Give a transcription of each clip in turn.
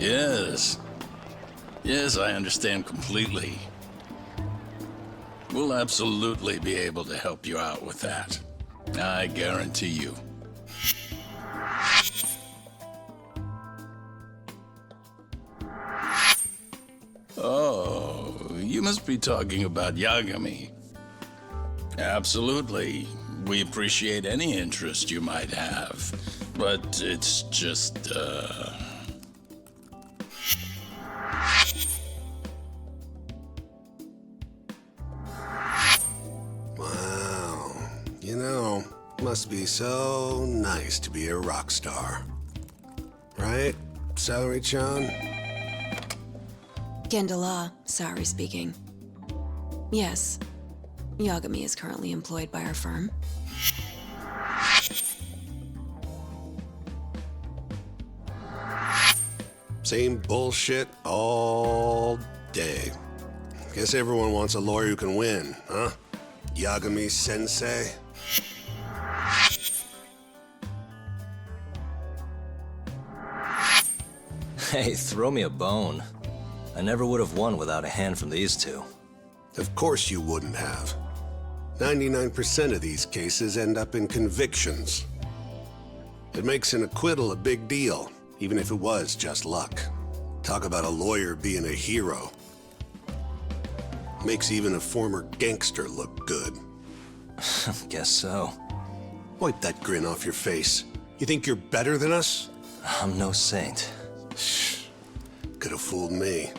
Yes. Yes, I understand completely. We'll absolutely be able to help you out with that. I guarantee you. Oh, you must be talking about Yagami. Absolutely. We appreciate any interest you might have. But it's just, Wow. You know, must be so nice to be a rock star. Right, Celery-chan? Gendala, Saori speaking. Yes, Yagami is currently employed by our firm. Same bullshit all day. Guess everyone wants a lawyer who can win, huh? Yagami-sensei? Hey, throw me a bone. I never would have won without a hand from these two. Of course you wouldn't have. 99% of these cases end up in convictions. It makes an acquittal a big deal, even if it was just luck. Talk about a lawyer being a hero. Makes even a former gangster look good. Guess so. Wipe that grin off your face. You think you're better than us? I'm no saint. Could have fooled me.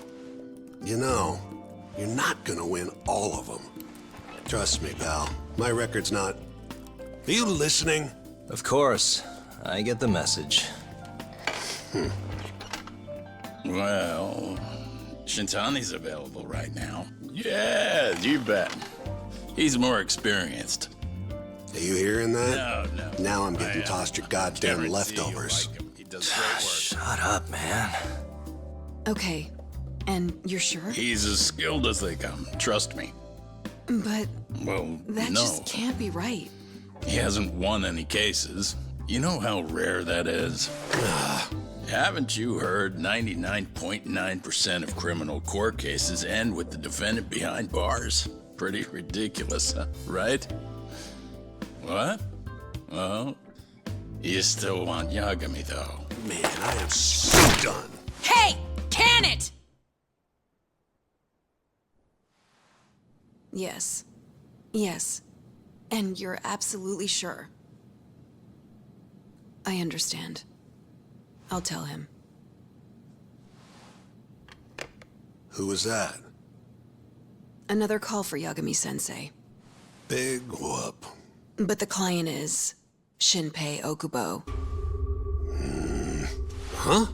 You know, you're not gonna win all of them. Trust me, pal. My record's not... Are you listening? Of course. I get the message. well, Shintani's available right now. Yeah, you bet. He's more experienced. Are you hearing that? No. Now I'm getting tossed your goddamn Guarantee leftovers. you'll like him. He does great work. Shut up, man. Okay, and you're sure? He's as skilled as they come, trust me. But Well, that no. just can't be right. He hasn't won any cases. You know how rare that is? Haven't you heard 99.9% of criminal court cases end with the defendant behind bars? Pretty ridiculous, huh? Right? What? Well, you still want Yagami, though. Man, I am so done. Hey! Can it? Yes. Yes. And you're absolutely sure. I understand. I'll tell him. Who was that? Another call for Yagami-sensei. Big whoop. But the client is Shinpei Okubo. Huh?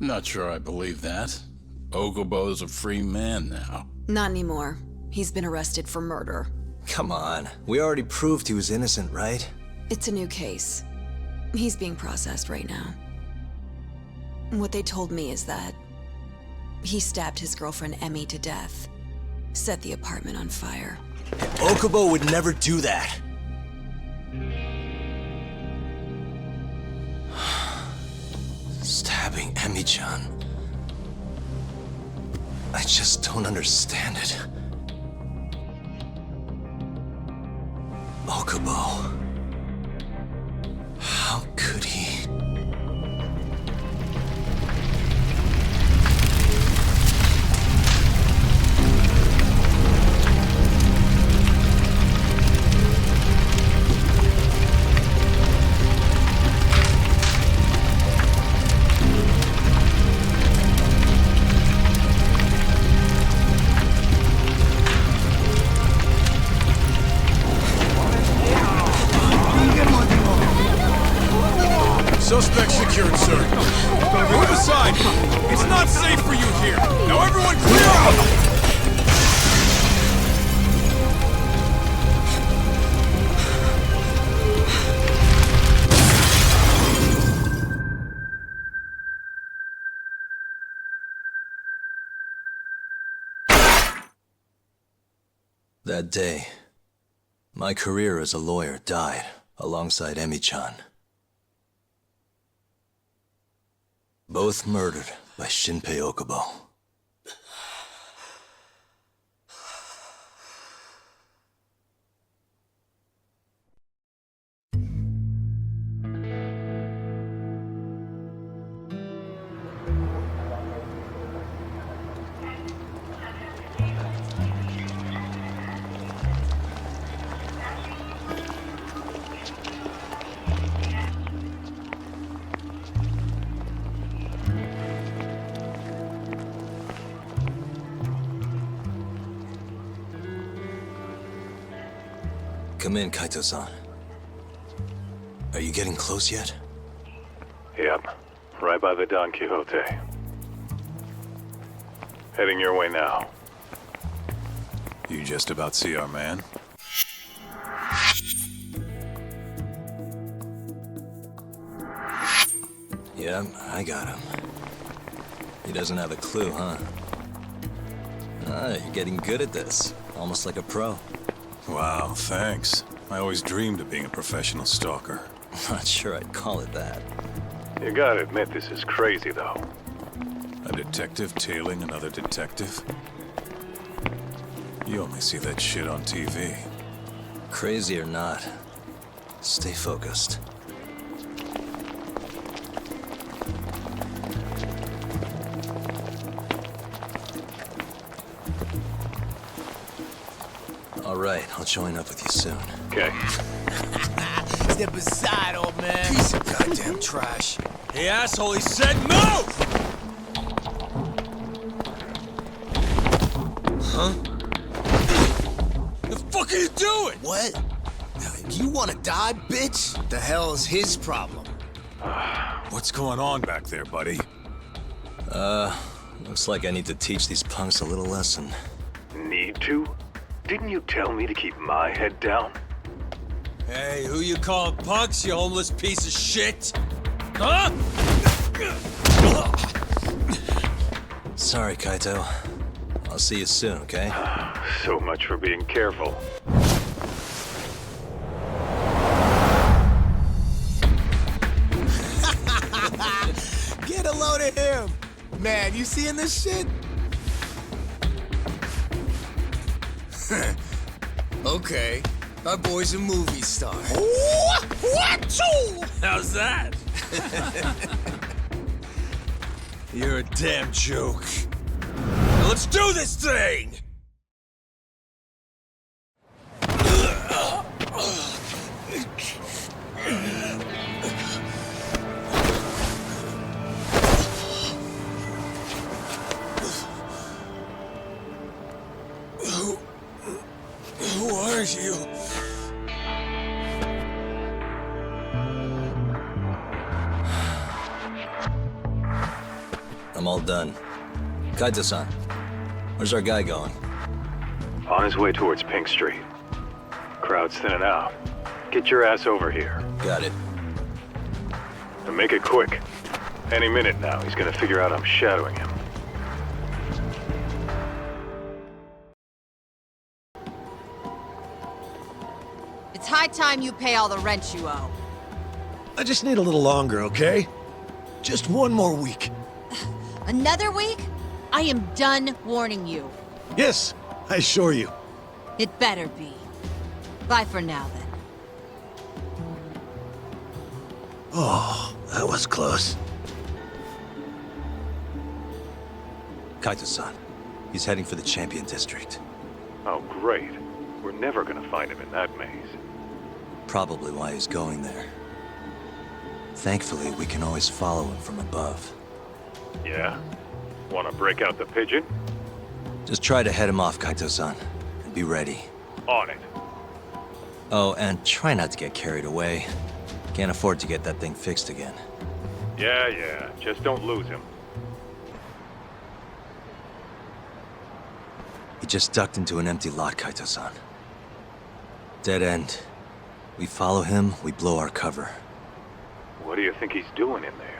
Not sure I believe that. Okubo's a free man now. Not anymore. He's been arrested for murder. Come on. We already proved he was innocent, right? It's a new case. He's being processed right now. What they told me is that he stabbed his girlfriend Emmy to death, set the apartment on fire. Okubo would never do that. Stabbing Emmy-chan. I just don't understand it. Okubo. How could he? Suspect secured, sir. Move aside! It's not safe for you here! Now everyone clear out! That day, my career as a lawyer died alongside Emmy-chan. Both murdered by Shinpei Okubo. Come in, Kaito-san. Are you getting close yet? Yep. Right by the Don Quixote. Heading your way now. You just about see our man? Yeah, I got him. He doesn't have a clue, huh? You're getting good at this. Almost like a pro. Wow, thanks. I always dreamed of being a professional stalker. Not sure I'd call it that. You gotta admit this is crazy, though. A detective tailing another detective? You only see that shit on TV. Crazy or not, stay focused. All right, I'll join up with you soon. Okay. Step aside, old man. Piece of goddamn trash. Hey, asshole, he said no! Huh? The fuck are you doing? What? You wanna die, bitch? The hell's his problem? What's going on back there, buddy? Looks like I need to teach these punks a little lesson. Need to? Didn't you tell me to keep my head down? Hey, who you calling punks, you homeless piece of shit? Huh? Sorry, Kaito. I'll see you soon, okay? So much for being careful. Get a load of him. Man, you seeing this shit? Okay, our boy's a movie star. What? How's that? You're a damn joke. Now let's do this thing! Who are you? I'm all done. Kaito-san, where's our guy going? On his way towards Pink Street. Crowd's thinning out. Get your ass over here. Got it. And make it quick. Any minute now, he's gonna figure out I'm shadowing him. It's high time you pay all the rent you owe. I just need a little longer, okay? Just one more week. Another week? I am done warning you. Yes, I assure you. It better be. Bye for now, then. Oh, that was close. Kaito-san, he's heading for the Champion District. Oh, great. We're never gonna find him in that maze. Probably why he's going there. Thankfully, we can always follow him from above. Yeah? Wanna break out the pigeon? Just try to head him off, Kaito-san, and be ready. On it. Oh, and try not to get carried away. Can't afford to get that thing fixed again. Yeah. Just don't lose him. He just ducked into an empty lot, Kaito-san. Dead end. We follow him, we blow our cover. What do you think he's doing in there?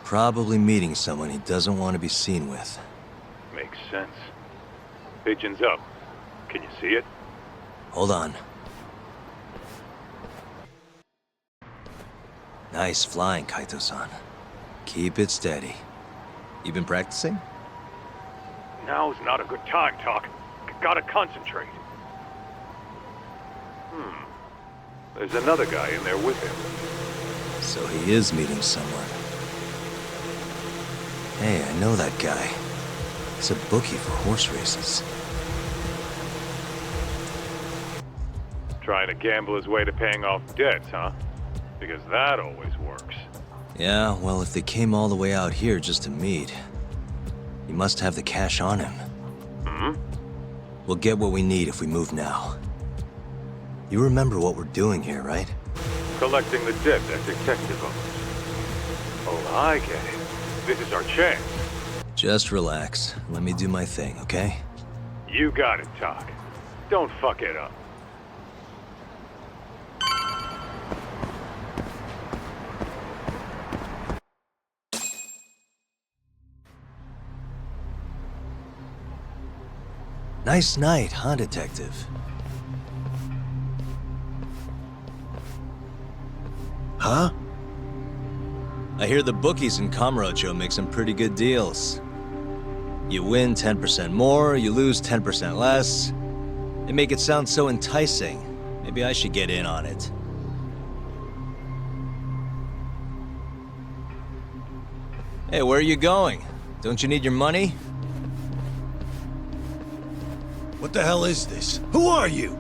Probably meeting someone he doesn't want to be seen with. Makes sense. Pigeon's up. Can you see it? Hold on. Nice flying, Kaito-san. Keep it steady. You been practicing? Now's not a good time, Talk. Gotta concentrate. There's another guy in there with him. So he is meeting someone. Hey, I know that guy. He's a bookie for horse races. Trying to gamble his way to paying off debts, huh? Because that always works. Yeah, well, if they came all the way out here just to meet, he must have the cash on him. We'll get what we need if we move now. You remember what we're doing here, right? Collecting the debt that detective owes. Oh, I get it. This is our chance. Just relax. Let me do my thing, okay? You got it, Talk. Don't fuck it up. Nice night, huh, Detective? Huh? I hear the bookies in Kamurocho make some pretty good deals. You win 10% more, you lose 10% less. They make it sound so enticing. Maybe I should get in on it. Hey, where are you going? Don't you need your money? What the hell is this? Who are you?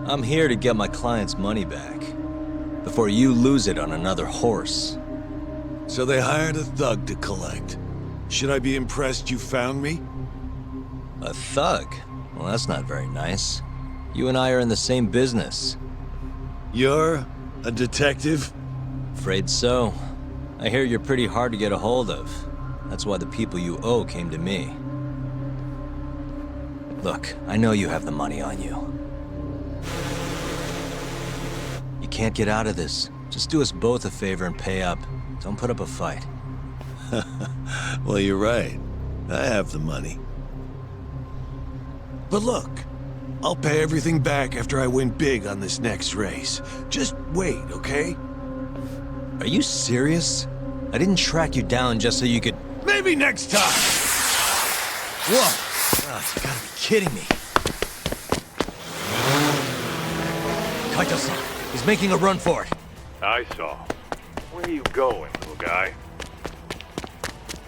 I'm here to get my client's money back. Before you lose it on another horse. So they hired a thug to collect. Should I be impressed you found me? A thug? Well, that's not very nice. You and I are in the same business. You're a detective? Afraid so. I hear you're pretty hard to get a hold of. That's why the people you owe came to me. Look, I know you have the money on you. You can't get out of this. Just do us both a favor and pay up. Don't put up a fight. Well, you're right. I have the money. But look, I'll pay everything back after I win big on this next race. Just wait, okay? Are you serious? I didn't track you down just so you could... Maybe next time! Whoa! Oh, you gotta be kidding me. Kaito-san, he's making a run for it. I saw. Where are you going, little guy?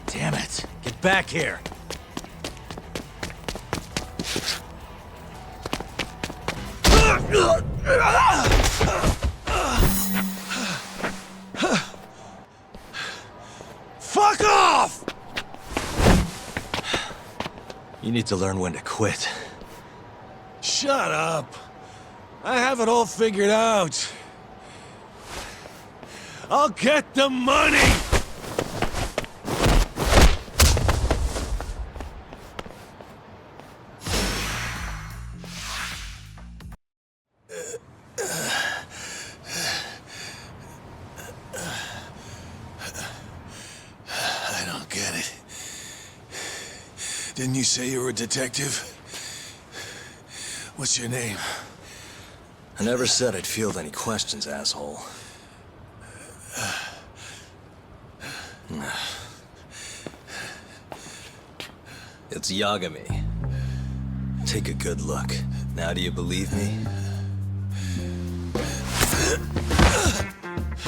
Damn it. Get back here. Fuck off! You need to learn when to quit. Shut up. I have it all figured out. I'll get the money! I don't get it. Didn't you say you were a detective? What's your name? I never said I'd field any questions, asshole. It's Yagami. Take a good look. Now do you believe me?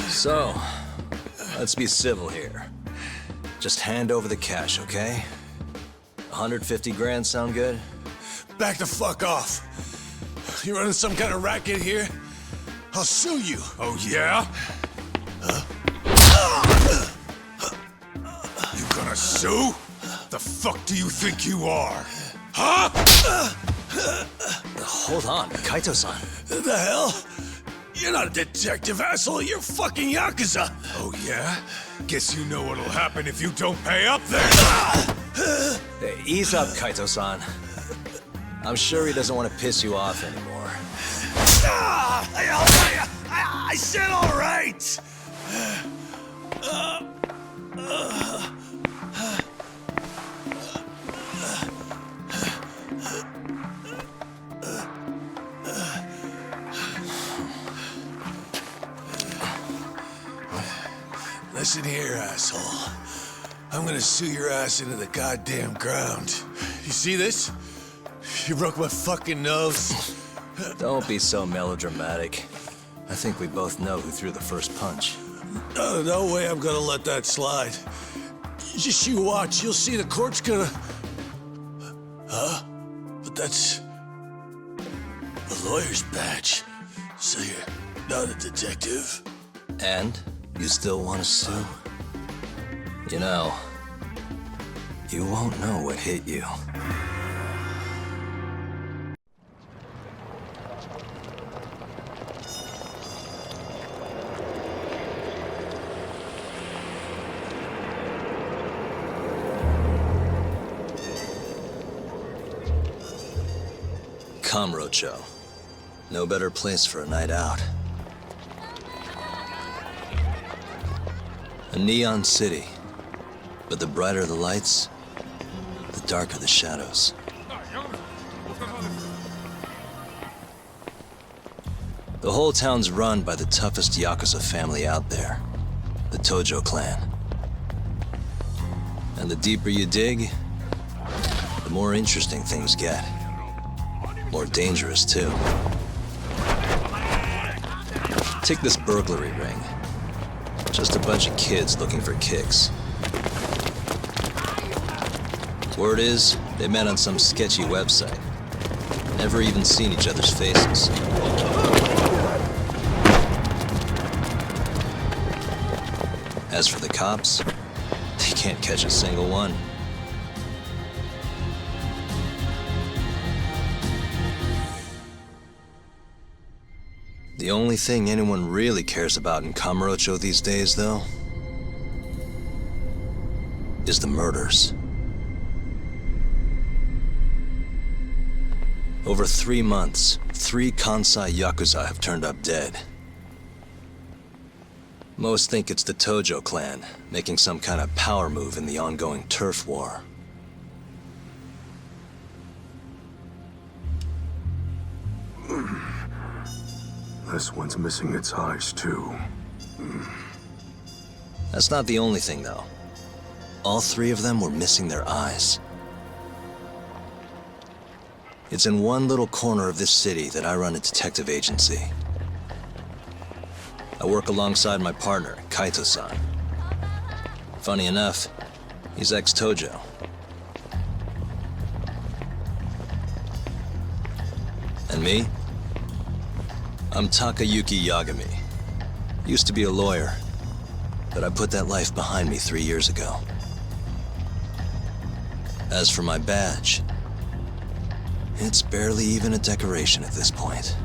So, let's be civil here. Just hand over the cash, okay? 150 grand sound good? Back the fuck off. You running some kind of racket here? I'll sue you. Oh, yeah? You gonna sue? The fuck do you think you are? Huh? Hold on, Kaito-san. The hell? You're not a detective, asshole. You're fucking Yakuza. Oh, yeah? Guess you know what'll happen if you don't pay up then. Hey, ease up, Kaito-san. I'm sure he doesn't want to piss you off anymore. I said all right. Listen here, asshole. I'm gonna sue your ass into the goddamn ground. You see this? You broke my fucking nose. Don't be so melodramatic. I think we both know who threw the first punch. No way I'm gonna let that slide. Just you watch, you'll see the court's gonna... Huh? But that's... a lawyer's badge. So you're not a detective? And? You still want to sue? You know, you won't know what hit you. Kamurocho. No better place for a night out. A neon city. But the brighter the lights, the darker the shadows. The whole town's run by the toughest Yakuza family out there, the Tojo clan. And the deeper you dig, the more interesting things get. More dangerous, too. Take this burglary ring. Just a bunch of kids looking for kicks. Word is, they met on some sketchy website. Never even seen each other's faces. As for the cops, they can't catch a single one. The only thing anyone really cares about in Kamurocho these days, though, is the murders. Over 3 months, 3 Kansai Yakuza have turned up dead. Most think it's the Tojo clan, making some kind of power move in the ongoing turf war. This one's missing its eyes, too. That's not the only thing, though. All 3 of them were missing their eyes. It's in one little corner of this city that I run a detective agency. I work alongside my partner, Kaito-san. Funny enough, he's ex-Tojo. And me? I'm Takayuki Yagami. Used to be a lawyer, but I put that life behind me 3 years ago. As for my badge, it's barely even a decoration at this point.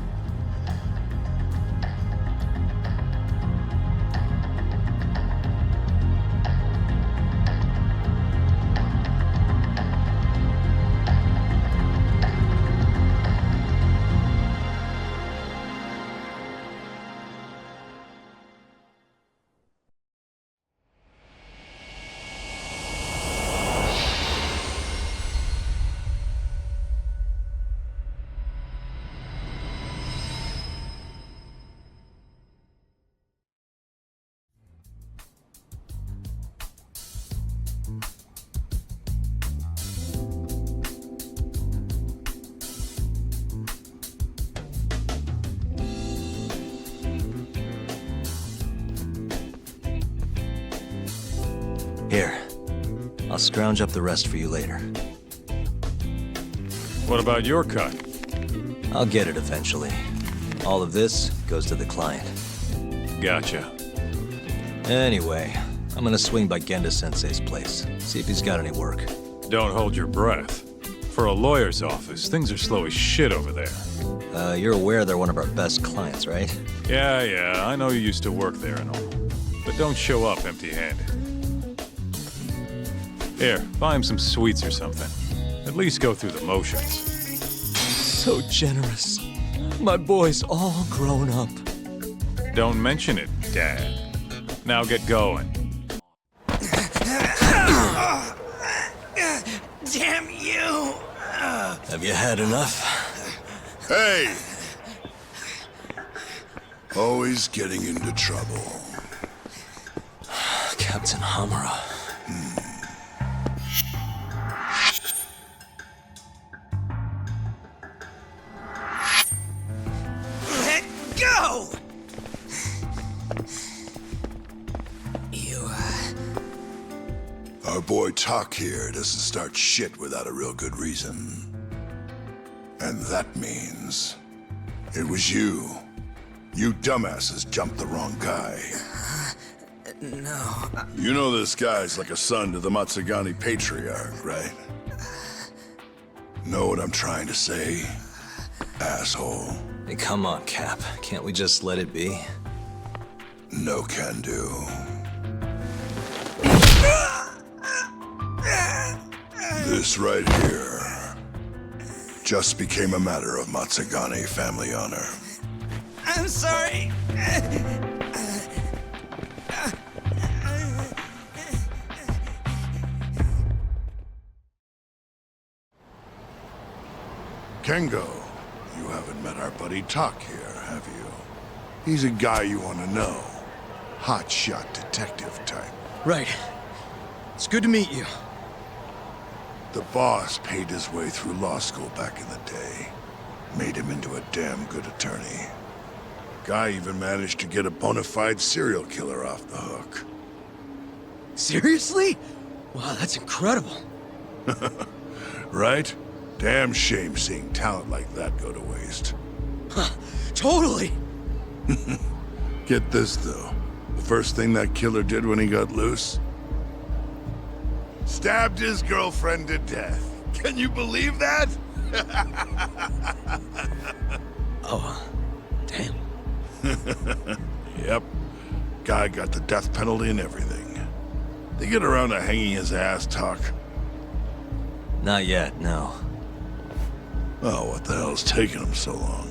Here, I'll scrounge up the rest for you later. What about your cut? I'll get it eventually. All of this goes to the client. Gotcha. Anyway, I'm gonna swing by Genda-sensei's place, see if he's got any work. Don't hold your breath. For a lawyer's office, things are slow as shit over there. You're aware they're one of our best clients, right? Yeah, I know you used to work there and all. But don't show up empty-handed. Here, buy him some sweets or something. At least go through the motions. So generous. My boy's all grown up. Don't mention it, Dad. Now get going. Damn you! Have you had enough? Hey! Always getting into trouble. Captain Hamura. boy Tak here doesn't start shit without a real good reason. And that means it was you. You dumbasses jumped the wrong guy. No. You know this guy's like a son to the Matsugani patriarch, right? Know what I'm trying to say, asshole? Hey, come on, Cap. Can't we just let it be? No can do. This right here just became a matter of Matsugani family honor. I'm sorry. Kengo, you haven't met our buddy Tak here, have you? He's a guy you want to know. Hotshot detective type. Right. It's good to meet you. The boss paid his way through law school back in the day. Made him into a damn good attorney. Guy even managed to get a bona fide serial killer off the hook. Seriously? Wow, that's incredible. Right? Damn shame seeing talent like that go to waste. Huh, totally. Get this, though. The first thing that killer did when he got loose? Stabbed his girlfriend to death. Can you believe that? Oh, damn. Yep. Guy got the death penalty and everything. They get around to hanging his ass, Tak? Not yet, no. Oh, what the hell's taking him so long?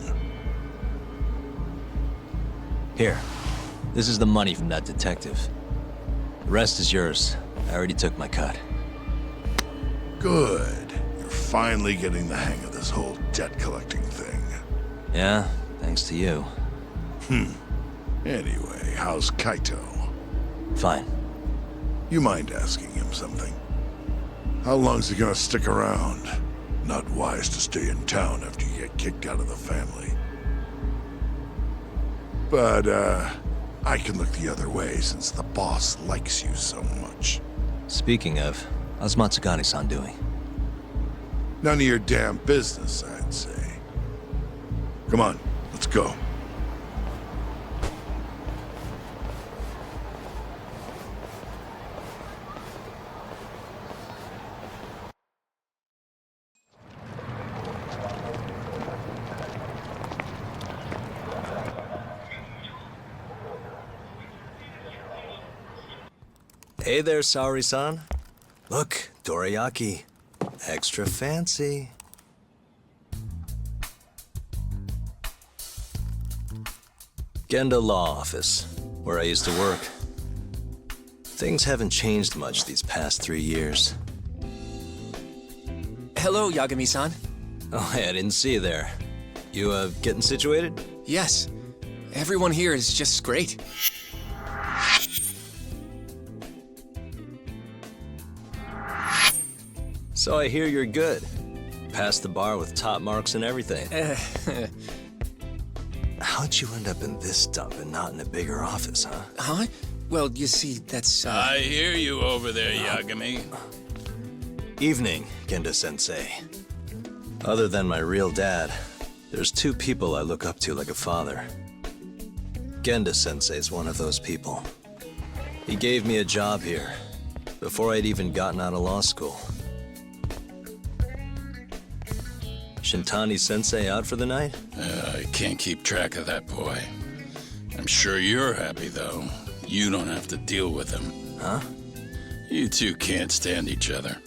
Here. This is the money from that detective. The rest is yours. I already took my cut. Good. You're finally getting the hang of this whole debt collecting thing. Yeah, thanks to you. Anyway, how's Kaito? Fine. You mind asking him something? How long's he gonna stick around? Not wise to stay in town after you get kicked out of the family. But, I can look the other way since the boss likes you so much. Speaking of, how's Matsugani-san doing? None of your damn business, I'd say. Come on, let's go. Hey there, Saori-san. Look, dorayaki. Extra fancy. Genda Law Office, where I used to work. Things haven't changed much these past 3 years. Hello, Yagami-san. Oh, hey, I didn't see you there. You, getting situated? Yes. Everyone here is just great. So I hear you're good. Passed the bar with top marks and everything. How'd you end up in this dump and not in a bigger office, huh? Huh? Well, you see, that's, I hear you over there, Yagami. Evening, Genda-sensei. Other than my real dad, there's 2 people I look up to like a father. Genda-sensei's one of those people. He gave me a job here, before I'd even gotten out of law school. Shintani-sensei out for the night? I can't keep track of that boy. I'm sure you're happy, though. You don't have to deal with him. Huh? You two can't stand each other.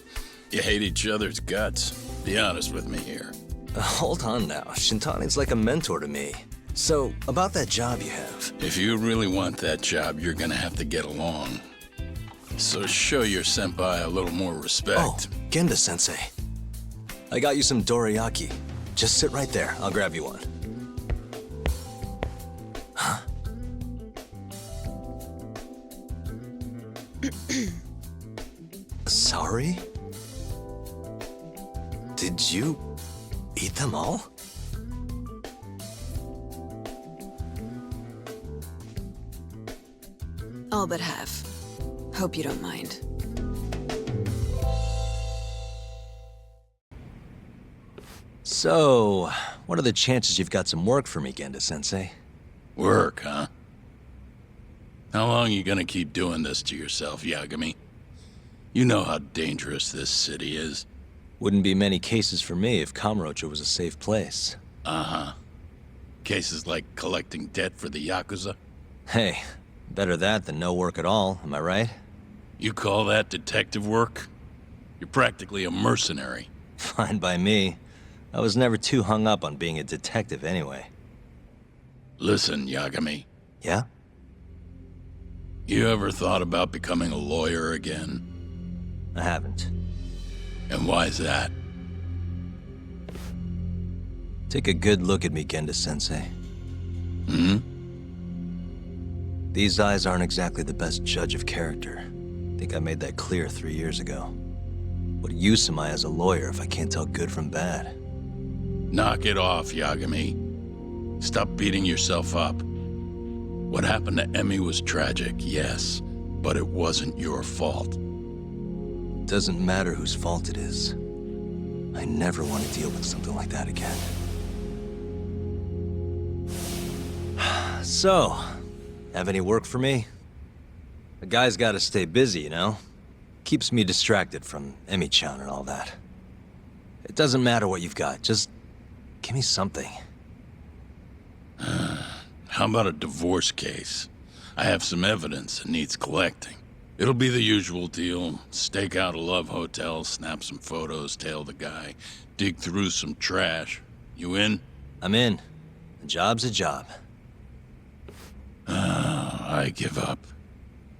You hate each other's guts. Be honest with me here. Hold on now. Shintani's like a mentor to me. So, about that job you have. If you really want that job, you're gonna have to get along. So show your senpai a little more respect. Oh, Genda-sensei. I got you some dorayaki. Just sit right there. I'll grab you one. Huh? Sorry? Did you eat them all? All but half. Hope you don't mind. So, what are the chances you've got some work for me, Genda-sensei? Work, huh? How long you gonna keep doing this to yourself, Yagami? You know how dangerous this city is. Wouldn't be many cases for me if Kamurocho was a safe place. Uh-huh. Cases like collecting debt for the Yakuza? Hey, better that than no work at all, am I right? You call that detective work? You're practically a mercenary. Fine by me. I was never too hung up on being a detective anyway. Listen, Yagami. Yeah? You ever thought about becoming a lawyer again? I haven't. And why's that? Take a good look at me, Genda-sensei. Hmm? These eyes aren't exactly the best judge of character. I think I made that clear 3 years ago. What use am I as a lawyer if I can't tell good from bad? Knock it off, Yagami. Stop beating yourself up. What happened to Emmy was tragic, yes, but it wasn't your fault. Doesn't matter whose fault it is. I never want to deal with something like that again. So, have any work for me? A guy's gotta stay busy, you know? Keeps me distracted from Emmy-chan and all that. It doesn't matter what you've got, just give me something. How about a divorce case? I have some evidence that needs collecting. It'll be the usual deal. Stake out a love hotel, snap some photos, tail the guy, dig through some trash. You in? I'm in. A job's a job. I give up.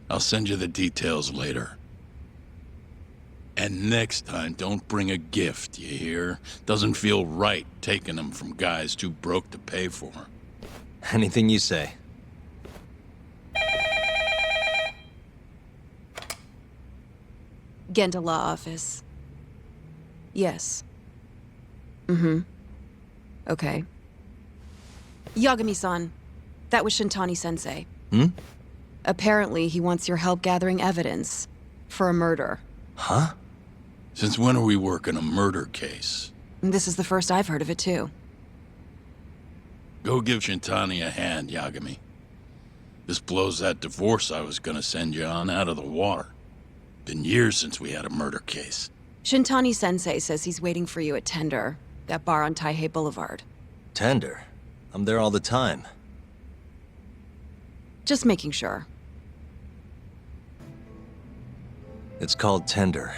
I'll send you the details later. And next time, don't bring a gift, you hear? Doesn't feel right taking them from guys too broke to pay for. Anything you say. Genda Law Office. Yes. Mm-hmm. Okay. Yagami-san, that was Shintani-sensei. Hmm? Apparently, he wants your help gathering evidence for a murder. Huh? Since when are we working a murder case? This is the first I've heard of it, too. Go give Shintani a hand, Yagami. This blows that divorce I was gonna send you on out of the water. Been years since we had a murder case. Shintani-sensei says he's waiting for you at Tender, that bar on Taihei Boulevard. Tender? I'm there all the time. Just making sure. It's called Tender.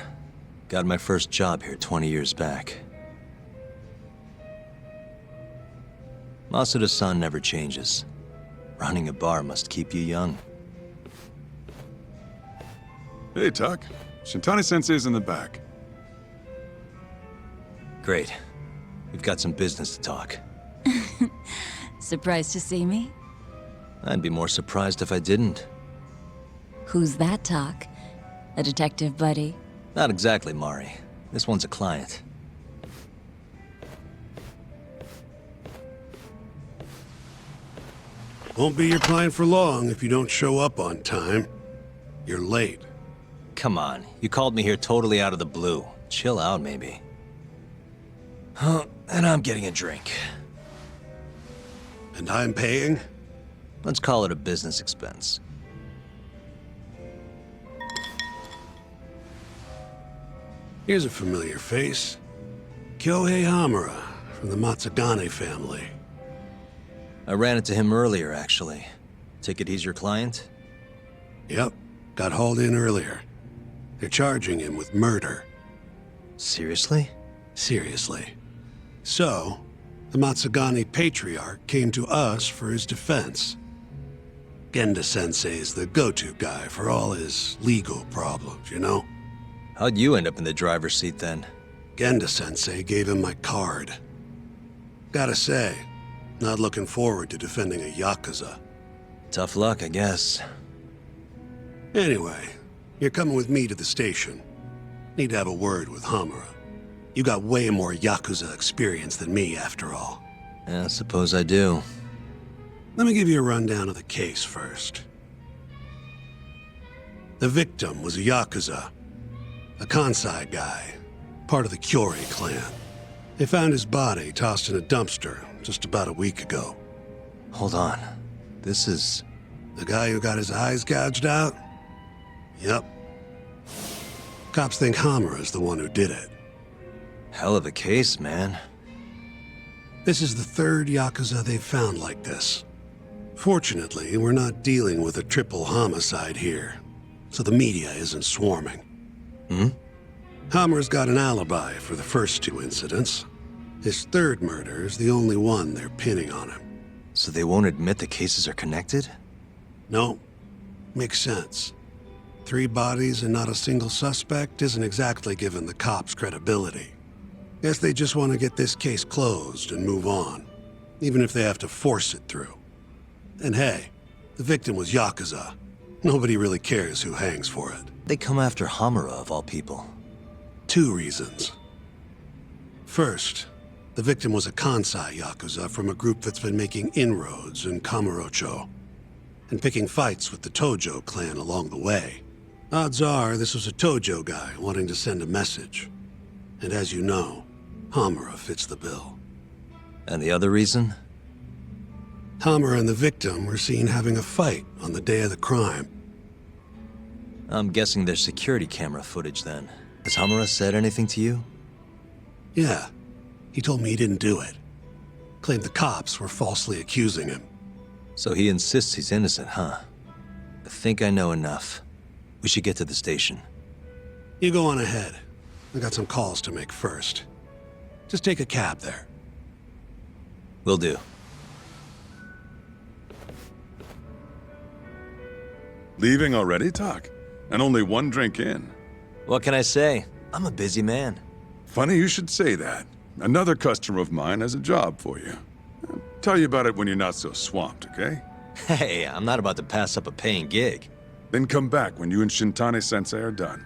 Got my first job here 20 years back. Masuda-san never changes. Running a bar must keep you young. Hey, Tak. Shintani-sensei's in the back. Great. We've got some business to talk. Surprised to see me? I'd be more surprised if I didn't. Who's that, Tak? A detective buddy? Not exactly, Mari. This one's a client. Won't be your client for long if you don't show up on time. You're late. Come on, you called me here totally out of the blue. Chill out, maybe. Huh, and I'm getting a drink. And I'm paying? Let's call it a business expense. Here's a familiar face. Kyohei Hamura, from the Matsugane family. I ran into him earlier, actually. Take it he's your client? Yep, got hauled in earlier. They're charging him with murder. Seriously? Seriously. So, the Matsugane patriarch came to us for his defense. Genda-sensei is the go-to guy for all his legal problems, you know? How'd you end up in the driver's seat then? Genda-sensei gave him my card. Gotta say, not looking forward to defending a Yakuza. Tough luck, I guess. Anyway, you're coming with me to the station. Need to have a word with Hamura. You got way more Yakuza experience than me, after all. Yeah, I suppose I do. Let me give you a rundown of the case first. The victim was a Yakuza. A Kansai guy, part of the Kyorei clan. They found his body tossed in a dumpster just about a week ago. Hold on. This is... The guy who got his eyes gouged out? Yep. Cops think Hamura's the one who did it. hell of a case, man. This is the third Yakuza they've found like this. Fortunately, we're not dealing with a triple homicide here, so the media isn't swarming. Hamura's got an alibi for the first two incidents. His third murder is the only one they're pinning on him. So they won't admit the cases are connected? No. Makes sense. 3 bodies and not a single suspect isn't exactly giving the cops credibility. Guess they just want to get this case closed and move on, even if they have to force it through. And hey, the victim was Yakuza. Nobody really cares who hangs for it. They come after Hamura, of all people. 2 reasons. First, the victim was a Kansai Yakuza from a group that's been making inroads in Kamurocho, and picking fights with the Tojo clan along the way. Odds are this was a Tojo guy wanting to send a message. And as you know, Hamura fits the bill. And the other reason? Hamura and the victim were seen having a fight on the day of the crime. I'm guessing there's security camera footage then. Has Hamura said anything to you? Yeah. He told me he didn't do it. Claimed the cops were falsely accusing him. So he insists he's innocent, huh? I think I know enough. We should get to the station. You go on ahead. I got some calls to make first. Just take a cab there. Will do. Leaving already, Tak? And only 1 drink in. What can I say? I'm a busy man. Funny you should say that. Another customer of mine has a job for you. I'll tell you about it when you're not so swamped, okay? Hey, I'm not about to pass up a paying gig. Then come back when you and Shintani-sensei are done.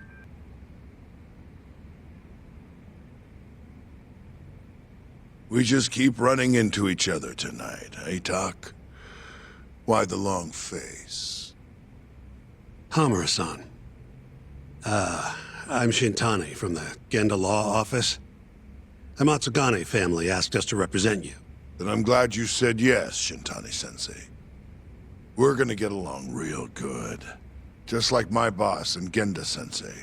We just keep running into each other tonight, eh, Tak? Why the long face? Hamura-san. I'm Shintani from the Genda Law Office. The Matsugane family asked us to represent you. Then I'm glad you said yes, Shintani-sensei. We're gonna get along real good. Just like my boss and Genda-sensei.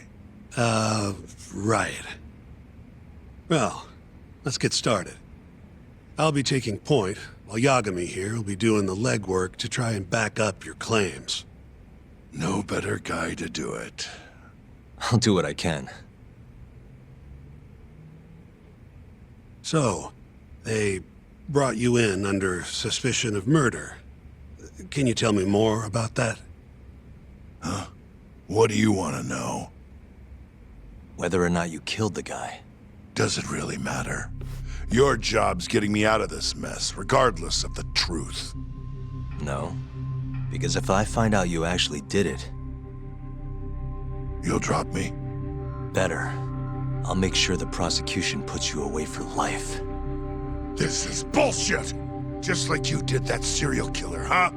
Right. Well, let's get started. I'll be taking point, while Yagami here will be doing the legwork to try and back up your claims. No better guy to do it. I'll do what I can. So, they brought you in under suspicion of murder. Can you tell me more about that? Huh? What do you want to know? Whether or not you killed the guy. Does it really matter? Your job's getting me out of this mess, regardless of the truth. No. Because if I find out you actually did it... You'll drop me? Better. I'll make sure the prosecution puts you away for life. This is bullshit! Just like you did that serial killer, huh?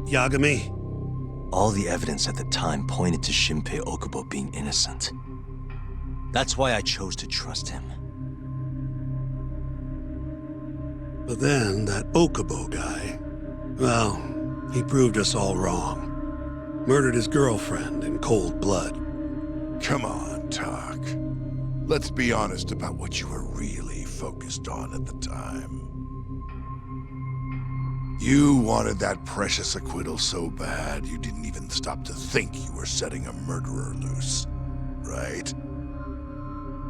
Yagami? All the evidence at the time pointed to Shinpei Okubo being innocent. That's why I chose to trust him. But then, that Okubo guy, well, he proved us all wrong. Murdered his girlfriend in cold blood. Come on, Tak. Let's be honest about what you were really focused on at the time. You wanted that precious acquittal so bad, you didn't even stop to think you were setting a murderer loose, right?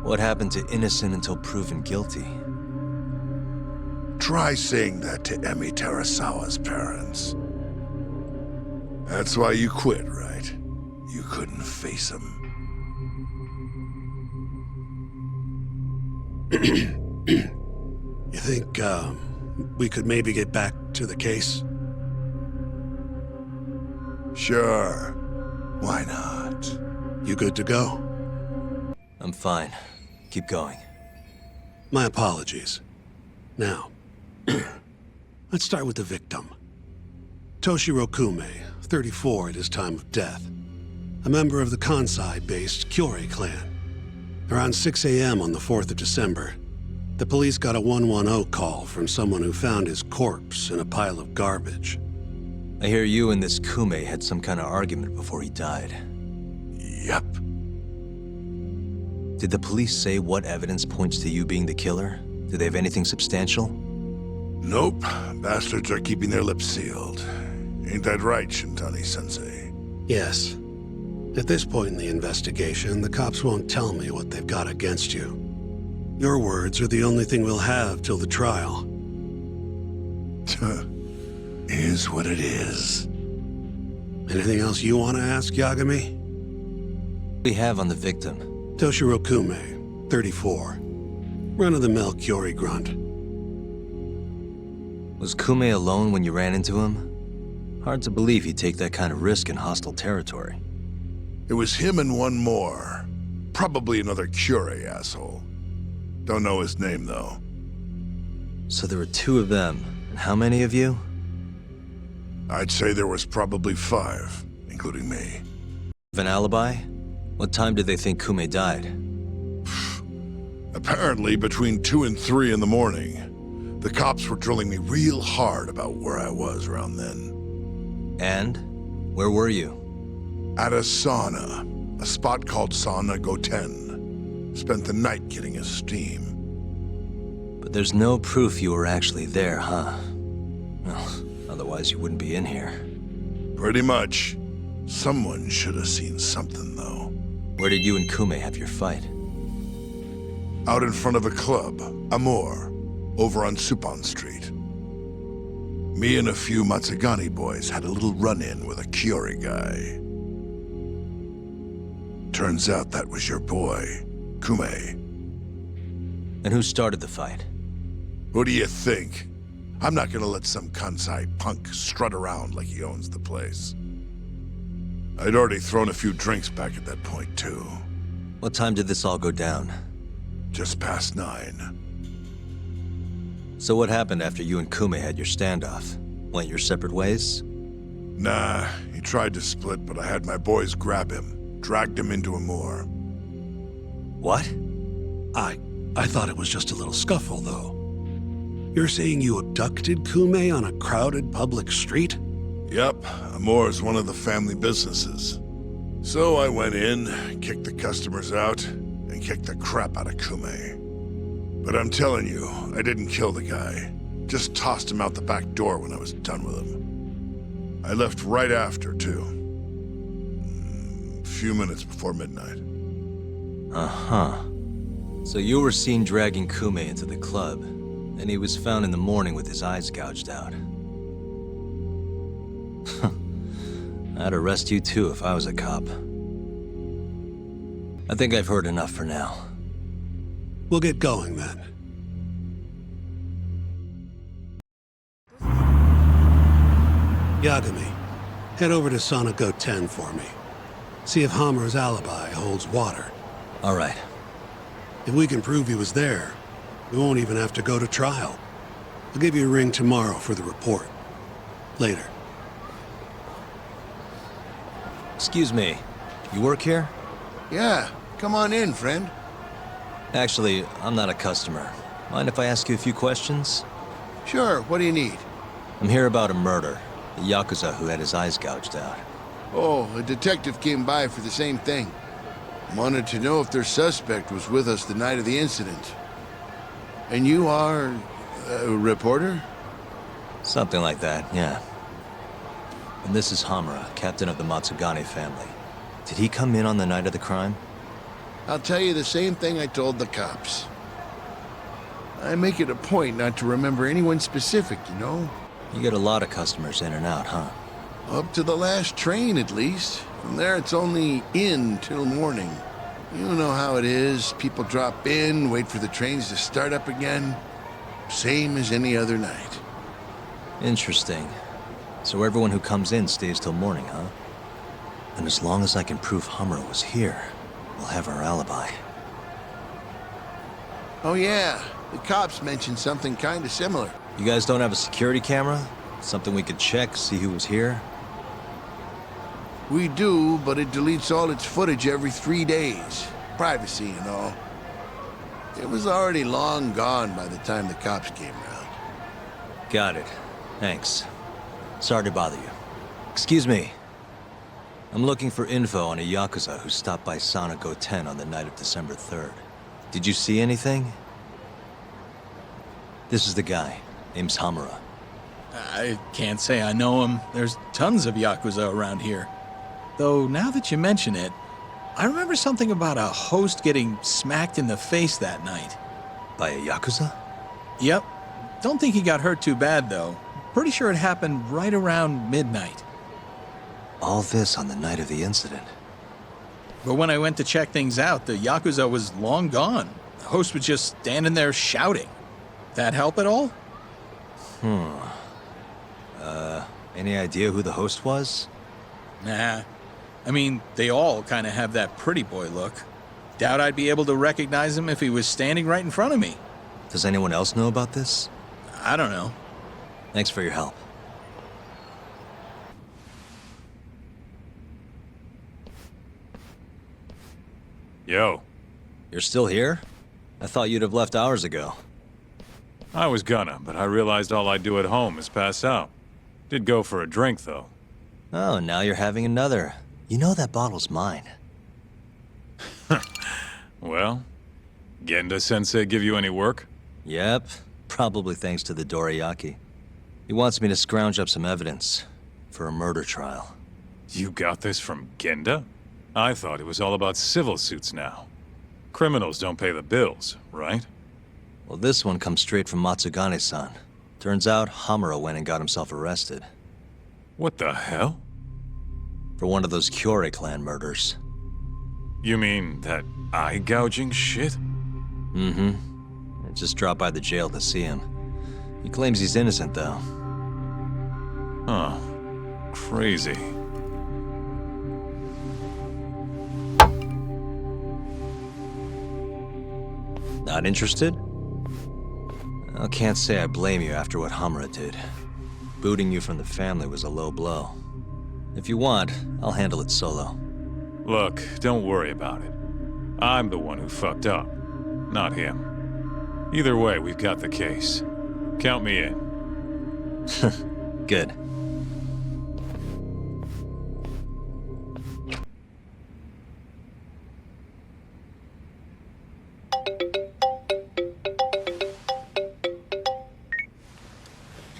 What happened to innocent until proven guilty? Try saying that to Emi Terasawa's parents. That's why you quit, right? You couldn't face him. You think, we could maybe get back to the case? Sure. Why not? You good to go? I'm fine. Keep going. My apologies. Now, let's start with the victim. Toshiro Kume, 34 at his time of death. A member of the Kansai-based Kyorei clan. Around 6 a.m. on the 4th of December, the police got a 110 call from someone who found his corpse in a pile of garbage. I hear you and this Kume had some kind of argument before he died. Yep. Did the police say what evidence points to you being the killer? Do they have anything substantial? Nope. Bastards are keeping their lips sealed. Ain't that right, Shintani-sensei? Yes. At this point in the investigation, the cops won't tell me what they've got against you. Your words are the only thing we'll have till the trial. Is what it is. Anything else you want to ask, Yagami? We have on the victim. Toshiro Kume, 34. Run-of-the-mill Kyori grunt. Was Kume alone when you ran into him? Hard to believe he'd take that kind of risk in hostile territory. It was him and one more. Probably another Curie asshole. Don't know his name, though. So there were 2 of them. And how many of you? I'd say there was probably 5, including me. Have an alibi? What time did they think Kume died? Apparently between 2 and 3 in the morning. The cops were drilling me real hard about where I was around then. And? Where were you? At a sauna. A spot called Sauna Goten. Spent the night getting a steam. But there's no proof you were actually there, huh? Well, otherwise you wouldn't be in here. Pretty much. Someone should have seen something, though. Where did you and Kume have your fight? Out in front of a club, Amor, over on Supon Street. Me and a few Matsugani boys had a little run-in with a Kyori guy. Turns out that was your boy, Kume. And who started the fight? Who do you think? I'm not gonna let some Kansai punk strut around like he owns the place. I'd already thrown a few drinks back at that point, too. What time did this all go down? Just past 9. So what happened after you and Kume had your standoff? Went your separate ways? Nah, he tried to split, but I had my boys grab him, dragged him into Amor. What? I thought it was just a little scuffle, though. You're saying you abducted Kume on a crowded public street? Yep, Amor's one of the family businesses. So I went in, kicked the customers out, and kicked the crap out of Kume. But I'm telling you, I didn't kill the guy. Just tossed him out the back door when I was done with him. I left right after, too. A few minutes before midnight. Uh-huh. So you were seen dragging Kume into the club, and he was found in the morning with his eyes gouged out. I'd arrest you too if I was a cop. I think I've heard enough for now. We'll get going then. Yagami, head over to Sauna Goten for me. See if Hammer's alibi holds water. All right. If we can prove he was there, we won't even have to go to trial. I'll give you a ring tomorrow for the report. Later. Excuse me, you work here? Yeah, come on in, friend. Actually, I'm not a customer. Mind if I ask you a few questions? Sure, what do you need? I'm here about a murder. The Yakuza who had his eyes gouged out. Oh, a detective came by for the same thing. Wanted to know if their suspect was with us the night of the incident. And you are a reporter? Something like that, yeah. And this is Hamura, captain of the Matsugani family. Did he come in on the night of the crime? I'll tell you the same thing I told the cops. I make it a point not to remember anyone specific, you know? You get a lot of customers in and out, huh? Up to the last train, at least. From there, it's only in till morning. You know how it is. People drop in, wait for the trains to start up again. Same as any other night. Interesting. So everyone who comes in stays till morning, huh? And as long as I can prove Hamura was here, we'll have our alibi. Oh yeah, the cops mentioned something kinda similar. You guys don't have a security camera? Something we could check, see who was here? We do, but it deletes all its footage every 3 days. Privacy and all. It was already long gone by the time the cops came around. Got it. Thanks. Sorry to bother you. Excuse me. I'm looking for info on a Yakuza who stopped by Sonico 10 on the night of December 3rd. Did you see anything? This is the guy. Name's Hamura. I can't say I know him. There's tons of Yakuza around here. Though, now that you mention it, I remember something about a host getting smacked in the face that night. By a Yakuza? Yep. Don't think he got hurt too bad, though. Pretty sure it happened right around midnight. All this on the night of the incident. But when I went to check things out, the Yakuza was long gone. The host was just standing there shouting. That help at all? Any idea who the host was? Nah. I mean, they all kind of have that pretty boy look. Doubt I'd be able to recognize him if he was standing right in front of me. Does anyone else know about this? I don't know. Thanks for your help. Yo. You're still here? I thought you'd have left hours ago. I was gonna, but I realized all I do at home is pass out. Did go for a drink, though. Oh, now you're having another. You know that bottle's mine. Well, Genda-sensei give you any work? Yep, probably thanks to the dorayaki. He wants me to scrounge up some evidence for a murder trial. You got this from Genda? I thought it was all about civil suits now. Criminals don't pay the bills, right? Well, this one comes straight from Matsugane-san. Turns out Hamura went and got himself arrested. What the hell? For one of those Kyorei clan murders. You mean that eye-gouging shit? Mm-hmm. I just dropped by the jail to see him. He claims he's innocent, though. Huh. Crazy. Not interested? I can't say I blame you after what Hamura did. Booting you from the family was a low blow. If you want, I'll handle it solo. Look, don't worry about it. I'm the one who fucked up, not him. Either way, we've got the case. Count me in. Good.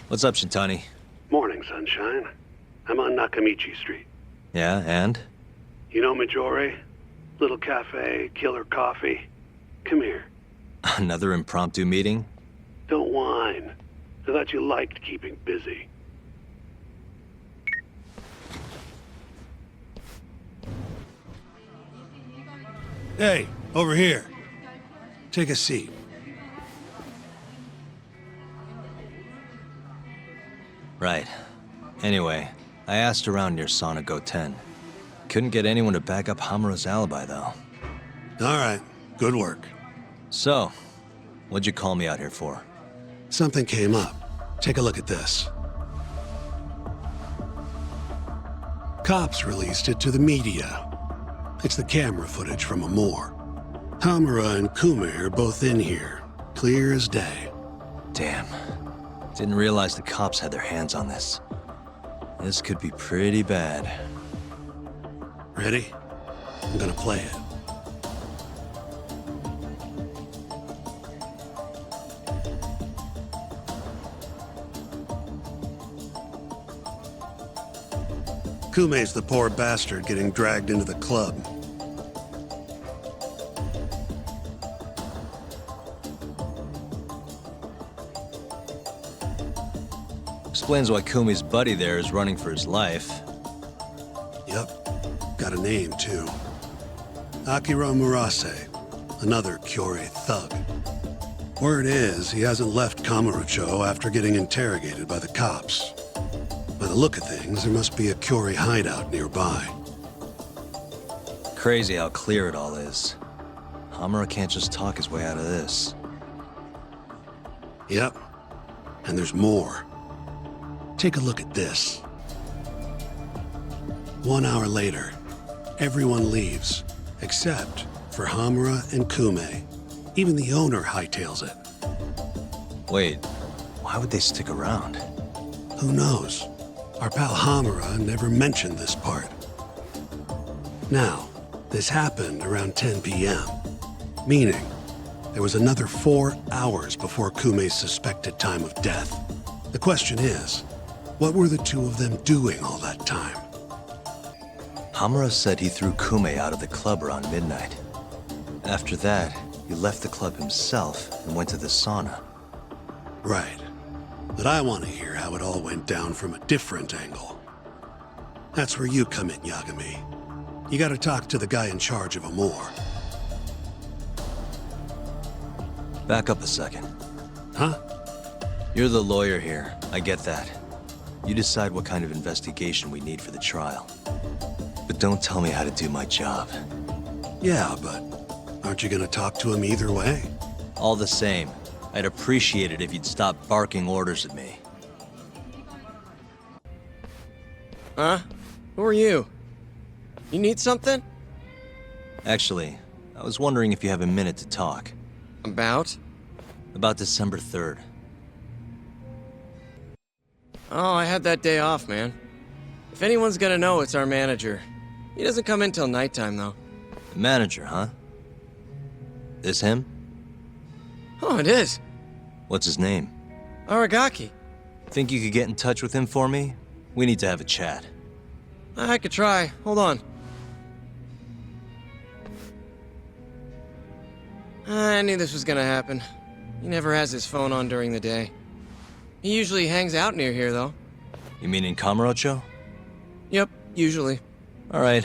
What's up, Shintani? Morning, sunshine. I'm on Nakamichi Street. Yeah, and? You know Majore? Little cafe, killer coffee. Come here. Another impromptu meeting? Don't whine. I thought you liked keeping busy. Hey, over here. Take a seat. Right. Anyway, I asked around near Sonico 10. Couldn't get anyone to back up Hamura's alibi, though. All right. Good work. So, what'd you call me out here for? Something came up. Take a look at this. Cops released it to the media. It's the camera footage from a moor. Hamura and Kume are both in here. Clear as day. Damn. Didn't realize the cops had their hands on this. This could be pretty bad. Ready? I'm gonna play it. Kume's the poor bastard getting dragged into the club. Explains why Kumi's buddy there is running for his life. Yep. Got a name, too. Akira Murase, another Kyorei thug. Word is, he hasn't left Kamurocho after getting interrogated by the cops. By the look of things, there must be a Kyorei hideout nearby. Crazy how clear it all is. Hamura can't just talk his way out of this. Yep. And there's more. Take a look at this. 1 hour later, everyone leaves, except for Hamura and Kume. Even the owner hightails it. Wait, why would they stick around? Who knows? Our pal Hamura never mentioned this part. Now, this happened around 10 p.m., meaning there was another 4 hours before Kume's suspected time of death. The question is, what were the two of them doing all that time? Hamura said he threw Kume out of the club around midnight. After that, he left the club himself and went to the sauna. Right. But I want to hear how it all went down from a different angle. That's where you come in, Yagami. You gotta talk to the guy in charge of Amur. Back up a second. Huh? You're the lawyer here, I get that. You decide what kind of investigation we need for the trial. But don't tell me how to do my job. Yeah, but aren't you gonna talk to him either way? All the same, I'd appreciate it if you'd stop barking orders at me. Huh? Who are you? You need something? Actually, I was wondering if you have a minute to talk. About? About December 3rd. Oh, I had that day off, man. If anyone's gonna know, it's our manager. He doesn't come in till nighttime, though. The manager, huh? This him? Oh, it is. What's his name? Aragaki. Think you could get in touch with him for me? We need to have a chat. I could try. Hold on. I knew this was gonna happen. He never has his phone on during the day. He usually hangs out near here, though. You mean in Kamurocho? Yep, usually. All right,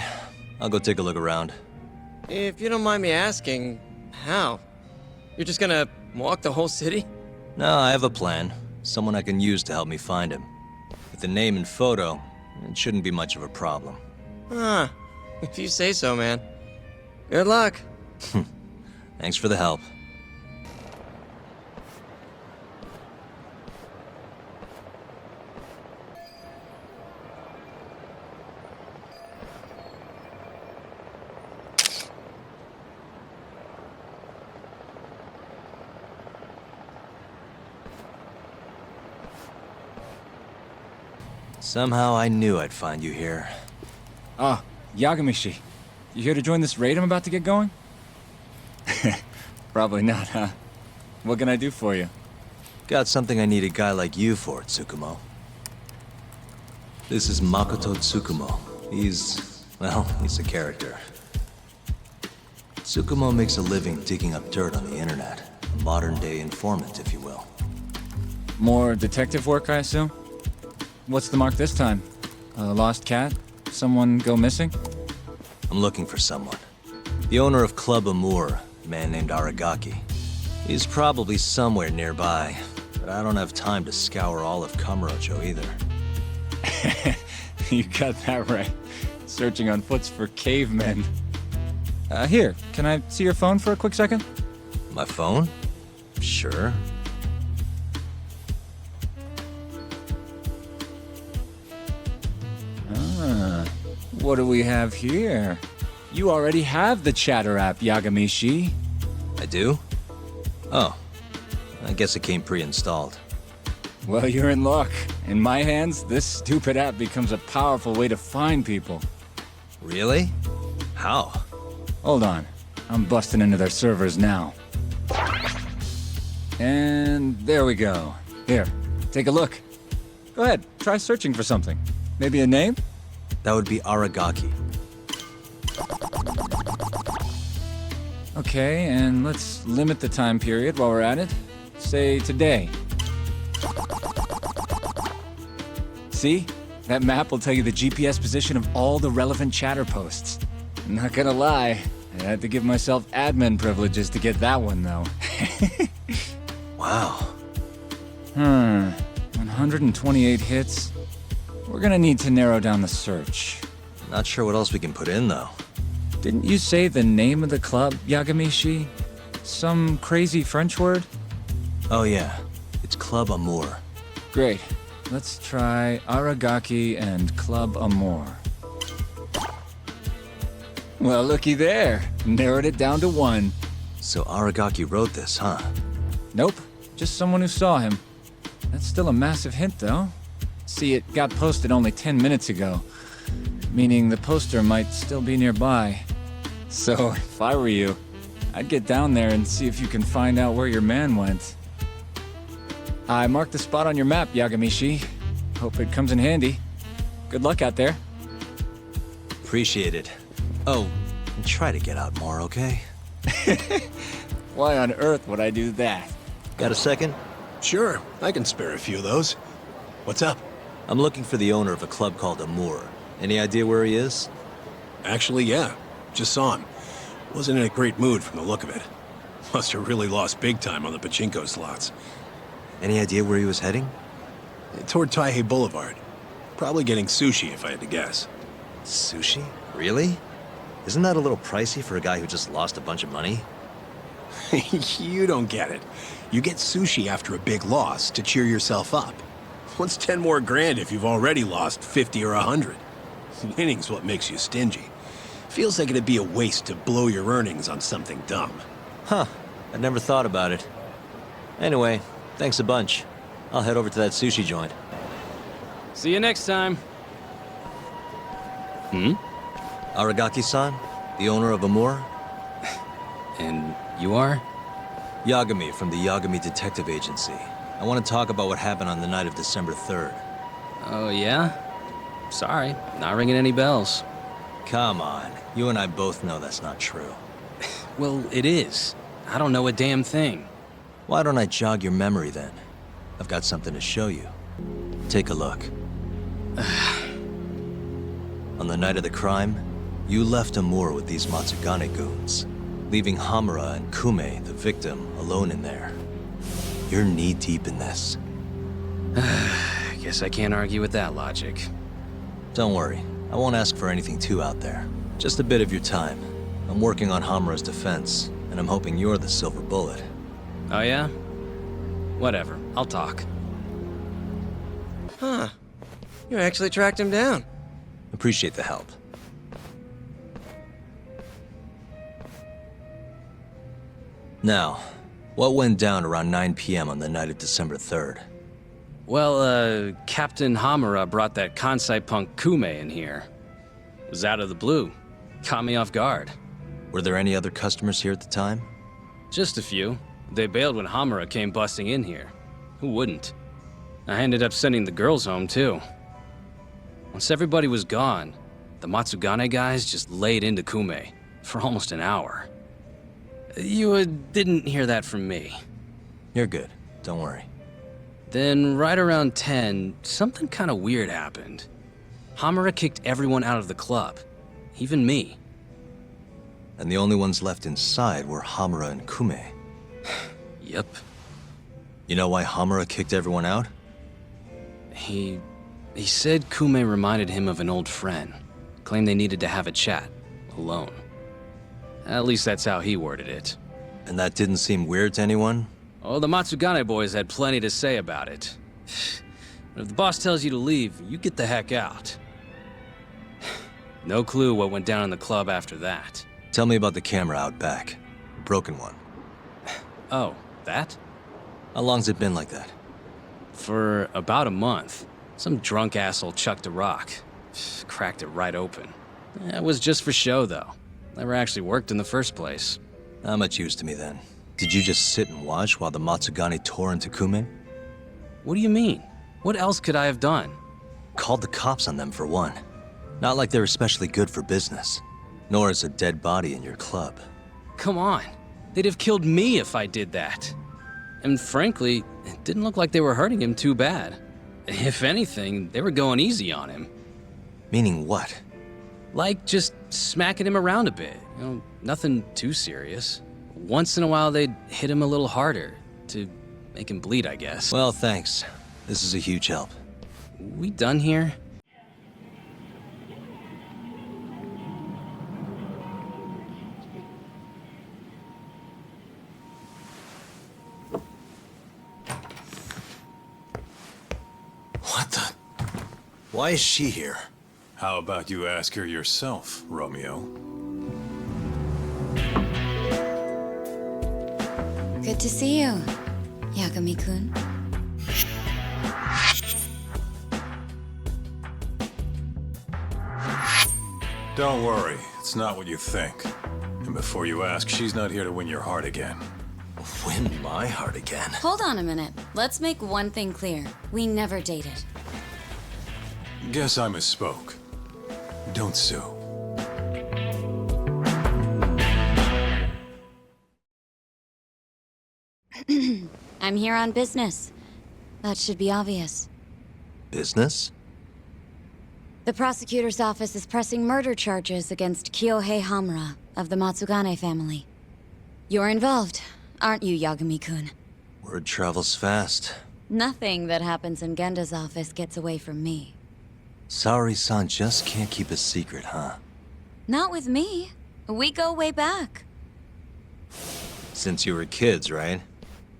I'll go take a look around. If you don't mind me asking, how? You're just gonna walk the whole city? No, I have a plan. Someone I can use to help me find him. With the name and photo, it shouldn't be much of a problem. Ah, if you say so, man. Good luck. Thanks for the help. Somehow I knew I'd find you here. Ah, Yagami-shi. You here to join this raid I'm about to get going? Probably not, huh? What can I do for you? Got something I need a guy like you for, Tsukumo. This is Makoto Tsukumo. He's a character. Tsukumo makes a living digging up dirt on the internet. A modern-day informant, if you will. More detective work, I assume? What's the mark this time? A lost cat? Someone go missing? I'm looking for someone. The owner of Club Amur, a man named Aragaki. He's probably somewhere nearby, but I don't have time to scour all of Kamurocho either. You got that right. Searching on foots for cavemen. Here, can I see your phone for a quick second? My phone? Sure. What do we have here? You already have the chatter app, Yagami-shi. I do? Oh. I guess it came pre-installed. Well, you're in luck. In my hands, this stupid app becomes a powerful way to find people. Really? How? Hold on. I'm busting into their servers now. And there we go. Here, take a look. Go ahead, try searching for something. Maybe a name? That would be Aragaki. Okay, and let's limit the time period while we're at it. Say today. See? That map will tell you the GPS position of all the relevant chatter posts. Not gonna lie, I had to give myself admin privileges to get that one, though. Wow. 128 hits. We're gonna need to narrow down the search. Not sure what else we can put in, though. Didn't you say the name of the club, Yagami-shi? Some crazy French word? Oh yeah, it's Club Amur. Great. Let's try Aragaki and Club Amur. Well, looky there. Narrowed it down to one. So Aragaki wrote this, huh? Nope, just someone who saw him. That's still a massive hint, though. See, it got posted only 10 minutes ago, meaning the poster might still be nearby. So, if I were you, I'd get down there and see if you can find out where your man went. I marked the spot on your map, Yagami-shi. Hope it comes in handy. Good luck out there. Appreciate it. Oh, and try to get out more, okay? Why on earth would I do that? Got a second? Sure, I can spare a few of those. What's up? I'm looking for the owner of a club called Amour. Any idea where he is? Actually, yeah. Just saw him. Wasn't in a great mood from the look of it. Must have really lost big time on the pachinko slots. Any idea where he was heading? Toward Taihei Boulevard. Probably getting sushi, if I had to guess. Sushi? Really? Isn't that a little pricey for a guy who just lost a bunch of money? You don't get it. You get sushi after a big loss to cheer yourself up. What's 10 more grand if you've already lost 50 or 100? Winning's what makes you stingy. Feels like it'd be a waste to blow your earnings on something dumb. Huh. I'd never thought about it. Anyway, thanks a bunch. I'll head over to that sushi joint. See you next time. Aragaki-san, the owner of Amour? And you are? Yagami from the Yagami Detective Agency. I want to talk about what happened on the night of December 3rd. Oh, yeah? Sorry, not ringing any bells. Come on, you and I both know that's not true. Well, it is. I don't know a damn thing. Why don't I jog your memory then? I've got something to show you. Take a look. On the night of the crime, you left Amour with these Matsugane goons, leaving Hamura and Kume, the victim, alone in there. You're knee-deep in this. Guess I can't argue with that logic. Don't worry, I won't ask for anything too out there. Just a bit of your time. I'm working on Hamura's defense, and I'm hoping you're the silver bullet. Oh yeah? Whatever, I'll talk. Huh. You actually tracked him down. Appreciate the help. Now, what went down around 9 p.m. on the night of December 3rd? Well, Captain Hamura brought that Kansai punk Kume in here. It was out of the blue. Caught me off guard. Were there any other customers here at the time? Just a few. They bailed when Hamura came busting in here. Who wouldn't? I ended up sending the girls home, too. Once everybody was gone, the Matsugane guys just laid into Kume for almost an hour. You didn't hear that from me. You're good. Don't worry. Then, right around 10, something kind of weird happened. Hamura kicked everyone out of the club. Even me. And the only ones left inside were Hamura and Kume. Yep. You know why Hamura kicked everyone out? He said Kume reminded him of an old friend. Claimed they needed to have a chat. Alone. At least that's how he worded it. And that didn't seem weird to anyone? Oh, the Matsugane boys had plenty to say about it. But if the boss tells you to leave, you get the heck out. No clue what went down in the club after that. Tell me about the camera out back. The broken one. Oh, that? How long's it been like that? For about a month. Some drunk asshole chucked a rock. Cracked it right open. It was just for show, though. Never actually worked in the first place. Not much use to me, then. Did you just sit and watch while the Matsugane tore into Kume? What do you mean? What else could I have done? Called the cops on them, for one. Not like they're especially good for business. Nor is a dead body in your club. Come on. They'd have killed me if I did that. And frankly, it didn't look like they were hurting him too bad. If anything, they were going easy on him. Meaning what? Like just smacking him around a bit. You know, nothing too serious. Once in a while, they'd hit him a little harder to make him bleed, I guess. Well, thanks. This is a huge help. We done here? What the? Why is she here? How about you ask her yourself, Romeo? Good to see you, Yagami-kun. Don't worry, it's not what you think. And before you ask, she's not here to win your heart again. Win my heart again? Hold on a minute. Let's make one thing clear. We never dated. Guess I misspoke. Don't sue. I'm here on business. That should be obvious. Business? The prosecutor's office is pressing murder charges against Kyohei Hamura of the Matsugane family. You're involved, aren't you, Yagami-kun? Word travels fast. Nothing that happens in Genda's office gets away from me. Saori-san just can't keep a secret, huh? Not with me. We go way back. Since you were kids, right?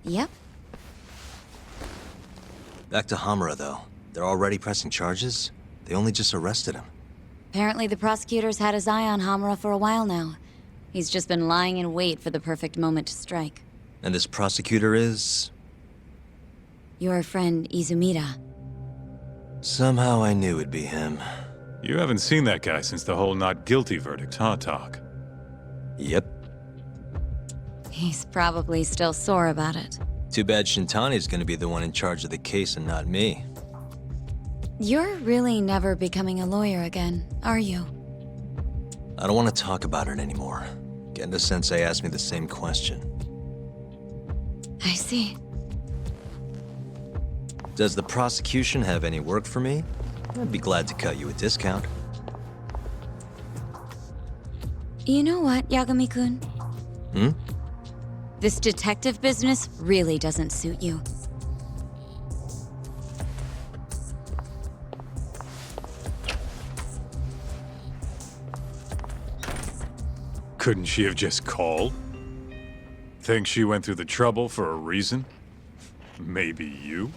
Yep. Back to Hamura, though. They're already pressing charges? They only just arrested him. Apparently the prosecutor's had his eye on Hamura for a while now. He's just been lying in wait for the perfect moment to strike. And this prosecutor is? Your friend Izumida. Somehow I knew it'd be him. You haven't seen that guy since the whole not guilty verdict, huh, Tak? Yep. He's probably still sore about it. Too bad Shintani's gonna be the one in charge of the case and not me. You're really never becoming a lawyer again, are you? I don't want to talk about it anymore. Genda-sensei asked me the same question. I see. Does the prosecution have any work for me? I'd be glad to cut you a discount. You know what, Yagami-kun? Hmm? This detective business really doesn't suit you. Couldn't she have just called? Think she went through the trouble for a reason? Maybe you?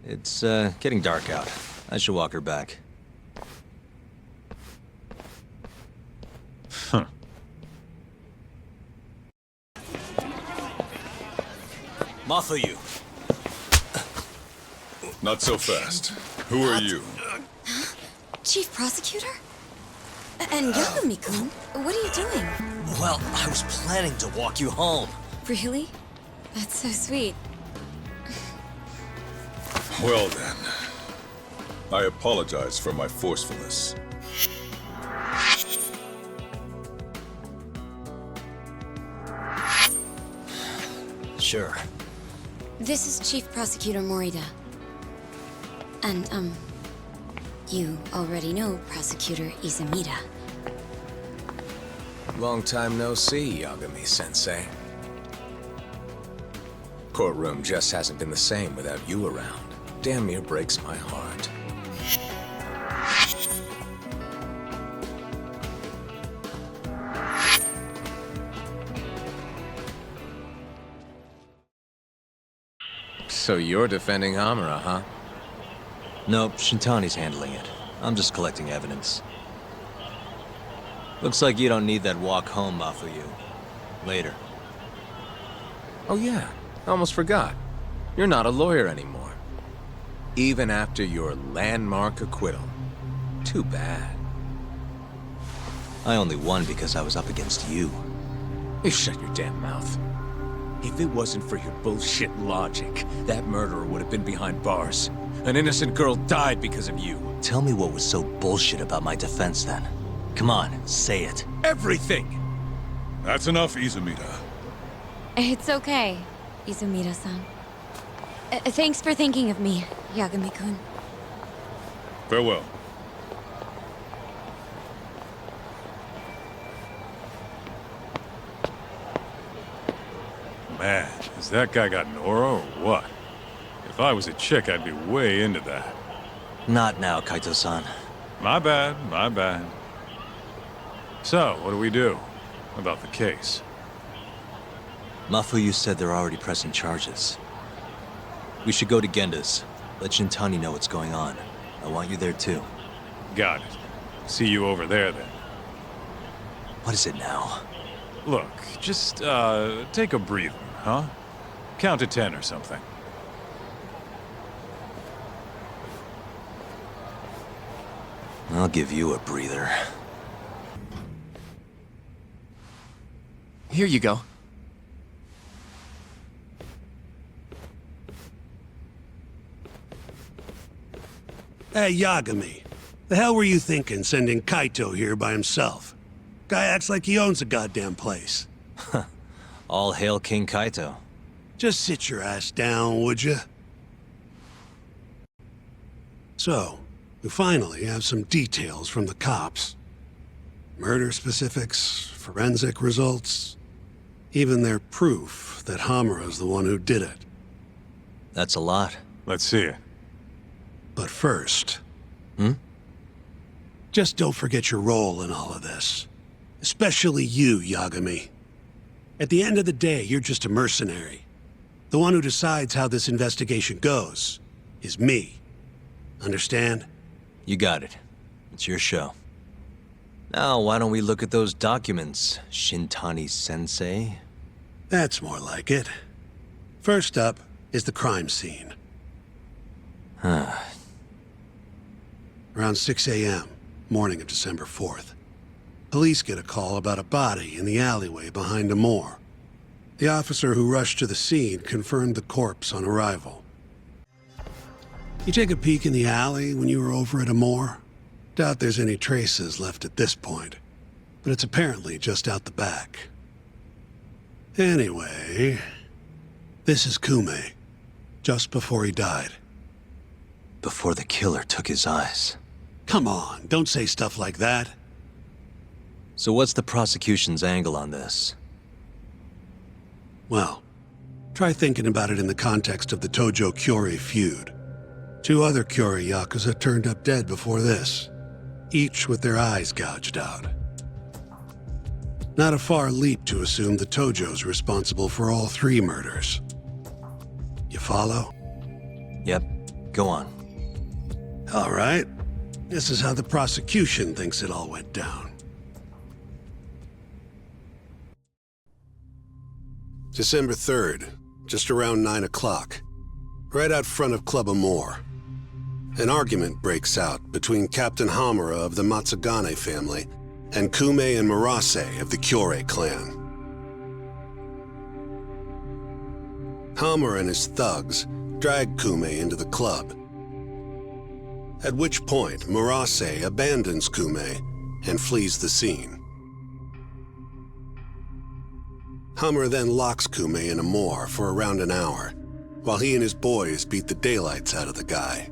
It's, getting dark out. I should walk her back. Huh. Mafuyu! Not so fast. Who are you? Chief Prosecutor? And Yagami-kun, what are you doing? Well, I was planning to walk you home. Really? That's so sweet. Well then. I apologize for my forcefulness. Sure. This is Chief Prosecutor Morida. And, you already know Prosecutor Izumida. Long time no see, Yagami-sensei. Courtroom just hasn't been the same without you around. Damn near breaks my heart. So you're defending Hamura, huh? Nope, Shintani's handling it. I'm just collecting evidence. Looks like you don't need that walk home, Mafuyu. Later. Oh yeah, almost forgot. You're not a lawyer anymore. Even after your landmark acquittal. Too bad. I only won because I was up against you. You shut your damn mouth. If it wasn't for your bullshit logic, that murderer would have been behind bars. An innocent girl died because of you. Tell me what was so bullshit about my defense then. Come on, say it. Everything! That's enough, Izumida. It's okay, Izumida-san. Thanks for thinking of me, Yagami-kun. Farewell. Man, has that guy got Nora or what? If I was a chick, I'd be way into that. Not now, Kaito-san. My bad, my bad. So, what do we do about the case? Mafuyu said they're already pressing charges. We should go to Genda's. Let Shintani know what's going on. I want you there too. Got it. See you over there then. What is it now? Look, just, take a breather, huh? Count to 10 or something. I'll give you a breather. Here you go. Hey, Yagami. The hell were you thinking sending Kaito here by himself? Guy acts like he owns the goddamn place. All hail King Kaito. Just sit your ass down, would you? So, we finally have some details from the cops. Murder specifics, forensic results, even their proof that Hamura's the one who did it. That's a lot. Let's see it. But first... Just don't forget your role in all of this. Especially you, Yagami. At the end of the day, you're just a mercenary. The one who decides how this investigation goes is me. Understand? You got it. It's your show. Now, why don't we look at those documents, Shintani-sensei? That's more like it. First up is the crime scene. Around 6 a.m., morning of December 4th. Police get a call about a body in the alleyway behind a moor. The officer who rushed to the scene confirmed the corpse on arrival. You take a peek in the alley when you were over at a moor? Doubt there's any traces left at this point, but it's apparently just out the back. Anyway, this is Kume, just before he died. Before the killer took his eyes. Come on, don't say stuff like that. So what's the prosecution's angle on this? Well, try thinking about it in the context of the Tojo-Kyori feud. 2 other Kyori Yakuza turned up dead before this, each with their eyes gouged out. Not a far leap to assume the Tojo's responsible for all 3 murders. You follow? Yep, go on. All right. This is how the prosecution thinks it all went down. December 3rd, just around 9 o'clock, right out front of Club Amore. An argument breaks out between Captain Hamura of the Matsugane family and Kume and Murase of the Kyorei clan. Hamura and his thugs drag Kume into the club, at which point Murase abandons Kume and flees the scene. Hamura then locks Kume in a moor for around an hour, while he and his boys beat the daylights out of the guy.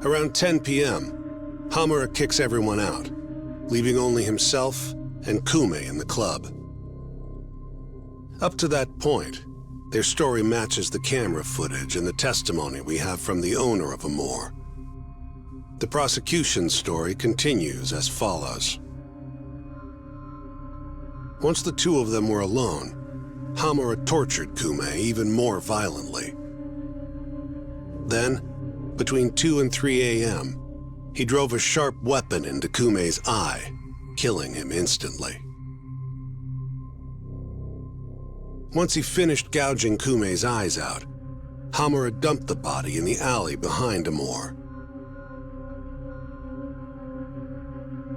Around 10 p.m., Hamura kicks everyone out, leaving only himself and Kume in the club. Up to that point, their story matches the camera footage and the testimony we have from the owner of Amore. The prosecution's story continues as follows. Once the 2 of them were alone, Hamura tortured Kume even more violently. Then, between 2 and 3 a.m., he drove a sharp weapon into Kume's eye, killing him instantly. Once he finished gouging Kume's eyes out, Hamura dumped the body in the alley behind Amore.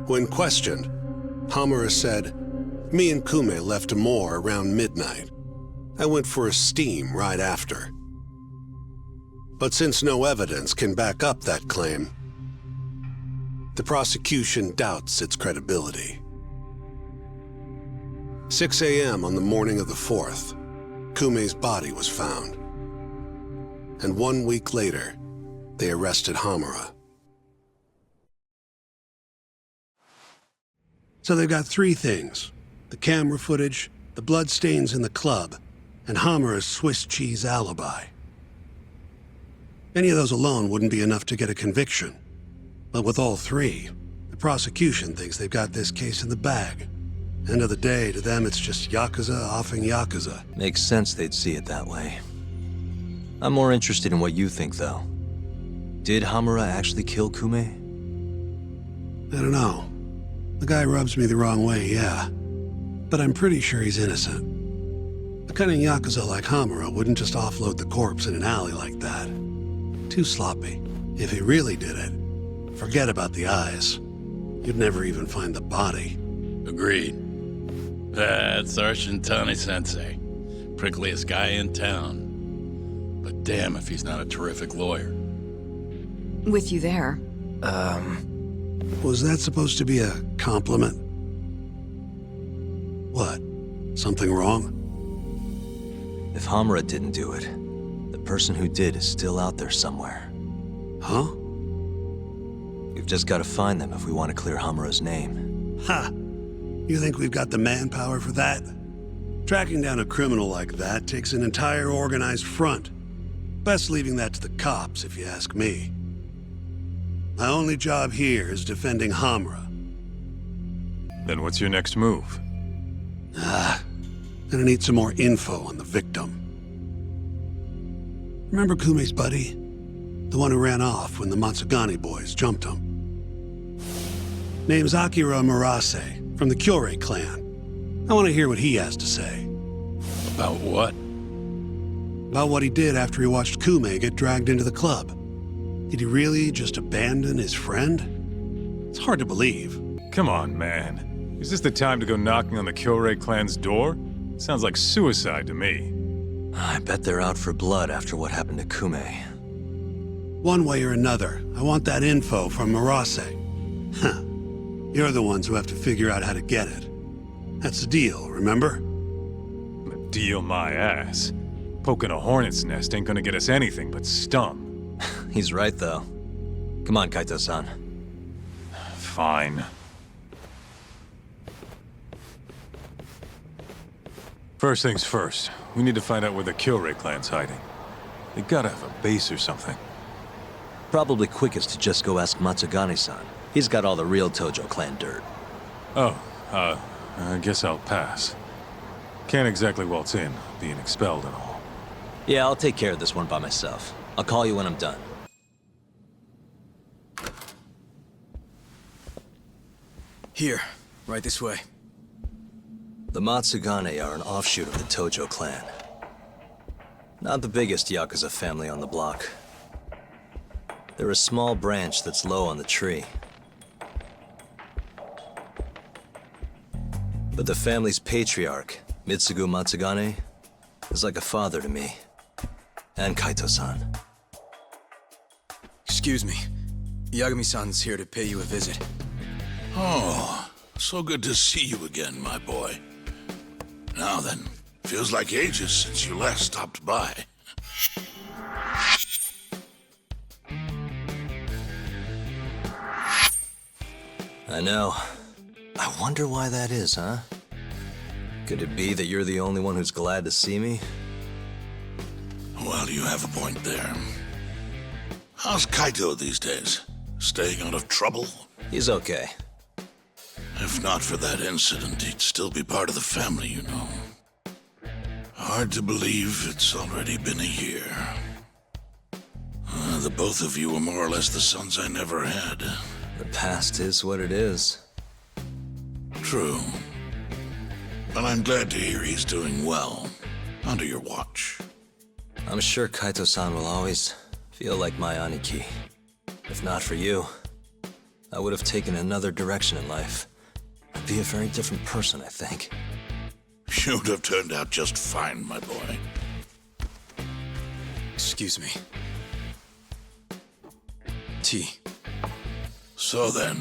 When questioned, Hamura said, "Me and Kume left Amore around midnight. I went for a steam right after." But since no evidence can back up that claim, the prosecution doubts its credibility. 6 a.m. on the morning of the 4th, Kume's body was found. And 1 week later, they arrested Hamura. So they've got 3 things: the camera footage, the bloodstains in the club, and Hamura's Swiss cheese alibi. Any of those alone wouldn't be enough to get a conviction. But with all 3, the prosecution thinks they've got this case in the bag. End of the day, to them it's just Yakuza offing Yakuza. Makes sense they'd see it that way. I'm more interested in what you think, though. Did Hamura actually kill Kume? I don't know. The guy rubs me the wrong way, yeah. But I'm pretty sure he's innocent. A cunning Yakuza like Hamura wouldn't just offload the corpse in an alley like that. Too sloppy. If he really did it, forget about the eyes. You'd never even find the body. Agreed. That's our Shintani-sensei. Prickliest guy in town. But damn if he's not a terrific lawyer. With you there. Was that supposed to be a compliment? What? Something wrong? If Hamura didn't do it, the person who did is still out there somewhere. Huh? We've just got to find them if we want to clear Hamura's name. Ha! You think we've got the manpower for that? Tracking down a criminal like that takes an entire organized front. Best leaving that to the cops, if you ask me. My only job here is defending Hamura. Then what's your next move? Gonna need some more info on the victim. Remember Kume's buddy? The one who ran off when the Matsugane boys jumped him. Name's Akira Murase, from the Kyorei clan. I want to hear what he has to say. About what? About what he did after he watched Kume get dragged into the club. Did he really just abandon his friend? It's hard to believe. Come on, man. Is this the time to go knocking on the Kyorei clan's door? Sounds like suicide to me. I bet they're out for blood after what happened to Kume. One way or another, I want that info from Murase. Huh. You're the ones who have to figure out how to get it. That's the deal, remember? Deal my ass. Poking a hornet's nest ain't gonna get us anything but stung. He's right, though. Come on, Kaito-san. Fine. First things first, we need to find out where the Kyorei clan's hiding. They gotta have a base or something. Probably quickest to just go ask Matsugane-san. He's got all the real Tojo clan dirt. Oh, I guess I'll pass. Can't exactly waltz in, being expelled and all. Yeah, I'll take care of this one by myself. I'll call you when I'm done. Here, right this way. The Matsugane are an offshoot of the Tojo clan. Not the biggest Yakuza family on the block. They're a small branch that's low on the tree. But the family's patriarch, Mitsugu Matsugane, is like a father to me. And Kaito-san. Excuse me. Yagami-san's here to pay you a visit. Oh, so good to see you again, my boy. Now then, feels like ages since you last stopped by. I know. I wonder why that is, huh? Could it be that you're the only one who's glad to see me? Well, you have a point there. How's Kaito these days? Staying out of trouble? He's okay. If not for that incident, he'd still be part of the family, you know. Hard to believe it's already been a year. The both of you were more or less the sons I never had. The past is what it is. True. But I'm glad to hear he's doing well, under your watch. I'm sure Kaito-san will always feel like my Aniki. If not for you, I would have taken another direction in life. I'd be a very different person, I think. You'd have turned out just fine, my boy. Excuse me. Tea. So then,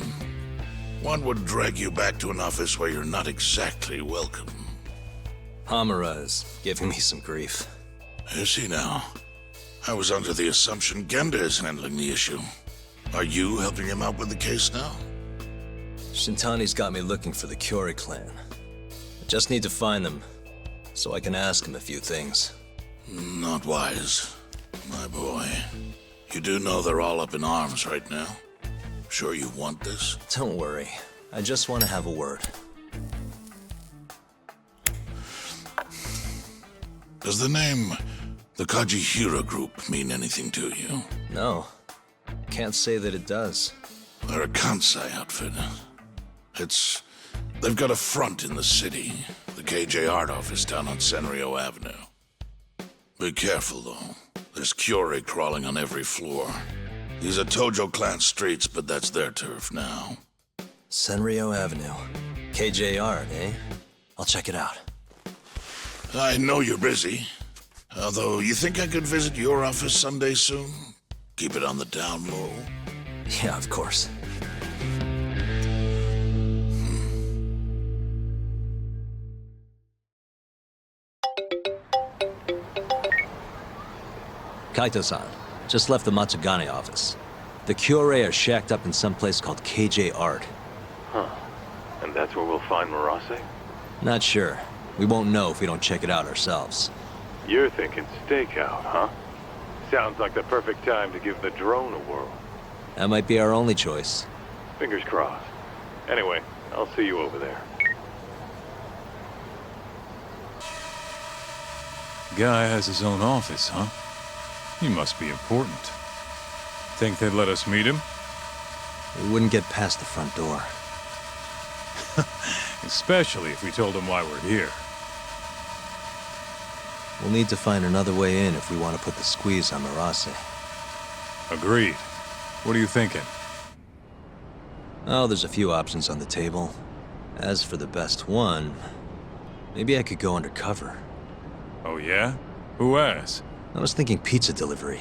one would drag you back to an office where you're not exactly welcome. Hamura is giving me some grief. Is he now? I was under the assumption Genda is handling the issue. Are you helping him out with the case now? Shintani's got me looking for the Kyorei clan. I just need to find them, so I can ask him a few things. Not wise, my boy. You do know they're all up in arms right now? Sure you want this? Don't worry. I just want to have a word. Does the name the Kajihira Group mean anything to you? No. Can't say that it does. They're a Kansai outfit. They've got a front in the city. The KJ Art office down on Senryo Avenue. Be careful, though. There's Kyore crawling on every floor. These are Tojo Clan streets, but that's their turf now. Senryo Avenue. KJ Art, eh? I'll check it out. I know you're busy. Although, you think I could visit your office Sunday soon? Keep it on the down low. Yeah, of course. Kaito-san, just left the Matsugane office. The Kyore are shacked up in some place called KJ Art. Huh. And that's where we'll find Murase? Not sure. We won't know if we don't check it out ourselves. You're thinking stakeout, huh? Sounds like the perfect time to give the drone a whirl. That might be our only choice. Fingers crossed. Anyway, I'll see you over there. Guy has his own office, huh? He must be important. Think they'd let us meet him? We wouldn't get past the front door. Especially if we told him why we're here. We'll need to find another way in if we want to put the squeeze on Murase. Agreed. What are you thinking? Oh, there's a few options on the table. As for the best one, maybe I could go undercover. Oh yeah? Who has? I was thinking pizza delivery.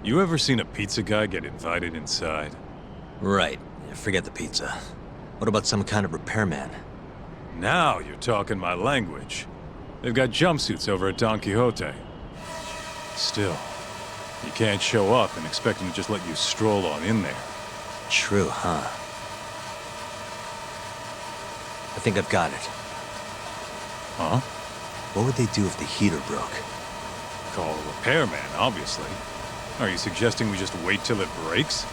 You ever seen a pizza guy get invited inside? Right. Forget the pizza. What about some kind of repairman? Now you're talking my language. They've got jumpsuits over at Don Quixote. Still, you can't show up and expect them to just let you stroll on in there. True, huh? I think I've got it. Huh? What would they do if the heater broke? Call a repairman, obviously. Are you suggesting we just wait till it breaks?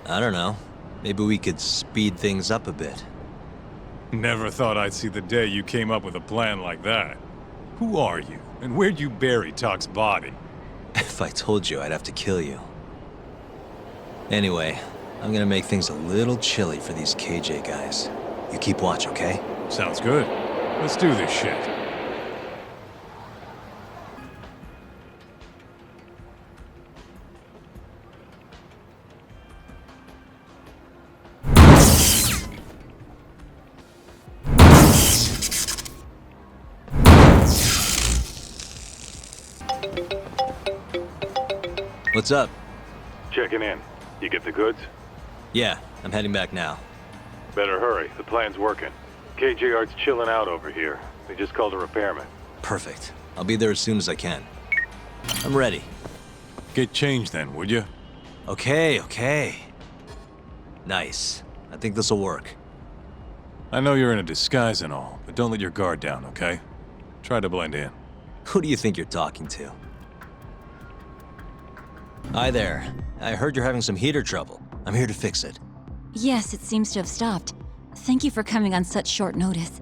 I don't know. Maybe we could speed things up a bit. Never thought I'd see the day you came up with a plan like that. Who are you, and where'd you bury Tak's body? If I told you, I'd have to kill you. Anyway, I'm gonna make things a little chilly for these KJ guys. You keep watch, okay? Sounds good. Let's do this shit. What's up? Checking in. You get the goods? Yeah, I'm heading back now. Better hurry. The plan's working. KJ Art's chilling out over here. They just called a repairman. Perfect. I'll be there as soon as I can. I'm ready. Get changed then, would you? Okay. Nice. I think this'll work. I know you're in a disguise and all, but don't let your guard down, okay? Try to blend in. Who do you think you're talking to? Hi there. I heard you're having some heater trouble. I'm here to fix it. Yes, it seems to have stopped. Thank you for coming on such short notice.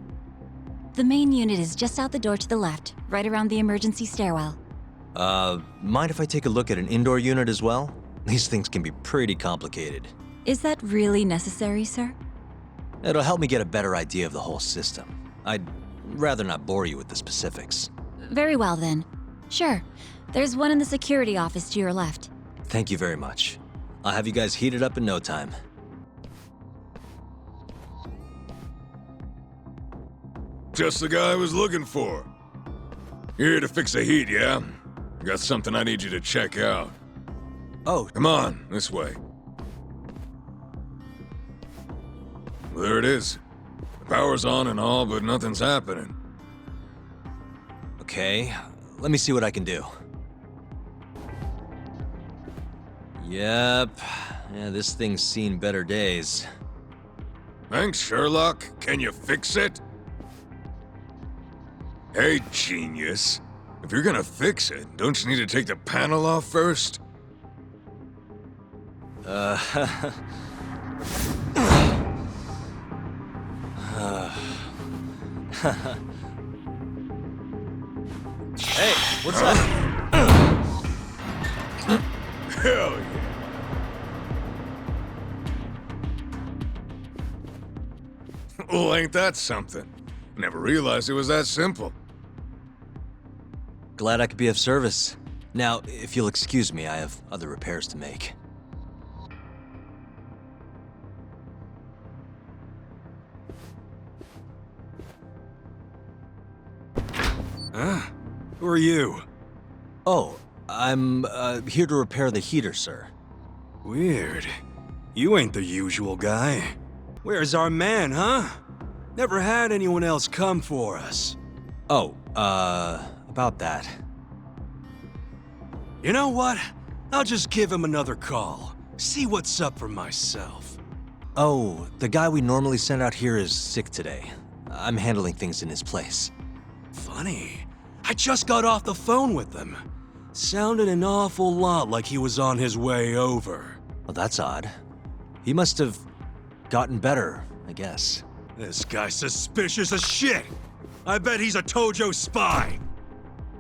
The main unit is just out the door to the left, right around the emergency stairwell. Mind if I take a look at an indoor unit as well? These things can be pretty complicated. Is that really necessary, sir? It'll help me get a better idea of the whole system. I'd rather not bore you with the specifics. Very well, then. Sure. There's one in the security office to your left. Thank you very much. I'll have you guys heated up in no time. Just the guy I was looking for. You're here to fix the heat, yeah? Got something I need you to check out. Oh. Come on, this way. Well, there it is. The power's on and all, but nothing's happening. Okay, let me see what I can do. Yep. Yeah, this thing's seen better days. Thanks, Sherlock. Can you fix it? Hey, genius. If you're gonna fix it, don't you need to take the panel off first? Hey, what's that? Hell yeah. Well, ain't that something? Never realized it was that simple. Glad I could be of service. Now, if you'll excuse me, I have other repairs to make. Huh? Who are you? Oh, I'm here to repair the heater, sir. Weird. You ain't the usual guy. Where's our man, huh? Never had anyone else come for us. Oh, about that. You know what? I'll just give him another call. See what's up for myself. Oh, the guy we normally send out here is sick today. I'm handling things in his place. Funny. I just got off the phone with him. Sounded an awful lot like he was on his way over. Well, that's odd. He must have gotten better, I guess. This guy's suspicious as shit. I bet he's a Tojo spy.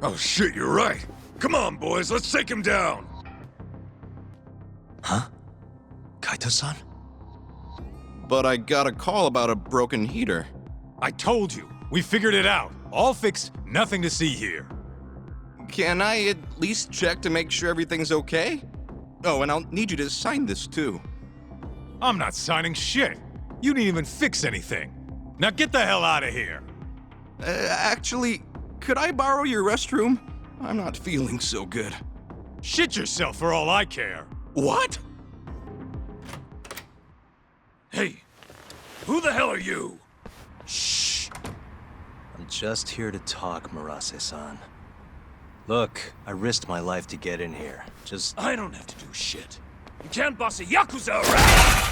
Oh shit, you're right. Come on, boys, let's take him down. Huh? Kaito-san? But I got a call about a broken heater. I told you. We figured it out. All fixed, nothing to see here. Can I at least check to make sure everything's okay? Oh, and I'll need you to sign this too. I'm not signing shit. You didn't even fix anything. Now get the hell out of here. Actually, could I borrow your restroom? I'm not feeling so good. Shit yourself for all I care. What? Hey, who the hell are you? Shh. I'm just here to talk, Murase-san. Look, I risked my life to get in here. Just... I don't have to do shit. You can't boss a Yakuza around!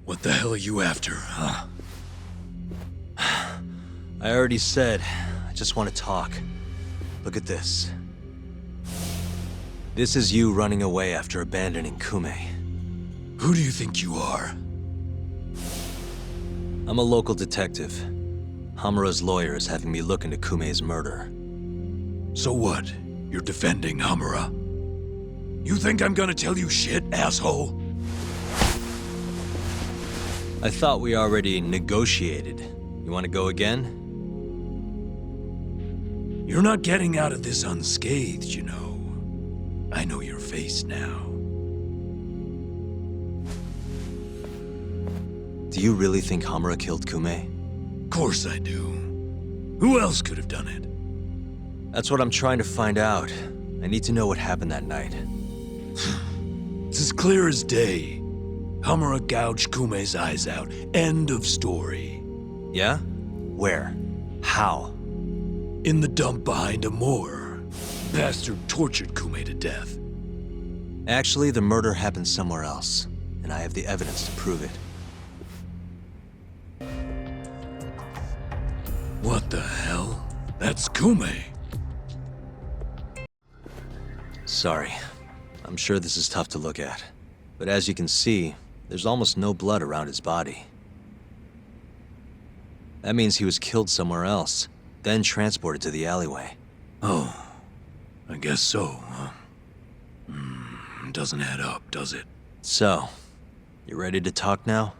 What the hell are you after, huh? I already said, I just want to talk. Look at this. This is you running away after abandoning Kume. Who do you think you are? I'm a local detective. Hamura's lawyer is having me look into Kume's murder. So what? You're defending Hamura? You think I'm gonna tell you shit, asshole? I thought we already negotiated. You want to go again? You're not getting out of this unscathed, you know. I know your face now. Do you really think Hamura killed Kume? Of course I do. Who else could have done it? That's what I'm trying to find out. I need to know what happened that night. It's as clear as day. Hamura gouged Kume's eyes out. End of story. Yeah? Where? How? In the dump behind a moor. Bastard tortured Kume to death. Actually, the murder happened somewhere else, and I have the evidence to prove it. What the hell? That's Kume. Sorry. I'm sure this is tough to look at. But as you can see, there's almost no blood around his body. That means he was killed somewhere else, then transported to the alleyway. Oh, I guess so, huh? Doesn't add up, does it? So, you ready to talk now?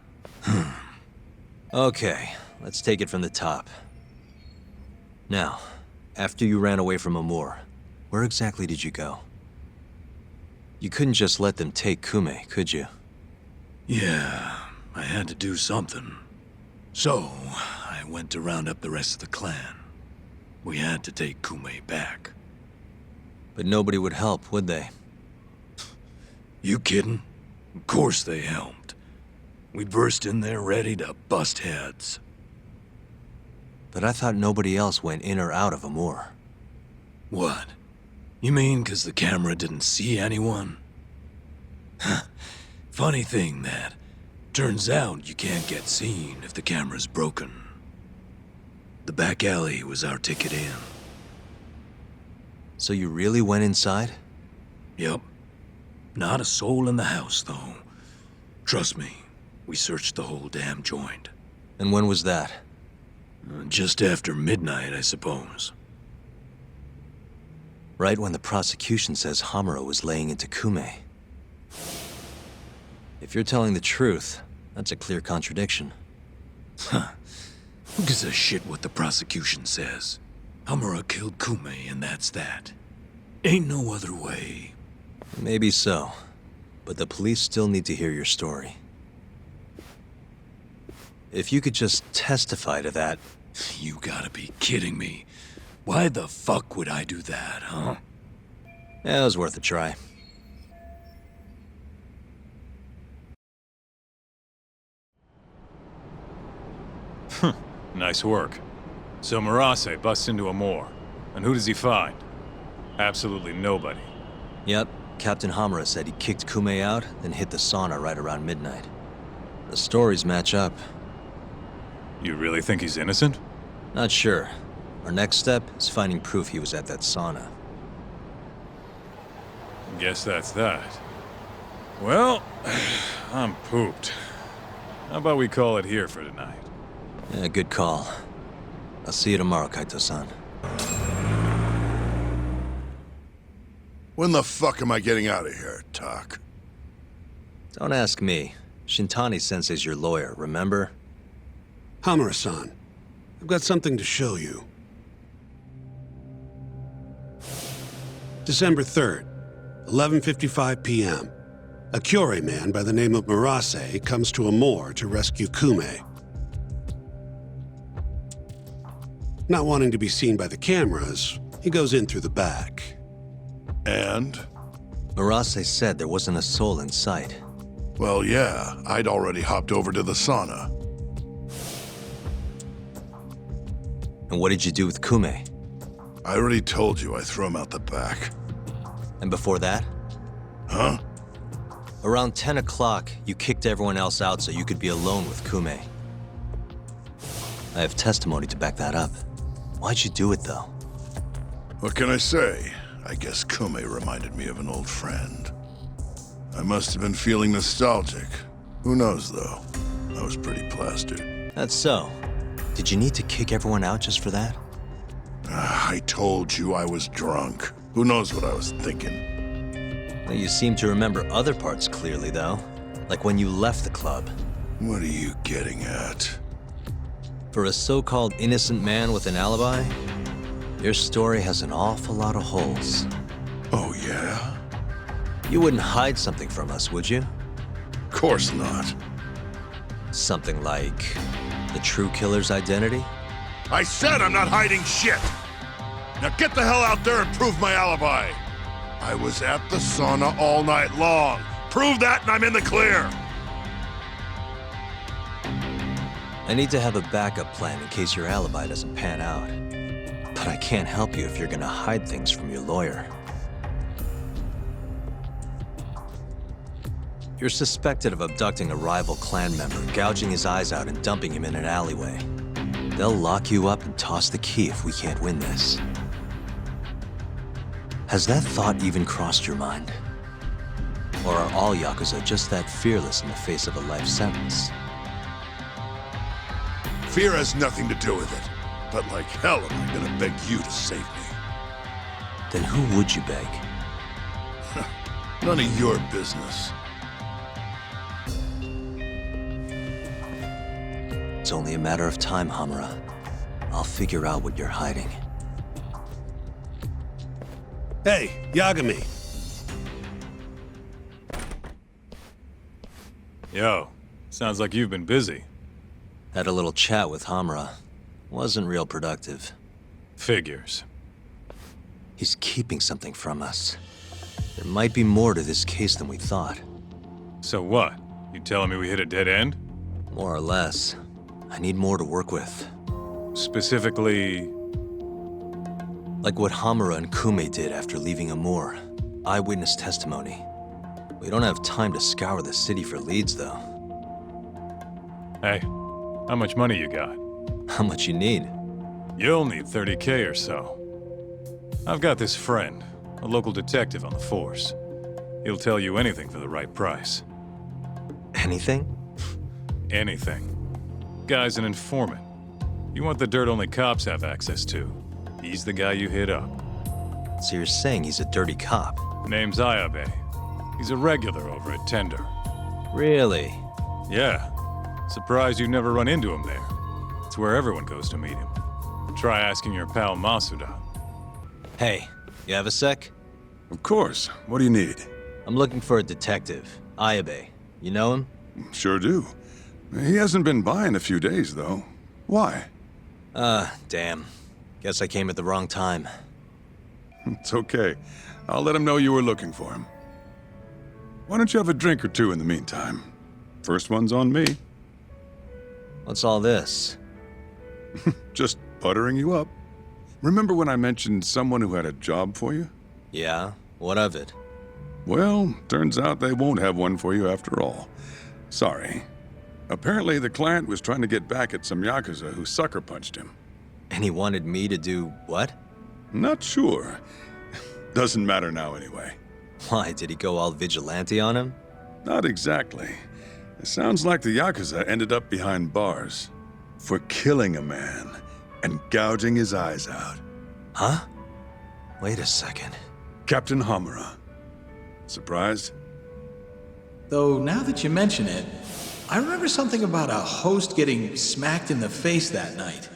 Okay, let's take it from the top. Now, after you ran away from Amur, where exactly did you go? You couldn't just let them take Kume, could you? Yeah, I had to do something. So, I went to round up the rest of the clan. We had to take Kume back. But nobody would help, would they? You kidding? Of course they helped. We burst in there ready to bust heads. But I thought nobody else went in or out of Amur. What? You mean 'cause the camera didn't see anyone? Funny thing that. Turns out you can't get seen if the camera's broken. The back alley was our ticket in. So you really went inside? Yep. Not a soul in the house, though. Trust me, we searched the whole damn joint. And when was that? Just after midnight, I suppose. Right when the prosecution says Hamura was laying into Kume. If you're telling the truth, that's a clear contradiction. Huh. Who gives a shit what the prosecution says? Hamura killed Kume, and that's that. Ain't no other way. Maybe so, but the police still need to hear your story. If you could just testify to that... You gotta be kidding me. Why the fuck would I do that, huh? Yeah, it was worth a try. Nice work. So Murase busts into Amur, and who does he find? Absolutely nobody. Yep, Captain Hamura said he kicked Kume out, then hit the sauna right around midnight. The stories match up. You really think he's innocent? Not sure. Our next step is finding proof he was at that sauna. Guess that's that. Well, I'm pooped. How about we call it here for tonight? Yeah, good call. I'll see you tomorrow, Kaito-san. When the fuck am I getting out of here, Tak? Don't ask me. Shintani-sensei's your lawyer, remember? Hamura-san, I've got something to show you. December 3rd, 11:55 p.m. A Kyorei man by the name of Murase comes to Amur to rescue Kume. Not wanting to be seen by the cameras, he goes in through the back. And? Murase said there wasn't a soul in sight. Well, yeah, I'd already hopped over to the sauna. And what did you do with Kume? I already told you I threw him out the back. And before that? Huh? Around 10 o'clock, you kicked everyone else out so you could be alone with Kume. I have testimony to back that up. Why'd you do it, though? What can I say? I guess Kume reminded me of an old friend. I must have been feeling nostalgic. Who knows, though? I was pretty plastered. That's so. Did you need to kick everyone out just for that? I told you I was drunk. Who knows what I was thinking? Well, you seem to remember other parts clearly, though. Like when you left the club. What are you getting at? For a so-called innocent man with an alibi, your story has an awful lot of holes. Oh, yeah? You wouldn't hide something from us, would you? Of course not. Something like the true killer's identity? I said I'm not hiding shit! Now get the hell out there and prove my alibi! I was at the sauna all night long. Prove that and I'm in the clear! I need to have a backup plan in case your alibi doesn't pan out. But I can't help you if you're gonna hide things from your lawyer. You're suspected of abducting a rival clan member, gouging his eyes out and dumping him in an alleyway. They'll lock you up and toss the key if we can't win this. Has that thought even crossed your mind? Or are all Yakuza just that fearless in the face of a life sentence? Fear has nothing to do with it. But like hell am I gonna beg you to save me. Then who would you beg? None of your business. It's only a matter of time, Hamura. I'll figure out what you're hiding. Hey, Yagami. Yo, sounds like you've been busy. Had a little chat with Hamura. Wasn't real productive. Figures. He's keeping something from us. There might be more to this case than we thought. So what? You telling me we hit a dead end? More or less. I need more to work with. Specifically... Like what Hamura and Kume did after leaving Amur. Eyewitness testimony. We don't have time to scour the city for leads, though. Hey, how much money you got? How much you need? You'll need 30K or so. I've got this friend, a local detective on the force. He'll tell you anything for the right price. Anything? Anything. Guy's an informant. You want the dirt only cops have access to. He's the guy you hit up. So you're saying he's a dirty cop? Name's Ayabe. He's a regular over at Tender. Really? Yeah. Surprised you never run into him there. It's where everyone goes to meet him. Try asking your pal Masuda. Hey, you have a sec? Of course. What do you need? I'm looking for a detective. Ayabe. You know him? Sure do. He hasn't been by in a few days, though. Why? Damn. Guess I came at the wrong time. It's okay. I'll let him know you were looking for him. Why don't you have a drink or two in the meantime? First one's on me. What's all this? Just buttering you up. Remember when I mentioned someone who had a job for you? Yeah? What of it? Well, turns out they won't have one for you after all. Sorry. Apparently the client was trying to get back at some Yakuza who sucker punched him. And he wanted me to do what? Not sure. Doesn't matter now anyway. Why, did he go all vigilante on him? Not exactly. It sounds like the Yakuza ended up behind bars for killing a man and gouging his eyes out. Huh? Wait a second. Captain Hamura. Surprised? Though now that you mention it, I remember something about a host getting smacked in the face that night.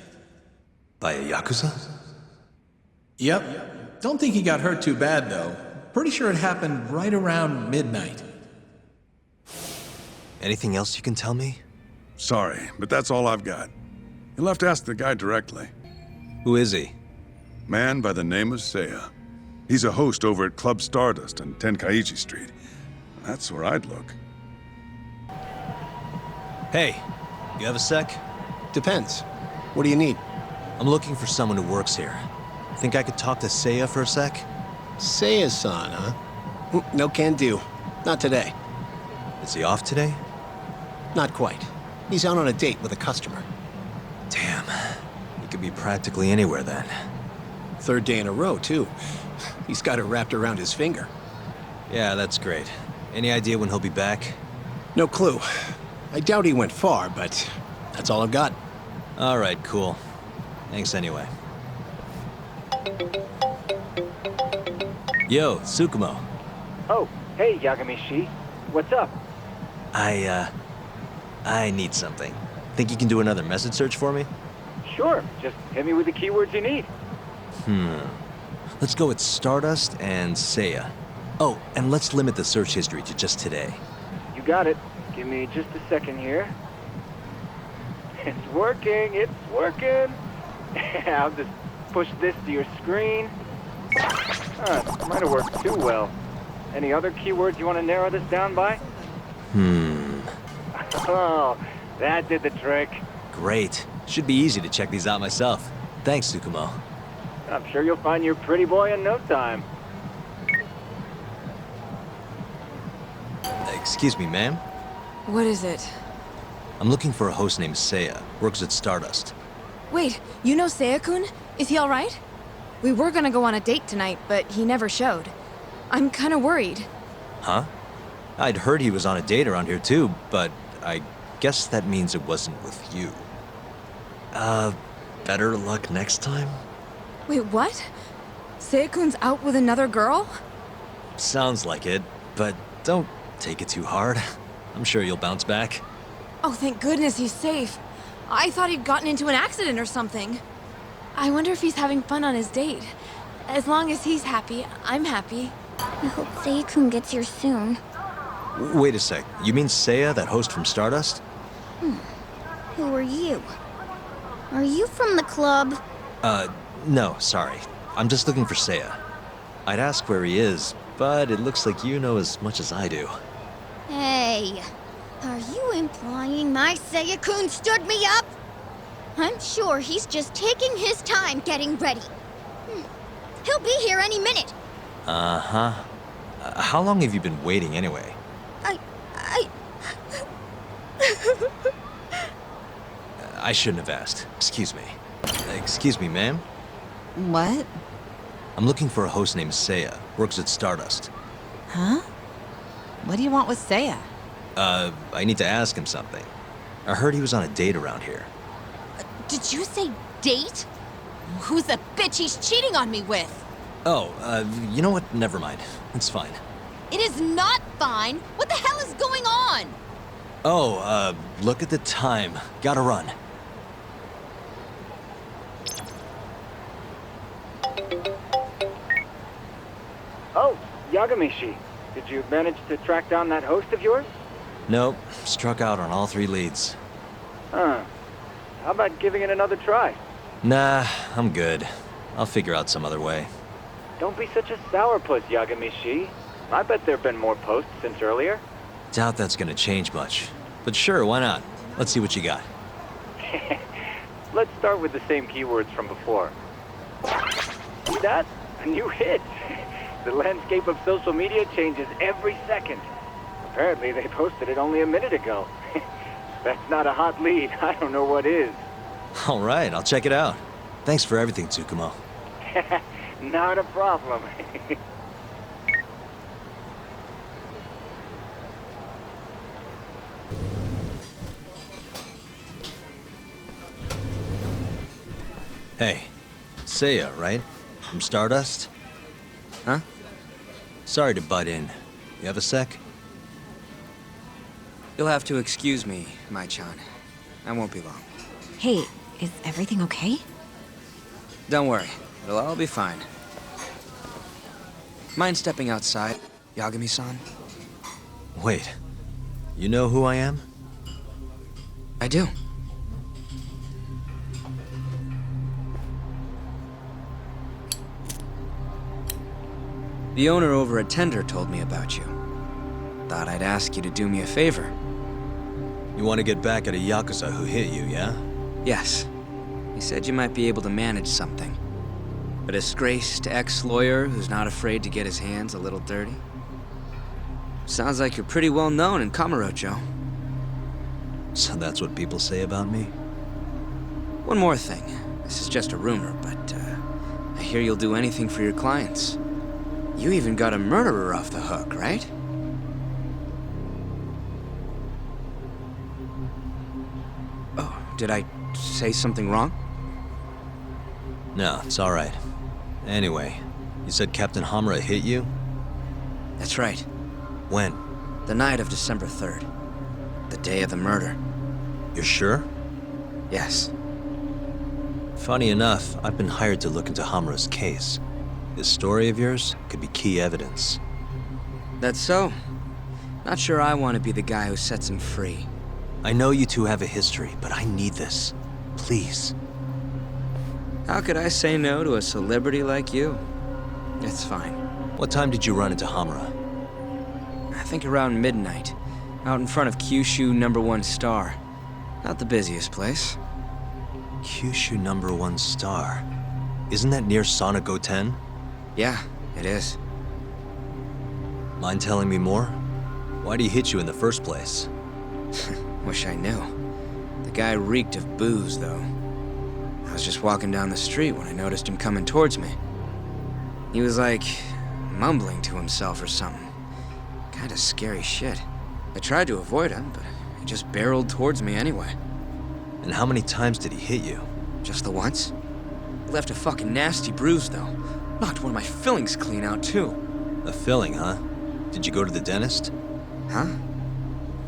By a Yakuza? Yep. Don't think he got hurt too bad, though. Pretty sure it happened right around midnight. Anything else you can tell me? Sorry, but that's all I've got. You'll have to ask the guy directly. Who is he? Man by the name of Seiya. He's a host over at Club Stardust on Tenkaichi Street. That's where I'd look. Hey, you have a sec? Depends. What do you need? I'm looking for someone who works here. Think I could talk to Seiya for a sec? Seiya-san, huh? No can do. Not today. Is he off today? Not quite. He's out on a date with a customer. Damn. He could be practically anywhere then. Third day in a row, too. He's got it wrapped around his finger. Yeah, that's great. Any idea when he'll be back? No clue. I doubt he went far, but that's all I've got. All right, cool. Thanks anyway. Yo, Tsukumo. Oh, hey, Yagami-shi. What's up? I need something. Think you can do another message search for me? Sure, just hit me with the keywords you need. Let's go with Stardust and Seiya. Oh, and let's limit the search history to just today. You got it. Give me just a second here. It's working, it's working. I'll just push this to your screen. Might have worked too well. Any other keywords you want to narrow this down by? Oh, that did the trick. Great. Should be easy to check these out myself. Thanks, Tsukumo. I'm sure you'll find your pretty boy in no time. Excuse me, ma'am? What is it? I'm looking for a host named Seiya. Works at Stardust. Wait, you know Seiya-kun? Is he alright? We were gonna go on a date tonight, but he never showed. I'm kinda worried. Huh? I'd heard he was on a date around here too, but I guess that means it wasn't with you. Better luck next time? Wait, what? Seiya-kun's out with another girl? Sounds like it, but don't take it too hard. I'm sure you'll bounce back. Oh, thank goodness he's safe. I thought he'd gotten into an accident or something. I wonder if he's having fun on his date. As long as he's happy, I'm happy. I hope Seiya-kun gets here soon. Wait a sec. You mean Seiya, that host from Stardust? Who are you? Are you from the club? No, sorry. I'm just looking for Seiya. I'd ask where he is, but it looks like you know as much as I do. Hey, are you implying my Seiya-kun stood me up? I'm sure he's just taking his time getting ready. He'll be here any minute. Uh-huh. How long have you been waiting anyway? I shouldn't have asked. Excuse me. Excuse me, ma'am? What? I'm looking for a host named Seiya. Works at Stardust. Huh? What do you want with Seiya? I need to ask him something. I heard he was on a date around here. Did you say date? Who's the bitch he's cheating on me with? Oh, you know what? Never mind. It's fine. It is not fine. What the hell is going on? Oh, look at the time. Gotta run. Oh, Yagami-shi. Did you manage to track down that host of yours? Nope. Struck out on all 3 leads. Huh. How about giving it another try? Nah, I'm good. I'll figure out some other way. Don't be such a sourpuss, Yagami-shi. I bet there have been more posts since earlier. Doubt that's gonna change much. But sure, why not? Let's see what you got. Let's start with the same keywords from before. See that? A new hit. The landscape of social media changes every second. Apparently they posted it only a minute ago. That's not a hot lead. I don't know what is. All right, I'll check it out. Thanks for everything, Tsukumo. Not a problem. Hey, Seiya, right? From Stardust? Huh? Sorry to butt in. You have a sec? You'll have to excuse me, Mai-chan. I won't be long. Hey, is everything okay? Don't worry. It'll all be fine. Mind stepping outside, Yagami-san? Wait. You know who I am? I do. The owner over at Tender told me about you. Thought I'd ask you to do me a favor. You want to get back at a Yakuza who hit you, yeah? Yes. He said you might be able to manage something. A disgraced ex-lawyer who's not afraid to get his hands a little dirty. Sounds like you're pretty well known in Kamurocho. So that's what people say about me? One more thing. This is just a rumor, but I hear you'll do anything for your clients. You even got a murderer off the hook, right? Oh, did I say something wrong? No, it's all right. Anyway, you said Captain Hamura hit you? That's right. When? The night of December 3rd. The day of the murder. You're sure? Yes. Funny enough, I've been hired to look into Hamura's case. This story of yours could be key evidence. That's so. Not sure I want to be the guy who sets him free. I know you two have a history, but I need this. Please. How could I say no to a celebrity like you? It's fine. What time did you run into Hamura? I think around midnight. Out in front of Kyushu #1 Star. Not the busiest place. Kyushu #1 Star. Isn't that near Sonic Go-10? Yeah, it is. Mind telling me more? Why'd he hit you in the first place? Wish I knew. The guy reeked of booze, though. I was just walking down the street when I noticed him coming towards me. He was like, mumbling to himself or something. Kinda scary shit. I tried to avoid him, but he just barreled towards me anyway. And how many times did he hit you? Just the once. He left a fucking nasty bruise, though. Knocked one of my fillings clean out, too. A filling, huh? Did you go to the dentist? Huh?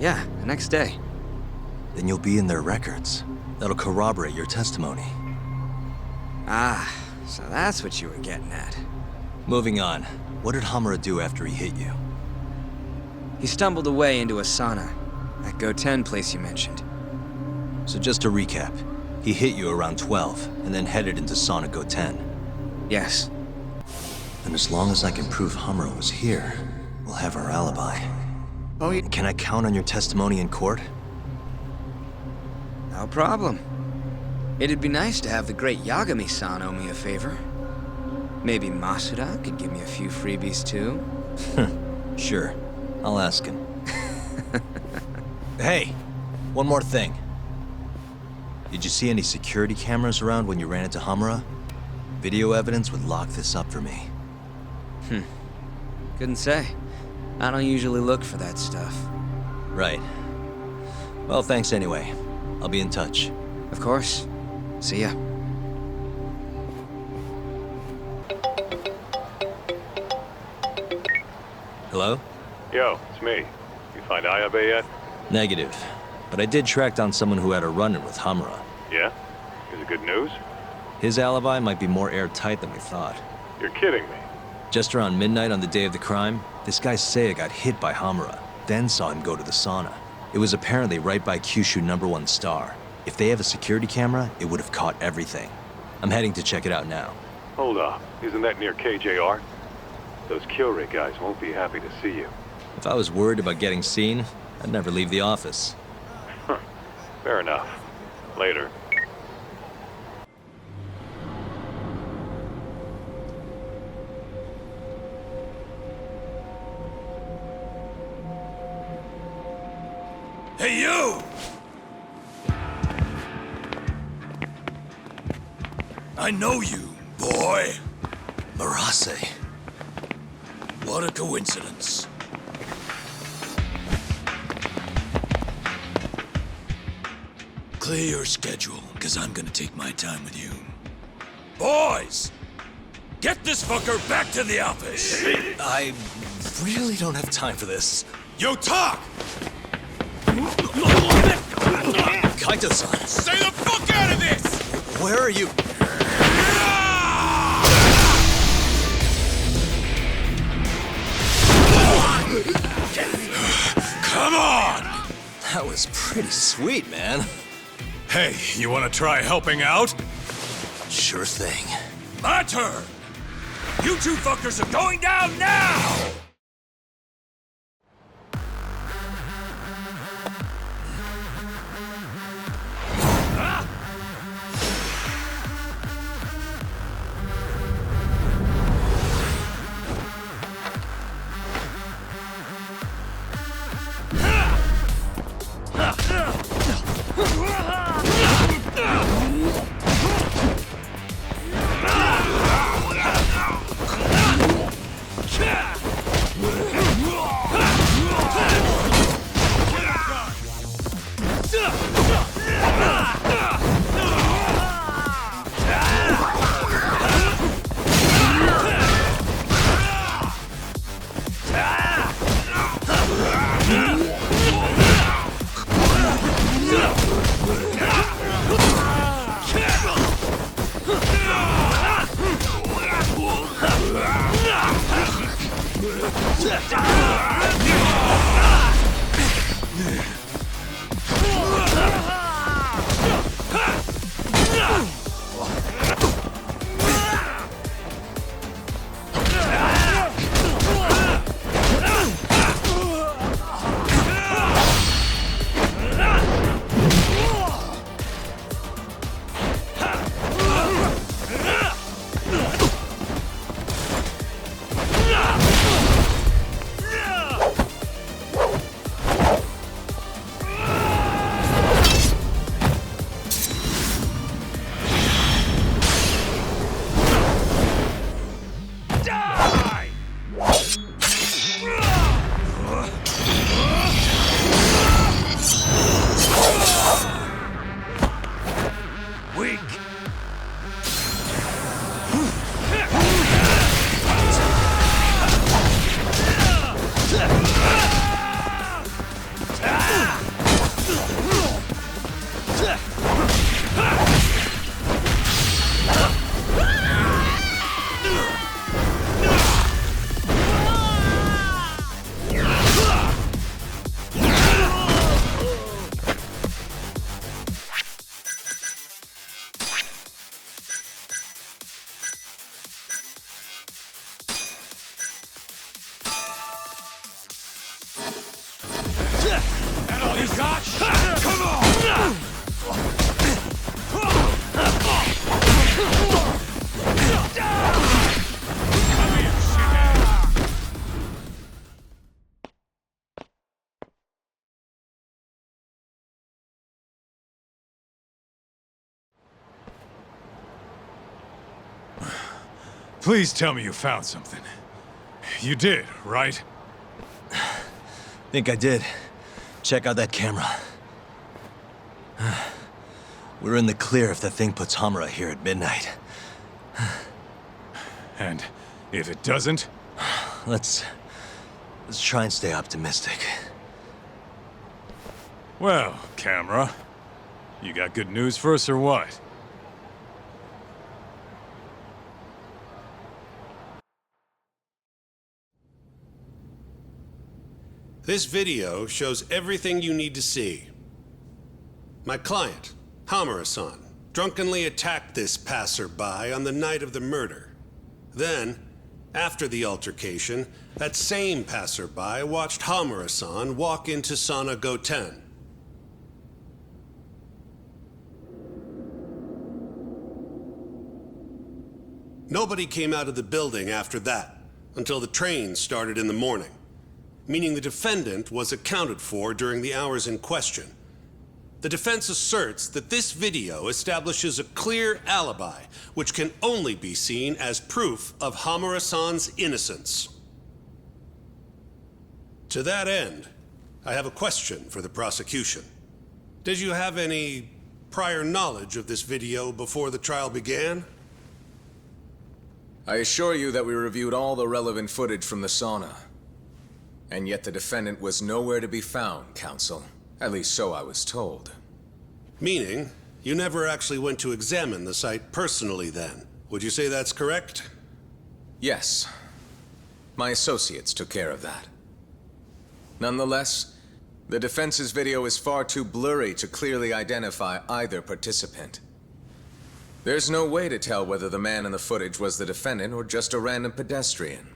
Yeah, the next day. Then you'll be in their records. That'll corroborate your testimony. Ah, so that's what you were getting at. Moving on. What did Hamura do after he hit you? He stumbled away into a sauna. That Go-10 place you mentioned. So just to recap, he hit you around 12, and then headed into Sonic Go-10. Yes. And as long as I can prove Hamura was here, we'll have our alibi. Oh, yeah. Can I count on your testimony in court? No problem. It'd be nice to have the great Yagami-san owe me a favor. Maybe Masuda could give me a few freebies too? Sure. I'll ask him. Hey, one more thing. Did you see any security cameras around when you ran into Hamura? Video evidence would lock this up for me. Couldn't say. I don't usually look for that stuff. Right. Well, thanks anyway. I'll be in touch. Of course. See ya. Hello? Yo, it's me. You find Ayabe yet? Negative. But I did track down someone who had a run-in with Hamura. Yeah? Is it good news? His alibi might be more airtight than we thought. You're kidding me. Just around midnight on the day of the crime, this guy Seiya got hit by Hamura, then saw him go to the sauna. It was apparently right by Kyushu #1 Star. If they have a security camera, it would have caught everything. I'm heading to check it out now. Hold up. Isn't that near KJR? Those Kyorei guys won't be happy to see you. If I was worried about getting seen, I'd never leave the office. Fair enough. Later. Hey, you! I know you, boy. Marase. What a coincidence. Clear your schedule, because I'm gonna take my time with you. Boys! Get this fucker back to the office! I really don't have time for this. You talk! Kaito-san! Stay the fuck out of this! Where are you? Come on! That was pretty sweet, man. Hey, you wanna try helping out? Sure thing. My turn! You two fuckers are going down now! Please tell me you found something. You did, right? Think I did. Check out that camera. We're in the clear if the thing puts Hamura here at midnight. And if it doesn't? Let's try and stay optimistic. Well, camera, you got good news for us or what? This video shows everything you need to see. My client, Hamura-san, drunkenly attacked this passerby on the night of the murder. Then, after the altercation, that same passerby watched Hamura-san walk into Sana Goten. Nobody came out of the building after that, until the train started in the morning, meaning the defendant was accounted for during the hours in question. The defense asserts that this video establishes a clear alibi, which can only be seen as proof of Hamura-san's innocence. To that end, I have a question for the prosecution. Did you have any prior knowledge of this video before the trial began? I assure you that we reviewed all the relevant footage from the sauna. And yet the defendant was nowhere to be found, counsel. At least so I was told. Meaning, you never actually went to examine the site personally then. Would you say that's correct? Yes. My associates took care of that. Nonetheless, the defense's video is far too blurry to clearly identify either participant. There's no way to tell whether the man in the footage was the defendant or just a random pedestrian.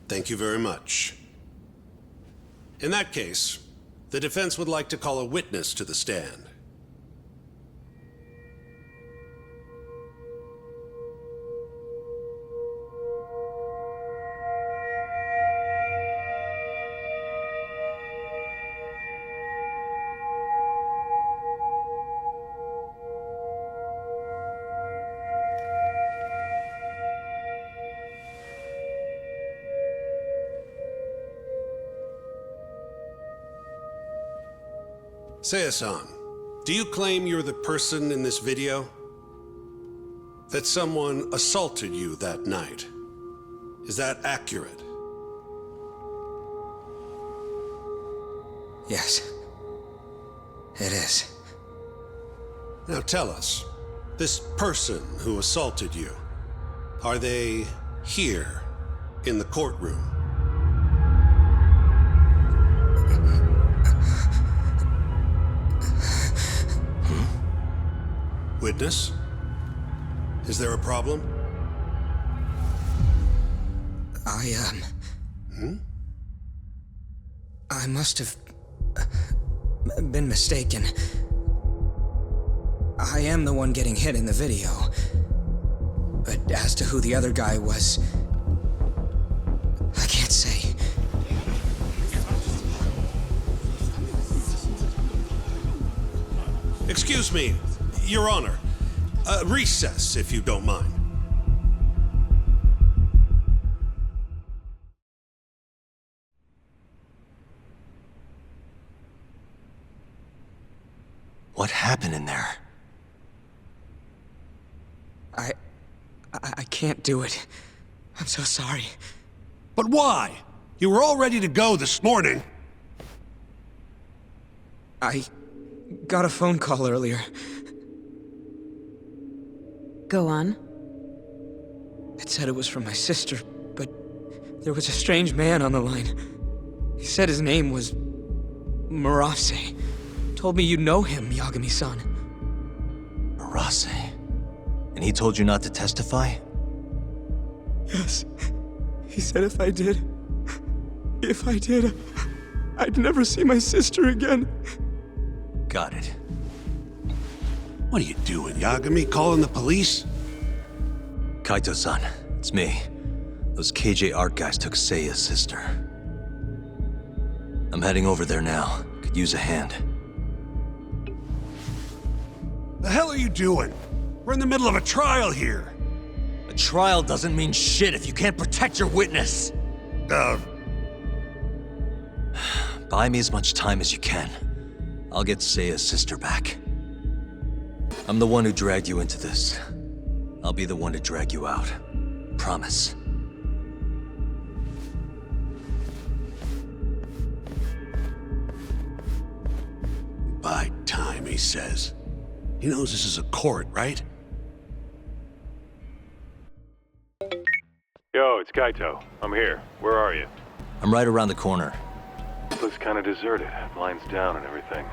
Thank you very much. In that case, the defense would like to call a witness to the stand. Seiya-san, do you claim you're the person in this video? That someone assaulted you that night? Is that accurate? Yes. It is. Now tell us, this person who assaulted you, are they here in the courtroom? Witness? Is there a problem? I must have been mistaken. I am the one getting hit in the video. But as to who the other guy was, I can't say. Excuse me, Your Honor. Recess, if you don't mind. What happened in there? I can't do it. I'm so sorry. But why? You were all ready to go this morning. I got a phone call earlier. Go on. It said it was from my sister, but there was a strange man on the line. He said his name was Murase. Told me you know him, Yagami-san. Murase? And he told you not to testify? Yes. He said if I did, I'd never see my sister again. Got it. What are you doing, Yagami? Calling the police? Kaito-san, it's me. Those KJ art guys took Seiya's sister. I'm heading over there now. Could use a hand. The hell are you doing? We're in the middle of a trial here. A trial doesn't mean shit if you can't protect your witness. Buy me as much time as you can. I'll get Seiya's sister back. I'm the one who dragged you into this. I'll be the one to drag you out. Promise. Buy time, he says. He knows this is a court, right? Yo, it's Kaito. I'm here. Where are you? I'm right around the corner. Looks kind of deserted. Blinds down and everything.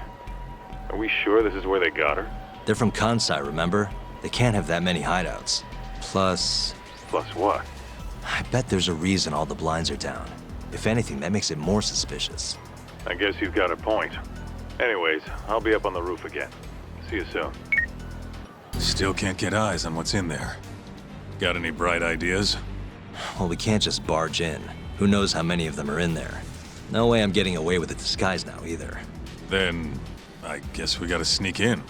Are we sure this is where they got her? They're from Kansai, remember? They can't have that many hideouts. Plus... Plus what? I bet there's a reason all the blinds are down. If anything, that makes it more suspicious. I guess you've got a point. Anyways, I'll be up on the roof again. See you soon. Still can't get eyes on what's in there. Got any bright ideas? Well, we can't just barge in. Who knows how many of them are in there? No way I'm getting away with a disguise now, either. Then, I guess we gotta sneak in.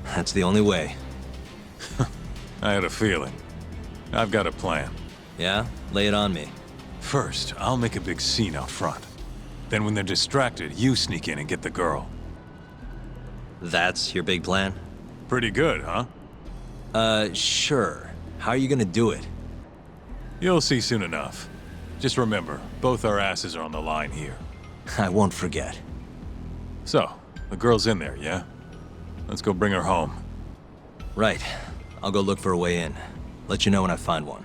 That's the only way. I had a feeling. I've got a plan. Yeah? Lay it on me. First, I'll make a big scene out front. Then when they're distracted, you sneak in and get the girl. That's your big plan? Pretty good, huh? Sure. How are you gonna do it? You'll see soon enough. Just remember, both our asses are on the line here. I won't forget. So, the girl's in there, yeah? Let's go bring her home. Right. I'll go look for a way in. Let you know when I find one.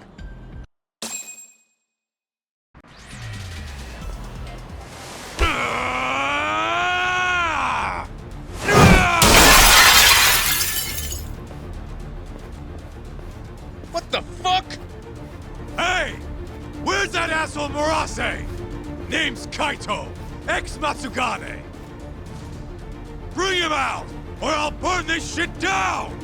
Where's that asshole Murase? Name's Kaito, ex-Matsugane. Bring him out, or I'll burn this shit down!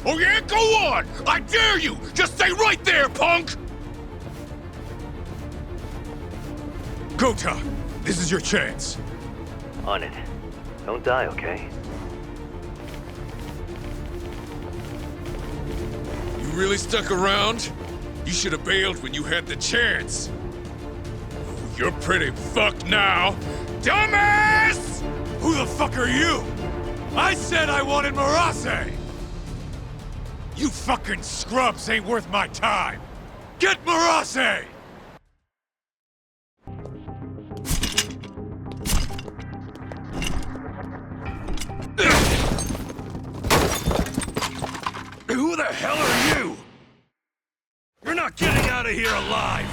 Oh yeah, go on! I dare you! Just stay right there, punk! Gota, this is your chance. On it. Don't die, okay? You really stuck around? You should have bailed when you had the chance. You're pretty fucked now. Dumbass! Who the fuck are you? I said I wanted Murase! You fucking scrubs ain't worth my time! Get Murase! Who the hell are you? You're not getting out of here alive!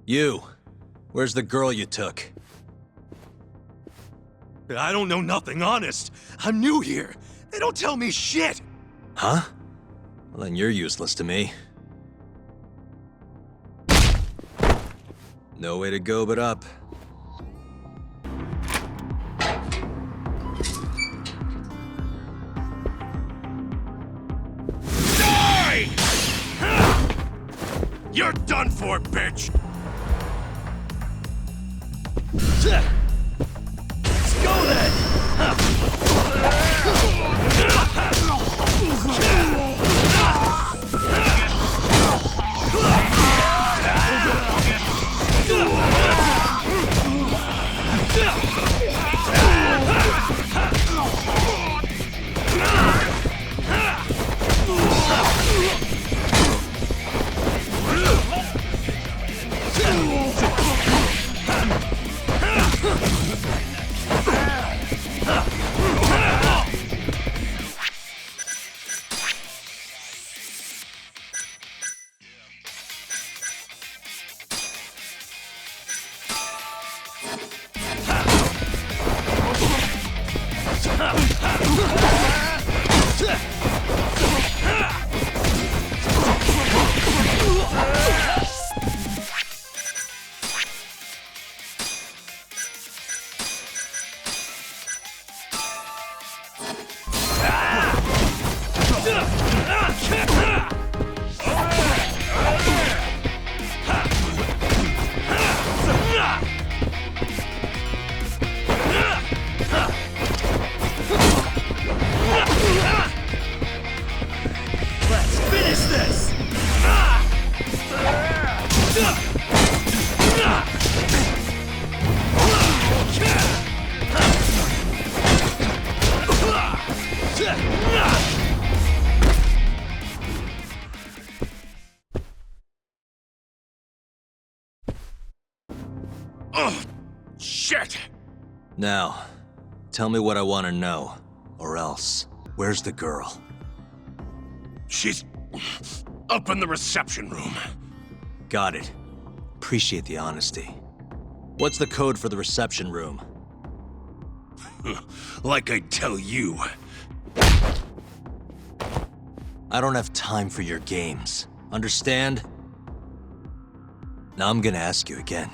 You. Where's the girl you took? I don't know nothing, honest. I'm new here. They don't tell me shit. Huh? Well, then you're useless to me. No way to go but up. Die! You're done for, bitch! Let's go then! Oh, shit! Now, tell me what I want to know. Or else, where's the girl? She's up in the reception room. Got it. Appreciate the honesty. What's the code for the reception room? Like I tell you. I don't have time for your games. Understand? Now I'm gonna ask you again.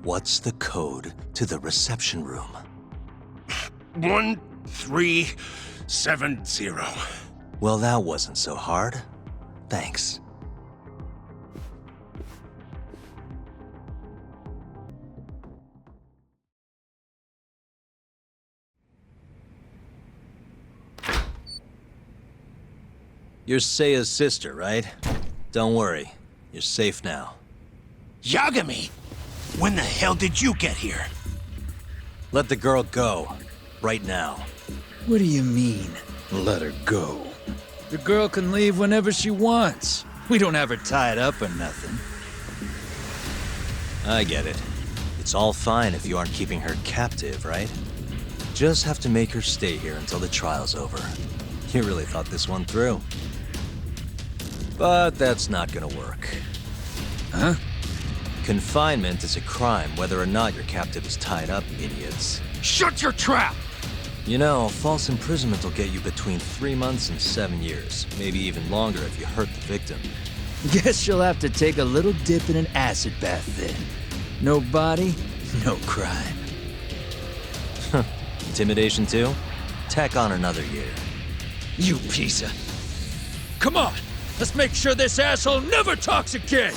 What's the code to the reception room? 1370. Well, that wasn't so hard. Thanks. You're Seiya's sister, right? Don't worry. You're safe now. Yagami! When the hell did you get here? Let the girl go. Right now. What do you mean, let her go? The girl can leave whenever she wants. We don't have her tied up or nothing. I get it. It's all fine if you aren't keeping her captive, right? Just have to make her stay here until the trial's over. You really thought this one through. But that's not gonna work. Huh? Confinement is a crime whether or not your captive is tied up, idiots. Shut your trap! You know, false imprisonment will get you between 3 months and 7 years. Maybe even longer if you hurt the victim. Guess you'll have to take a little dip in an acid bath then. No body, no crime. Intimidation too? Tack on another year. You piece of... Come on! Let's make sure this asshole never talks again!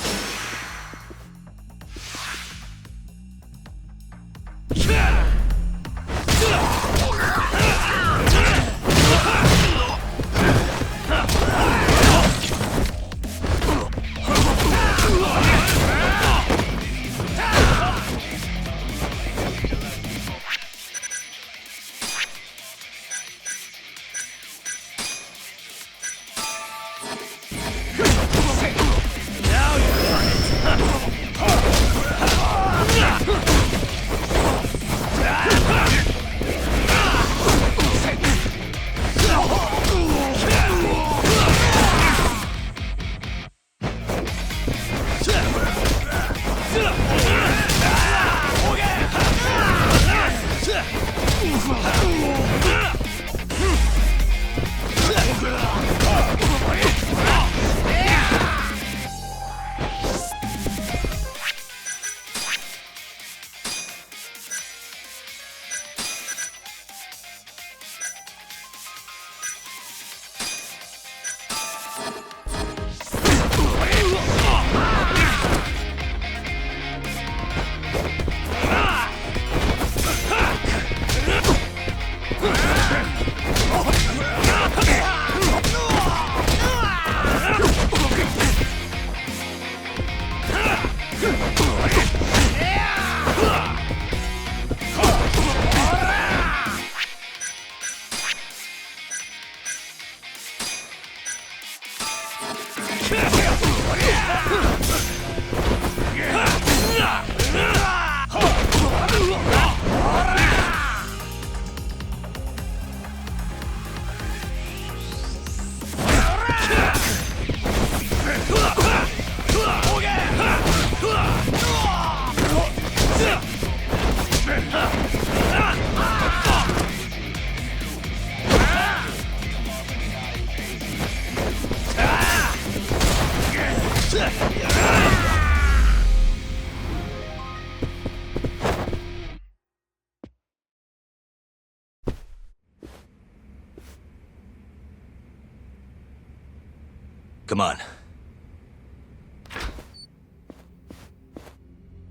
Come on.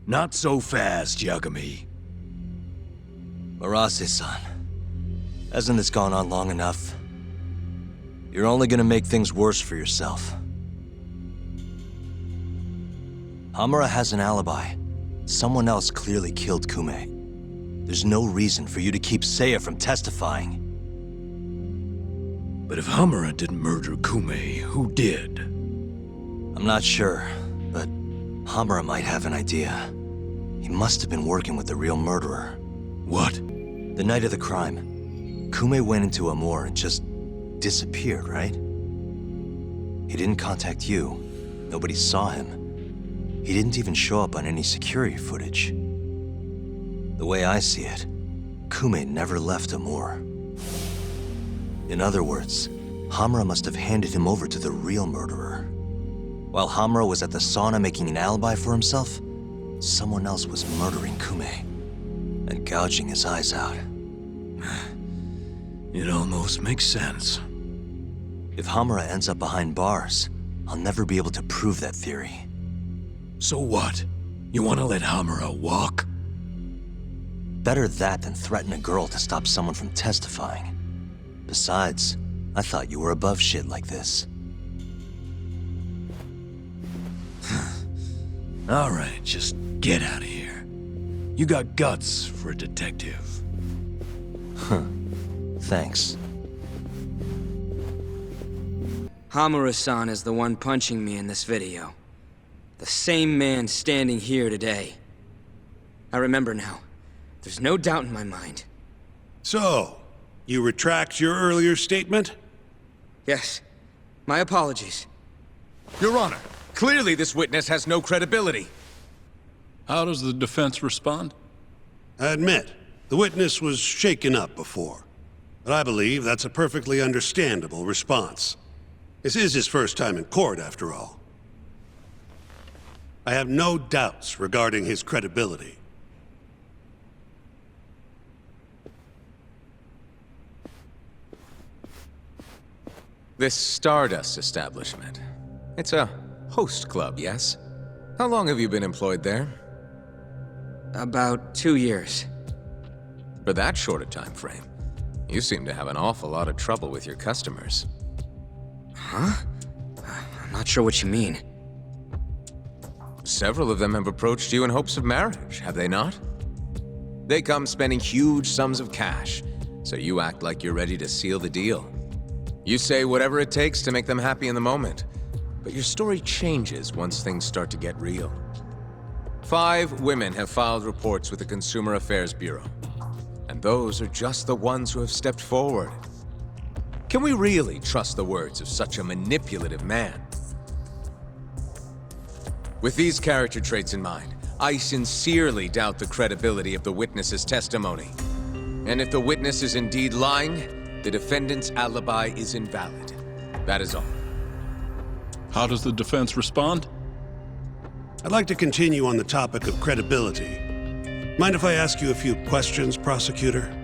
Not so fast, Yagami. Arase-san, hasn't this gone on long enough? You're only gonna make things worse for yourself. Hamura has an alibi. Someone else clearly killed Kume. There's no reason for you to keep Seiya from testifying. But if Hamura didn't murder Kume, who did? I'm not sure, but Hamura might have an idea. He must have been working with the real murderer. What? The night of the crime, Kume went into a moor and just disappeared, right? He didn't contact you. Nobody saw him. He didn't even show up on any security footage. The way I see it, Kume never left a moor. In other words, Hamura must have handed him over to the real murderer. While Hamura was at the sauna making an alibi for himself, someone else was murdering Kume and gouging his eyes out. It almost makes sense. If Hamura ends up behind bars, I'll never be able to prove that theory. So what? You want to let Hamura walk? Better that than threaten a girl to stop someone from testifying. Besides, I thought you were above shit like this. All right, just get out of here. You got guts for a detective. Huh. Thanks. Hamura-san is the one punching me in this video. The same man standing here today. I remember now. There's no doubt in my mind. So, you retract your earlier statement? Yes. My apologies. Your Honor, clearly this witness has no credibility. How does the defense respond? I admit, the witness was shaken up before. But I believe that's a perfectly understandable response. This is his first time in court, after all. I have no doubts regarding his credibility. This Stardust establishment. It's a host club, yes? How long have you been employed there? About 2 years. For that short a time frame, you seem to have an awful lot of trouble with your customers. Huh? I'm not sure what you mean. Several of them have approached you in hopes of marriage, have they not? They come spending huge sums of cash, so you act like you're ready to seal the deal. You say whatever it takes to make them happy in the moment, but your story changes once things start to get real. 5 women have filed reports with the Consumer Affairs Bureau, and those are just the ones who have stepped forward. Can we really trust the words of such a manipulative man? With these character traits in mind, I sincerely doubt the credibility of the witness's testimony. And if the witness is indeed lying, the defendant's alibi is invalid. That is all. How does the defense respond? I'd like to continue on the topic of credibility. Mind if I ask you a few questions, prosecutor?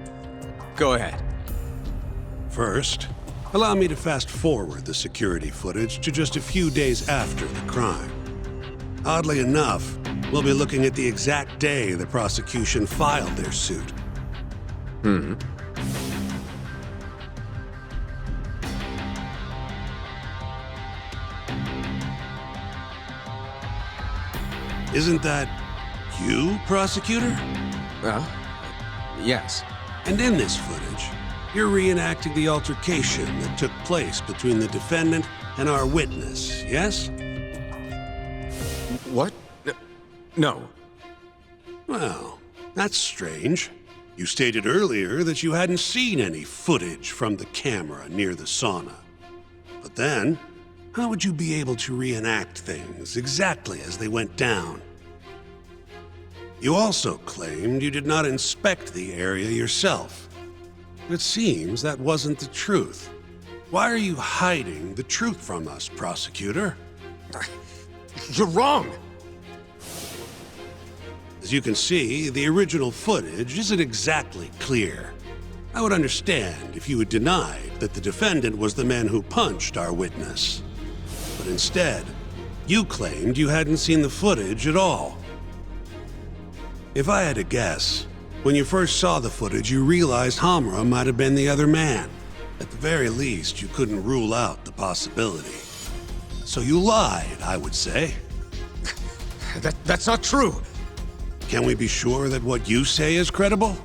Go ahead. First, allow me to fast forward the security footage to just a few days after the crime. Oddly enough, we'll be looking at the exact day the prosecution filed their suit. Isn't that you, prosecutor? Well, yes. And in this footage, you're reenacting the altercation that took place between the defendant and our witness, yes? What? No. Well, that's strange. You stated earlier that you hadn't seen any footage from the camera near the sauna. But then, how would you be able to reenact things exactly as they went down? You also claimed you did not inspect the area yourself. It seems that wasn't the truth. Why are you hiding the truth from us, prosecutor? You're wrong! As you can see, the original footage isn't exactly clear. I would understand if you had denied that the defendant was the man who punched our witness. But instead, you claimed you hadn't seen the footage at all. If I had to guess, when you first saw the footage, you realized Hamura might have been the other man. At the very least, you couldn't rule out the possibility. So you lied, I would say. That's not true! Can we be sure that what you say is credible?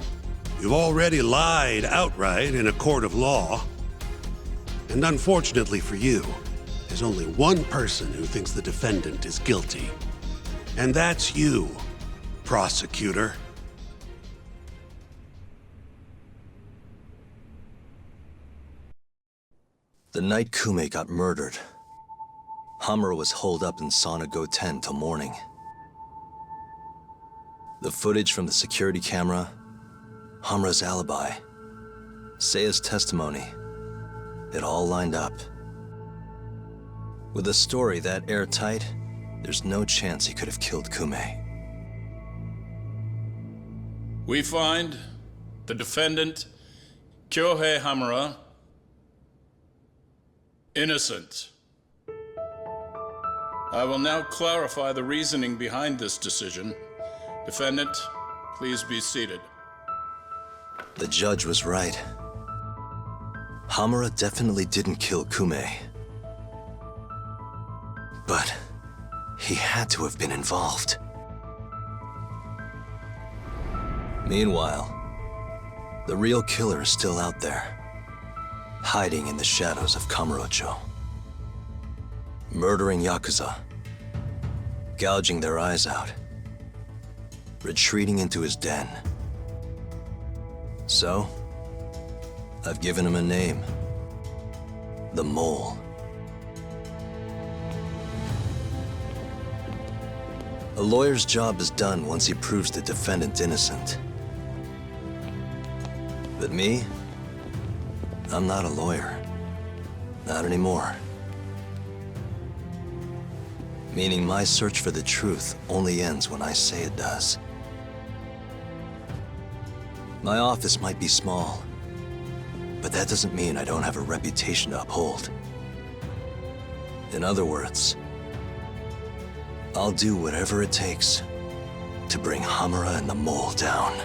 You've already lied outright in a court of law. And unfortunately for you, there's only one person who thinks the defendant is guilty. And that's you, prosecutor. The night Kume got murdered, Hamura was holed up in Sauna Go 10 till morning. The footage from the security camera, Hamura's alibi, Seiya's testimony, it all lined up. With a story that airtight, there's no chance he could have killed Kume. We find the defendant, Kyohei Hamura, Innocent. I will now clarify the reasoning behind this decision. Defendant, please be seated. The judge was right. Hamura definitely didn't kill Kume. But he had to have been involved. Meanwhile, the real killer is still out there, hiding in the shadows of Kamurocho. Murdering Yakuza, gouging their eyes out, retreating into his den. So, I've given him a name. The Mole. A lawyer's job is done once he proves the defendant innocent. But me? I'm not a lawyer. Not anymore. Meaning my search for the truth only ends when I say it does. My office might be small, but that doesn't mean I don't have a reputation to uphold. In other words, I'll do whatever it takes to bring Hamura and the Mole down.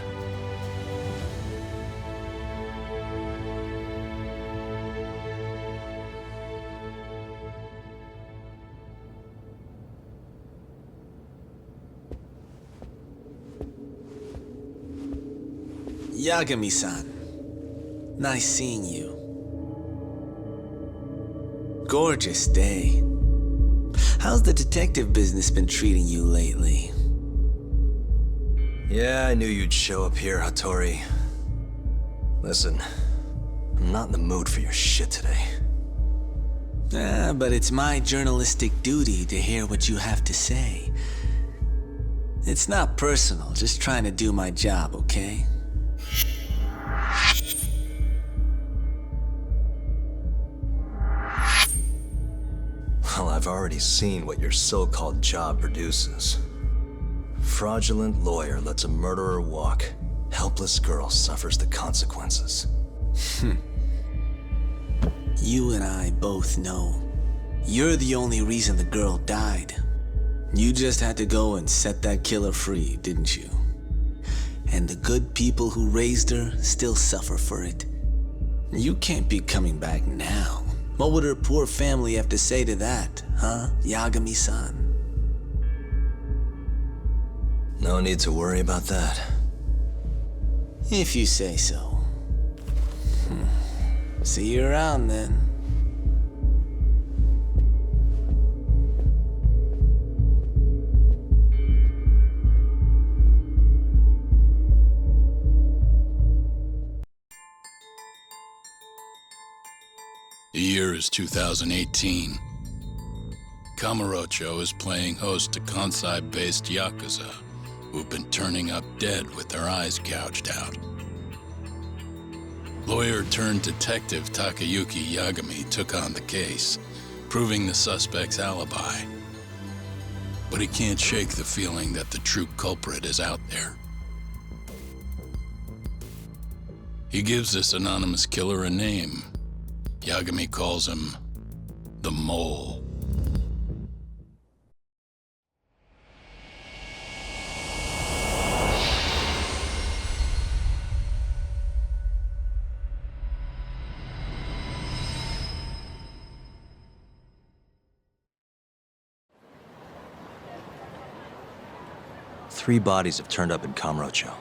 Yagami-san, nice seeing you. Gorgeous day. How's the detective business been treating you lately? Yeah, I knew you'd show up here, Hattori. Listen, I'm not in the mood for your shit today. But it's my journalistic duty to hear what you have to say. It's not personal, just trying to do my job, okay? Well, I've already seen what your so-called job produces. Fraudulent lawyer lets a murderer walk. Helpless girl suffers the consequences. You and I both know. You're the only reason the girl died. You just had to go and set that killer free, didn't you? And the good people who raised her still suffer for it. You can't be coming back now. What would her poor family have to say to that, huh, Yagami-san? No need to worry about that. If you say so. See you around then. The year is 2018. Kamurocho is playing host to Kansai-based Yakuza, who've been turning up dead with their eyes gouged out. Lawyer-turned-detective Takayuki Yagami took on the case, proving the suspect's alibi. But he can't shake the feeling that the true culprit is out there. He gives this anonymous killer a name. Yagami calls him the Mole. Three bodies have turned up in Kamurocho,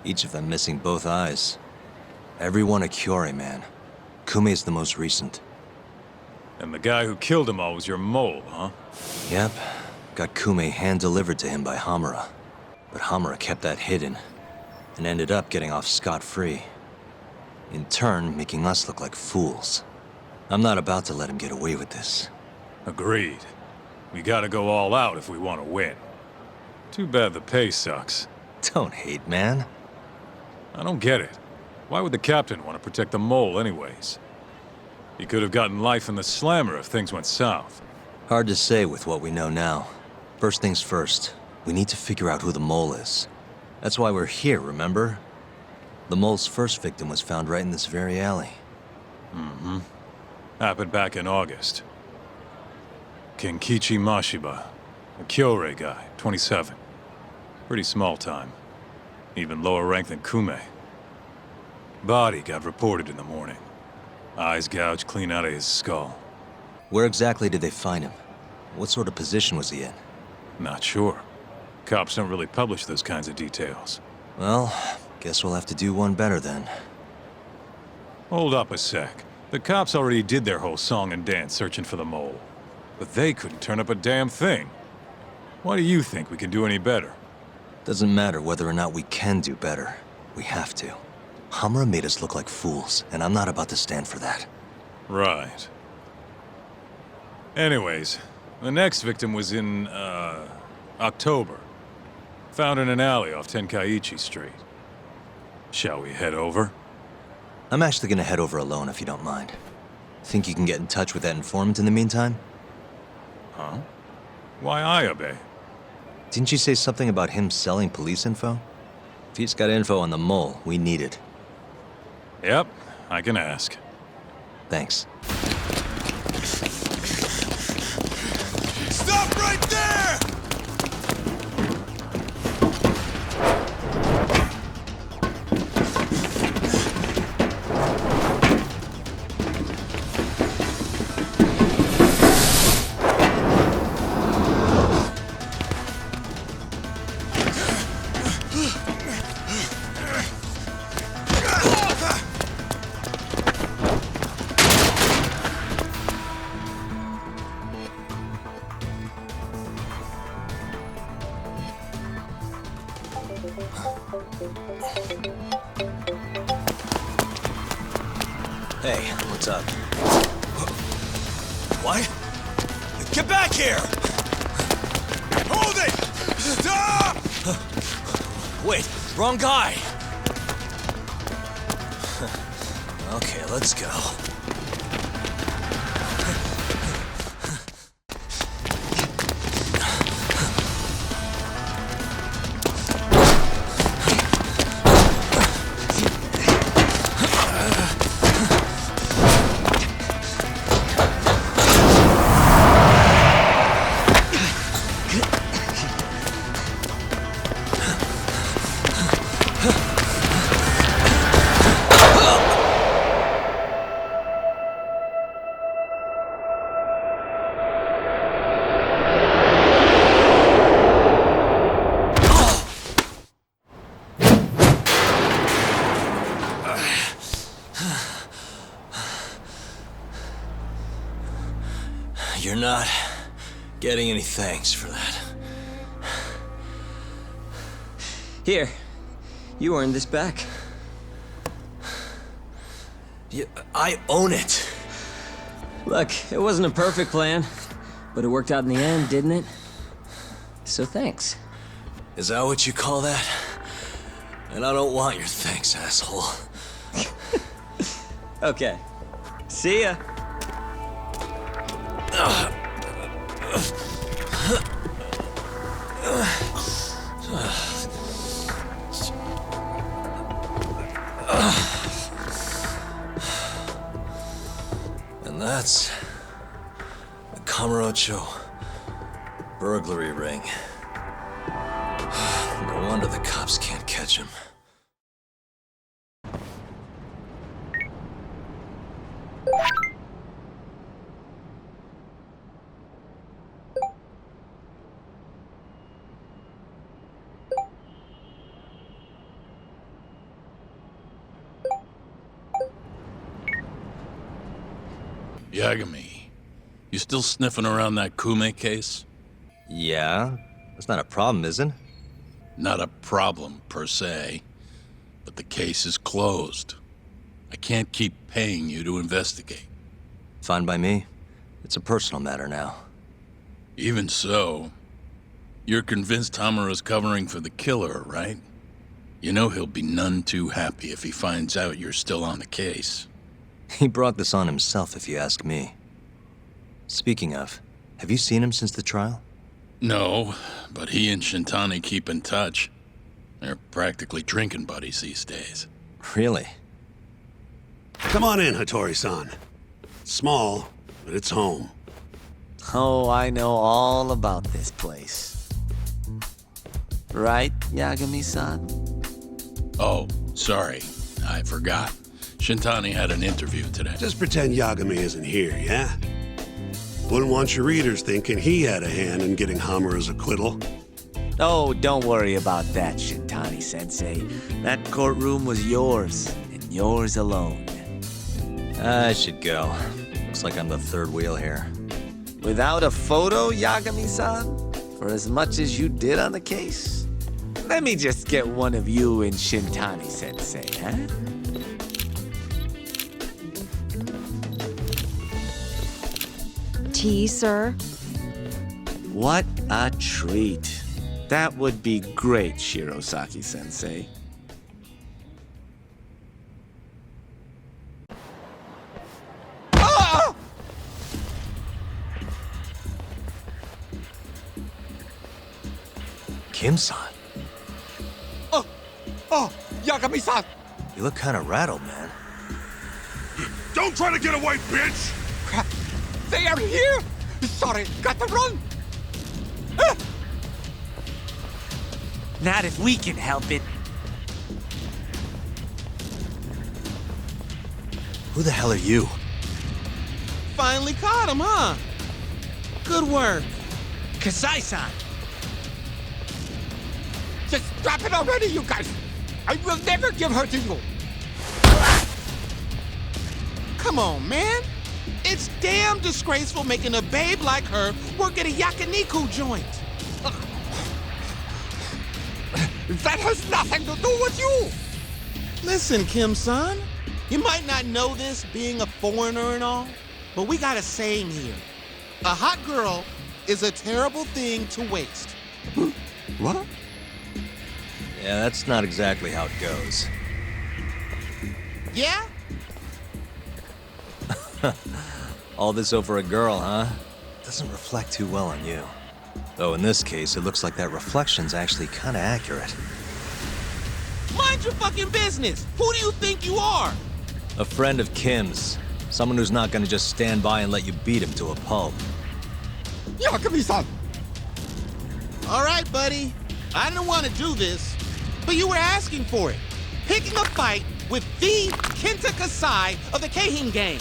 each of them missing both eyes. Everyone a Kyore man. Kume's the most recent. And the guy who killed them all was your mole, huh? Yep. Got Kume hand-delivered to him by Hamura. But Hamura kept that hidden, and ended up getting off scot-free. In turn, making us look like fools. I'm not about to let him get away with this. Agreed. We gotta go all out if we want to win. Too bad the pay sucks. Don't hate, man. I don't get it. Why would the captain want to protect the mole anyways? He could have gotten life in the slammer if things went south. Hard to say with what we know now. First things first, we need to figure out who the mole is. That's why we're here, remember? The mole's first victim was found right in this very alley. Happened back in August. Kenkichi Mashiba, a Kyorei guy, 27. Pretty small time. Even lower rank than Kume. Body got reported in the morning. Eyes gouged clean out of his skull. Where exactly did they find him? What sort of position was he in? Not sure. Cops don't really publish those kinds of details. Well, guess we'll have to do one better then. Hold up a sec. The cops already did their whole song and dance searching for the mole. But they couldn't turn up a damn thing. Why do you think we can do any better? Doesn't matter whether or not we can do better. We have to. Hamura made us look like fools, and I'm not about to stand for that. Right. Anyways, the next victim was in, October. Found in an alley off Tenkaichi Street. Shall we head over? I'm actually gonna head over alone if you don't mind. Think you can get in touch with that informant in the meantime? Huh? Why Ayabe? Didn't you say something about him selling police info? If he's got info on the mole, we need it. Yep, I can ask. Thanks. Stop right there! Hey, what's up? What? Get back here! Hold it! Stop! Wait, wrong guy! Okay, let's go. You're not getting any thanks for that. Here, you earned this back. I own it. Look, it wasn't a perfect plan, but it worked out in the end, didn't it? So thanks. Is that what you call that? And I don't want your thanks, asshole. Okay. See ya. And that's the Kamurocho burglary ring. No wonder the cops can't catch him. Yagami, you still sniffing around that Kume case? Yeah? That's not a problem, is it? Not a problem, per se. But the case is closed. I can't keep paying you to investigate. Fine by me. It's a personal matter now. Even so, you're convinced Hamura's covering for the killer, right? You know he'll be none too happy if he finds out you're still on the case. He brought this on himself, if you ask me. Speaking of, have you seen him since the trial? No, but he and Shintani keep in touch. They're practically drinking buddies these days. Really? Come on in, Hattori-san. Small, but it's home. Oh, I know all about this place. Right, Yagami-san? Oh, sorry. I forgot. Shintani had an interview today. Just pretend Yagami isn't here, yeah? Wouldn't want your readers thinking he had a hand in getting Hamura's acquittal. Oh, don't worry about that, Shintani-sensei. That courtroom was yours, and yours alone. I should go. Looks like I'm the third wheel here. Without a photo, Yagami-san? For as much as you did on the case? Let me just get one of you and Shintani-sensei, huh? Tea, sir? What a treat. That would be great, Shirosaki-sensei. Kim-san, Oh, Yagami-san! you look kind of rattled, man. Don't try to get away, bitch! Crap! They are here! Sorry, got to run! Not if we can help it. Who the hell are you? Finally caught him, huh? Good work. Kasai-san! Just drop it already, you guys! I will never give her to you! Come on, man! It's damn disgraceful making a babe like her work at a yakiniku joint! That has nothing to do with you! Listen, Kim-san, you might not know this being a foreigner and all, but we got a saying here. A hot girl is a terrible thing to waste. What? Yeah, that's not exactly how it goes. Yeah? All this over a girl, huh? Doesn't reflect too well on you. Though in this case, it looks like that reflection's actually kinda accurate. Mind your fucking business! Who do you think you are? A friend of Kim's. Someone who's not gonna just stand by and let you beat him to a pulp. Yagami-san! All right, buddy. I didn't want to do this, but you were asking for it. Picking a fight with the Kenta Kasai of the Keihin gang.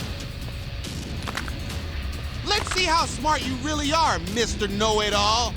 Let's see how smart you really are, Mr. Know-It-All.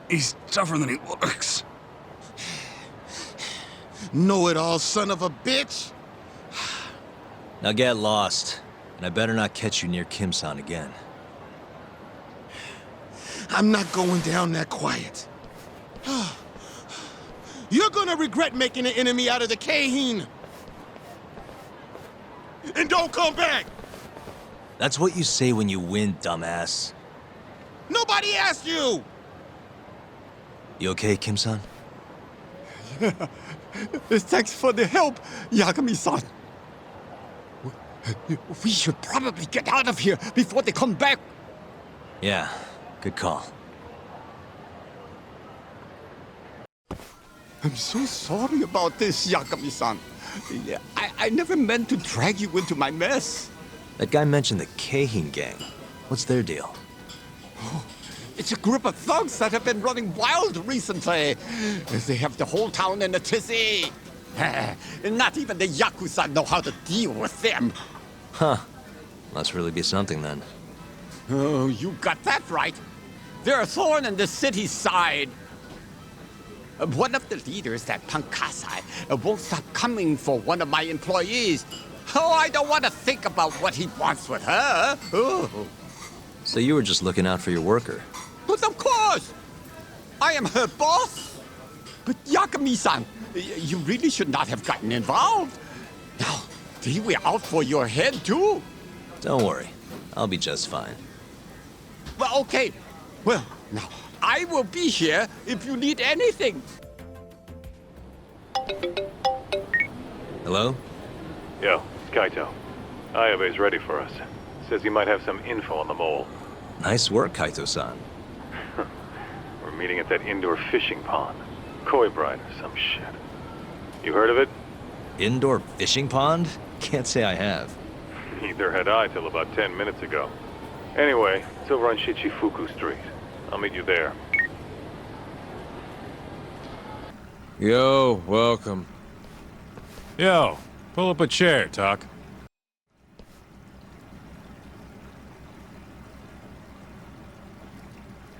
He's tougher than he looks. Know-It-All, son of a bitch! Now get lost, and I better not catch you near Kim-san again. I'm not going down that quiet. You're gonna regret making an enemy out of the Keihin. And don't come back! That's what you say when you win, dumbass. Nobody asked you! You okay, Kim-san? Thanks for the help, Yagami-san. We should probably get out of here before they come back. Yeah, good call. I'm so sorry about this, Yagami-san. I never meant to drag you into my mess. That guy mentioned the Keihin gang. What's their deal? It's a group of thugs that have been running wild recently. They have the whole town in a tizzy. Not even the Yakuza know how to deal with them. Huh. Must really be something then. Oh, you got that right. They're a thorn in the city's side. One of the leaders, that Pankasai, won't stop coming for one of my employees. Oh, I don't want to think about what he wants with her. Oh. So you were just looking out for your worker? But of course! I am her boss! But Yagami-san, you really should not have gotten involved. Now, they were out for your head, too. Don't worry. I'll be just fine. Well, okay. Well, now, I will be here if you need anything. Hello? Yo, it's Kaito. Ayabe's ready for us. Says he might have some info on the mole. Nice work, Kaito-san. We're meeting at that indoor fishing pond. Koi bride or some shit. You heard of it? Indoor fishing pond? Can't say I have. Neither had I till about 10 minutes ago. Anyway, it's over on Shichifuku Street. I'll meet you there. Yo, welcome. Yo, pull up a chair, Tak.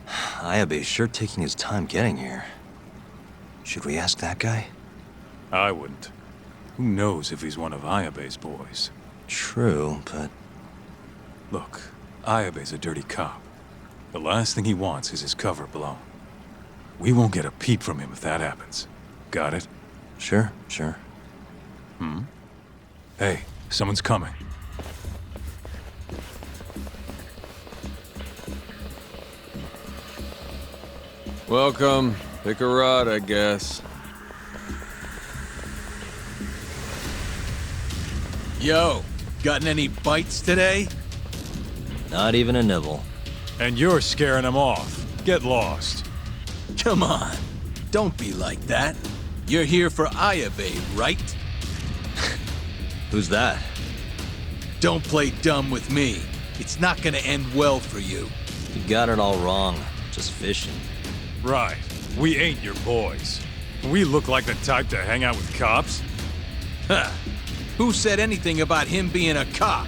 Ayabe's sure taking his time getting here. Should we ask that guy? I wouldn't. Who knows if he's one of Ayabe's boys? True, but... Look, Ayabe's a dirty cop. The last thing he wants is his cover blown. We won't get a peep from him if that happens. Got it? Sure. Hey, someone's coming. Welcome. Pick a rod, I guess. Yo, gotten any bites today? Not even a nibble. And you're scaring him off. Get lost. Come on. Don't be like that. You're here for Ayabe, right? Who's that? Don't play dumb with me. It's not gonna end well for you. You got it all wrong. Just fishing. Right. We ain't your boys. We look like the type to hang out with cops? Huh. Who said anything about him being a cop?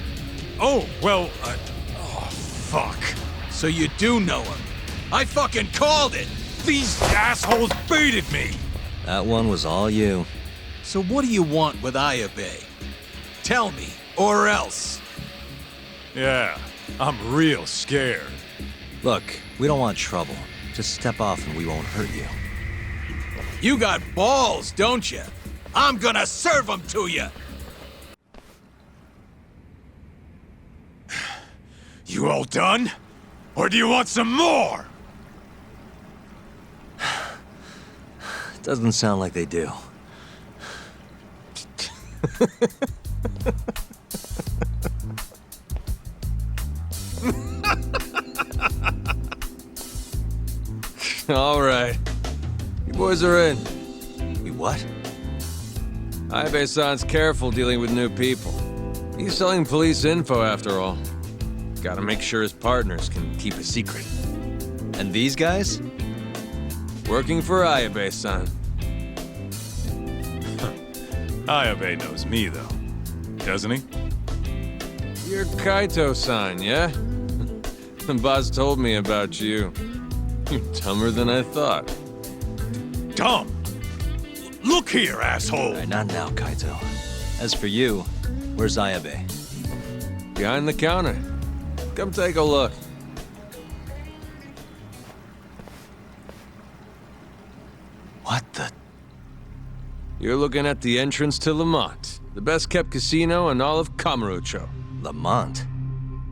Oh, well, oh, fuck. So you do know him. I fucking called it! These assholes baited me! That one was all you. So what do you want with Ayabe? Tell me, or else. Yeah, I'm real scared. Look, we don't want trouble. Just step off and we won't hurt you. You got balls, don't you? I'm gonna serve them to you! You all done? Or do you want some more? Doesn't sound like they do. All right. You boys are in. We what? Ayabe-san's careful dealing with new people. He's selling police info after all. Gotta make sure his partners can keep a secret. And these guys? Working for Ayabe-san. Ayabe knows me, though. Doesn't he? You're Kaito-san, yeah? The boss told me about you. You're dumber than I thought. Dumb? Look here, asshole! All right, not now, Kaito. As for you, where's Ayabe? Behind the counter. Come take a look. What the? You're looking at the entrance to Lamont, the best-kept casino in all of Kamurocho. Lamont?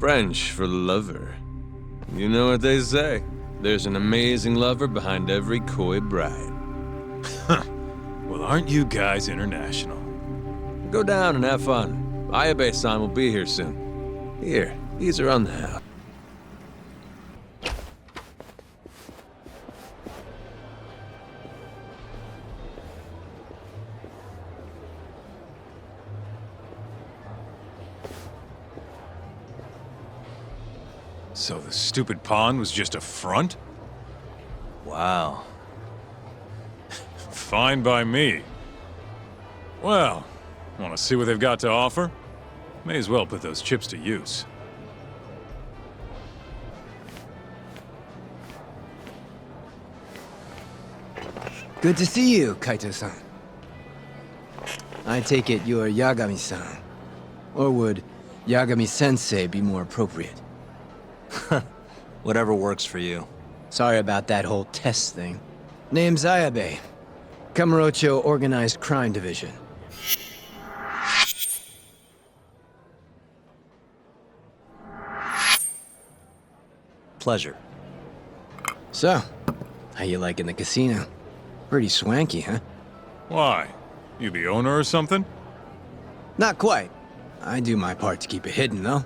French for lover. You know what they say. There's an amazing lover behind every coy bride. Well, aren't you guys international? Go down and have fun. Ayabe-san will be here soon. Here, these are on the house. So the stupid pawn was just a front? Wow. Fine by me. Well, want to see what they've got to offer? May as well put those chips to use. Good to see you, Kaito-san. I take it you're Yagami-san. Or would Yagami-sensei be more appropriate? Whatever works for you. Sorry about that whole test thing. Name's Ayabe. Kamurocho Organized Crime Division. Pleasure. So, how you liking the casino? Pretty swanky, huh? Why? You the owner or something? Not quite. I do my part to keep it hidden, though.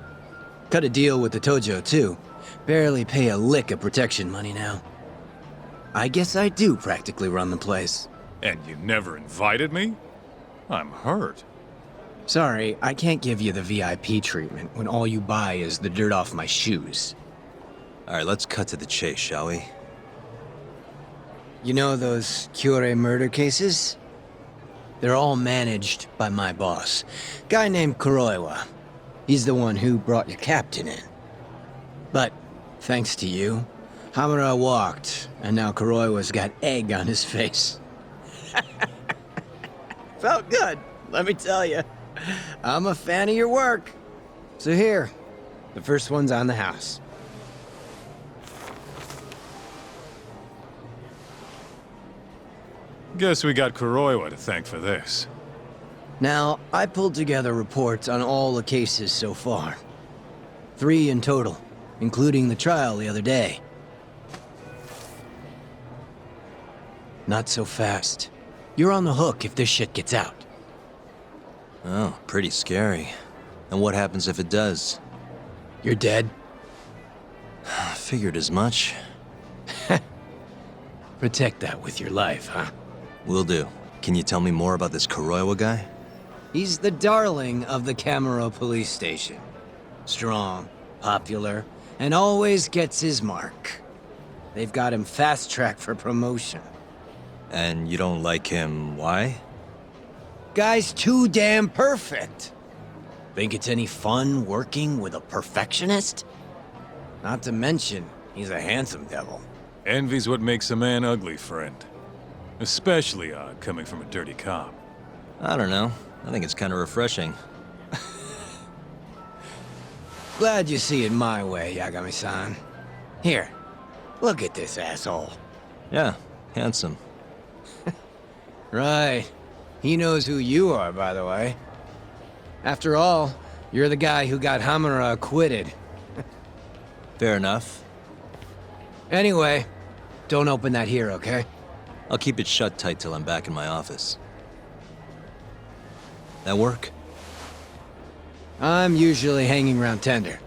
Cut a deal with the Tojo, too. Barely pay a lick of protection money now. I guess I do practically run the place. And you never invited me? I'm hurt. Sorry, I can't give you the VIP treatment when all you buy is the dirt off my shoes. Alright, let's cut to the chase, shall we? You know those Kyorei murder cases? They're all managed by my boss. Guy named Kuroiwa. He's the one who brought your captain in. But, thanks to you, Hamura walked, and now Kuroiwa's got egg on his face. Felt good, let me tell you. I'm a fan of your work. So here, the first one's on the house. Guess we got Kuroiwa to thank for this. Now, I pulled together reports on all the cases so far. 3 in total, including the trial the other day. Not so fast. You're on the hook if this shit gets out. Oh, pretty scary. And what happens if it does? You're dead? Figured as much. Protect that with your life, huh? Will do. Can you tell me more about this Kuroiwa guy? He's the darling of the Kamuro police station. Strong, popular, and always gets his mark. They've got him fast-tracked for promotion. And you don't like him, why? Guy's too damn perfect. Think it's any fun working with a perfectionist? Not to mention, he's a handsome devil. Envy's what makes a man ugly, friend. Especially odd coming from a dirty cop. I don't know. I think it's kind of refreshing. Glad you see it my way, Yagami-san. Here, look at this asshole. Yeah, handsome. Right. He knows who you are, by the way. After all, you're the guy who got Hamura acquitted. Fair enough. Anyway, don't open that here, okay? I'll keep it shut tight till I'm back in my office. That work? I'm usually hanging around Tender.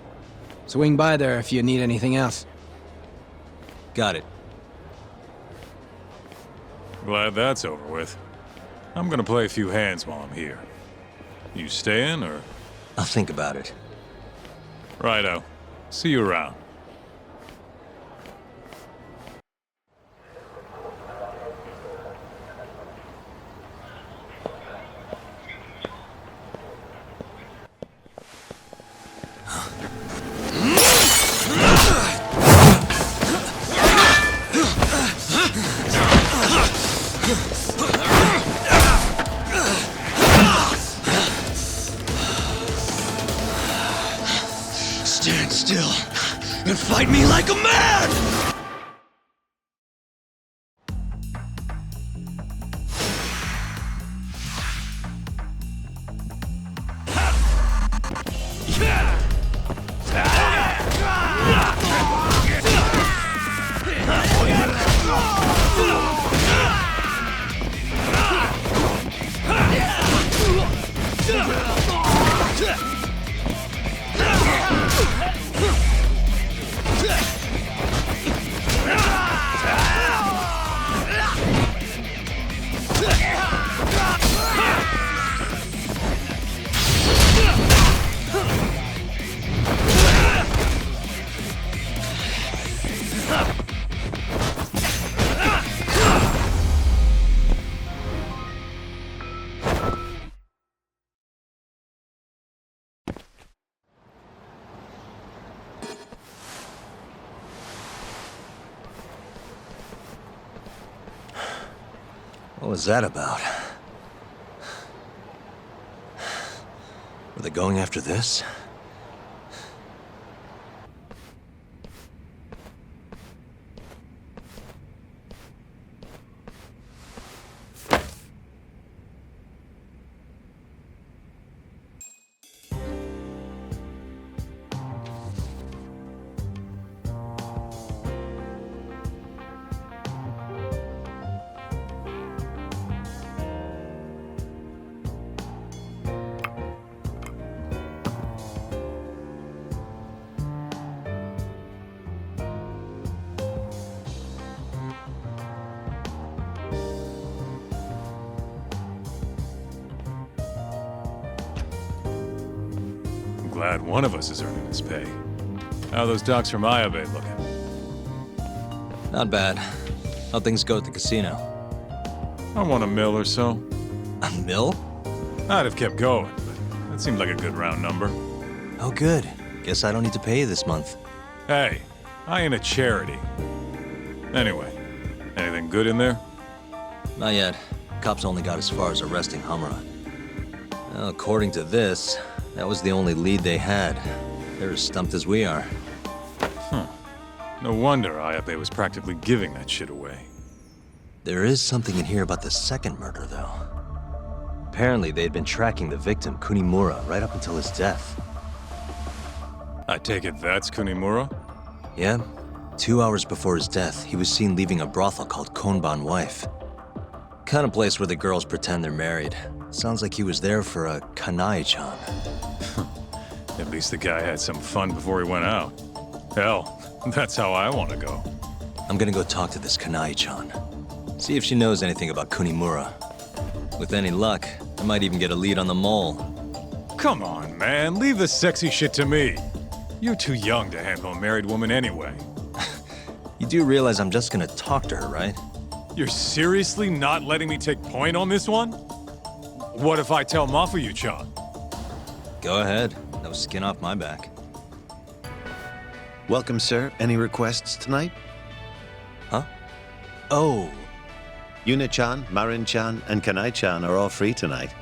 Swing by there if you need anything else. Got it. Glad that's over with. I'm gonna play a few hands while I'm here. You staying, or...? I'll think about it. Righto. See you around. Stand still and fight me like a man! What was that about? Were they going after this? Glad one of us is earning his pay. How are those docs from Ayabe looking? Not bad. How'd things go at the casino? I won $1 million or so. $1 million? I'd have kept going, but that seemed like a good round number. Oh, good. Guess I don't need to pay you this month. Hey, I ain't a charity. Anyway, anything good in there? Not yet. Cops only got as far as arresting Hamura. Well, according to this, that was the only lead they had. They're as stumped as we are. No wonder Ayabe was practically giving that shit away. There is something in here about the second murder, though. Apparently, they'd been tracking the victim, Kunimura, right up until his death. I take it that's Kunimura? Yeah. 2 hours before his death, he was seen leaving a brothel called Konban Wife. Kind of place where the girls pretend they're married. Sounds like he was there for a kanai-chan. At least the guy had some fun before he went out. Hell, that's how I want to go. I'm gonna go talk to this kanai-chan. See if she knows anything about Kunimura. With any luck, I might even get a lead on the mole. Come on, man. Leave the sexy shit to me. You're too young to handle a married woman anyway. You do realize I'm just gonna talk to her, right? You're seriously not letting me take point on this one? What if I tell Mafuyu-chan? Go ahead. No skin off my back. Welcome, sir. Any requests tonight? Huh? Oh. Yuna-chan, Marin-chan, and Kanai-chan are all free tonight.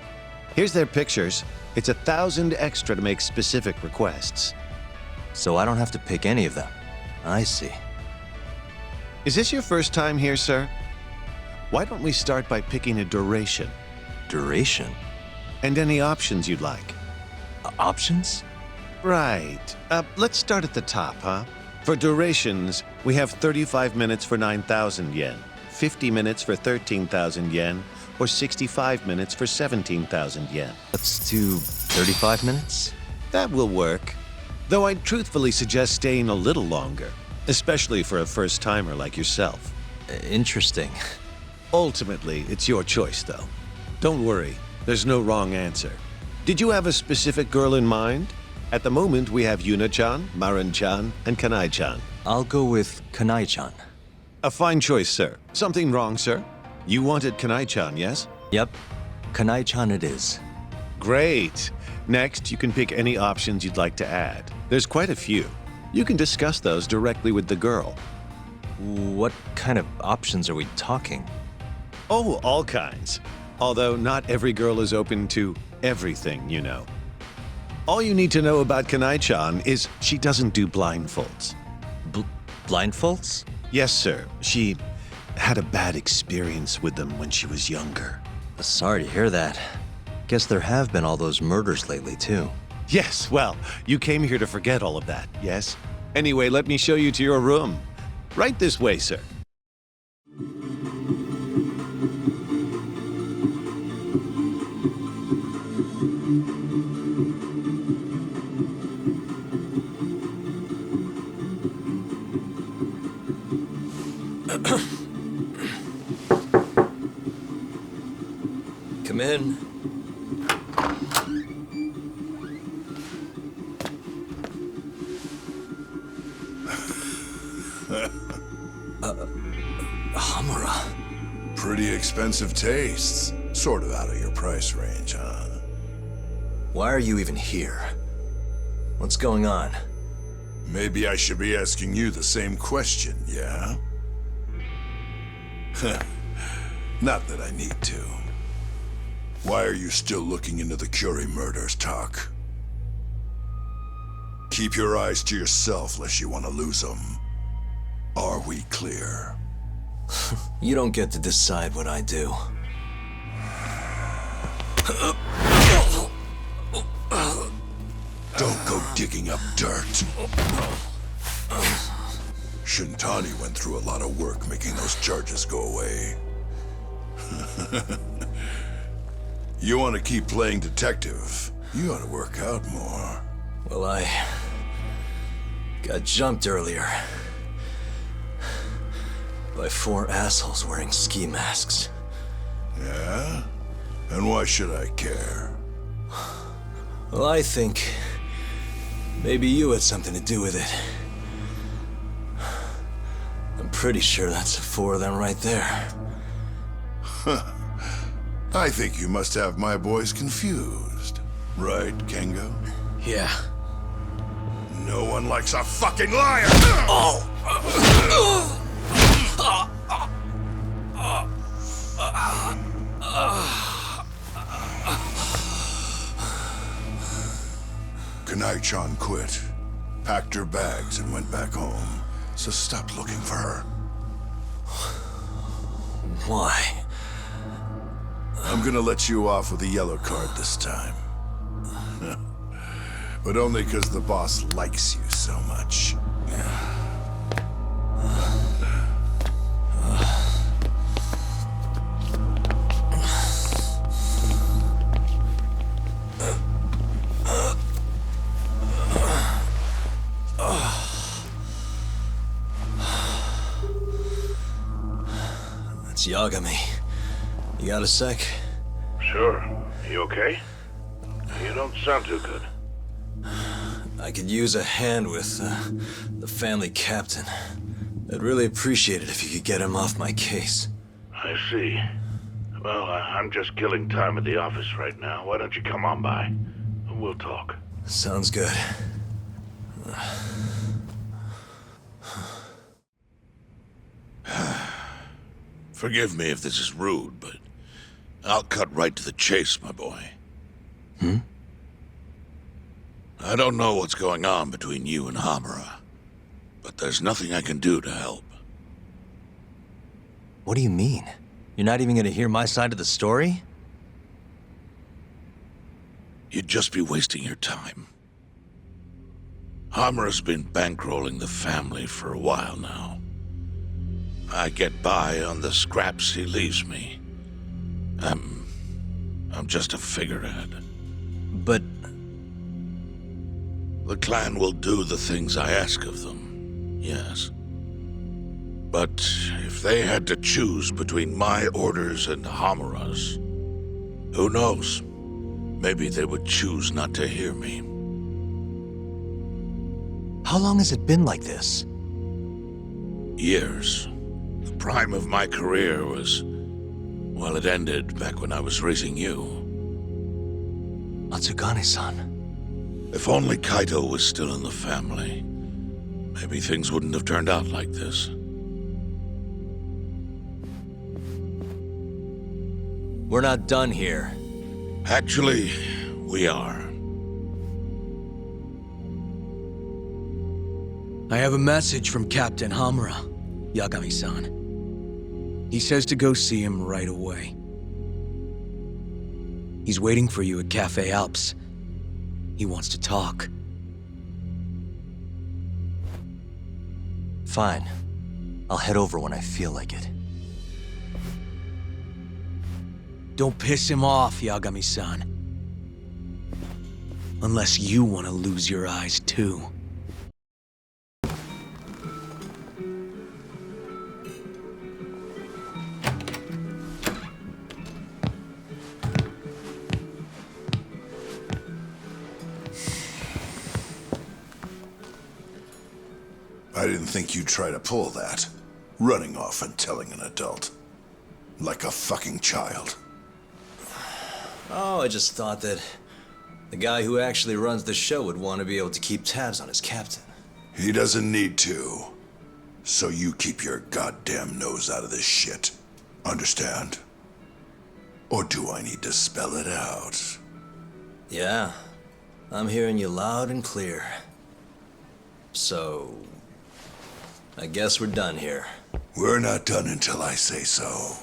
Here's their pictures. It's 1,000 extra to make specific requests. So I don't have to pick any of them. I see. Is this your first time here, sir? Why don't we start by picking a duration? Duration? And any options you'd like. Options? Right. Let's start at the top, huh? For durations, we have 35 minutes for 9,000 yen, 50 minutes for 13,000 yen, or 65 minutes for 17,000 yen. Let's do 35 minutes? That will work. Though I'd truthfully suggest staying a little longer, especially for a first-timer like yourself. Interesting. Ultimately, it's your choice, though. Don't worry, there's no wrong answer. Did you have a specific girl in mind? At the moment, we have Yuna-chan, Marin-chan, and Kanai-chan. I'll go with Kanai-chan. A fine choice, sir. Something wrong, sir? You wanted Kanai-chan, yes? Yep. Kanai-chan it is. Great. Next, you can pick any options you'd like to add. There's quite a few. You can discuss those directly with the girl. What kind of options are we talking? Oh, all kinds. Although not every girl is open to everything, you know. All you need to know about Kanai-chan is she doesn't do blindfolds. Blindfolds? Yes, sir. She had a bad experience with them when she was younger. Sorry to hear that. Guess there have been all those murders lately, too. Yes, well, you came here to forget all of that, yes? Anyway, let me show you to your room. Right this way, sir. Come in. Hamura. Pretty expensive tastes. Sort of out of your price range, huh? Why are you even here? What's going on? Maybe I should be asking you the same question, yeah? Not that I need to. Why are you still looking into the Curie murders, Tak? Keep your eyes to yourself lest you want to lose them. Are we clear? You don't get to decide what I do. Don't go digging up dirt. Shintani went through a lot of work making those charges go away. You want to keep playing detective, you ought to work out more. Well, I got jumped earlier by 4 assholes wearing ski masks. Yeah? And why should I care? Well, I think maybe you had something to do with it. I'm pretty sure that's the 4 of them right there. I think you must have my boys confused. Right, Kengo? Yeah. No one likes a fucking liar! Kanai-chan quit, packed her bags and went back home. So stop looking for her. Why? I'm gonna let you off with a yellow card this time. But only because the boss likes you so much. That's Yagami. You got a sec? Sure. You okay? You don't sound too good. I could use a hand with the family captain. I'd really appreciate it if you could get him off my case. I see. Well, I'm just killing time at the office right now. Why don't you come on by? We'll talk. Sounds good. Forgive me if this is rude, but I'll cut right to the chase, my boy. I don't know what's going on between you and Hamura, but there's nothing I can do to help. What do you mean? You're not even gonna hear my side of the story? You'd just be wasting your time. Hamura's been bankrolling the family for a while now. I get by on the scraps he leaves me. I'm just a figurehead. But... The clan will do the things I ask of them, yes. But if they had to choose between my orders and Hamura's, who knows? Maybe they would choose not to hear me. How long has it been like this? Years. The prime of my career was... well, it ended back when I was raising you. Matsugane-san. If only Kaito was still in the family, maybe things wouldn't have turned out like this. We're not done here. Actually, we are. I have a message from Captain Hamura, Yagami-san. He says to go see him right away. He's waiting for you at Cafe Alps. He wants to talk. Fine. I'll head over when I feel like it. Don't piss him off, Yagami-san. Unless you want to lose your eyes too. I I didn't think you'd try to pull that. Running off and telling an adult. Like a fucking child. Oh, I just thought that the guy who actually runs the show would want to be able to keep tabs on his captain. He doesn't need to. So you keep your goddamn nose out of this shit. Understand? Or do I need to spell it out? Yeah, I'm hearing you loud and clear. So, I guess we're done here. We're not done until I say so.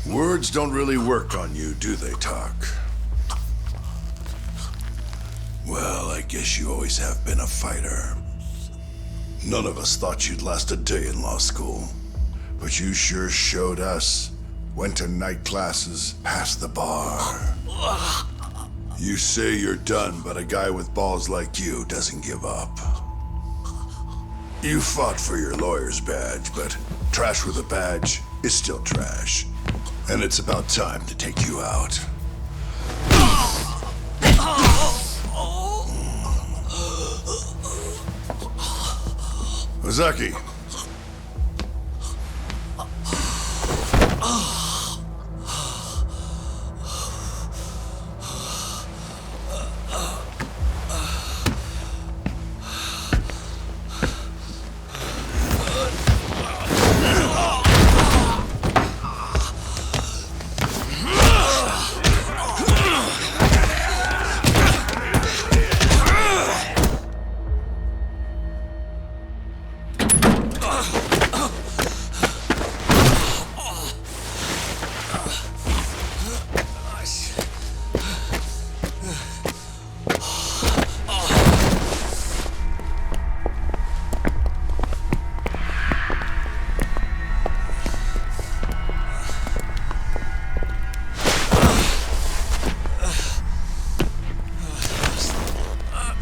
Words don't really work on you, do they, Tak? Well, I guess you always have been a fighter. None of us thought you'd last a day in law school. But you sure showed us. Went to night classes, passed the bar. You say you're done, but a guy with balls like you doesn't give up. You fought for your lawyer's badge, but trash with a badge is still trash. And it's about time to take you out. Ozaki.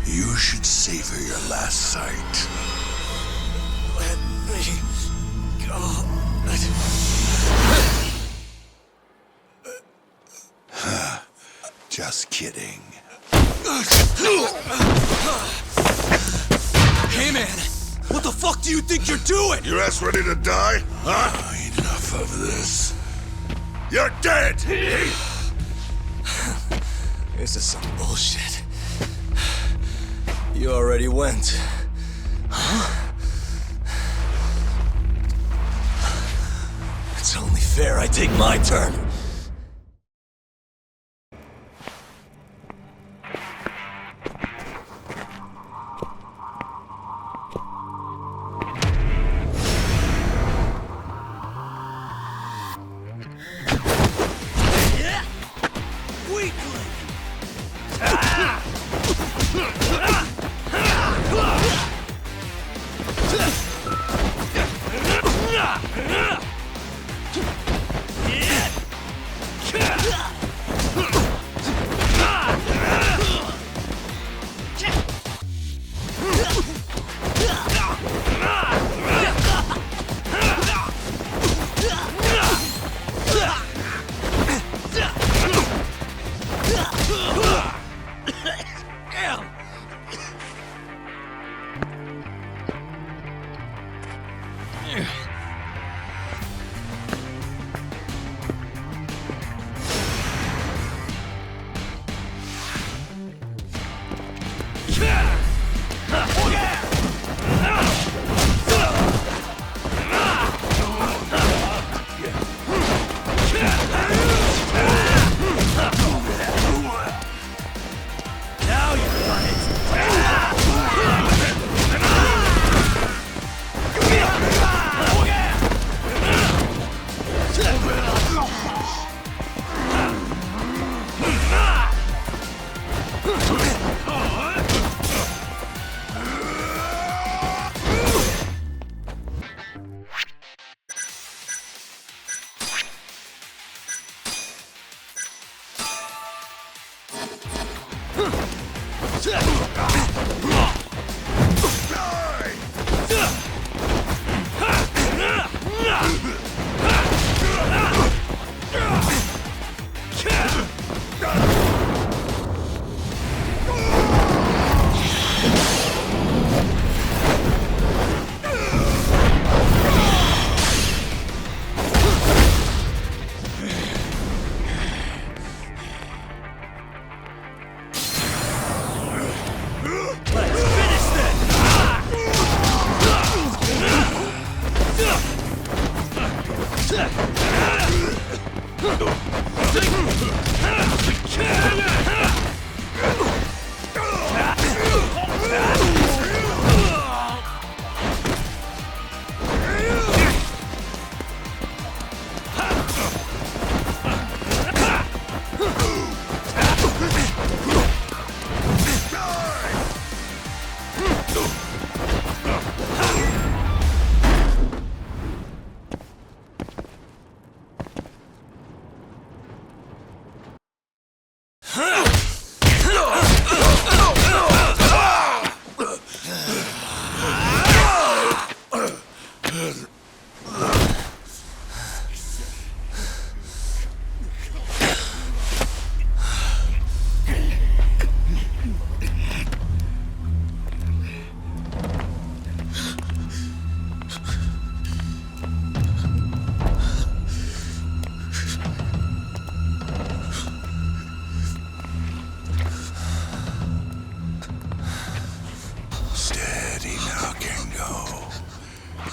You should savor your last sight. Let me go. Just kidding. Hey man, what the fuck do you think you're doing? Your ass ready to die? Huh? Enough of this. You're dead! This is some bullshit. You already went. Huh? It's only fair I take my turn.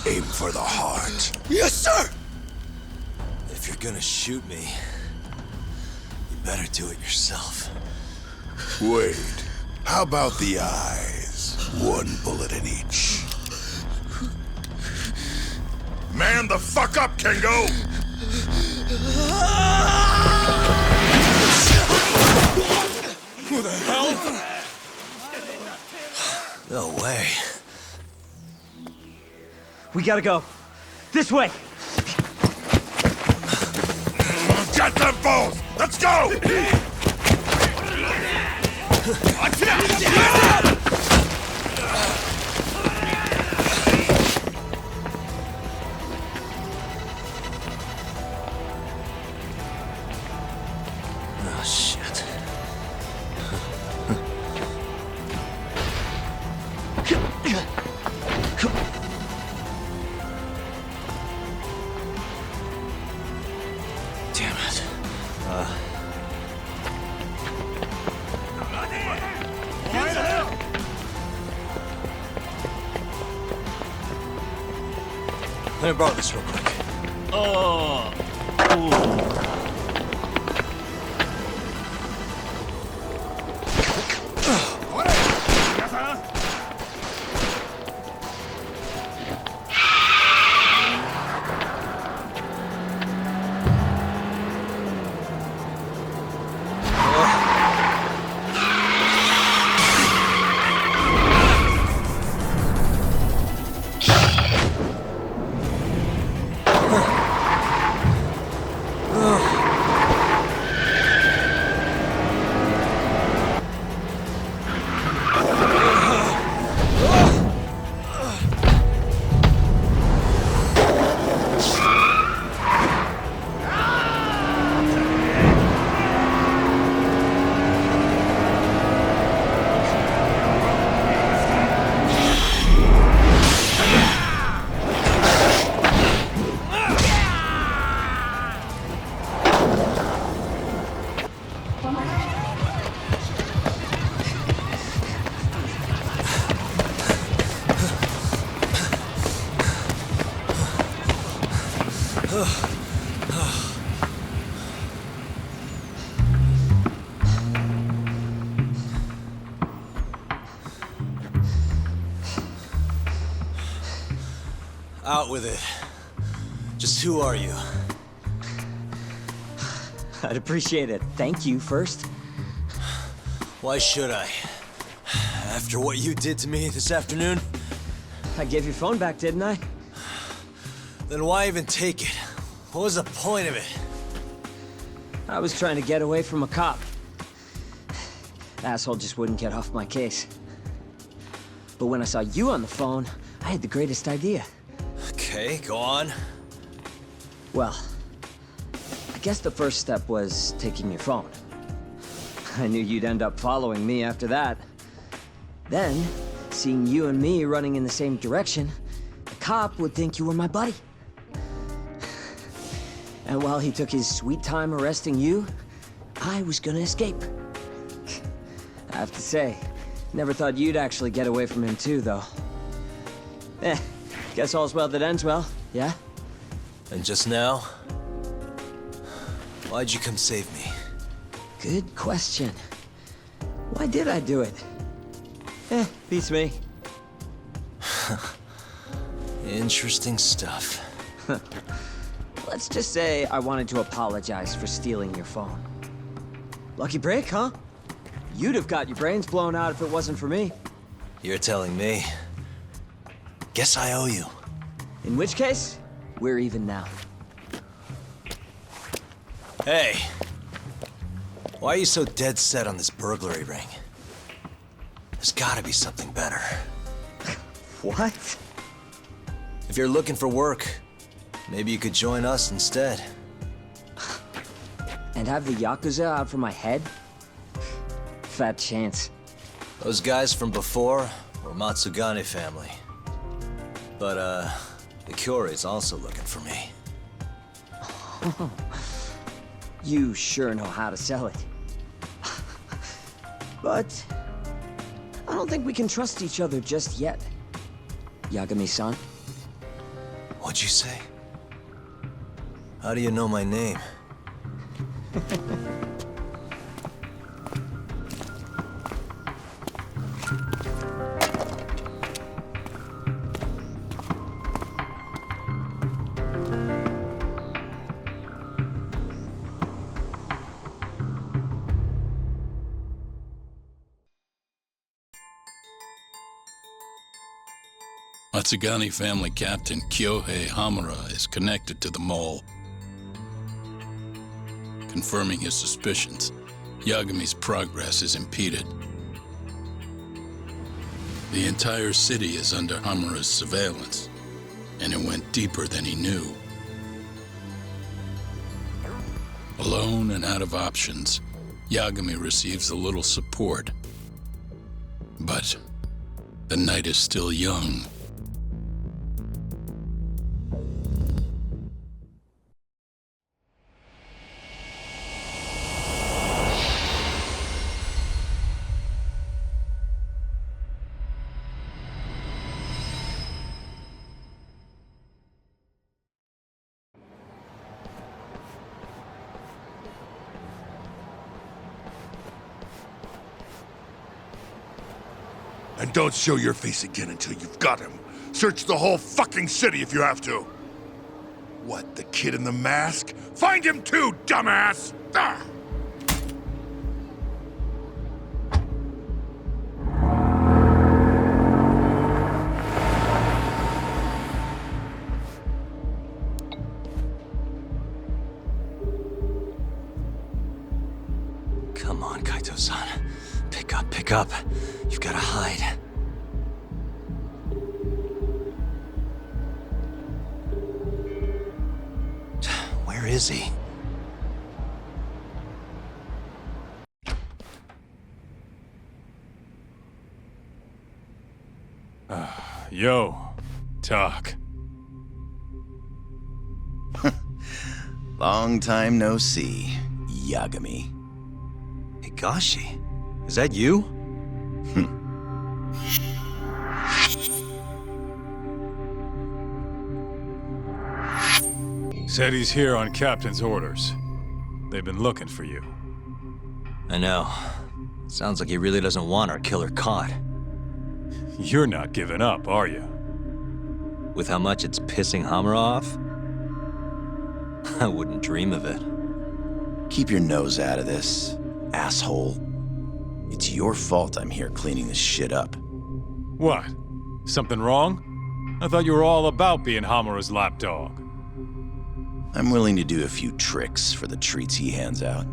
Aim for the heart. Yes, sir! If you're gonna shoot me, you better do it yourself. Wait, how about the eyes? One bullet in each. Man the fuck up, Kengo! Who the hell? No way. We gotta go. This way! Get them both! Let's go! Oh, shit. Damn it. Let me borrow this real quick. Oh. Out with it. Just who are you? I'd appreciate it. Thank you first. Why should I? After what you did to me this afternoon? I gave your phone back, didn't I? Then why even take it? What was the point of it? I was trying to get away from a cop. Asshole just wouldn't get off my case. But when I saw you on the phone, I had the greatest idea. Okay, go on. Well, I guess the first step was taking your phone. I knew you'd end up following me after that. Then, seeing you and me running in the same direction, the cop would think you were my buddy. And while he took his sweet time arresting you, I was gonna escape. I have to say, never thought you'd actually get away from him too, though. Guess all's well that ends well, yeah? And just now? Why'd you come save me? Good question. Why did I do it? Beats me. Interesting stuff. Let's just say I wanted to apologize for stealing your phone. Lucky break, huh? You'd have got your brains blown out if it wasn't for me. You're telling me. Guess I owe you. In which case, we're even now. Hey. Why are you so dead set on this burglary ring? There's gotta be something better. What? If you're looking for work, maybe you could join us instead. And have the Yakuza out for my head? Fat chance. Those guys from before were Matsugane family. But, the Kyorei's also looking for me. You sure know how to sell it. But I don't think we can trust each other just yet. Yagami-san? What'd you say? How do you know my name? Matsugane family captain Kyohei Hamura is connected to the mole. Confirming his suspicions, Yagami's progress is impeded. The entire city is under Hamura's surveillance, and it went deeper than he knew. Alone and out of options, Yagami receives a little support. But the night is still young. And don't show your face again until you've got him. Search the whole fucking city if you have to. What, the kid in the mask? Find him too, dumbass! Ah! Come on, Kaito-san. Pick up. You've gotta hide. Where is he? Yo, Tak. Long time no see, Yagami. Higashi? Is that you? Said he's here on Captain's orders. They've been looking for you. I know. Sounds like he really doesn't want our killer caught. You're not giving up, are you? With how much it's pissing Hamura off? I wouldn't dream of it. Keep your nose out of this, asshole. It's your fault I'm here cleaning this shit up. What? Something wrong? I thought you were all about being Hamura's lapdog. I'm willing to do a few tricks for the treats he hands out.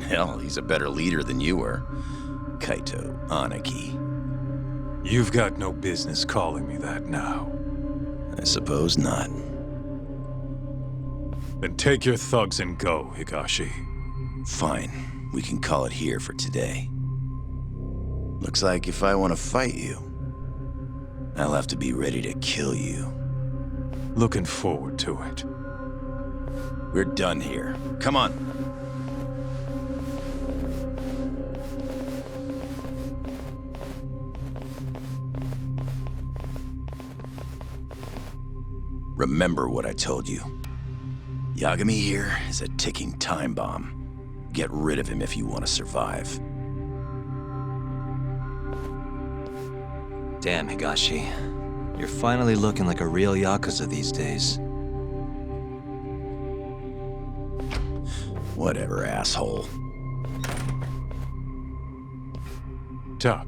Hell, he's a better leader than you were. Kaito Aniki. You've got no business calling me that now. I suppose not. Then take your thugs and go, Higashi. Fine. We can call it here for today. Looks like if I want to fight you, I'll have to be ready to kill you. Looking forward to it. We're done here. Come on. Remember what I told you. Yagami here is a ticking time bomb. Get rid of him if you want to survive. Damn, Higashi. You're finally looking like a real Yakuza these days. Whatever, asshole. Tak,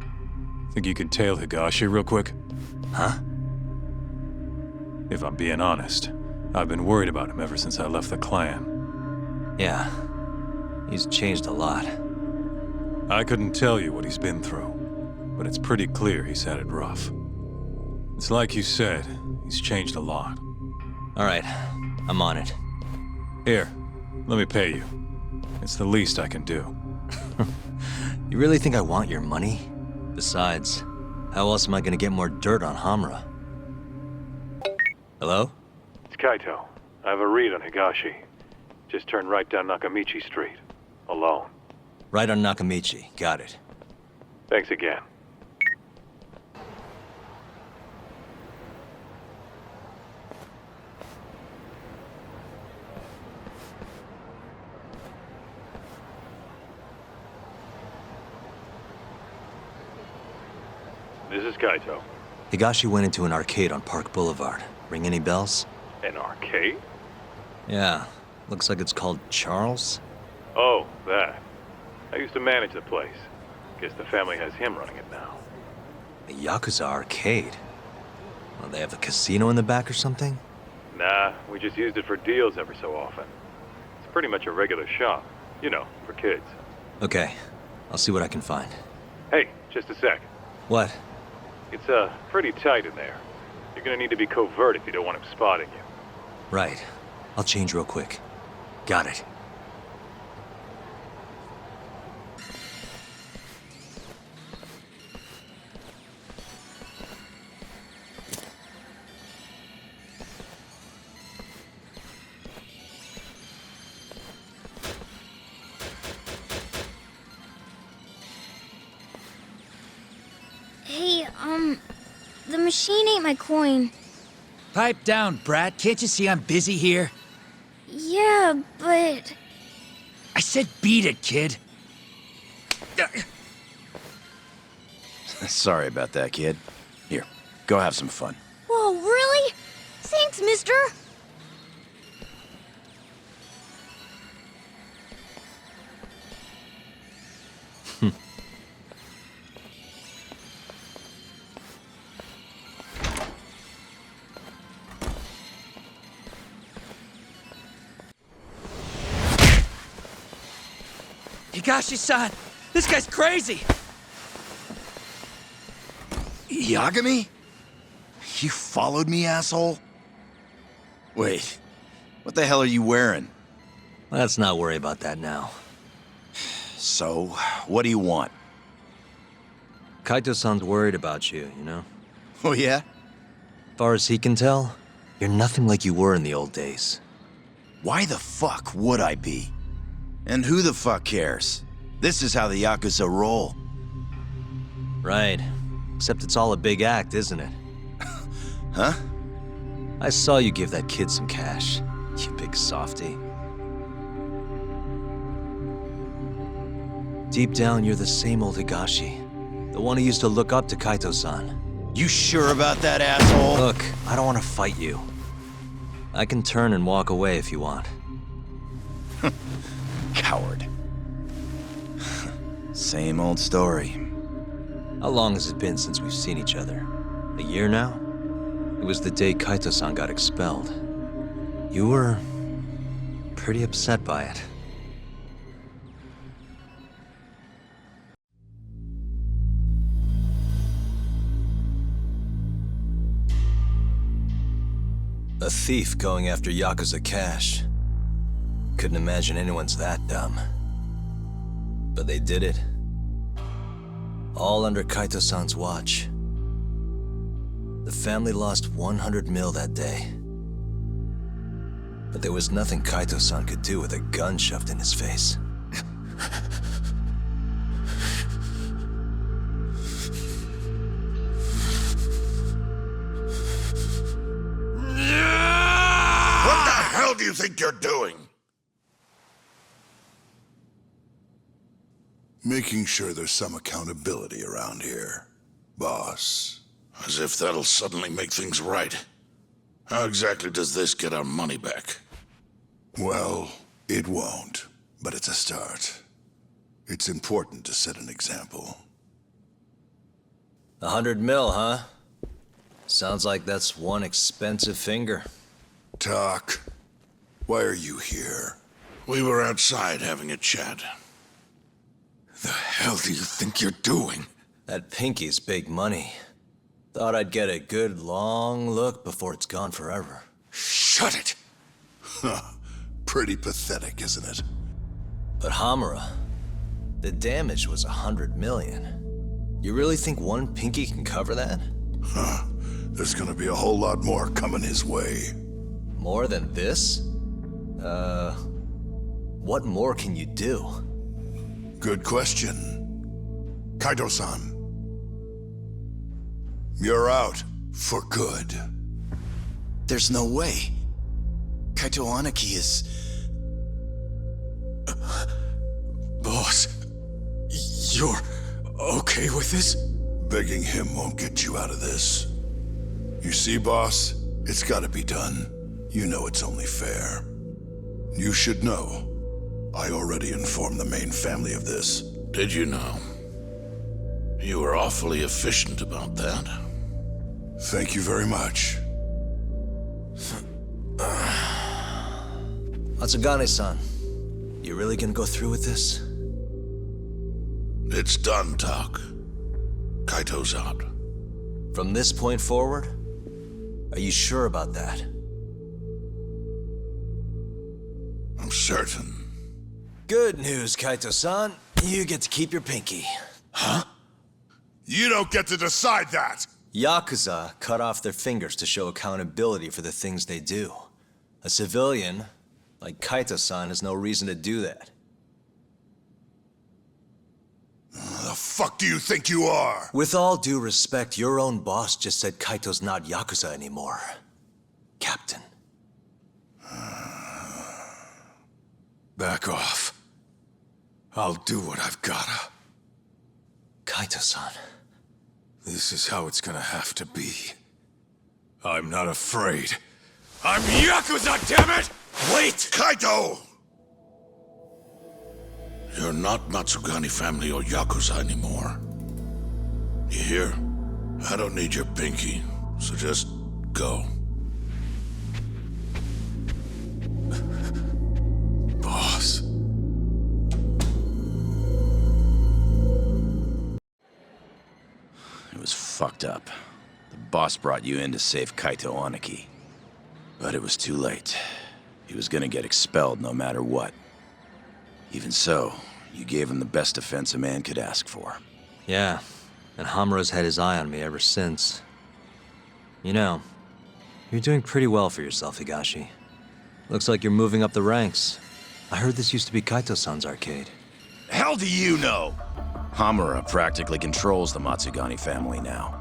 think you can tail Higashi real quick? Huh? If I'm being honest, I've been worried about him ever since I left the clan. Yeah. He's changed a lot. I couldn't tell you what he's been through, but it's pretty clear he's had it rough. It's like you said, he's changed a lot. All right, I'm on it. Here, let me pay you. It's the least I can do. You really think I want your money? Besides, how else am I gonna get more dirt on Hamura? Hello? It's Kaito. I have a read on Higashi. Just turn right down Nakamichi Street. Alone. Right on Nakamichi. Got it. Thanks again. This is Kaito. Higashi went into an arcade on Park Boulevard. Ring any bells? An arcade? Yeah. Looks like it's called Charles. Oh, that. I used to manage the place. Guess the family has him running it now. A Yakuza arcade? Well, they have a casino in the back or something? Nah, we just used it for deals every so often. It's pretty much a regular shop. You know, for kids. Okay. I'll see what I can find. Hey, just a sec. What? It's, pretty tight in there. You're gonna need to be covert if you don't want him spotting you. Right. I'll change real quick. Got it. Hey, the machine ate my coin. Pipe down, brat. Can't you see I'm busy here? Yeah, but... I said beat it, kid. Sorry about that, kid. Here, go have some fun. Whoa, really? Thanks, mister. Higashi-san! This guy's crazy! Yagami? You followed me, asshole? Wait, what the hell are you wearing? Let's not worry about that now. So, what do you want? Kaito-san's worried about you, you know? Oh, yeah? Far as he can tell, you're nothing like you were in the old days. Why the fuck would I be? And who the fuck cares? This is how the Yakuza roll. Right. Except it's all a big act, isn't it? Huh? I saw you give that kid some cash, you big softy. Deep down, you're the same old Higashi. The one who used to look up to Kaito-san. You sure about that, asshole? Look, I don't want to fight you. I can turn and walk away if you want. Coward. Same old story. How long has it been since we've seen each other? A year now? It was the day Kaito-san got expelled. You were pretty upset by it. thief going after Yakuza cash. Couldn't imagine anyone's that dumb. But they did it. All under Kaito-san's watch. The family lost 100 mil that day. But there was nothing Kaito-san could do with a gun shoved in his face. What the hell do you think you're doing? Making sure there's some accountability around here, boss. As if that'll suddenly make things right. How exactly does this get our money back? Well, it won't, but it's a start. It's important to set an example. 100 mil, huh? Sounds like that's one expensive finger. Tak, why are you here? We were outside having a chat. The hell do you think you're doing? That pinky's big money. Thought I'd get a good long look before it's gone forever. Shut it! Huh. Pretty pathetic, isn't it? But Hamura, the damage was 100 million. You really think one pinky can cover that? Huh. There's gonna be a whole lot more coming his way. More than this? What more can you do? Good question. Kaito-san. You're out for good. There's no way. Kaito Aniki is... Boss, you're okay with this? Begging him won't get you out of this. You see, boss, it's gotta be done. You know it's only fair. You should know. I already informed the main family of this. Did you know? You were awfully efficient about that. Thank you very much. Matsugane-san, you really gonna go through with this? It's done, Tak. Kaito's out. From this point forward? Are you sure about that? I'm certain. Good news, Kaito-san. You get to keep your pinky. Huh? You don't get to decide that! Yakuza cut off their fingers to show accountability for the things they do. A civilian, like Kaito-san, has no reason to do that. The fuck do you think you are? With all due respect, your own boss just said Kaito's not Yakuza anymore. Captain. Back off. I'll do what I've gotta. Kaito-san. This is how it's gonna have to be. I'm not afraid. I'm Yakuza, damn it! Wait! Kaito! You're not Matsugane family or Yakuza anymore. You hear? I don't need your pinky, so just go. Boss. It was fucked up. The boss brought you in to save Kaito Aniki. But it was too late. He was gonna get expelled no matter what. Even so, you gave him the best defense a man could ask for. Yeah, and Hamura's had his eye on me ever since. You know, you're doing pretty well for yourself, Higashi. Looks like you're moving up the ranks. I heard this used to be Kaito-san's arcade. Hell do you know? Hamura practically controls the Matsugane family now.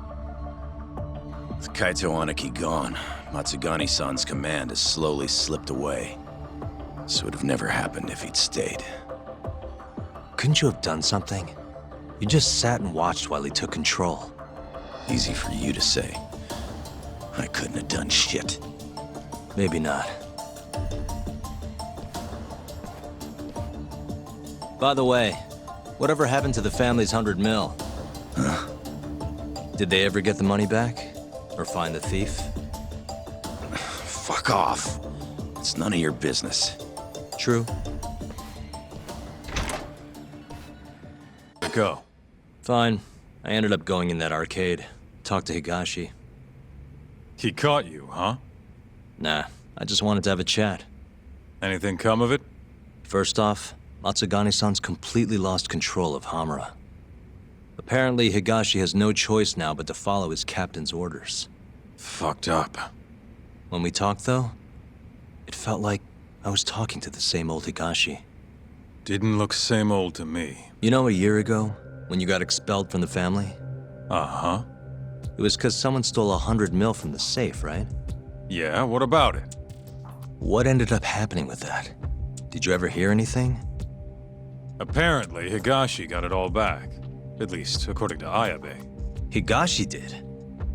With Kaito Aniki gone, Matsugane-san's command has slowly slipped away. This would have never happened if he'd stayed. Couldn't you have done something? You just sat and watched while he took control. Easy for you to say. I couldn't have done shit. Maybe not. By the way, whatever happened to the family's 100 mil? Huh? Did they ever get the money back? Or find the thief? Fuck off. It's none of your business. True. Go. Fine. I ended up going in that arcade. Talked to Higashi. He caught you, huh? Nah, I just wanted to have a chat. Anything come of it? First off, Matsugane-san's completely lost control of Hamura. Apparently, Higashi has no choice now but to follow his captain's orders. Fucked up. When we talked, though, it felt like I was talking to the same old Higashi. Didn't look same old to me. You know, a year ago, when you got expelled from the family? Uh-huh. It was because someone stole 100 mil from the safe, right? Yeah, what about it? What ended up happening with that? Did you ever hear anything? Apparently, Higashi got it all back. At least, according to Ayabe. Higashi did?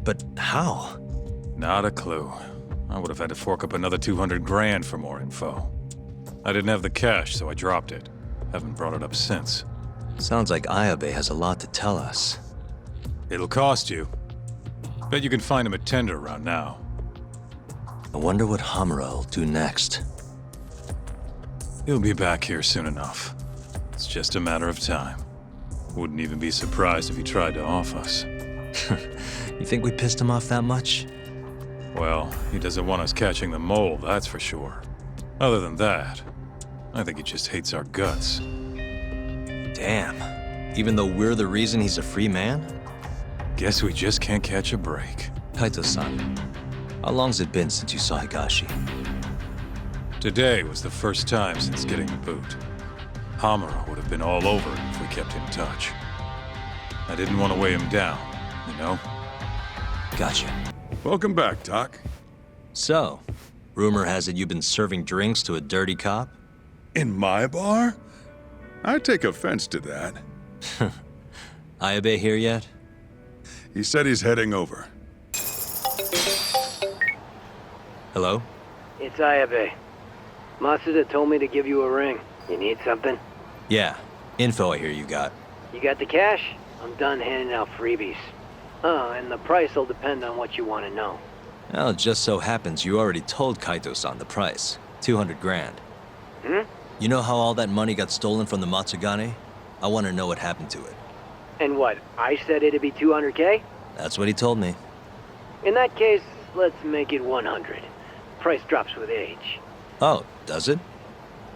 But how? Not a clue. I would have had to fork up another 200 grand for more info. I didn't have the cash, so I dropped it. Haven't brought it up since. Sounds like Ayabe has a lot to tell us. It'll cost you. Bet you can find him a tender around now. I wonder what Hamura will do next. He'll be back here soon enough. It's just a matter of time. Wouldn't even be surprised if he tried to off us. You think we pissed him off that much? Well, he doesn't want us catching the mole, that's for sure. Other than that, I think he just hates our guts. Damn. Even though we're the reason he's a free man? Guess we just can't catch a break. Kaito-san, how long's it been since you saw Higashi? Today was the first time since getting the boot. Hamura would have been all over it if we kept in touch. I didn't want to weigh him down, you know? Gotcha. Welcome back, Tak. So, rumor has it you've been serving drinks to a dirty cop? In my bar? I take offense to that. Ayabe here yet? He said he's heading over. Hello? It's Ayabe. Matsuda told me to give you a ring. You need something? Yeah. Info I hear you got. You got the cash? I'm done handing out freebies. And the price will depend on what you want to know. Well, it just so happens you already told Kaito-san the price. 200 grand. You know how all that money got stolen from the Matsugane? I want to know what happened to it. And what, I said it'd be 200K? That's what he told me. In that case, let's make it 100. Price drops with age. Oh, does it?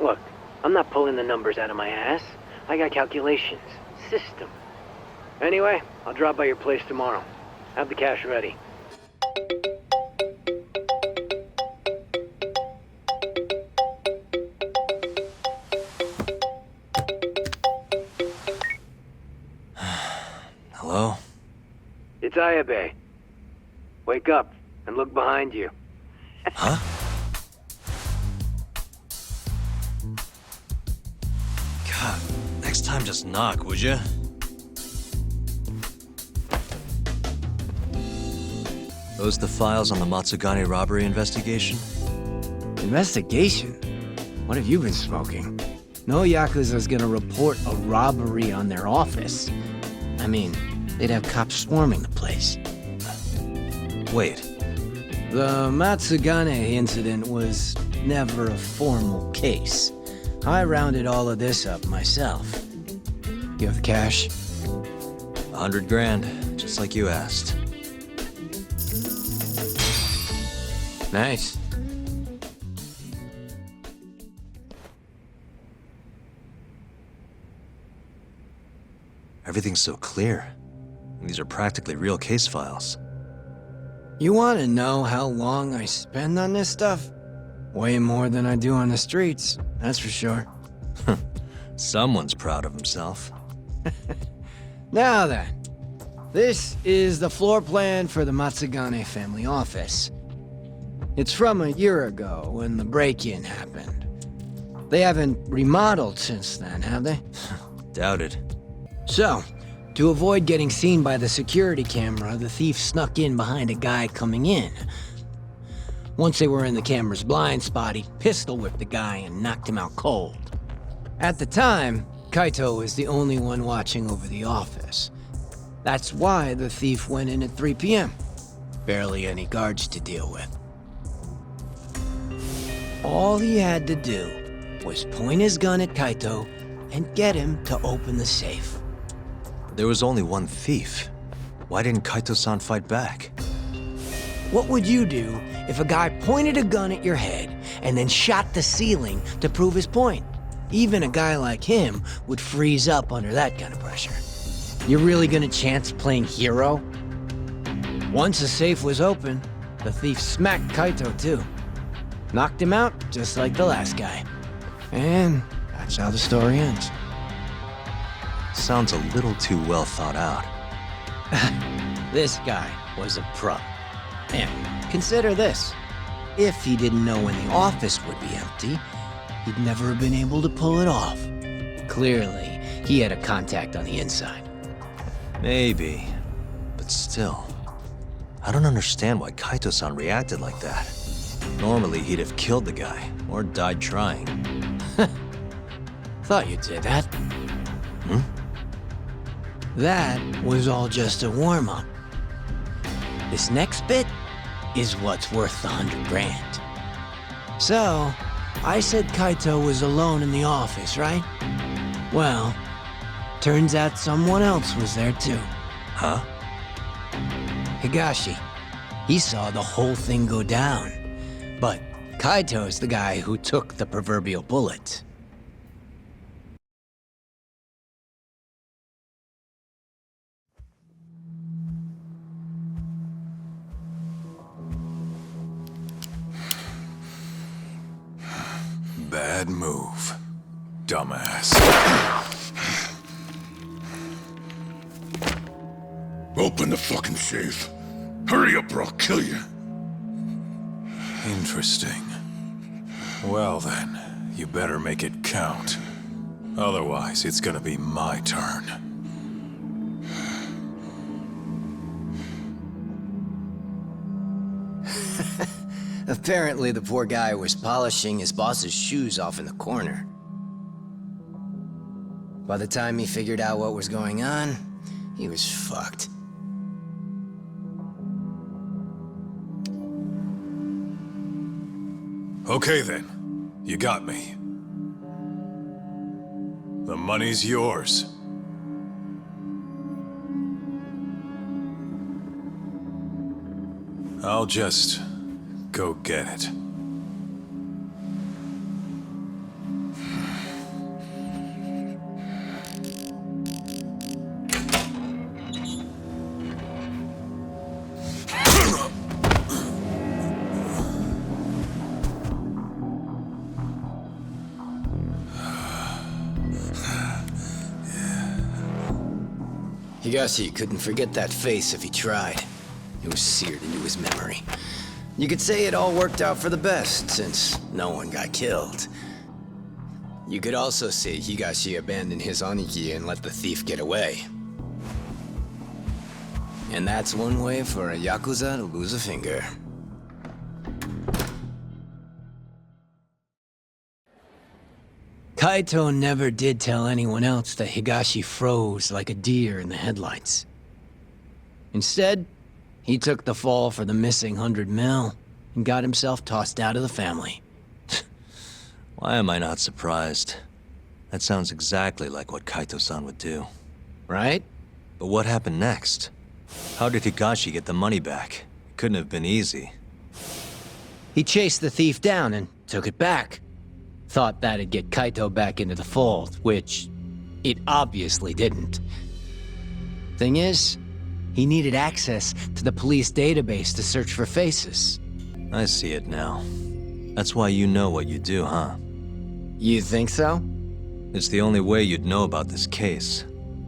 Look, I'm not pulling the numbers out of my ass. I got calculations. System. Anyway, I'll drop by your place tomorrow. Have the cash ready. Hello? It's Ayabe. Wake up and look behind you. Huh? God, next time just knock, would ya? Those the files on the Matsugane robbery investigation? Investigation? What have you been smoking? No Yakuza's gonna report a robbery on their office. I mean, they'd have cops swarming the place. Wait. The Matsugane incident was never a formal case. I rounded all of this up myself. You have the cash? 100 grand, just like you asked. Nice. Everything's so clear. These are practically real case files. You want to know how long I spend on this stuff? Way more than I do on the streets, that's for sure. Someone's proud of himself. Now then, this is the floor plan for the Matsugane family office. It's from a year ago when the break-in happened. They haven't remodeled since then, have they? Doubted. So, to avoid getting seen by the security camera, the thief snuck in behind a guy coming in. Once they were in the camera's blind spot, he pistol-whipped the guy and knocked him out cold. At the time, Kaito was the only one watching over the office. That's why the thief went in at 3 p.m. Barely any guards to deal with. All he had to do was point his gun at Kaito and get him to open the safe. There was only one thief. Why didn't Kaito-san fight back? What would you do if a guy pointed a gun at your head and then shot the ceiling to prove his point. Even a guy like him would freeze up under that kind of pressure. You're really gonna chance playing hero? Once the safe was open, the thief smacked Kaito too. Knocked him out just like the last guy. And that's how the story ends. Sounds a little too well thought out. This guy was a pro. And consider this. If he didn't know when the office would be empty, he'd never have been able to pull it off. Clearly, he had a contact on the inside. Maybe, but still. I don't understand why Kaito-san reacted like that. Normally, he'd have killed the guy, or died trying. Thought you'd say that. That was all just a warm-up. This next bit is what's worth the 100 grand. So, I said Kaito was alone in the office, right? Well, turns out someone else was there too. Huh? Higashi. He saw the whole thing go down. But Kaito's the guy who took the proverbial bullet. Bad move, dumbass. Open the fucking safe. Hurry up or I'll kill you. Interesting. Well then, you better make it count. Otherwise, it's gonna be my turn. Apparently the poor guy was polishing his boss's shoes off in the corner. By the time he figured out what was going on, he was fucked. Okay then, you got me. The money's yours. I'll just go get it. Higashi couldn't forget that face if he tried. It was seared into his memory. You could say it all worked out for the best, since no one got killed. You could also say Higashi abandoned his Aniki and let the thief get away. And that's one way for a Yakuza to lose a finger. Kaito never did tell anyone else that Higashi froze like a deer in the headlights. Instead, he took the fall for the missing 100 mil and got himself tossed out of the family. Why am I not surprised? That sounds exactly like what Kaito-san would do. Right? But what happened next? How did Higashi get the money back? It couldn't have been easy. He chased the thief down and took it back. Thought that'd get Kaito back into the fold, which it obviously didn't. Thing is, he needed access to the police database to search for faces. I see it now. That's why you know what you do, huh? You think so? It's the only way you'd know about this case.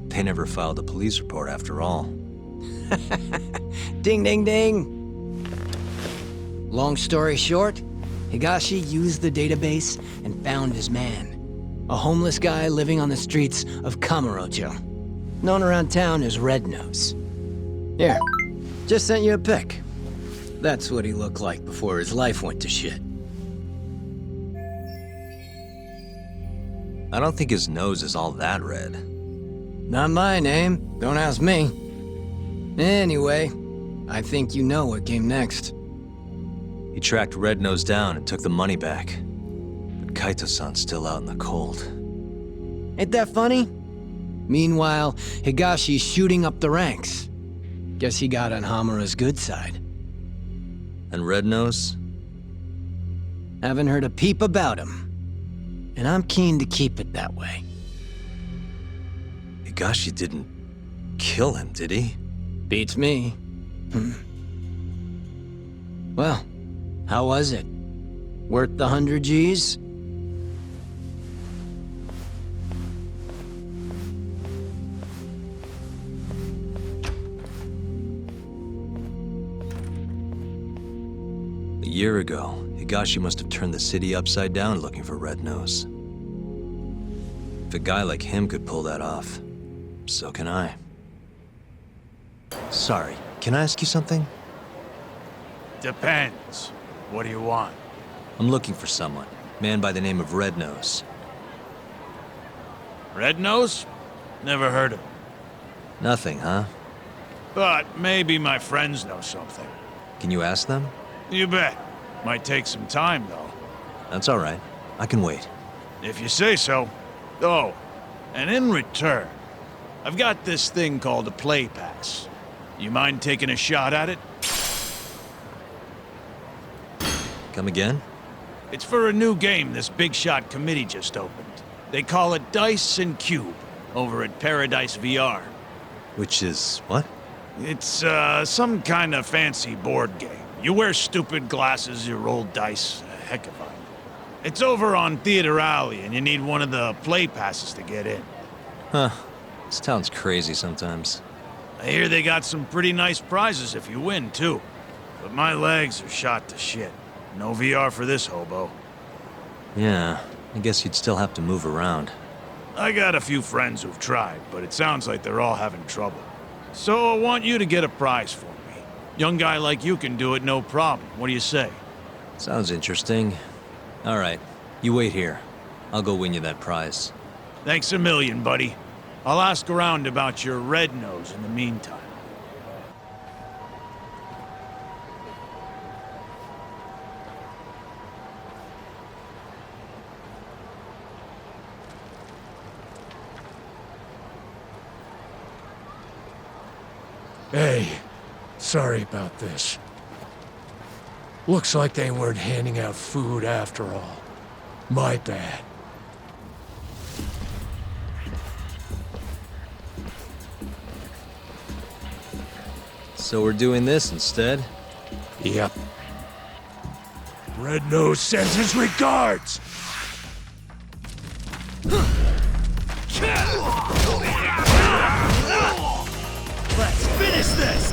They never filed a police report after all. Ding, ding, ding! Long story short, Higashi used the database and found his man. A homeless guy living on the streets of Kamurocho. Known around town as Red Nose. Here, just sent you a pic. That's what he looked like before his life went to shit. I don't think his nose is all that red. Not my name, don't ask me. Anyway, I think you know what came next. He tracked Red Nose down and took the money back. But Kaito-san's still out in the cold. Ain't that funny? Meanwhile, Higashi's shooting up the ranks. Guess he got on Hamura's good side. And Red Nose? Haven't heard a peep about him. And I'm keen to keep it that way. Higashi didn't kill him, did he? Beats me. Well, how was it? Worth the 100 G's? A year ago, Higashi must have turned the city upside down looking for Red Nose. If a guy like him could pull that off, so can I. Sorry, can I ask you something? Depends. What do you want? I'm looking for someone. Man by the name of Red Nose. Red Nose? Never heard of him. Nothing, huh? But maybe my friends know something. Can you ask them? You bet. Might take some time, though. That's all right. I can wait. If you say so. Oh, and in return, I've got this thing called a play pass. You mind taking a shot at it? Come again? It's for a new game this big shot committee just opened. They call it Dice and Cube, over at Paradise VR. Which is what? It's, some kind of fancy board game. You wear stupid glasses, you roll dice. Heck if I know. It's over on Theater Alley, and you need one of the play passes to get in. Huh. This town's crazy sometimes. I hear they got some pretty nice prizes if you win, too. But my legs are shot to shit. No VR for this hobo. Yeah, I guess you'd still have to move around. I got a few friends who've tried, but it sounds like they're all having trouble. So I want you to get a prize for me. Young guy like you can do it, no problem. What do you say? Sounds interesting. All right, you wait here. I'll go win you that prize. Thanks a million, buddy. I'll ask around about your Red Nose in the meantime. Hey, sorry about this. Looks like they weren't handing out food after all. My bad. So we're doing this instead? Yep. Red Nose sends his regards! Let's finish this!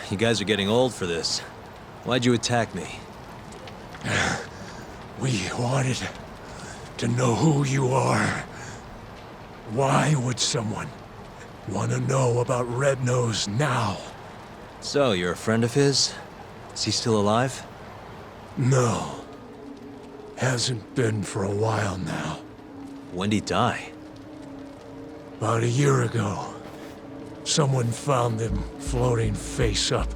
You guys are getting old for this. Why'd you attack me? We wanted to know who you are. Why would someone want to know about Red Nose now? So, you're a friend of his? Is he still alive? No. Hasn't been for a while now. When'd he die? About a year ago. Someone found him floating face up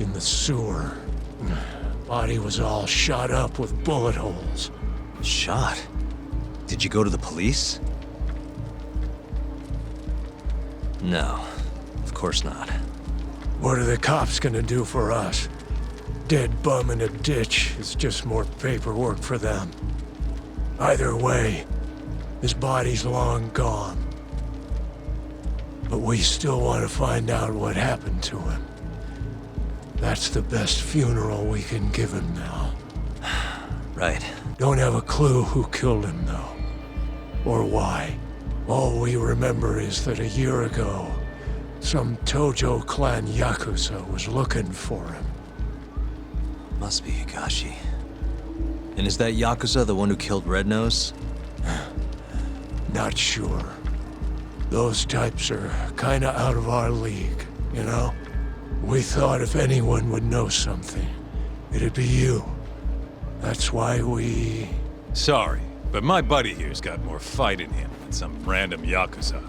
in the sewer. Body was all shot up with bullet holes. Shot? Did you go to the police? No, of course not. What are the cops gonna do for us? Dead bum in a ditch is just more paperwork for them. Either way, his body's long gone. But we still want to find out what happened to him. That's the best funeral we can give him now. Right. Don't have a clue who killed him, though. Or why. All we remember is that a year ago, some Tojo clan Yakuza was looking for him. Must be Higashi. And is that Yakuza the one who killed Red Nose? Not sure. Those types are kinda out of our league, you know? We thought if anyone would know something, it'd be you. That's why we... Sorry, but my buddy here's got more fight in him than some random Yakuza.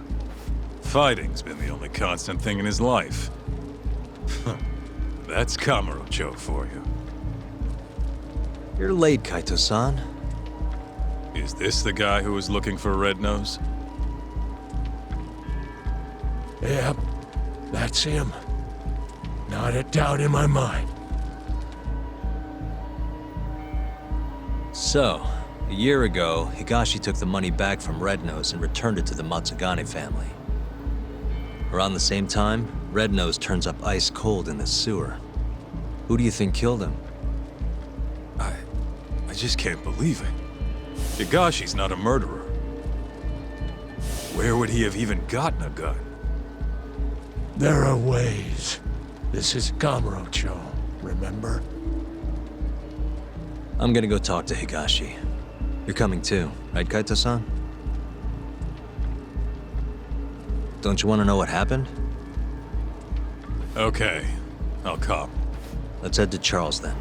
Fighting's been the only constant thing in his life. That's Kamurocho for you. You're late, Kaito-san. Is this the guy who was looking for Red Nose? Yep, that's him. Not a doubt in my mind. So, a year ago, Higashi took the money back from Red Nose and returned it to the Matsugane family. Around the same time, Red Nose turns up ice cold in the sewer. Who do you think killed him? I just can't believe it. Higashi's not a murderer. Where would he have even gotten a gun? There are ways. This is Kamurocho, remember? I'm gonna go talk to Higashi. You're coming too, right, Kaito-san? Don't you want to know what happened? Okay, I'll come. Let's head to Charles then.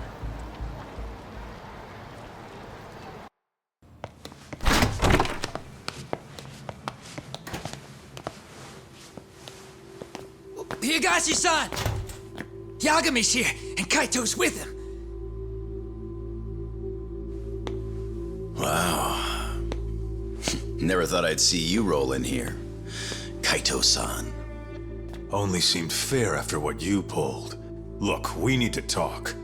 Higashi-san! Yagami's here, and Kaito's with him. Wow. Never thought I'd see you roll in here. Kaito-san. Only seemed fair after what you pulled. Look, we need to talk.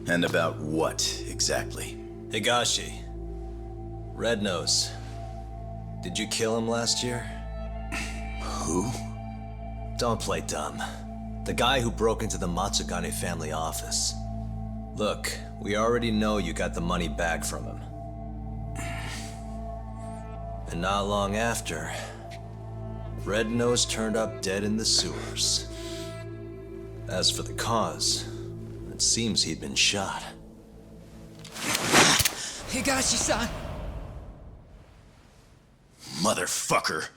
And about what, exactly? Higashi. Red Nose. Did you kill him last year? Who? Don't play dumb. The guy who broke into the Matsugane family office. Look, we already know you got the money back from him. And not long after, Red Nose turned up dead in the sewers. As for the cause, it seems he'd been shot. Higashi-san! Motherfucker!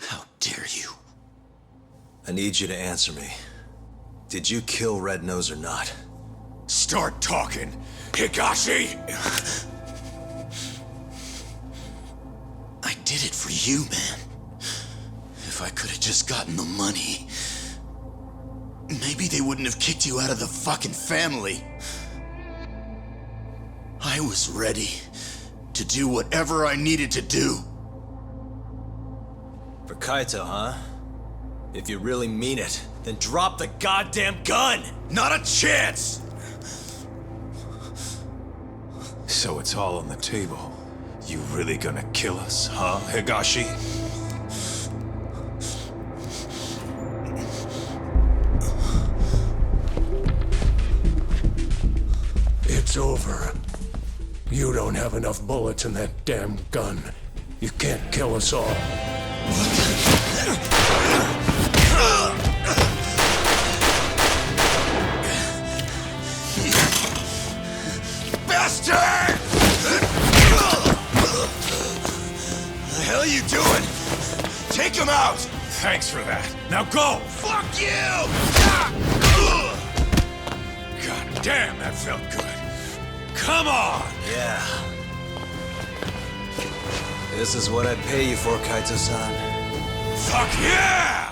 How dare you? I need you to answer me. Did you kill Red Nose or not? Start talking, Higashi! I did it for you, man. If I could have just gotten the money, maybe they wouldn't have kicked you out of the fucking family. I was ready to do whatever I needed to do. For Kaito, huh? If you really mean it, then drop the goddamn gun! Not a chance! So it's all on the table. You really gonna kill us, huh, Higashi? It's over. You don't have enough bullets in that damn gun. You can't kill us all. Bastard! The hell are you doing? Take him out! Thanks for that. Now go! Fuck you! God damn, that felt good. Come on! Yeah. This is what I pay you for, Kaito-san. Fuck yeah!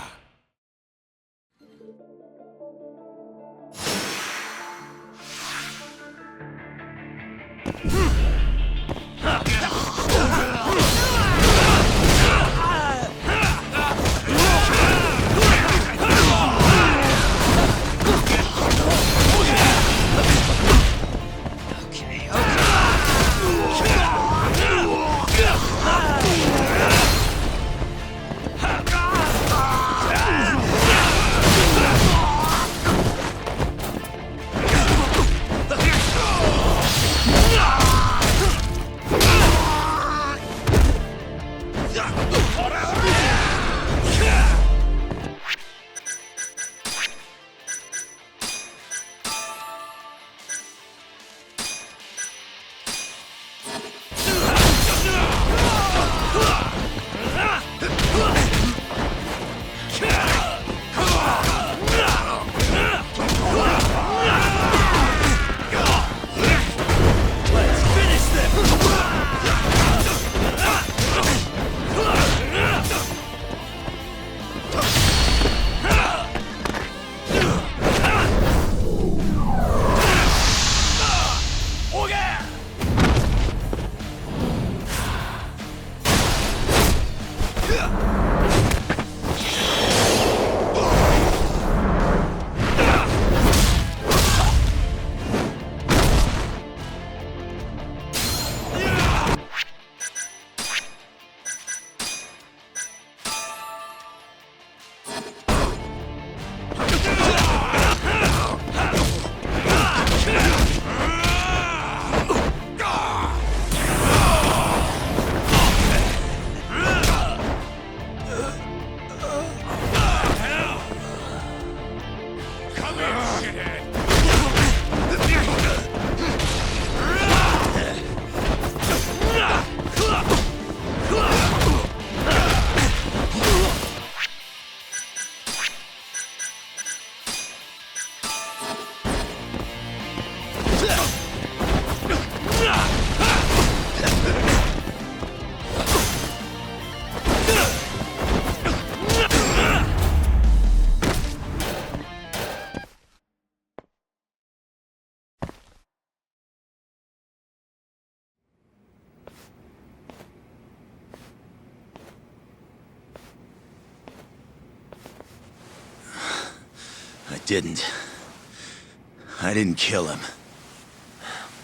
I didn't kill him.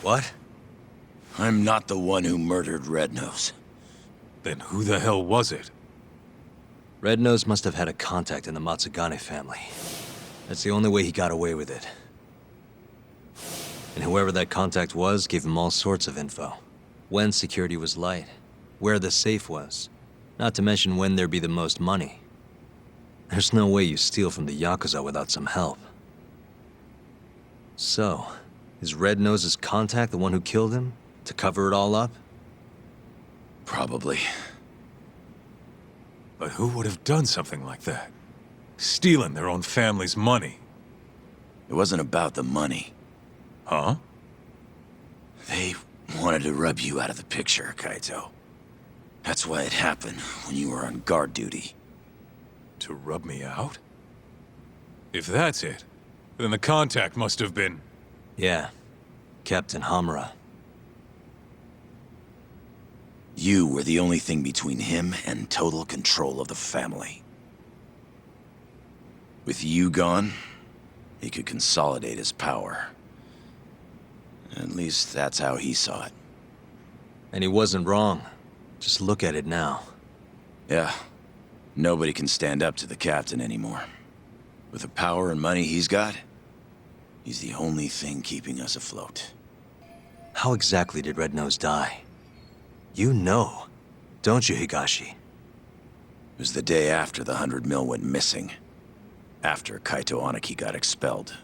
What? I'm not the one who murdered Red Nose. Then who the hell was it? Red Nose must have had a contact in the Matsugane family. That's the only way he got away with it. And whoever that contact was gave him all sorts of info. When security was light, where the safe was, not to mention when there'd be the most money. There's no way you steal from the Yakuza without some help. So, is Red Nose's contact the one who killed him? To cover it all up? Probably. But who would have done something like that? Stealing their own family's money. It wasn't about the money. Huh? They wanted to rub you out of the picture, Kaito. That's why it happened when you were on guard duty. To rub me out? If that's it, then the contact must have been... Yeah. Captain Hamura. You were the only thing between him and total control of the family. With you gone, he could consolidate his power. At least that's how he saw it. And he wasn't wrong. Just look at it now. Yeah. Nobody can stand up to the captain anymore. With the power and money he's got, he's the only thing keeping us afloat. How exactly did Red Nose die? You know, don't you, Higashi? It was the day after the 100 mil went missing. After Kaito Aniki got expelled.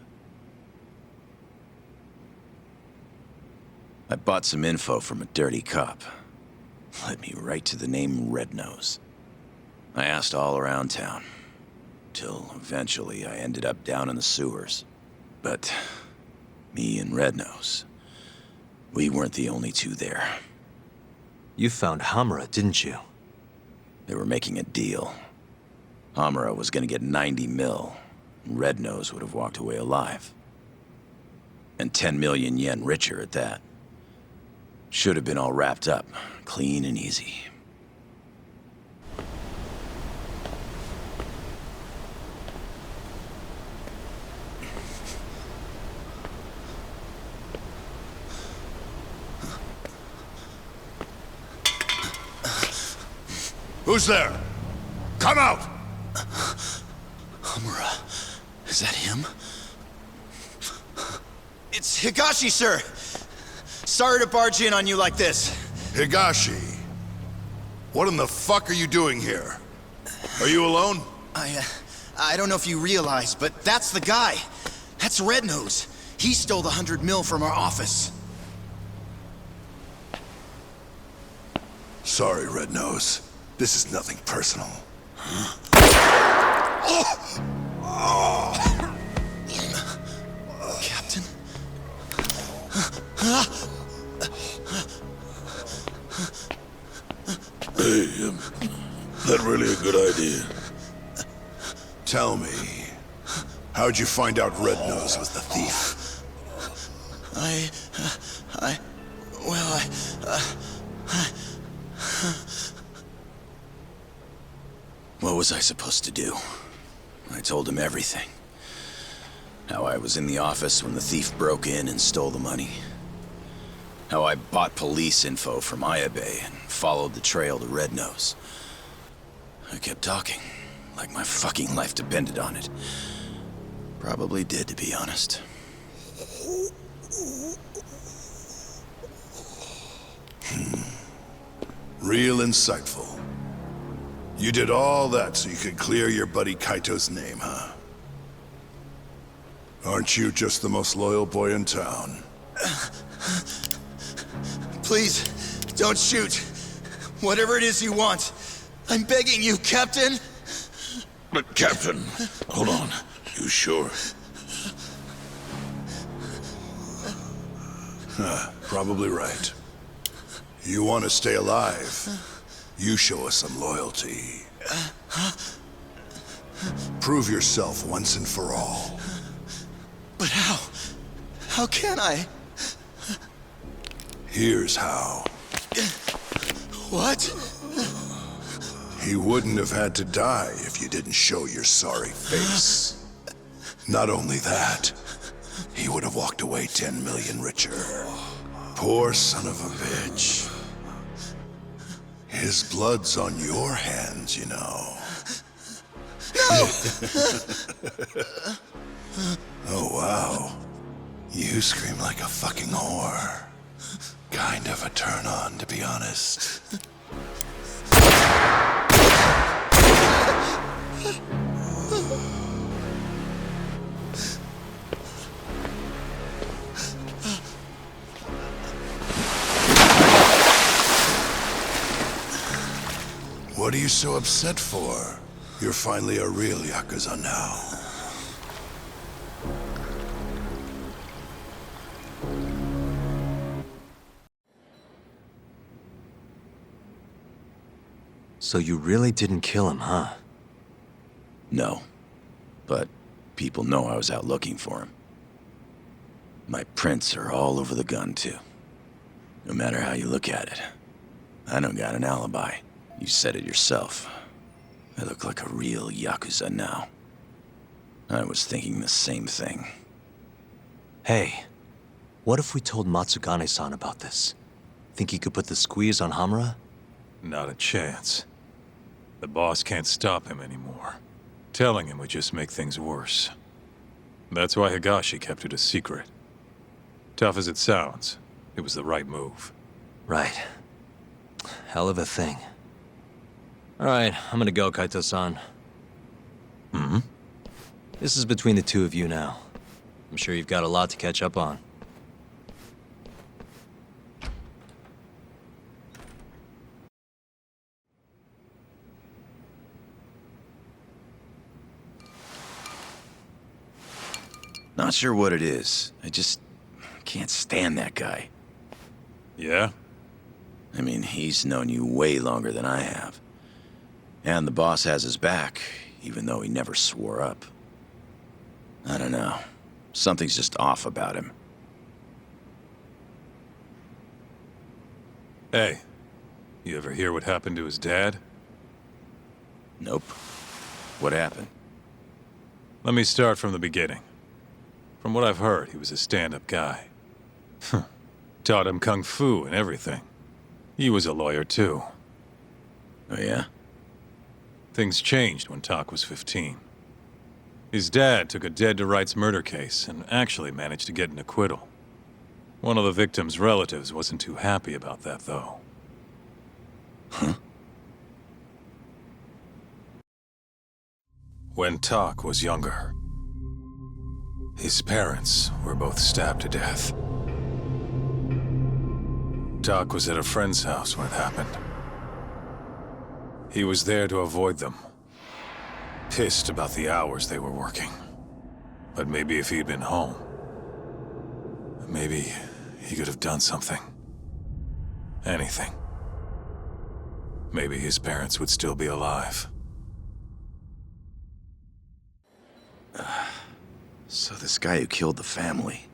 I bought some info from a dirty cop. Led me right to the name Red Nose. I asked all around town, till eventually I ended up down in the sewers. But me and Red Nose, we weren't the only two there. You found Hamura, didn't you? They were making a deal. Hamura was gonna get 90 mil, and Red Nose would have walked away alive. And 10 million yen richer at that. Should have been all wrapped up, clean and easy. Who's there? Come out! Hamura. Is that him? It's Higashi, sir! Sorry to barge in on you like this. Higashi. What in the fuck are you doing here? Are you alone? I don't know if you realize, but that's the guy. That's Red Nose. He stole the 100 mil from our office. Sorry, Red Nose. This is nothing personal. Captain? Hey, that really a good idea? Tell me, how'd you find out Red Nose was the thief? What was I supposed to do? I told him everything. How I was in the office when the thief broke in and stole the money. How I bought police info from Alibi and followed the trail to Red Nose. I kept talking, like my fucking life depended on it. Probably did, to be honest. Real insightful. You did all that so you could clear your buddy Kaito's name, huh? Aren't you just the most loyal boy in town? Please, don't shoot. Whatever it is you want. I'm begging you, Captain. But Captain, hold on. You sure? Probably right. You want to stay alive, you show us some loyalty. Prove yourself once and for all. But how? How can I? Here's how. What? He wouldn't have had to die if you didn't show your sorry face. Not only that, he would have walked away 10 million richer. Poor son of a bitch. His blood's on your hands, you know. No! Oh, wow. You scream like a fucking whore. Kind of a turn on, to be honest. What are you so upset for? You're finally a real Yakuza now. So you really didn't kill him, huh? No. But people know I was out looking for him. My prints are all over the gun, too. No matter how you look at it. I don't got an alibi. You said it yourself. I look like a real Yakuza now. I was thinking the same thing. Hey, what if we told Matsugane-san about this? Think he could put the squeeze on Hamura? Not a chance. The boss can't stop him anymore. Telling him would just make things worse. That's why Higashi kept it a secret. Tough as it sounds, it was the right move. Right. Hell of a thing. Alright, I'm gonna go, Kaito-san. Mm-hmm? This is between the two of you now. I'm sure you've got a lot to catch up on. Not sure what it is. I just can't stand that guy. Yeah? I mean, he's known you way longer than I have. And the boss has his back, even though he never swore up. I don't know. Something's just off about him. Hey, you ever hear what happened to his dad? Nope. What happened? Let me start from the beginning. From what I've heard, he was a stand-up guy. Taught him kung fu and everything. He was a lawyer, too. Oh, yeah? Things changed when Tak was 15. His dad took a dead-to-rights murder case and actually managed to get an acquittal. One of the victim's relatives wasn't too happy about that, though. Huh? When Tak was younger, his parents were both stabbed to death. Tak was at a friend's house when it happened. He was there to avoid them, pissed about the hours they were working. But maybe if he'd been home, maybe he could have done something. Anything. Maybe his parents would still be alive. So this guy who killed the family,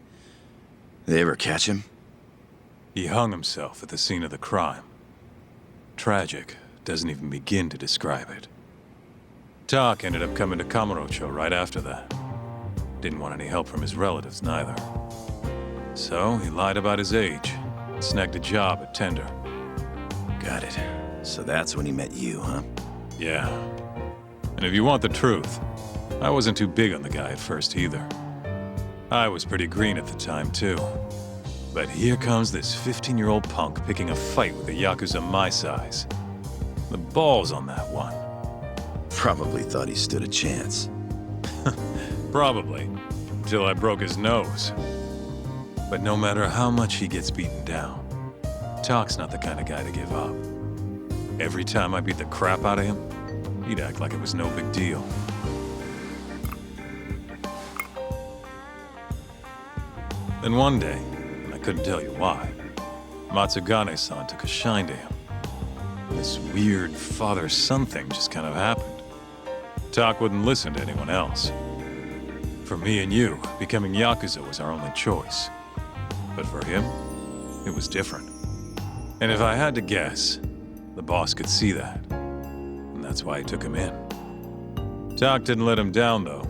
did they ever catch him? He hung himself at the scene of the crime. Tragic doesn't even begin to describe it. Tak ended up coming to Kamurocho right after that. Didn't want any help from his relatives, neither. So he lied about his age, and snagged a job at Tender. Got it. So that's when he met you, huh? Yeah. And if you want the truth, I wasn't too big on the guy at first either. I was pretty green at the time, too. But here comes this 15-year-old punk picking a fight with a Yakuza my size. The balls on that one. Probably thought he stood a chance. Probably. Until I broke his nose. But no matter how much he gets beaten down, Tak's not the kind of guy to give up. Every time I beat the crap out of him, he'd act like it was no big deal. Then one day, and I couldn't tell you why, Matsugane-san took a shine to him. This weird father-son thing just kind of happened. Tak wouldn't listen to anyone else. For me and you, becoming Yakuza was our only choice. But for him, it was different. And if I had to guess, the boss could see that. And that's why he took him in. Tak didn't let him down, though.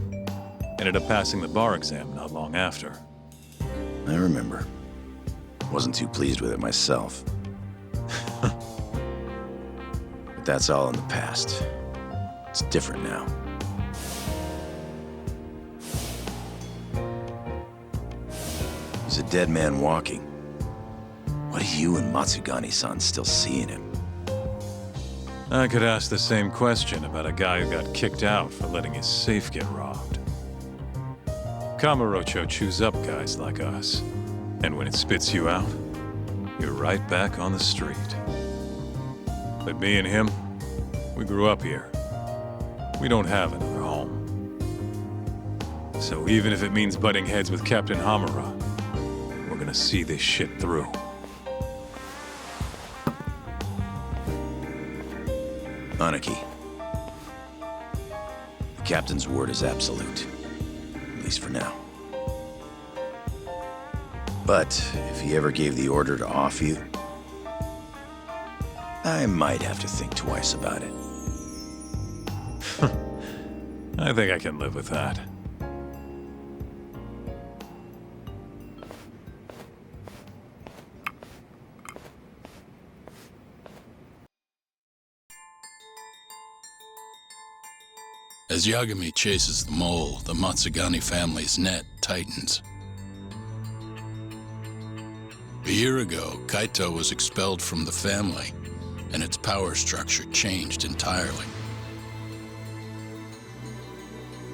Ended up passing the bar exam not long after. I remember. Wasn't too pleased with it myself. But that's all in the past. It's different now. He's a dead man walking. What do you and Matsugane-san still see in him? I could ask the same question about a guy who got kicked out for letting his safe get robbed. Kamurocho chews up guys like us. And when it spits you out, you're right back on the street. But me and him, we grew up here. We don't have another home. So even if it means butting heads with Captain Hamura, we're gonna see this shit through. Aniki. The captain's word is absolute. At least for now. But if he ever gave the order to off you, I might have to think twice about it. I think I can live with that. As Yagami chases the mole, the Matsugane family's net tightens. A year ago, Kaito was expelled from the family, and its power structure changed entirely.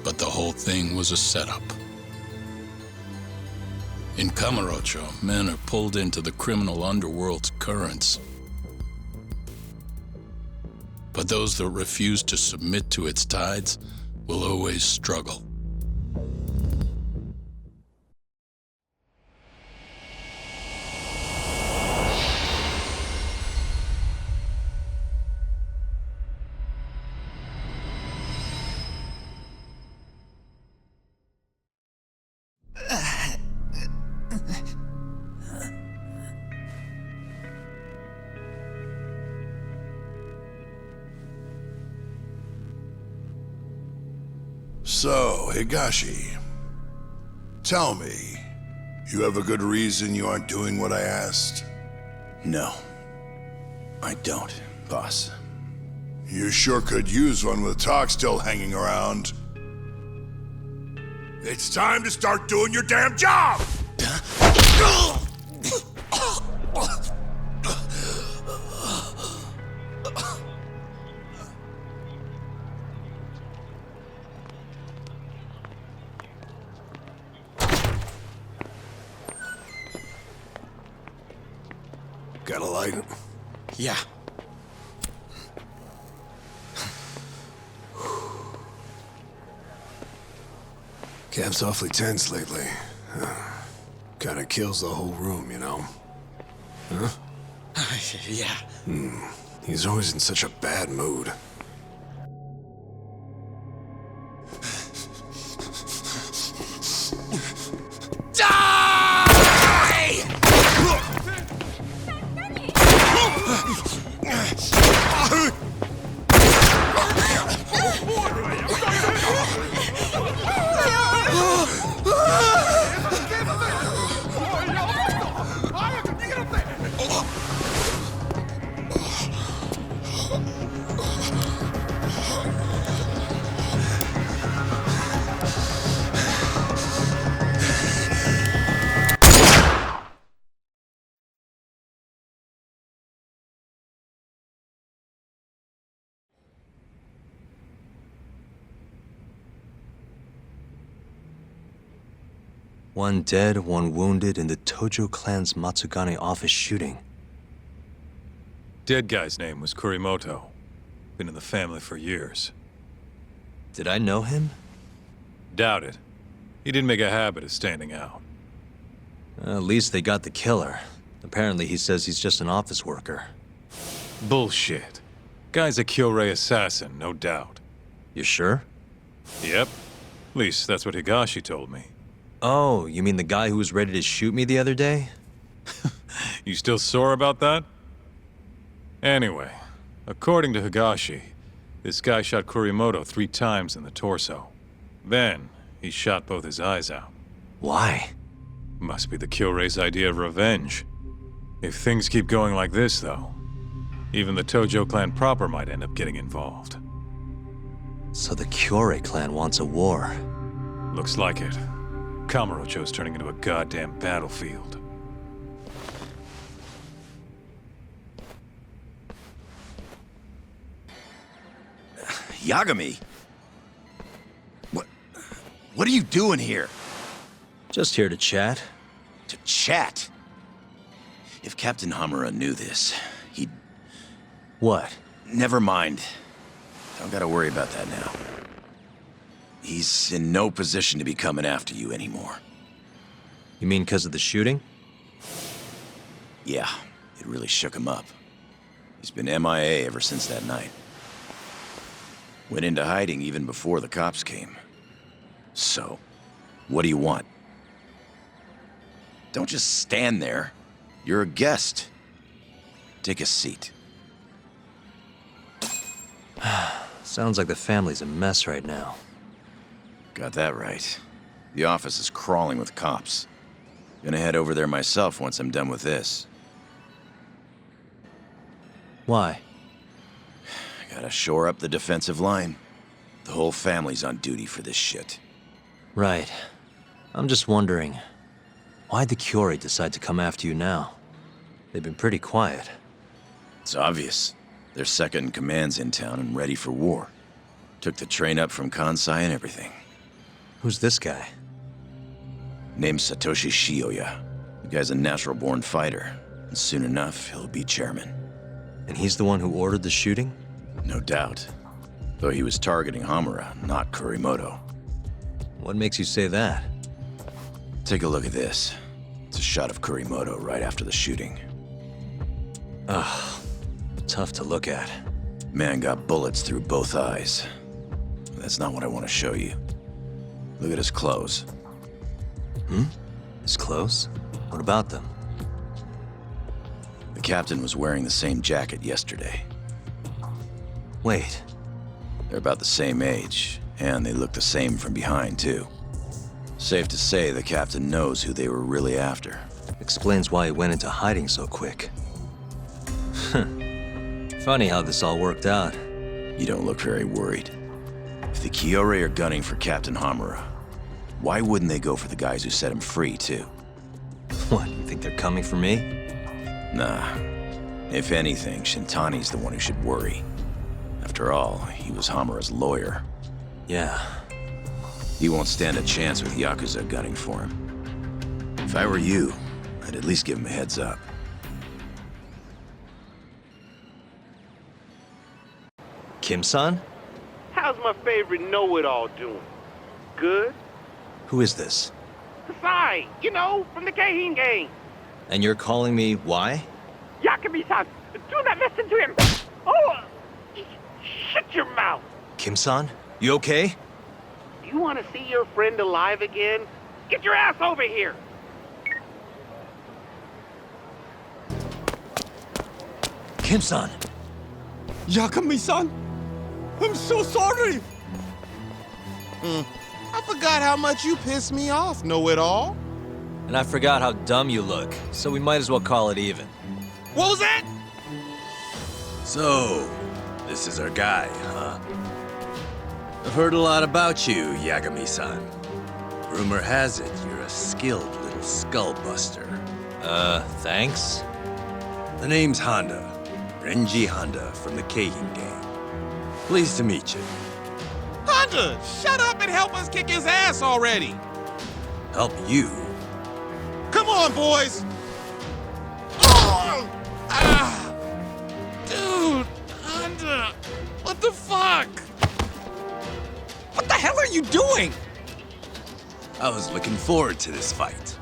But the whole thing was a setup. In Kamurocho, men are pulled into the criminal underworld's currents. But those that refuse to submit to its tides will always struggle. So, Higashi, tell me, you have a good reason you aren't doing what I asked? No, I don't, boss. You sure could use one with talk still hanging around. It's time to start doing your damn job! Got a light? Yeah. Cap's awfully tense lately. Kinda kills the whole room, you know? Huh? Yeah. He's always in such a bad mood. One dead, one wounded in the Tojo clan's Matsugane office shooting. Dead guy's name was Kurimoto. Been in the family for years. Did I know him? Doubt it. He didn't make a habit of standing out. At least they got the killer. Apparently he says he's just an office worker. Bullshit. Guy's a Kyorei assassin, no doubt. You sure? Yep. At least that's what Higashi told me. Oh, you mean the guy who was ready to shoot me the other day? You still sore about that? Anyway, according to Higashi, this guy shot Kurimoto 3 times in the torso. Then, he shot both his eyes out. Why? Must be the Kyorei's idea of revenge. If things keep going like this, though, even the Tojo clan proper might end up getting involved. So the Kyorei clan wants a war. Looks like it. Kamurocho's turning into a goddamn battlefield. Yagami! What are you doing here? Just here to chat. To chat? If Captain Hamura knew this, he'd... What? Never mind. Don't gotta worry about that now. He's in no position to be coming after you anymore. You mean because of the shooting? Yeah, it really shook him up. He's been MIA ever since that night. Went into hiding even before the cops came. So, what do you want? Don't just stand there. You're a guest. Take a seat. Sounds like the family's a mess right now. Got that right. The office is crawling with cops. Gonna head over there myself once I'm done with this. Why? Gotta shore up the defensive line. The whole family's on duty for this shit. Right. I'm just wondering, why'd the Kyorei decide to come after you now? They've been pretty quiet. It's obvious. Their second-in-command's in town and ready for war. Took the train up from Kansai and everything. Who's this guy? Name's Satoshi Shioya. The guy's a natural-born fighter, and soon enough, he'll be chairman. And he's the one who ordered the shooting? No doubt. Though he was targeting Hamura, not Kurimoto. What makes you say that? Take a look at this. It's a shot of Kurimoto right after the shooting. Ugh, tough to look at. Man got bullets through both eyes. That's not what I want to show you. Look at his clothes. His clothes? What about them? The captain was wearing the same jacket yesterday. Wait. They're about the same age, and they look the same from behind, too. Safe to say the captain knows who they were really after. Explains why he went into hiding so quick. Funny how this all worked out. You don't look very worried. If the Kyorei are gunning for Captain Hamura, why wouldn't they go for the guys who set him free, too? What, you think they're coming for me? Nah. If anything, Shintani's the one who should worry. After all, he was Hamura's lawyer. Yeah. He won't stand a chance with Yakuza gunning for him. If I were you, I'd at least give him a heads up. Kim-san? How's my favorite know-it-all doing? Good? Who is this? Kasai, you know, from the Keihin gang. And you're calling me why? Yagami-san, do not listen to him. Oh, shut your mouth. Kim-san? You okay? Do you want to see your friend alive again? Get your ass over here. Kim-san! Yagami-san, I'm so sorry. I forgot how much you pissed me off, know-it-all. And I forgot how dumb you look, so we might as well call it even. What was that? So, this is our guy, huh? I've heard a lot about you, Yagami-san. Rumor has it you're a skilled little skull-buster. Thanks? The name's Honda. Renji Honda from the Keihin gang. Pleased to meet you. Honda, shut up and help us kick his ass already. Help you? Come on, boys. Oh! Ah! Dude, Honda, what the fuck? What the hell are you doing? I was looking forward to this fight.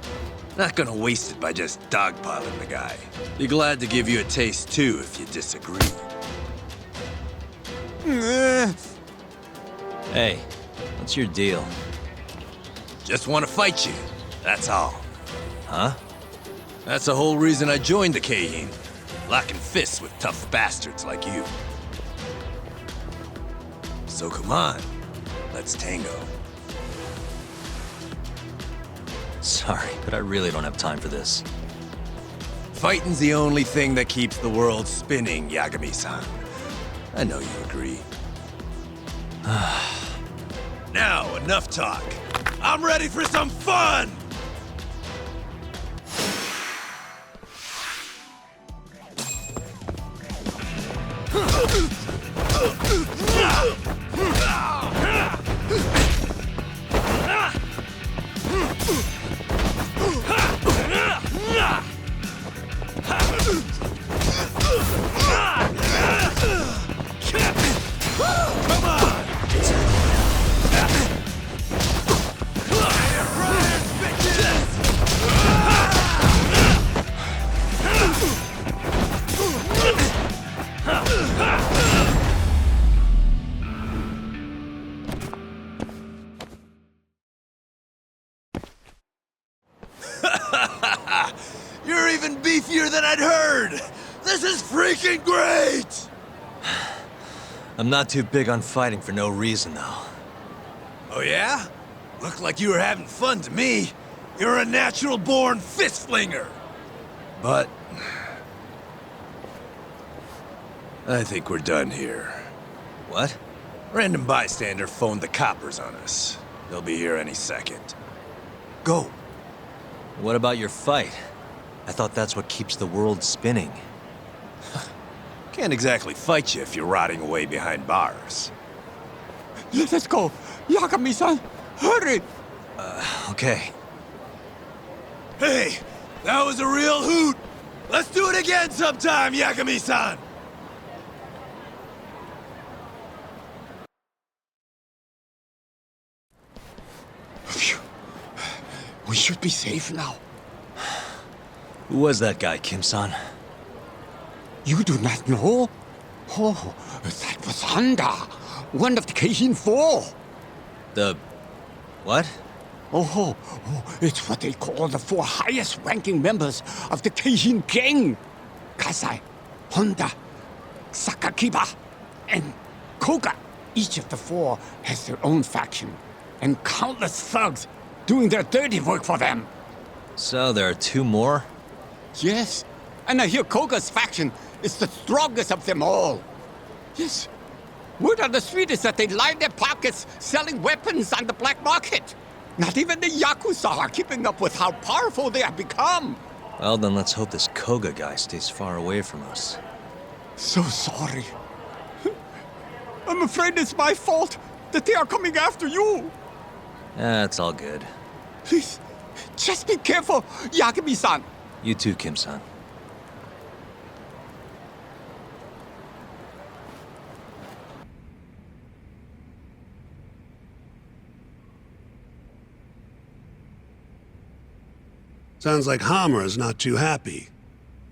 Not gonna waste it by just dogpiling the guy. Be glad to give you a taste too if you disagree. Hey, what's your deal? Just want to fight you, that's all. Huh? That's the whole reason I joined the Keihin. Locking fists with tough bastards like you. So come on, let's tango. Sorry, but I really don't have time for this. Fighting's the only thing that keeps the world spinning, Yagami-san. I know you agree. Now, enough talk. I'm ready for some fun! You're even beefier than I'd heard! This is freaking great! I'm not too big on fighting for no reason, though. Oh yeah? Looked like you were having fun to me. You're a natural-born fist-flinger! But... I think we're done here. What? Random bystander phoned the coppers on us. They'll be here any second. Go! What about your fight? I thought that's what keeps the world spinning. Can't exactly fight you if you're rotting away behind bars. Let us go! Yagami-san, hurry! Okay. Hey, that was a real hoot! Let's do it again sometime, Yagami-san! Phew. We should be safe now. Who was that guy, Kim-san? You do not know? Oh, that was Honda, one of the Keihin 4. The... what? Oh, it's what they call the 4 highest-ranking members of the Keihin gang. Kasai, Honda, Sakakiba, and Koga. Each of the 4 has their own faction, and countless thugs doing their dirty work for them. So there are 2 more? Yes, and I hear Koga's faction is the strongest of them all. Yes, word on the street is that they line their pockets selling weapons on the black market. Not even the Yakuza are keeping up with how powerful they have become. Well, then let's hope this Koga guy stays far away from us. So sorry. I'm afraid it's my fault that they are coming after you. It's all good. Please, just be careful, Yagami-san. You too, Kim-san. Sounds like Hamura's not too happy.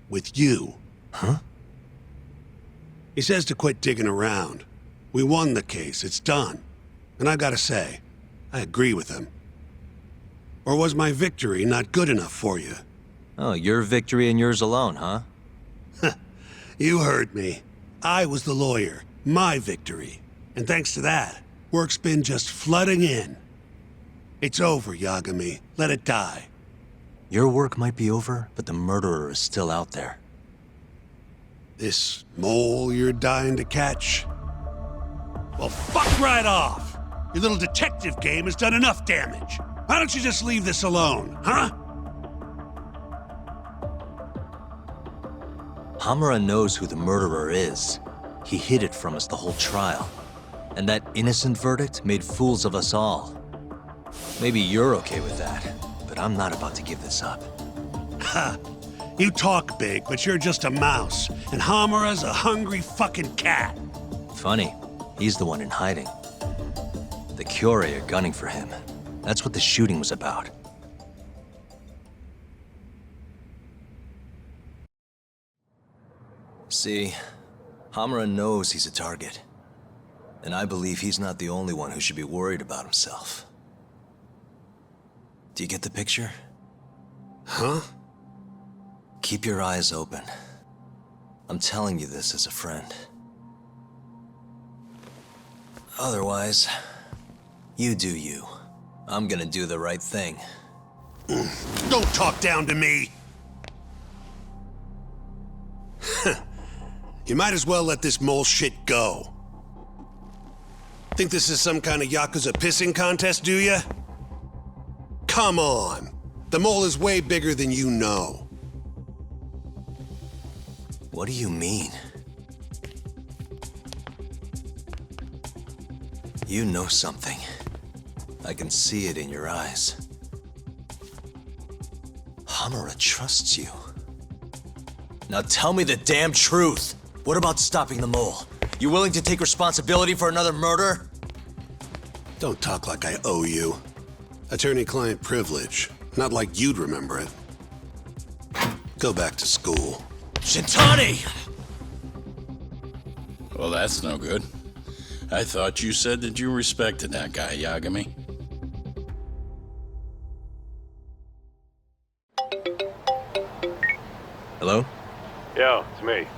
With you. Huh? He says to quit digging around. We won the case, it's done. And I gotta say, I agree with him. Or was my victory not good enough for you? Oh, your victory and yours alone, huh? You heard me. I was the lawyer. My victory. And thanks to that, work's been just flooding in. It's over, Yagami. Let it die. Your work might be over, but the murderer is still out there. This mole you're dying to catch? Well, fuck right off! Your little detective game has done enough damage. Why don't you just leave this alone, huh? Hamura knows who the murderer is. He hid it from us the whole trial. And that innocent verdict made fools of us all. Maybe you're okay with that, but I'm not about to give this up. Ha! You talk big, but you're just a mouse, and Hamura's a hungry fucking cat. Funny, he's the one in hiding. The Kyorei are gunning for him. That's what the shooting was about. See, Hamura knows he's a target. And I believe he's not the only one who should be worried about himself. Do you get the picture? Huh? Keep your eyes open. I'm telling you this as a friend. Otherwise, you do you. I'm gonna do the right thing. Don't talk down to me! You might as well let this mole shit go. Think this is some kind of Yakuza pissing contest, do ya? Come on! The mole is way bigger than you know. What do you mean? You know something. I can see it in your eyes. Hamura trusts you. Now tell me the damn truth! What about stopping the mole? You willing to take responsibility for another murder? Don't talk like I owe you. Attorney-client privilege. Not like you'd remember it. Go back to school. Shintani! Well, that's no good. I thought you said that you respected that guy, Yagami. Hello? Yo, it's me.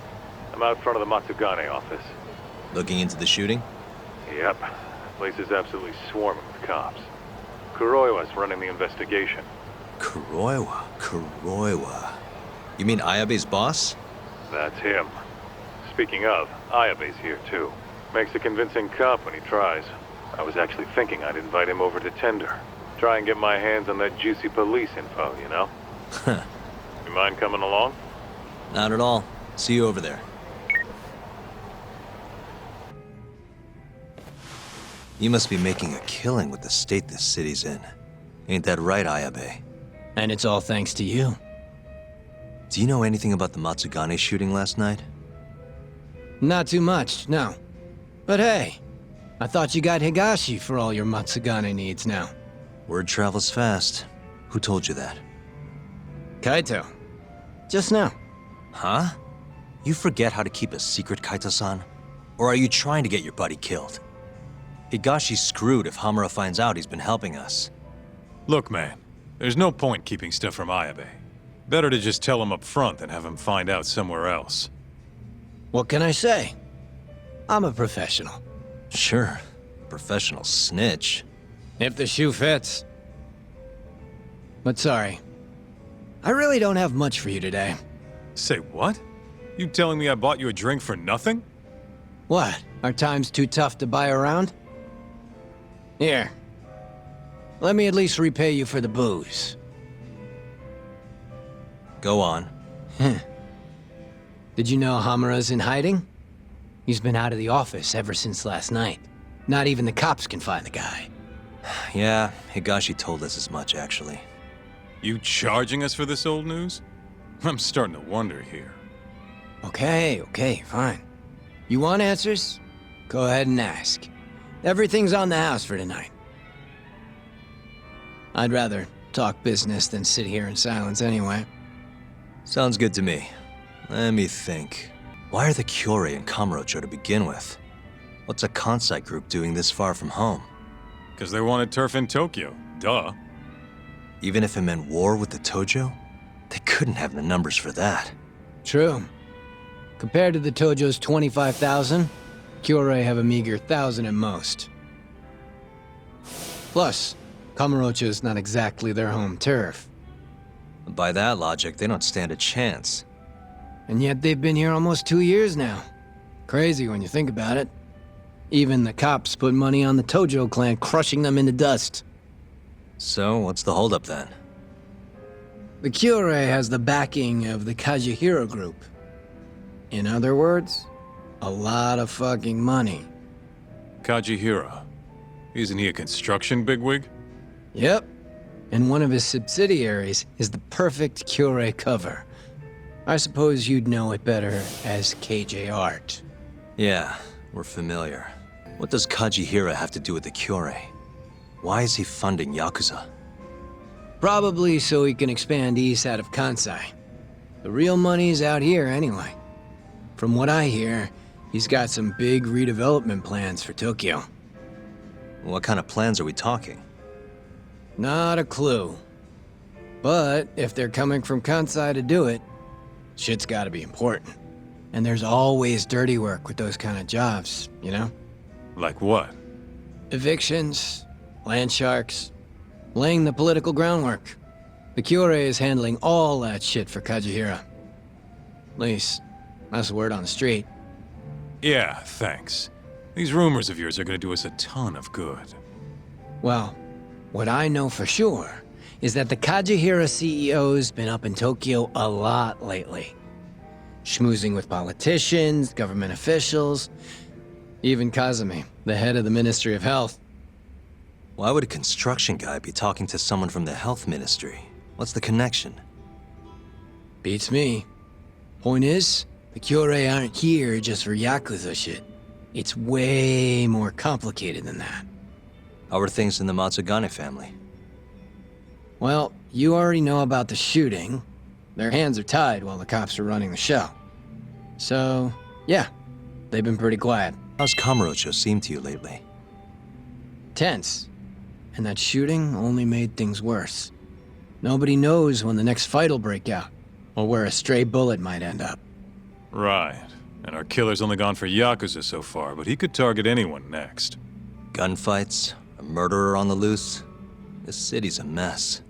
I'm out front of the Matsugane office. Looking into the shooting? Yep. The place is absolutely swarming with cops. Kuroiwa's running the investigation. Kuroiwa. You mean Ayabe's boss? That's him. Speaking of, Ayabe's here too. Makes a convincing cop when he tries. I was actually thinking I'd invite him over to Tender. Try and get my hands on that juicy police info, you know? You mind coming along? Not at all. See you over there. You must be making a killing with the state this city's in. Ain't that right, Ayabe? And it's all thanks to you. Do you know anything about the Matsugane shooting last night? Not too much, no. But hey, I thought you got Higashi for all your Matsugane needs now. Word travels fast. Who told you that? Kaito. Just now. Huh? You forget how to keep a secret, Kaito-san? Or are you trying to get your buddy killed? Higashi's screwed if Hamura finds out he's been helping us. Look, man, there's no point keeping stuff from Ayabe. Better to just tell him up front than have him find out somewhere else. What can I say? I'm a professional. Sure. Professional snitch. If the shoe fits. But sorry. I really don't have much for you today. Say what? You telling me I bought you a drink for nothing? What? Are times too tough to buy around? Here. Let me at least repay you for the booze. Go on. Did you know Hamura's in hiding? He's been out of the office ever since last night. Not even the cops can find the guy. Yeah, Higashi told us as much, actually. You charging us for this old news? I'm starting to wonder here. Okay, fine. You want answers? Go ahead and ask. Everything's on the house for tonight. I'd rather talk business than sit here in silence anyway. Sounds good to me. Let me think. Why are the Kyorei in Kamurocho to begin with? What's a Kansai group doing this far from home? Because they wanted turf in Tokyo. Duh. Even if it meant war with the Tojo? They couldn't have the numbers for that. True. Compared to the Tojo's 25,000, Kyorei have a meager 1,000 at most. Plus, Kamurocho's not exactly their home turf. By that logic, they don't stand a chance. And yet they've been here almost 2 years now. Crazy when you think about it. Even the cops put money on the Tojo clan crushing them into dust. So, what's the holdup then? The Kyorei has the backing of the Kazuhiro group. In other words, a lot of fucking money. Kajihira. Isn't he a construction bigwig? Yep. And one of his subsidiaries is the perfect Kyorei cover. I suppose you'd know it better as KJ Art. Yeah, we're familiar. What does Kajihira have to do with the Kyorei? Why is he funding Yakuza? Probably so he can expand east out of Kansai. The real money's out here anyway. From what I hear, he's got some big redevelopment plans for Tokyo. What kind of plans are we talking? Not a clue. But if they're coming from Kansai to do it, shit's gotta be important. And there's always dirty work with those kind of jobs, you know? Like what? Evictions, land sharks, laying the political groundwork. The Kyorei is handling all that shit for Kajihira. At least, that's the word on the street. Yeah, thanks. These rumors of yours are gonna do us a ton of good. Well, what I know for sure is that the Kajihira CEO's been up in Tokyo a lot lately. Schmoozing with politicians, government officials, even Kazumi, the head of the Ministry of Health. Why would a construction guy be talking to someone from the health ministry? What's the connection? Beats me. Point is, the Kyorei aren't here just for Yakuza shit. It's way more complicated than that. How are things in the Matsugane family? Well, you already know about the shooting. Their hands are tied while the cops are running the show. So, yeah, they've been pretty quiet. How's Kamurocho seemed to you lately? Tense. And that shooting only made things worse. Nobody knows when the next fight'll break out, or where a stray bullet might end up. Right. And our killer's only gone for Yakuza so far, but he could target anyone next. Gunfights? A murderer on the loose? This city's a mess.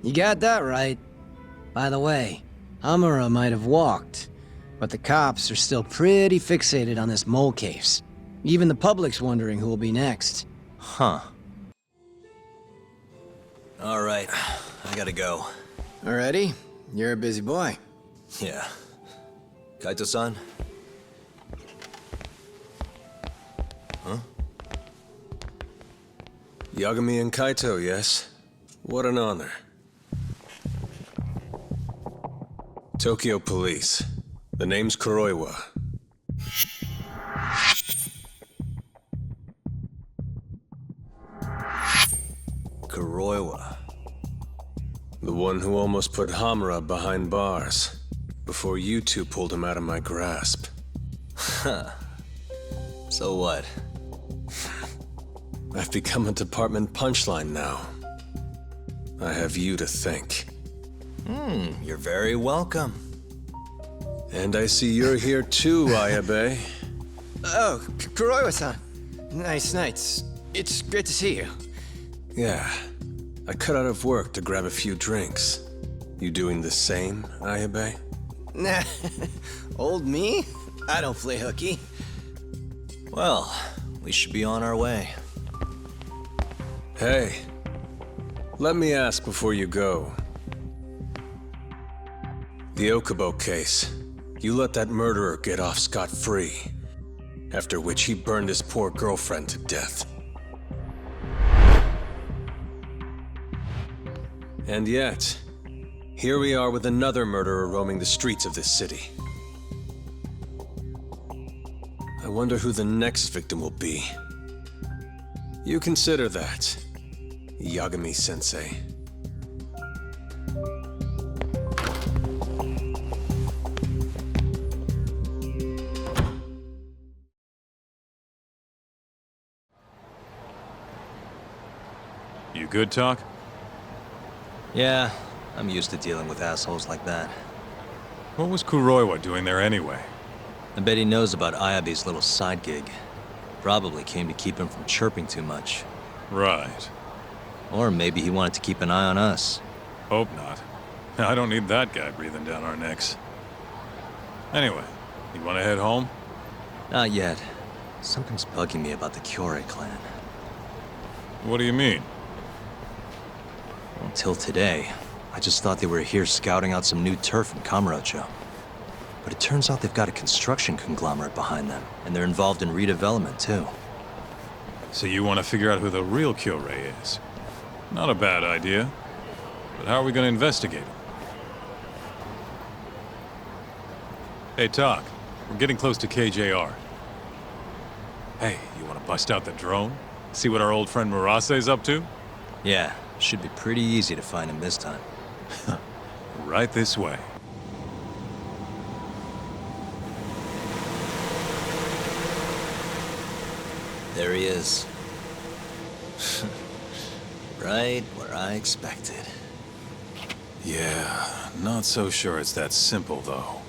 You got that right. By the way, Hamura might have walked, but the cops are still pretty fixated on this mole case. Even the public's wondering who will be next. Huh. All right, I gotta go. Already? You're a busy boy. Yeah. Kaito-san? Huh? Yagami and Kaito, yes? What an honor. Tokyo Police. The name's Kuroiwa. Kuroiwa. The one who almost put Hamura behind bars, before you two pulled him out of my grasp. Huh. So what? I've become a department punchline now. I have you to thank. You're very welcome. And I see you're here too, Ayabe. Oh, Kuroiwa-san. Nice nights. It's great to see you. Yeah. I cut out of work to grab a few drinks. You doing the same, Ayabe? Nah. Old me? I don't play hooky. Well, we should be on our way. Hey. Let me ask before you go. The Okubo case. You let that murderer get off scot-free. After which he burned his poor girlfriend to death. And yet, here we are with another murderer roaming the streets of this city. I wonder who the next victim will be. You consider that. Yagami-sensei. You good, Talk? Yeah, I'm used to dealing with assholes like that. What was Kuroiwa doing there anyway? I bet he knows about Ayabe's little side gig. Probably came to keep him from chirping too much. Right. Or maybe he wanted to keep an eye on us. Hope not. I don't need that guy breathing down our necks. Anyway, you want to head home? Not yet. Something's bugging me about the Kyorei clan. What do you mean? Until today, I just thought they were here scouting out some new turf in Kamurocho. But it turns out they've got a construction conglomerate behind them, and they're involved in redevelopment too. So you want to figure out who the real Kyorei is? Not a bad idea. But how are we going to investigate him? Hey, Talk. We're getting close to KJR. Hey, you want to bust out the drone? See what our old friend Murase's up to? Yeah, should be pretty easy to find him this time. Right this way. There he is. Right where I expected. Yeah, not so sure it's that simple, though.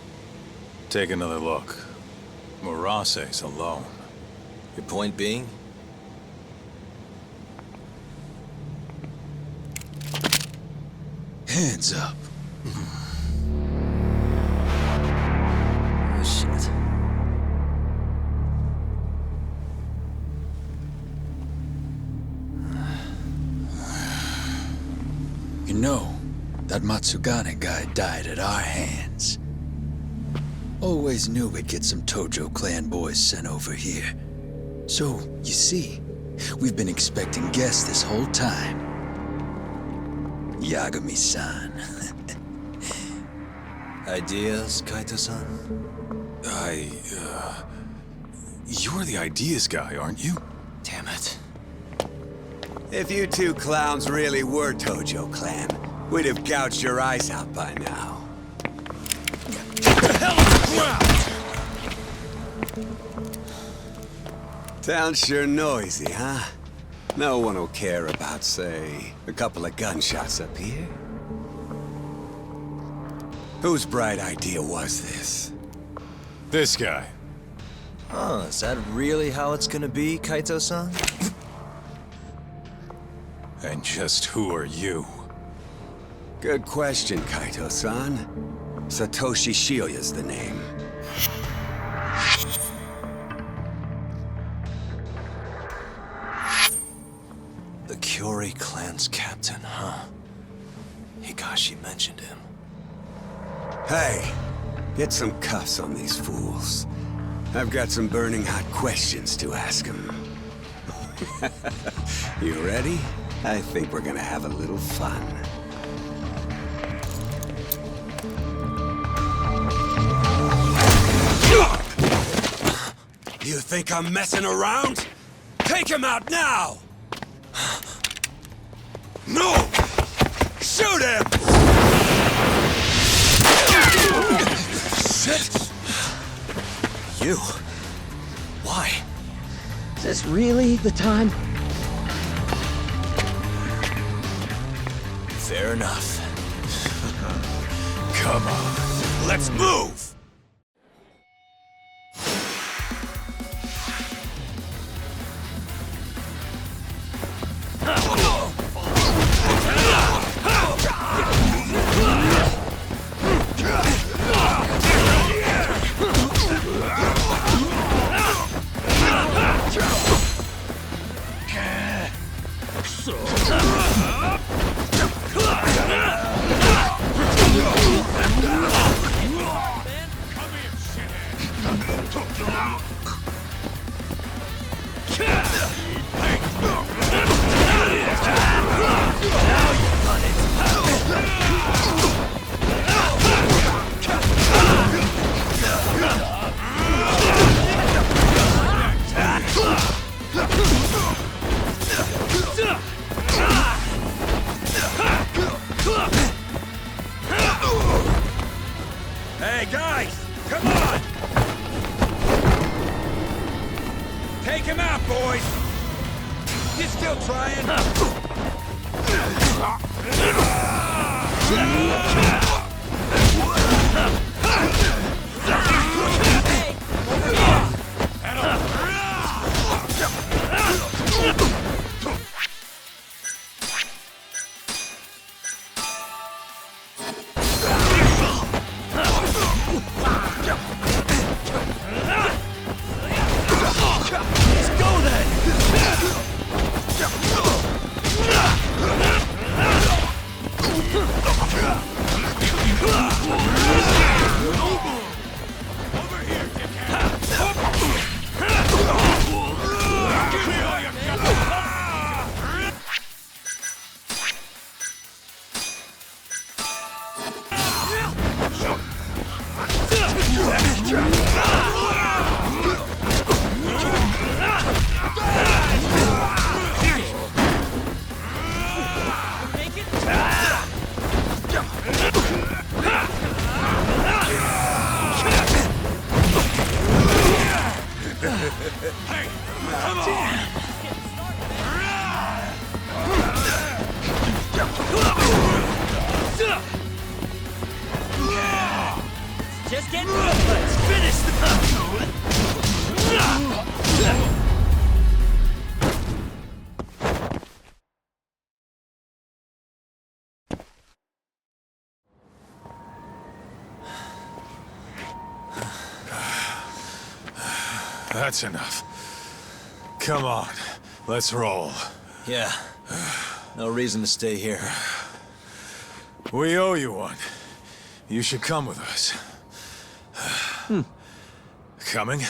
Take another look. Murase's alone. Your point being? Hands up. Oh, shit. You know, that Matsugane guy died at our hands. Always knew we'd get some Tojo clan boys sent over here. So, you see, we've been expecting guests this whole time. Yagami-san. Ideas, Kaito-san? You're the ideas guy, aren't you? Damn it. If you two clowns really were Tojo clan, we'd have gouged your eyes out by now. Get the hell on the ground! Town's sure noisy, huh? No one will care about, say, a couple of gunshots up here. Whose bright idea was this? This guy. Oh, is that really how it's gonna be, Kaito-san? And just who are you? Good question, Kaito-san. Satoshi Shioya's the name. The Kyorei clan's captain, huh? Higashi mentioned him. Hey, get some cuffs on these fools. I've got some burning hot questions to ask them. You ready? I think we're gonna have a little fun. You think I'm messing around? Take him out now! No! Shoot him! Shit! You? Why? Is this really the time? Fair enough. Come on, let's move! Still trying. Just get let's finish That's enough. Come on, let's roll. Yeah. No reason to stay here. We owe you one. You should come with us. Coming?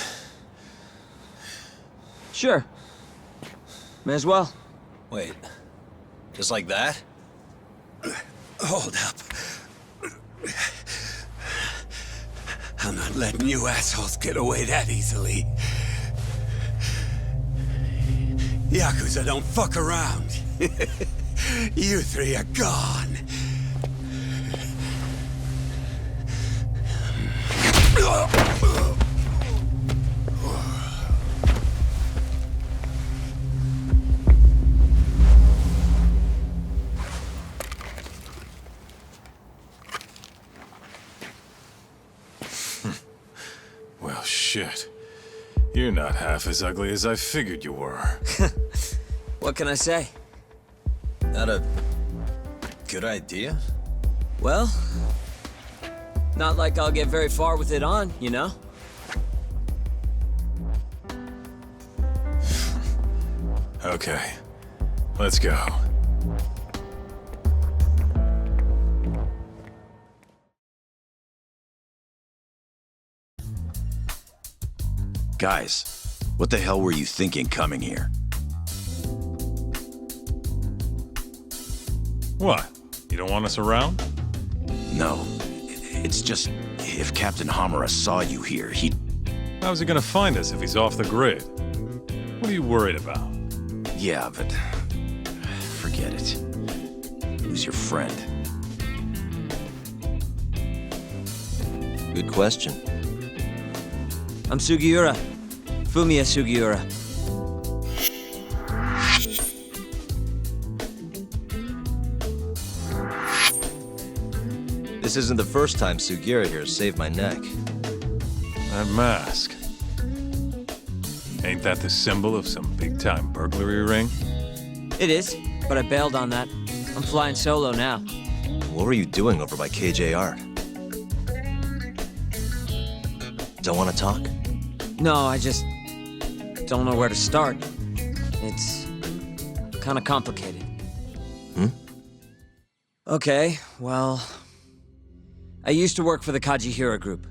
Sure. May as well. Wait. Just like that? Hold up. I'm not letting you assholes get away that easily. Yakuza don't fuck around. You three are gone. Well, shit. You're not half as ugly as I figured you were. What can I say? Not a good idea? Well, not like I'll get very far with it on, you know? Okay, let's go. Guys, what the hell were you thinking coming here? What? You don't want us around? No. It's just, if Captain Hamura saw you here, he'd... How's he gonna find us if he's off the grid? What are you worried about? Yeah, but... forget it. Who's your friend? Good question. I'm Sugiura. Fumiya Sugiura. This isn't the first time Sugiura here has saved my neck. That mask. Ain't that the symbol of some big-time burglary ring? It is, but I bailed on that. I'm flying solo now. What were you doing over by KJR? Don't want to talk? No, I just don't know where to start. It's kind of complicated. Okay, well... I used to work for the Kajihira Group,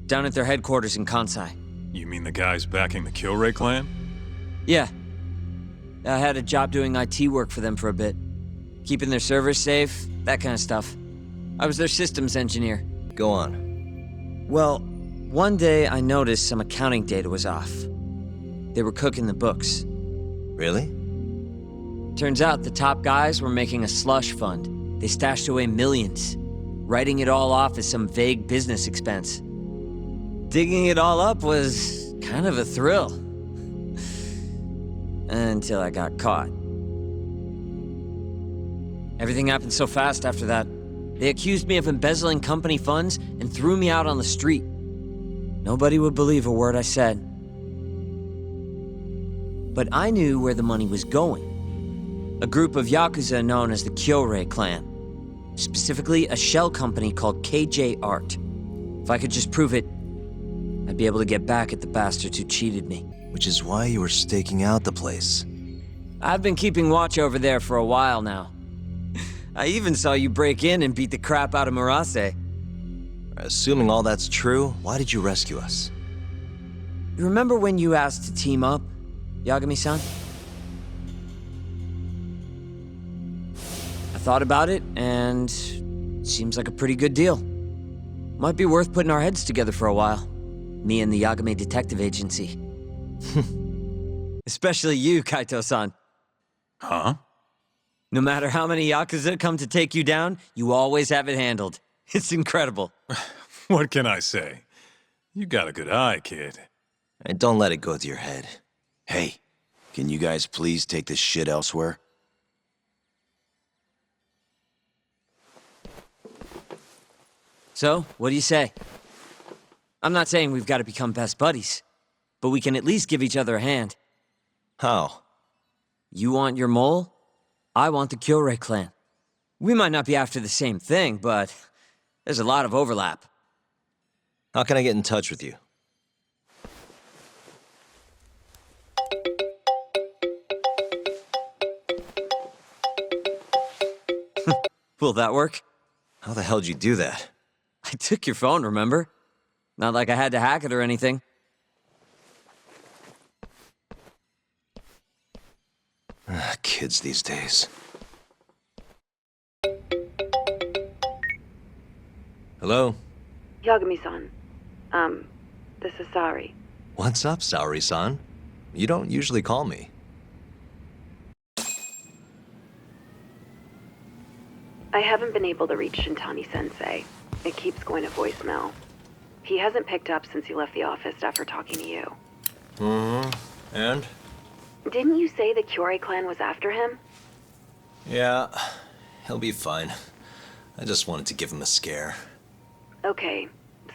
down at their headquarters in Kansai. You mean the guys backing the Killray clan? Yeah. I had a job doing IT work for them for a bit. Keeping their servers safe, that kind of stuff. I was their systems engineer. Go on. Well, one day I noticed some accounting data was off. They were cooking the books. Really? Turns out the top guys were making a slush fund. They stashed away millions, writing it all off as some vague business expense. Digging it all up was kind of a thrill. Until I got caught. Everything happened so fast after that. They accused me of embezzling company funds and threw me out on the street. Nobody would believe a word I said. But I knew where the money was going. A group of Yakuza known as the Kyorei Clan. Specifically, a shell company called KJ Art. If I could just prove it, I'd be able to get back at the bastards who cheated me. Which is why you were staking out the place. I've been keeping watch over there for a while now. I even saw you break in and beat the crap out of Murase. Assuming all that's true, why did you rescue us? You remember when you asked to team up, Yagami-san? I thought about it, and it seems like a pretty good deal. Might be worth putting our heads together for a while. Me and the Yagami Detective Agency. Especially you, Kaito-san. Huh? No matter how many Yakuza come to take you down, you always have it handled. It's incredible. What can I say? You got a good eye, kid. And don't let it go to your head. Hey, can you guys please take this shit elsewhere? So, what do you say? I'm not saying we've got to become best buddies, but we can at least give each other a hand. How? You want your mole? I want the Kyorei clan. We might not be after the same thing, but there's a lot of overlap. How can I get in touch with you? Will that work? How the hell did you do that? I took your phone, remember? Not like I had to hack it or anything. Kids these days. Hello? Yagami-san. This is Sari. What's up, Saori-san? You don't usually call me. I haven't been able to reach Shintani-sensei. It keeps going to voicemail. He hasn't picked up since he left the office after talking to you. And? Didn't you say the Kyorei clan was after him? Yeah, he'll be fine. I just wanted to give him a scare. Okay,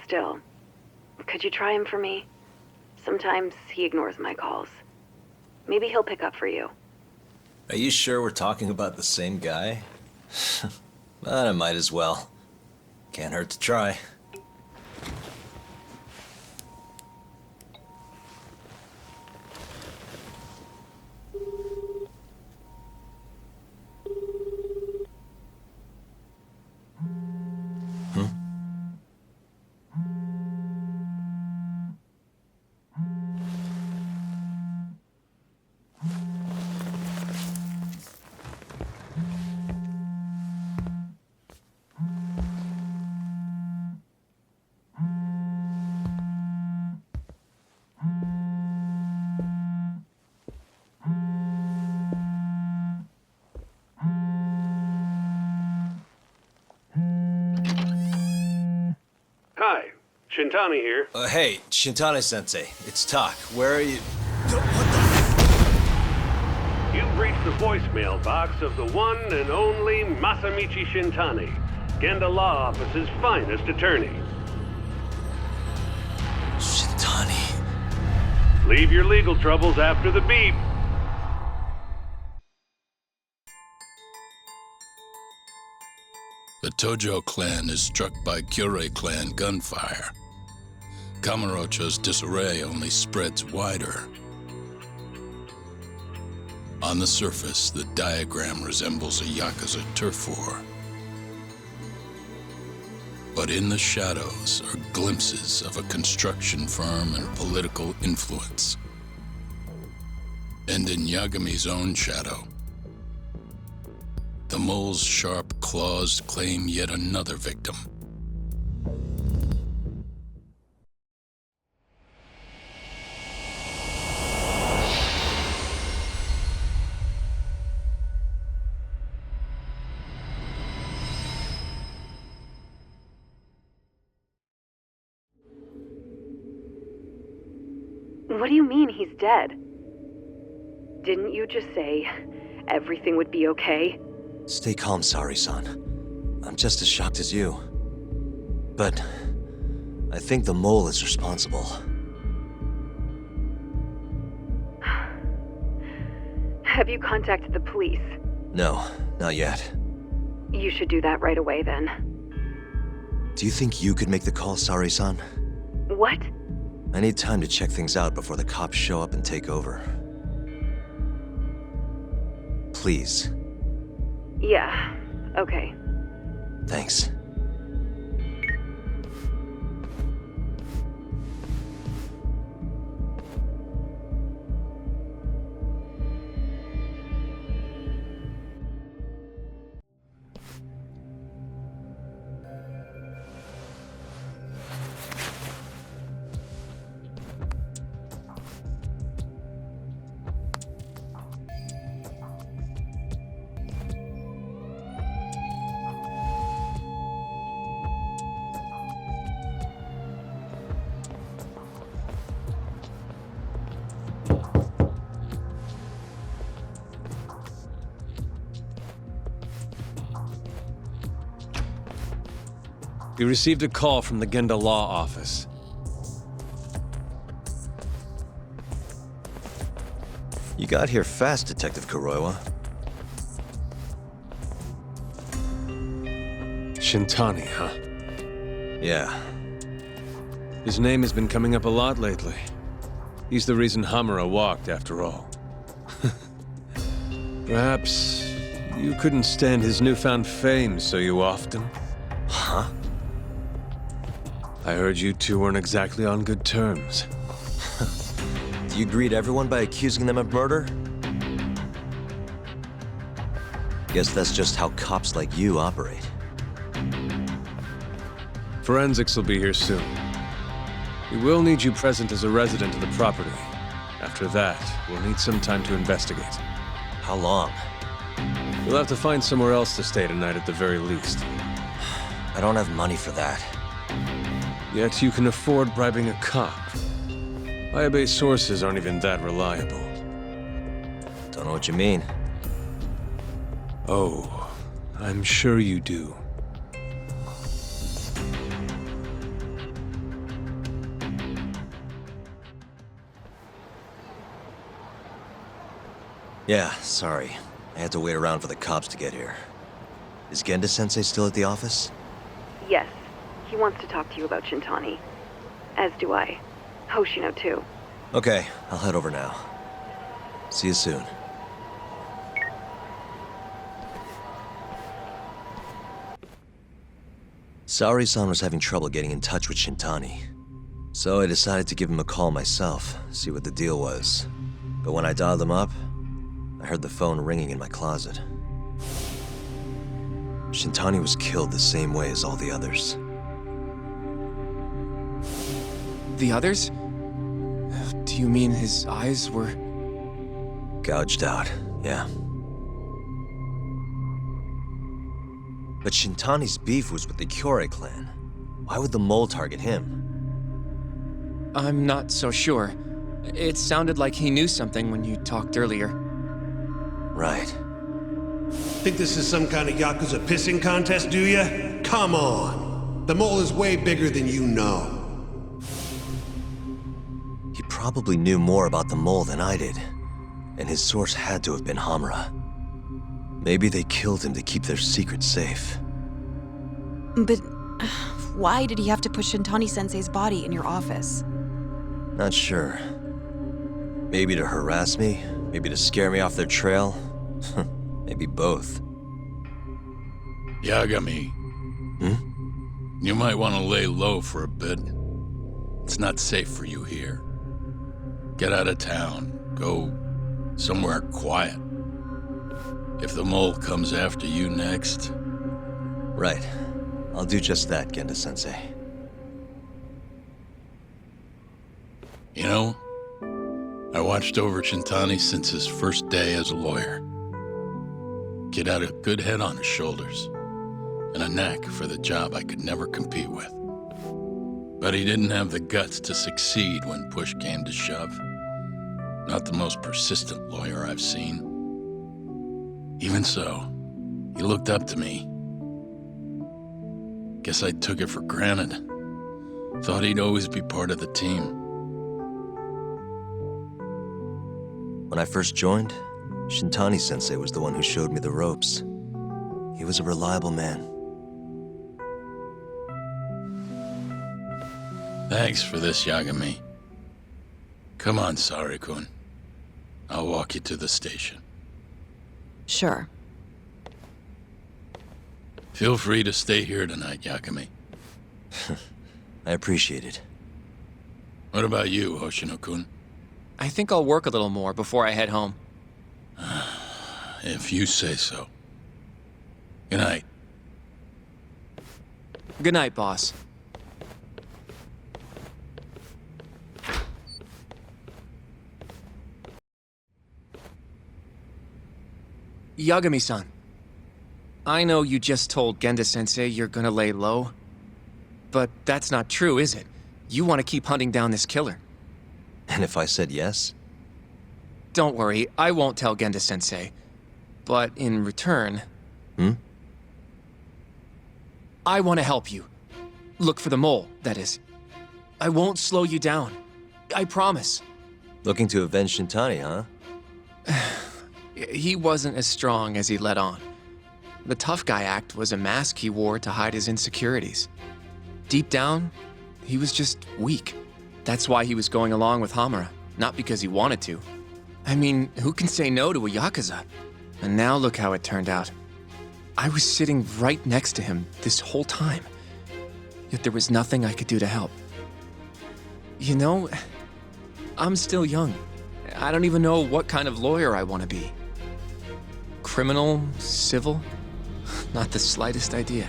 still. Could you try him for me? Sometimes he ignores my calls. Maybe he'll pick up for you. Are you sure we're talking about the same guy? But I might as well. Can't hurt to try. Hi, Shintani here. Hey, Shintani-sensei, it's Tak. Where are you? You've reached the voicemail box of the one and only Masamichi Shintani, Genda Law Office's finest attorney. Shintani. Leave your legal troubles after the beep. The Tojo clan is struck by Kyorei clan gunfire. Kamurocho's disarray only spreads wider. On the surface, the diagram resembles a Yakuza turf war. But in the shadows are glimpses of a construction firm and political influence. And in Yagami's own shadow, the mole's sharp claws claim yet another victim. What do you mean he's dead? Didn't you just say everything would be okay? Stay calm, Sari-san. I'm just as shocked as you. But I think the mole is responsible. Have you contacted the police? No, not yet. You should do that right away then. Do you think you could make the call, Sari-san? What? I need time to check things out before the cops show up and take over. Please. Yeah, okay. Thanks. We received a call from the Genda Law Office. You got here fast, Detective Kuroiwa. Shintani, huh? Yeah. His name has been coming up a lot lately. He's the reason Hamura walked, after all. Perhaps you couldn't stand his newfound fame so you often? Huh? I heard you two weren't exactly on good terms. Do you greet everyone by accusing them of murder? Guess that's just how cops like you operate. Forensics will be here soon. We will need you present as a resident of the property. After that, we'll need some time to investigate. How long? We'll have to find somewhere else to stay tonight at the very least. I don't have money for that. Yet you can afford bribing a cop. Ayabe's sources aren't even that reliable. Don't know what you mean. Oh, I'm sure you do. Yeah, sorry. I had to wait around for the cops to get here. Is Genda-sensei still at the office? Yes. He wants to talk to you about Shintani. As do I. Hoshino, too. Okay, I'll head over now. See you soon. Sari-san was having trouble getting in touch with Shintani. So I decided to give him a call myself, see what the deal was. But when I dialed him up, I heard the phone ringing in my closet. Shintani was killed the same way as all the others. The others? Do you mean his eyes were... Gouged out, yeah. But Shintani's beef was with the Kyorei clan. Why would the mole target him? I'm not so sure. It sounded like he knew something when you talked earlier. Right. Think this is some kind of Yakuza pissing contest, do ya? Come on! The mole is way bigger than you know. He probably knew more about the mole than I did. And his source had to have been Hamura. Maybe they killed him to keep their secret safe. But why did he have to put Shintani-sensei's body in your office? Not sure. Maybe to harass me? Maybe to scare me off their trail? Maybe both. Yagami. You might want to lay low for a bit. It's not safe for you here. Get out of town. Go somewhere quiet. If the mole comes after you next... Right. I'll do just that, Genda-sensei. You know, I watched over Shintani since his first day as a lawyer. Kid had a good head on his shoulders, and a knack for the job I could never compete with. But he didn't have the guts to succeed when push came to shove. Not the most persistent lawyer I've seen. Even so, He looked up to me. Guess I took it for granted. Thought he'd always be part of the team. When I first joined, Shintani-sensei was the one who showed me the ropes. He was a reliable man. Thanks for this, Yagami. Come on, Sari-kun. I'll walk you to the station. Sure. Feel free to stay here tonight, Yagami. I appreciate it. What about you, Hoshino-kun? I think I'll work a little more before I head home. If you say so. Good night. Good night, boss. Yagami-san. I know you just told Genda-sensei you're gonna lay low. But that's not true, is it? You want to keep hunting down this killer. And if I said yes? Don't worry, I won't tell Genda-sensei. But in return... I want to help you. Look for the mole, that is. I won't slow you down. I promise. Looking to avenge Shintani, huh? He wasn't as strong as he let on. The tough guy act was a mask he wore to hide his insecurities. Deep down, he was just weak. That's why he was going along with Hamura, not because he wanted to. I mean, who can say no to a Yakuza? And now look how it turned out. I was sitting right next to him this whole time, yet there was nothing I could do to help. You know, I'm still young. I don't even know what kind of lawyer I want to be. Criminal? Civil? Not the slightest idea.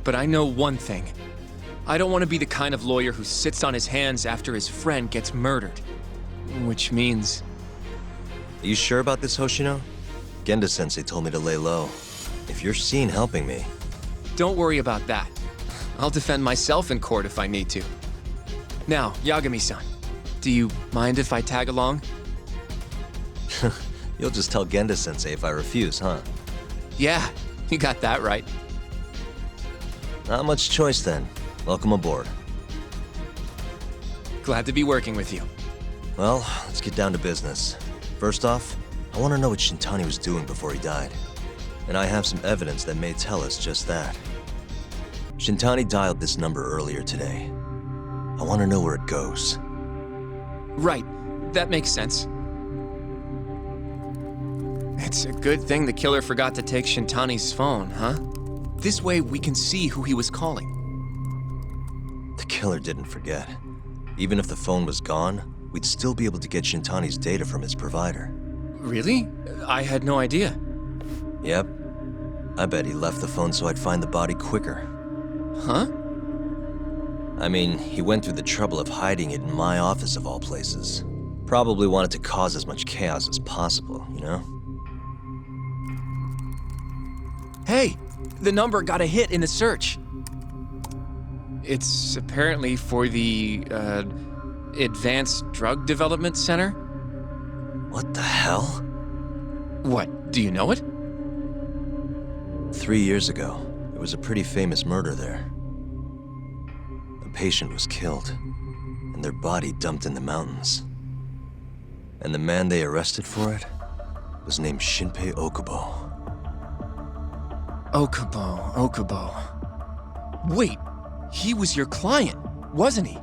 But I know one thing. I don't want to be the kind of lawyer who sits on his hands after his friend gets murdered. Which means... Are you sure about this, Hoshino? Genda-sensei told me to lay low. If you're seen helping me... Don't worry about that. I'll defend myself in court if I need to. Now, Yagami-san, do you mind if I tag along? You'll just tell Genda-sensei if I refuse, huh? Yeah, you got that right. Not much choice then. Welcome aboard. Glad to be working with you. Well, let's get down to business. First off, I want to know what Shintani was doing before he died. And I have some evidence that may tell us just that. Shintani dialed this number earlier today. I want to know where it goes. Right, that makes sense. It's a good thing the killer forgot to take Shintani's phone, huh? This way we can see who he was calling. The killer didn't forget. Even if the phone was gone, we'd still be able to get Shintani's data from his provider. Really? I had no idea. Yep. I bet he left the phone so I'd find the body quicker. Huh? I mean, he went through the trouble of hiding it in my office of all places. Probably wanted to cause as much chaos as possible, you know? Hey! The number got a hit in the search. It's apparently for the, Advanced Drug Development Center? What the hell? What, do you know it? 3 years ago, there was a pretty famous murder there. A patient was killed, and their body dumped in the mountains. And the man they arrested for it was named Shinpei Okubo. Okubo. Wait, he was your client, wasn't he?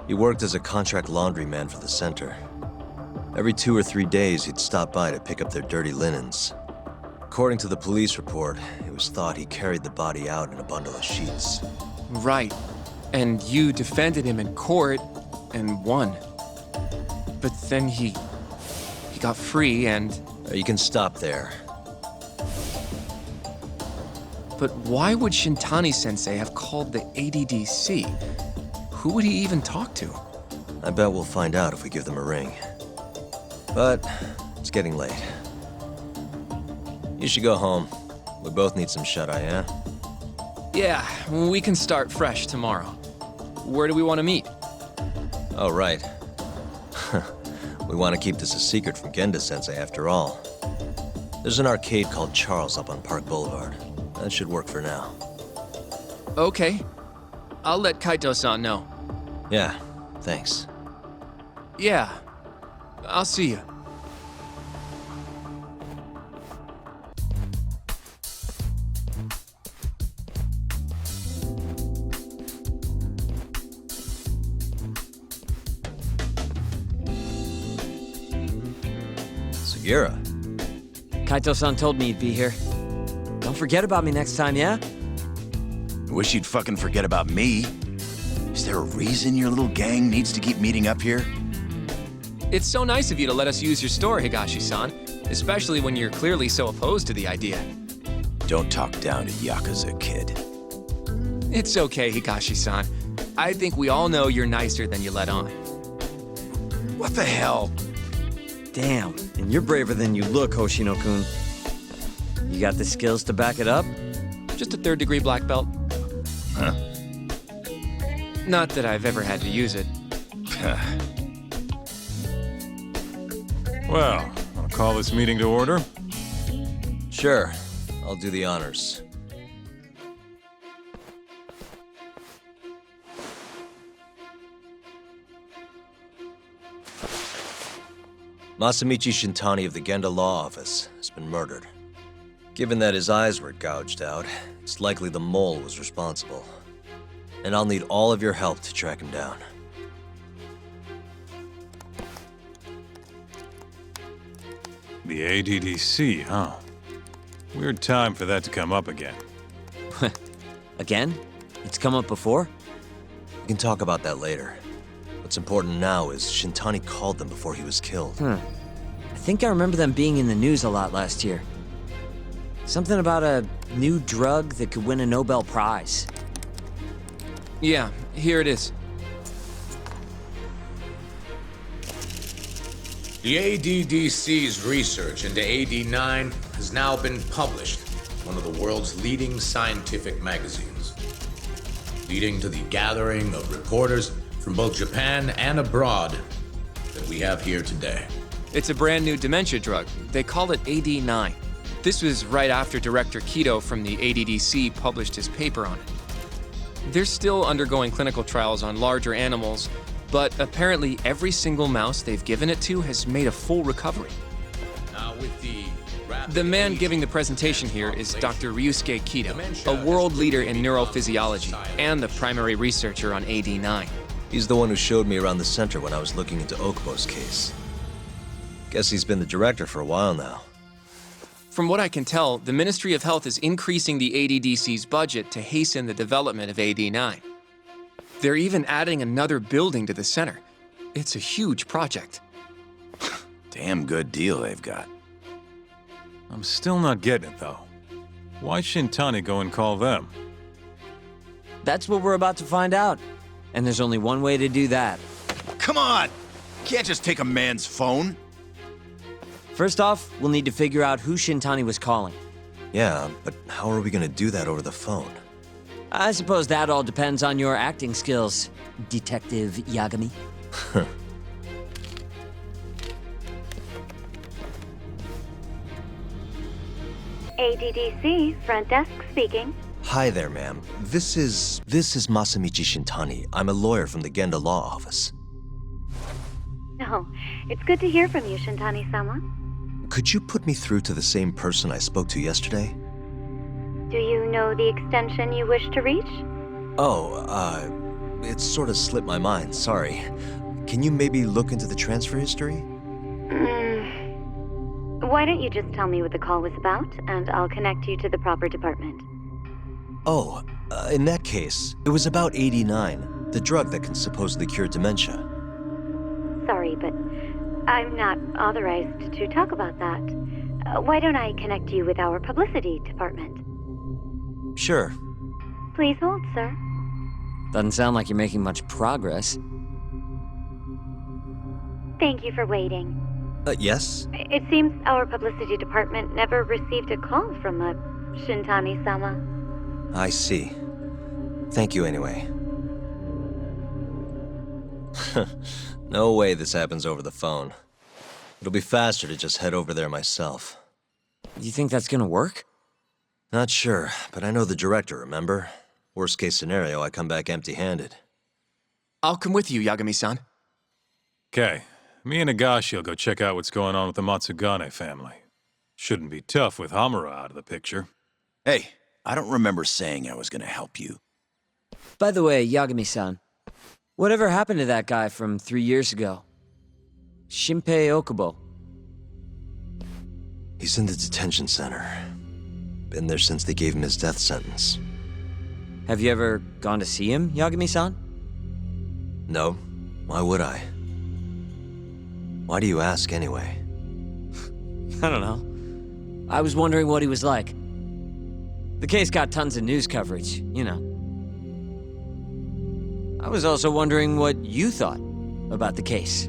He worked as a contract laundryman for the center. Every 2 or 3 days, he'd stop by to pick up their dirty linens. According to the police report, it was thought he carried the body out in a bundle of sheets. Right. And you defended him in court and won. But then he got free and... You can stop there. But why would Shintani-sensei have called the ADDC? Who would he even talk to? I bet we'll find out if we give them a ring. But it's getting late. You should go home. We both need some shut-eye, yeah? Yeah, we can start fresh tomorrow. Where do we want to meet? Oh, right. We want to keep this a secret from Genda-sensei after all. There's an arcade called Charles up on Park Boulevard. That should work for now. Okay. I'll let Kaito-san know. Yeah, thanks. Yeah. I'll see you. Sugiura. Kaito-san told me you'd be here. Don't forget about me next time, yeah? Wish you'd fucking forget about me. Is there a reason your little gang needs to keep meeting up here? It's so nice of you to let us use your store, Higashi-san. Especially when you're clearly so opposed to the idea. Don't talk down to Yakuza, kid. It's okay, Higashi-san. I think we all know you're nicer than you let on. What the hell? Damn, and you're braver than you look, Hoshino-kun. You got the skills to back it up? Just a third-degree black belt. Huh? Not that I've ever had to use it. Well, wanna call this meeting to order? Sure, I'll do the honors. Masamichi Shintani of the Genda Law Office has been murdered. Given that his eyes were gouged out, it's likely the mole was responsible. And I'll need all of your help to track him down. The ADDC, huh? Weird time for that to come up again. Again? It's come up before? We can talk about that later. What's important now is Shintani called them before he was killed. I think I remember them being in the news a lot last year. Something about a new drug that could win a Nobel Prize. Yeah, here it is. The ADDC's research into AD9 has now been published in one of the world's leading scientific magazines, leading to the gathering of reporters from both Japan and abroad that we have here today. It's a brand new dementia drug. They call it AD9. This was right after Director Kido from the ADDC published his paper on it. They're still undergoing clinical trials on larger animals, but apparently every single mouse they've given it to has made a full recovery. Now with the man giving the presentation here is Dr. Ryusuke Kido, a world leader in neurophysiology and the primary researcher on AD9. He's the one who showed me around the center when I was looking into Okubo's case. Guess he's been the director for a while now. From what I can tell, the Ministry of Health is increasing the ADDC's budget to hasten the development of AD9. They're even adding another building to the center. It's a huge project. Damn good deal they've got. I'm still not getting it, though. Why Shintani go and call them? That's what we're about to find out. And there's only one way to do that. Come on! Can't just take a man's phone. First off, we'll need to figure out who Shintani was calling. Yeah, but how are we gonna do that over the phone? I suppose that all depends on your acting skills, Detective Yagami. ADDC, front desk speaking. Hi there, ma'am. This is Masamichi Shintani. I'm a lawyer from the Genda Law Office. Oh, it's good to hear from you, Shintani-sama. Could you put me through to the same person I spoke to yesterday? Do you know the extension you wish to reach? Oh, it sort of slipped my mind, sorry. Can you maybe look into the transfer history? Why don't you just tell me what the call was about, and I'll connect you to the proper department. Oh, in that case, it was about 89, the drug that can supposedly cure dementia. Sorry, but I'm not authorized to talk about that. Why don't I connect you with our publicity department? Sure. Please hold, sir. Doesn't sound like you're making much progress. Thank you for waiting. Yes? It seems our publicity department never received a call from a Shintani-sama. I see. Thank you anyway. No way this happens over the phone. It'll be faster to just head over there myself. You think that's gonna work? Not sure, but I know the director, remember? Worst case scenario, I come back empty-handed. I'll come with you, Yagami-san. Okay, me and Nagashi will go check out what's going on with the Matsugane family. Shouldn't be tough with Hamura out of the picture. Hey, I don't remember saying I was gonna help you. By the way, Yagami-san, whatever happened to that guy from 3 years ago? Shinpei Okubo. He's in the detention center. Been there since they gave him his death sentence. Have you ever gone to see him, Yagami-san? No. Why would I? Why do you ask, anyway? I don't know. I was wondering what he was like. The case got tons of news coverage, you know. I was also wondering what you thought about the case.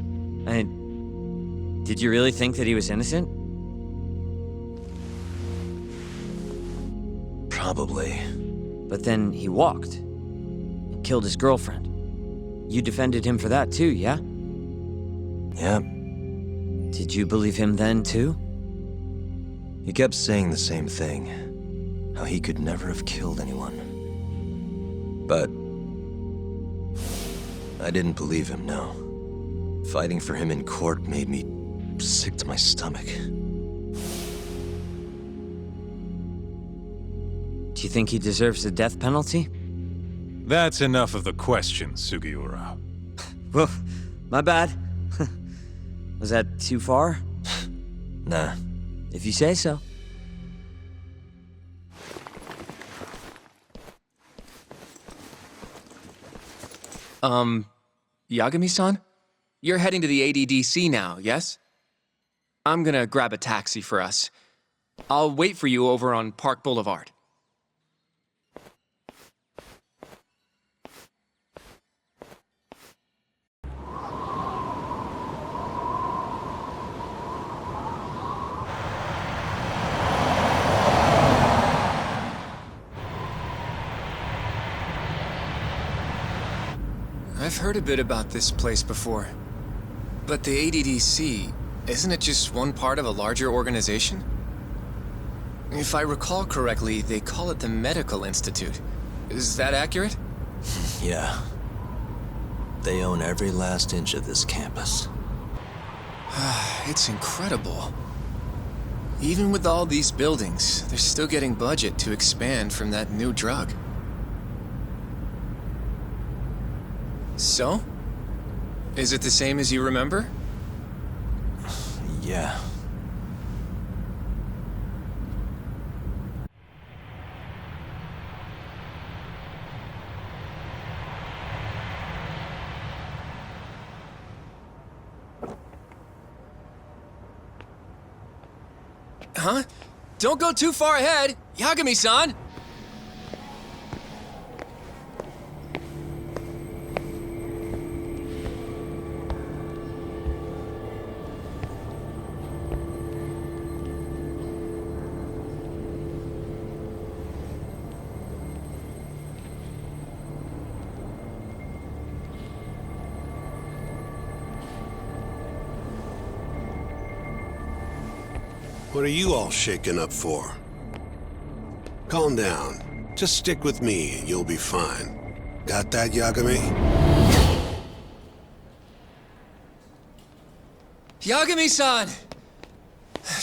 Did you really think that he was innocent? Probably. But then he walked and killed his girlfriend. You defended him for that too, yeah? Yep. Did you believe him then too? He kept saying the same thing. How he could never have killed anyone. But I didn't believe him, no. Fighting for him in court made me sick to my stomach. Do you think he deserves the death penalty? That's enough of the questions, Sugiura. Well, my bad. Was that too far? Nah. If you say so. Yagami-san? You're heading to the ADDC now, yes? I'm gonna grab a taxi for us. I'll wait for you over on Park Boulevard. I've heard a bit about this place before. But the ADDC, isn't it just one part of a larger organization? If I recall correctly, they call it the Medical Institute. Is that accurate? Yeah. They own every last inch of this campus. It's incredible. Even with all these buildings, they're still getting budget to expand from that new drug. So? Is it the same as you remember? Yeah. Huh? Don't go too far ahead! Yagami-san! What are you all shaken up for? Calm down. Just stick with me and you'll be fine. Got that, Yagami? Yagami-san!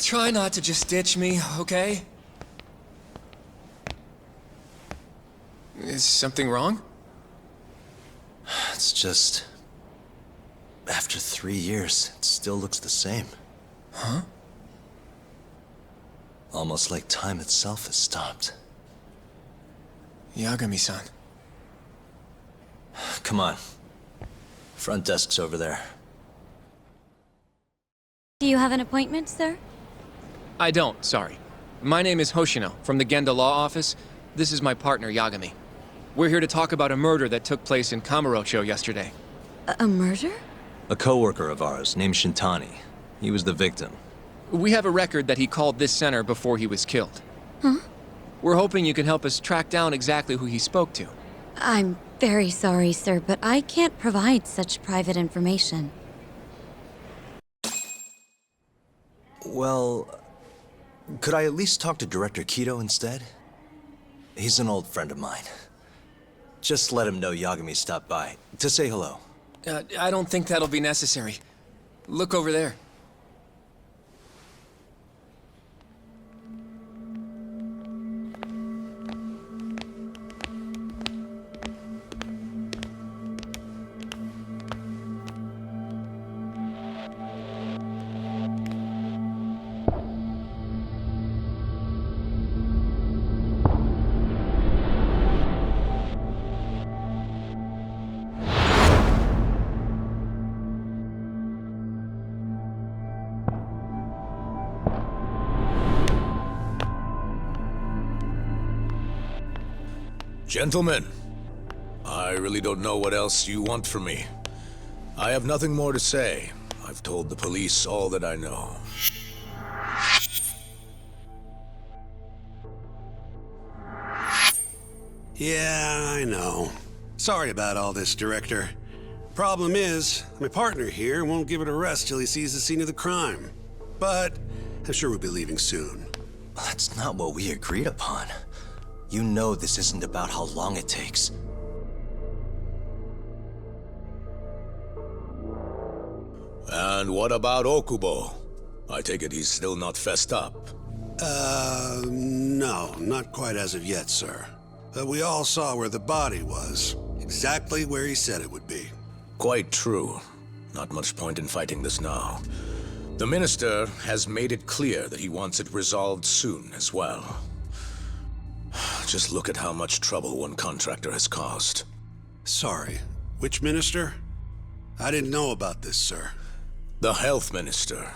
Try not to just ditch me, okay? Is something wrong? It's just... after 3 years, it still looks the same. Huh? Almost like time itself has stopped. Yagami-san. Come on. Front desk's over there. Do you have an appointment, sir? I don't, sorry. My name is Hoshino, from the Genda Law Office. This is my partner, Yagami. We're here to talk about a murder that took place in Kamurocho yesterday. A murder? A coworker of ours, named Shintani. He was the victim. We have a record that he called this center before he was killed. Huh? We're hoping you can help us track down exactly who he spoke to. I'm very sorry, sir, but I can't provide such private information. Well, Could I at least talk to Director Kido instead? He's an old friend of mine. Just let him know Yagami stopped by, to say hello. I don't think that'll be necessary. Look over there. Gentlemen, I really don't know what else you want from me. I have nothing more to say. I've told the police all that I know. Yeah, I know. Sorry about all this, Director. Problem is, my partner here won't give it a rest till he sees the scene of the crime. But I'm sure we'll be leaving soon. That's not what we agreed upon. You know this isn't about how long it takes. And what about Okubo? I take it he's still not fessed up. No, not quite as of yet, sir. But we all saw where the body was. Exactly where he said it would be. Quite true. Not much point in fighting this now. The Minister has made it clear that he wants it resolved soon as well. Just look at how much trouble one contractor has caused. Sorry, which minister? I didn't know about this, sir. The Health Minister.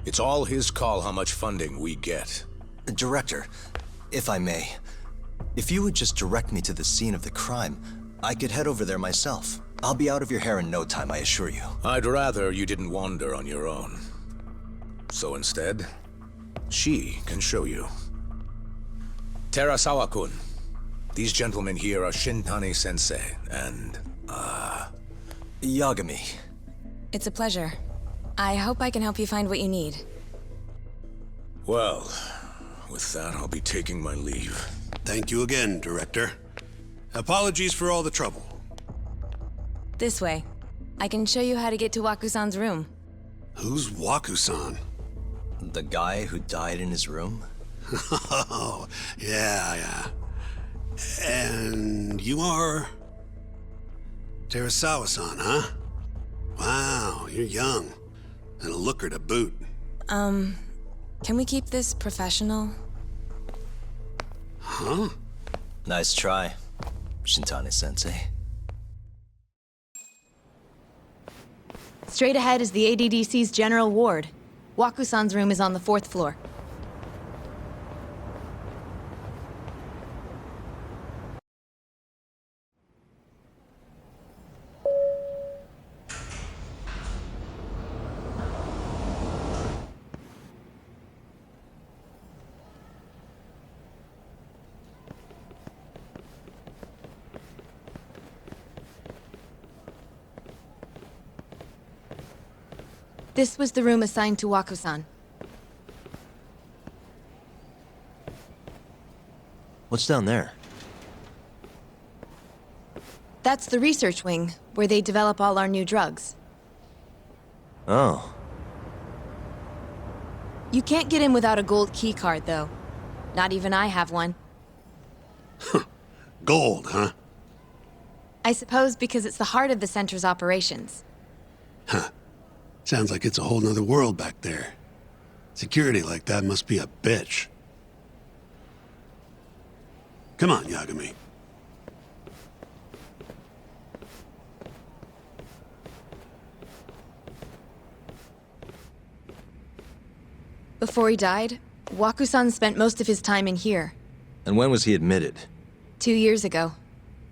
It's all his call how much funding we get. Director, if I may, if you would just direct me to the scene of the crime, I could head over there myself. I'll be out of your hair in no time, I assure you. I'd rather you didn't wander on your own. So instead, she can show you. Terasawa-kun, these gentlemen here are Shintani-sensei and, Yagami. It's a pleasure. I hope I can help you find what you need. Well, with that, I'll be taking my leave. Thank you again, Director. Apologies for all the trouble. This way. I can show you how to get to Waku-san's room. Who's Waku-san? The guy who died in his room? Oh, yeah. And you are... Terasawa-san, huh? Wow, you're young. And a looker to boot. Can we keep this professional? Huh? Nice try, Shintani-sensei. Straight ahead is the ADDC's general ward. Waku-san's room is on the 4th floor. This was the room assigned to Waku-san. What's down there? That's the research wing, where they develop all our new drugs. Oh. You can't get in without a gold key card, though. Not even I have one. Gold, huh? I suppose because it's the heart of the center's operations. Huh. Sounds like it's a whole nother world back there. Security like that must be a bitch. Come on, Yagami. Before he died, Waku-san spent most of his time in here. And when was he admitted? 2 years ago.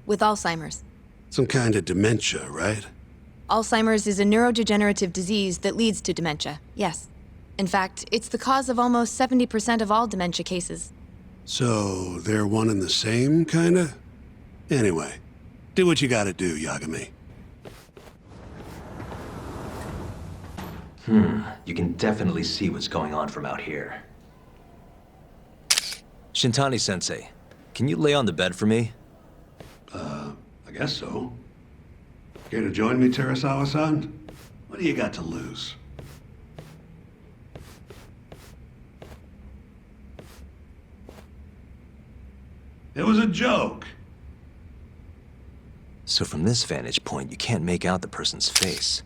With Alzheimer's. Some kind of dementia, right? Alzheimer's is a neurodegenerative disease that leads to dementia, yes. In fact, it's the cause of almost 70% of all dementia cases. So, they're one and the same, kinda? Anyway, do what you gotta do, Yagami. You can definitely see what's going on from out here. Shintani-sensei, can you lay on the bed for me? I guess so. Care to join me, Terasawa-san? What do you got to lose? It was a joke. So from this vantage point, you can't make out the person's face.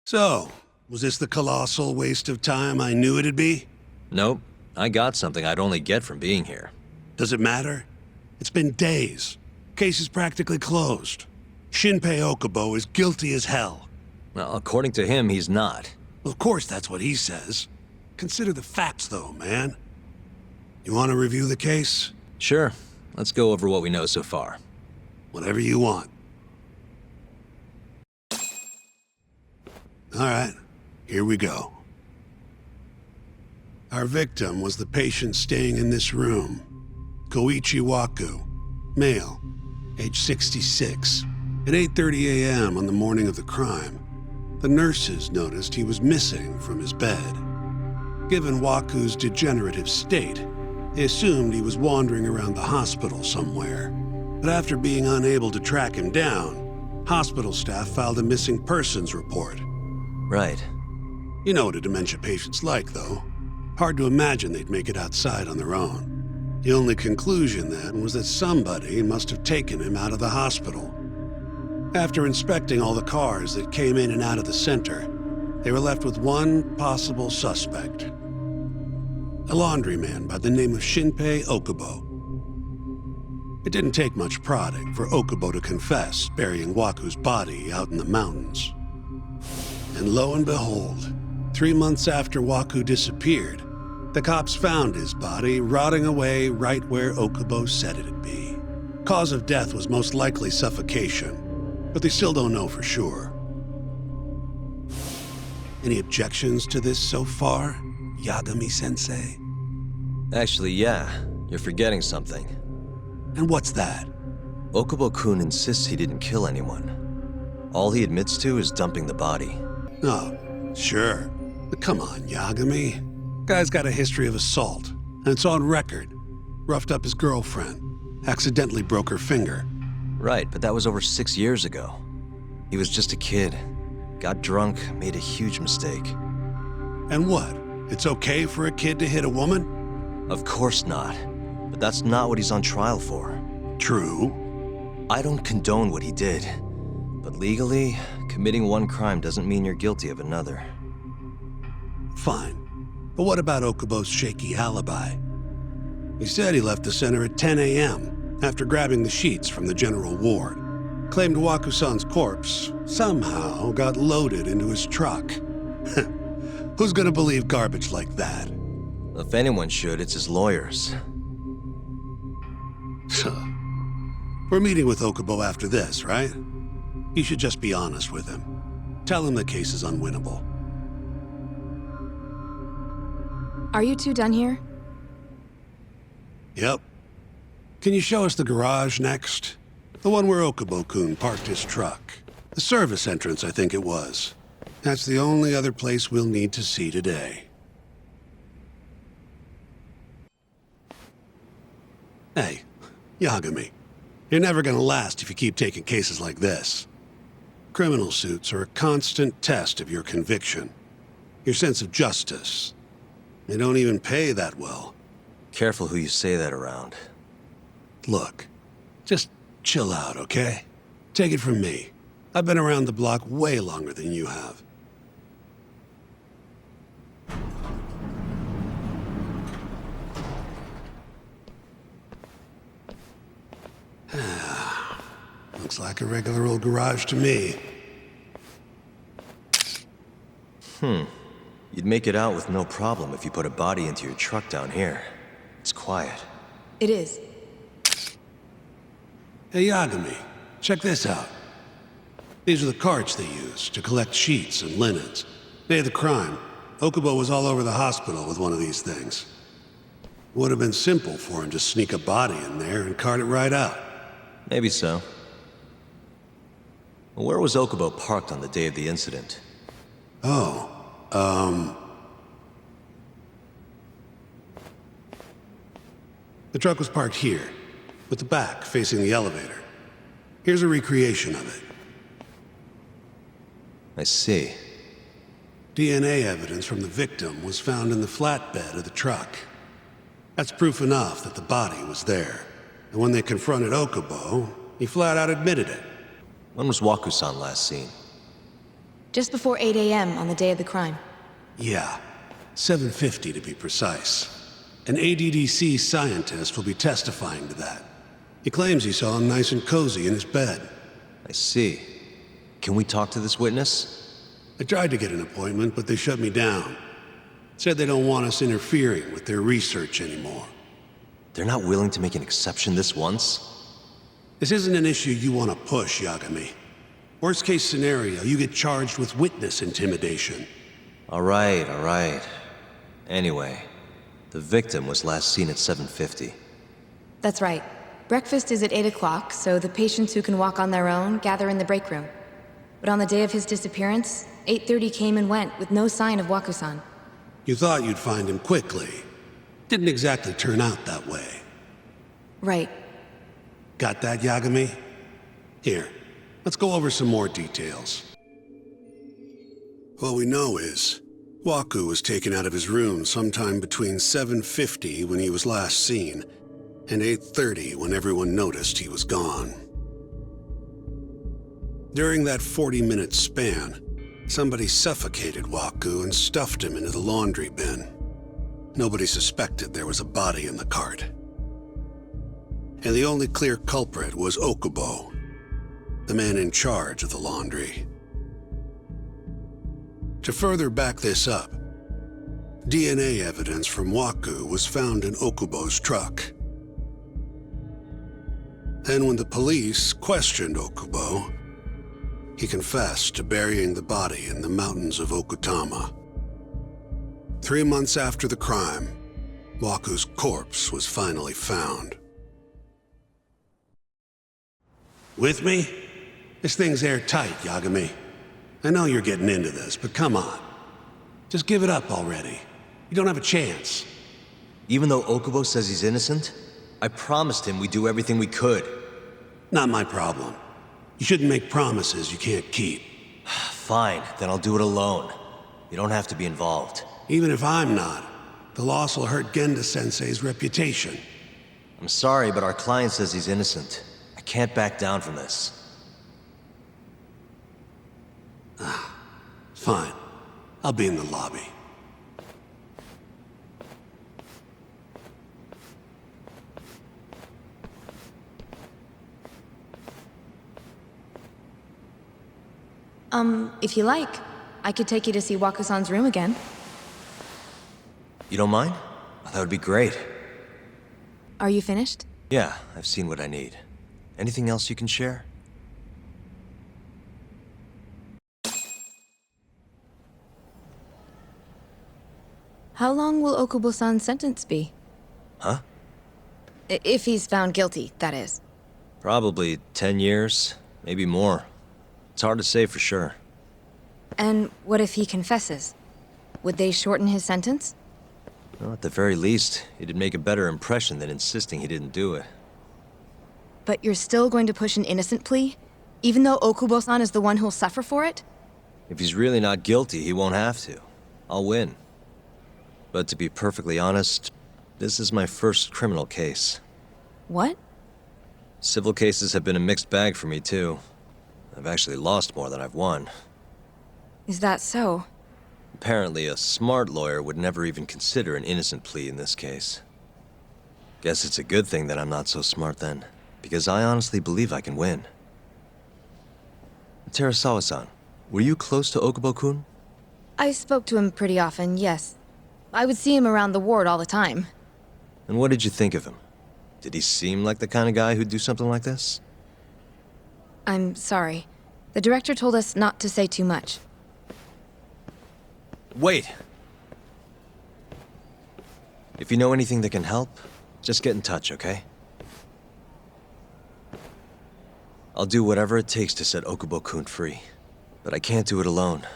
So, was this the colossal waste of time I knew it'd be? Nope. I got something I'd only get from being here. Does it matter? It's been days. Case is practically closed. Shinpei Okubo is guilty as hell. Well, according to him, he's not. Well, of course that's what he says. Consider the facts, though, man. You want to review the case? Sure. Let's go over what we know so far. Whatever you want. All right, here we go. Our victim was the patient staying in this room. Koichi Waku, male, age 66. At 8:30 a.m. on the morning of the crime, the nurses noticed he was missing from his bed. Given Waku's degenerative state, they assumed he was wandering around the hospital somewhere. But after being unable to track him down, hospital staff filed a missing persons report. Right. You know what a dementia patient's like, though. Hard to imagine they'd make it outside on their own. The only conclusion then was that somebody must have taken him out of the hospital. After inspecting all the cars that came in and out of the center, they were left with one possible suspect. A laundryman by the name of Shinpei Okubo. It didn't take much prodding for Okubo to confess burying Waku's body out in the mountains. And lo and behold, 3 months after Waku disappeared, the cops found his body rotting away right where Okubo said it'd be. Cause of death was most likely suffocation, but they still don't know for sure. Any objections to this so far, Yagami-sensei? Actually, yeah. You're forgetting something. And what's that? Okubo-kun insists he didn't kill anyone. All he admits to is dumping the body. Oh, sure. But come on, Yagami. Guy's got a history of assault, and it's on record. Roughed up his girlfriend, accidentally broke her finger. Right, but that was over 6 years ago. He was just a kid. Got drunk, made a huge mistake. And what? It's okay for a kid to hit a woman? Of course not. But that's not what he's on trial for. True. I don't condone what he did. But legally, committing one crime doesn't mean you're guilty of another. Fine. But what about Okubo's shaky alibi? He said he left the center at 10 a.m. after grabbing the sheets from the general ward. Claimed Waku-san's corpse somehow got loaded into his truck. Who's gonna believe garbage like that? If anyone should, it's his lawyers. We're meeting with Okubo after this, right? You should just be honest with him. Tell him the case is unwinnable. Are you two done here? Yep. Can you show us the garage next? The one where Okubo-kun parked his truck. The service entrance, I think it was. That's the only other place we'll need to see today. Hey, Yagami. You're never gonna last if you keep taking cases like this. Criminal suits are a constant test of your conviction. Your sense of justice. They don't even pay that well. Careful who you say that around. Look, just chill out, okay? Take it from me. I've been around the block way longer than you have. Looks like a regular old garage to me. You'd make it out with no problem if you put a body into your truck down here. It's quiet. It is. Hey, Yagami, check this out. These are the carts they use to collect sheets and linens. Day of the crime, Okubo was all over the hospital with one of these things. Would have been simple for him to sneak a body in there and cart it right out. Maybe so. Where was Okubo parked on the day of the incident? The truck was parked here, with the back facing the elevator. Here's a recreation of it. I see. DNA evidence from the victim was found in the flatbed of the truck. That's proof enough that the body was there. And when they confronted Okubo, he flat out admitted it. When was Waku-san last seen? Just before 8 a.m. on the day of the crime. Yeah, 7:50 to be precise. An ADDC scientist will be testifying to that. He claims he saw him nice and cozy in his bed. I see. Can we talk to this witness? I tried to get an appointment, but they shut me down. Said they don't want us interfering with their research anymore. They're not willing to make an exception this once? This isn't an issue you want to push, Yagami. Worst case scenario, you get charged with witness intimidation. All right. Anyway, the victim was last seen at 7:50. That's right. Breakfast is at 8 o'clock, so the patients who can walk on their own gather in the break room. But on the day of his disappearance, 8:30 came and went with no sign of Waku-san. You thought you'd find him quickly. Didn't exactly turn out that way. Right. Got that, Yagami? Here, let's go over some more details. All we know is, Waku was taken out of his room sometime between 7:50 when he was last seen, and 8:30 when everyone noticed he was gone. During that 40-minute span, somebody suffocated Waku and stuffed him into the laundry bin. Nobody suspected there was a body in the cart. And the only clear culprit was Okubo, the man in charge of the laundry. To further back this up, DNA evidence from Waku was found in Okubo's truck. And when the police questioned Okubo, he confessed to burying the body in the mountains of Okutama. 3 months after the crime, Waku's corpse was finally found. With me? This thing's airtight, Yagami. I know you're getting into this, but come on. Just give it up already. You don't have a chance. Even though Okubo says he's innocent, I promised him we'd do everything we could. Not my problem. You shouldn't make promises you can't keep. Fine, then I'll do it alone. You don't have to be involved. Even if I'm not, the loss will hurt Genda-sensei's reputation. I'm sorry, but our client says he's innocent. I can't back down from this. Fine. I'll be in the lobby. If you like, I could take you to see Waku-san's room again. You don't mind? That would be great. Are you finished? Yeah, I've seen what I need. Anything else you can share? How long will Okubo-san's sentence be? Huh? If he's found guilty, that is. Probably 10 years, maybe more. It's hard to say for sure. And what if he confesses? Would they shorten his sentence? Well, at the very least, it'd make a better impression than insisting he didn't do it. But you're still going to push an innocent plea? Even though Okubo-san is the one who'll suffer for it? If he's really not guilty, he won't have to. I'll win. But to be perfectly honest, this is my first criminal case. What? Civil cases have been a mixed bag for me, too. I've actually lost more than I've won. Is that so? Apparently, a smart lawyer would never even consider an innocent plea in this case. Guess it's a good thing that I'm not so smart then, because I honestly believe I can win. Terasawa-san, were you close to Okubo-kun? I spoke to him pretty often, yes. I would see him around the ward all the time. And what did you think of him? Did he seem like the kind of guy who'd do something like this? I'm sorry. The director told us not to say too much. Wait! If you know anything that can help, just get in touch, okay? I'll do whatever it takes to set Okubo-kun free. But I can't do it alone.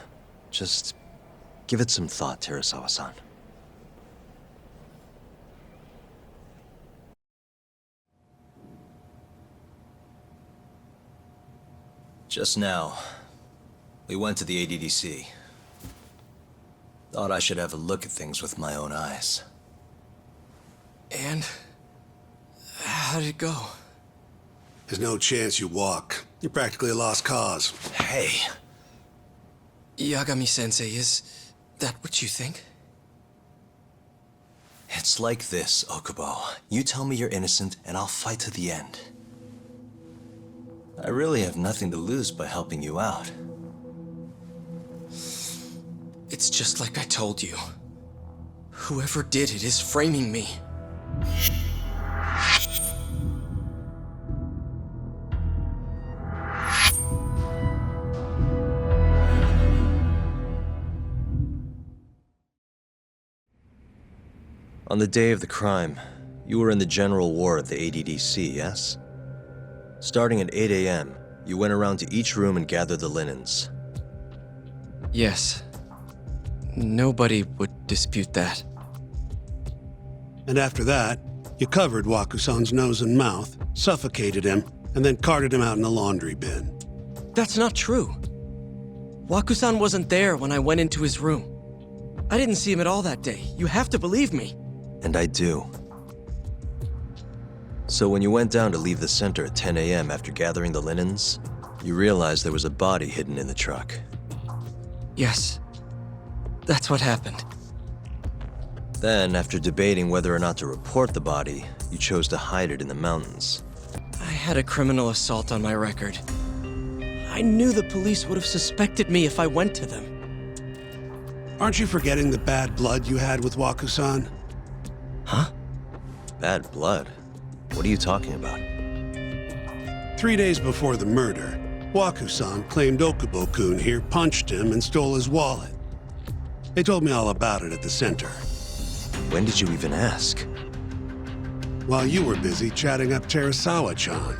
Just give it some thought, Terasawa-san. Just now, we went to the ADDC. Thought I should have a look at things with my own eyes. And? How did it go? There's no chance you walk. You're practically a lost cause. Hey. Yagami-sensei, is that what you think? It's like this, Okubo. You tell me you're innocent, and I'll fight to the end. I really have nothing to lose by helping you out. It's just like I told you. Whoever did it is framing me. On the day of the crime, you were in the general ward at the ADDC, yes? Starting at 8 a.m., you went around to each room and gathered the linens. Yes. Nobody would dispute that. And after that, you covered Wakusan's nose and mouth, suffocated him, and then carted him out in a laundry bin. That's not true. Wakusan wasn't there when I went into his room. I didn't see him at all that day. You have to believe me. And I do. So when you went down to leave the center at 10 a.m. after gathering the linens, you realized there was a body hidden in the truck. Yes. That's what happened. Then, after debating whether or not to report the body, you chose to hide it in the mountains. I had a criminal assault on my record. I knew the police would have suspected me if I went to them. Aren't you forgetting the bad blood you had with Wakusan? Huh? Bad blood? What are you talking about? 3 days before the murder, Wakusan claimed Okubo-kun here punched him and stole his wallet. They told me all about it at the center. When did you even ask? While you were busy chatting up Terasawa-chan.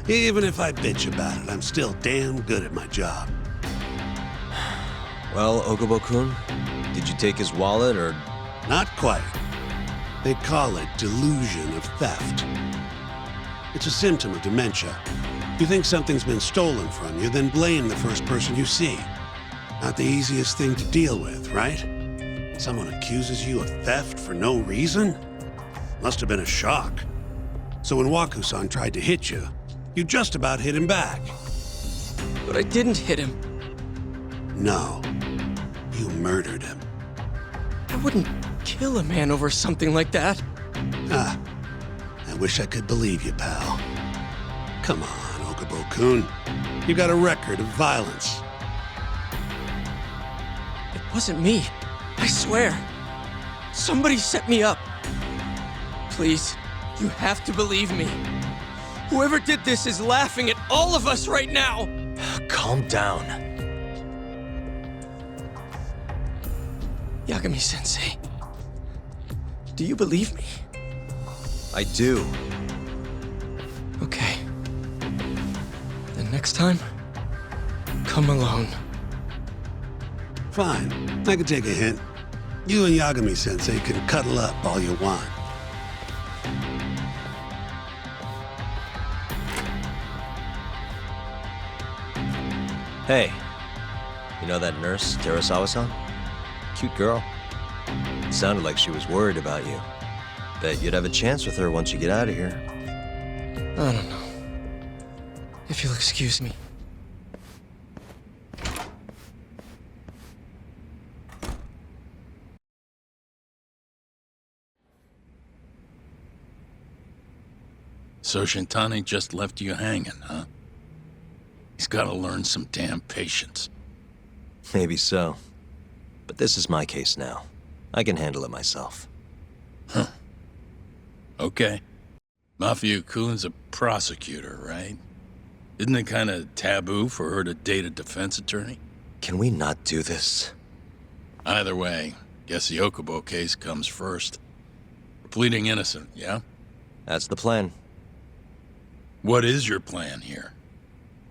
Even if I bitch about it, I'm still damn good at my job. Well, Okubo-kun, did you take his wallet or... Not quite. They call it delusion of theft. It's a symptom of dementia. You think something's been stolen from you, then blame the first person you see. Not the easiest thing to deal with, right? Someone accuses you of theft for no reason? Must have been a shock. So when Wakusan tried to hit you, you just about hit him back. But I didn't hit him. No. You murdered him. I wouldn't kill a man over something like that. Ah. I wish I could believe you, pal. Come on, Okubo-kun. You got a record of violence. It wasn't me. I swear. Somebody set me up. Please, you have to believe me. Whoever did this is laughing at all of us right now. Calm down. Yagami-sensei, do you believe me? I do. Okay. Then next time, come alone. Fine. I can take a hint. You and Yagami-sensei can cuddle up all you want. Hey, you know that nurse, Terasawa-san? Cute girl. Sounded like she was worried about you. Bet you'd have a chance with her once you get out of here. I don't know. If you'll excuse me. So Shintani just left you hanging, huh? He's gotta learn some damn patience. Maybe so. But this is my case now. I can handle it myself. Huh. Okay. Mafia-kun's a prosecutor, right? Isn't it kind of taboo for her to date a defense attorney? Can we not do this? Either way, guess the Okubo case comes first. We're pleading innocent, yeah? That's the plan. What is your plan here?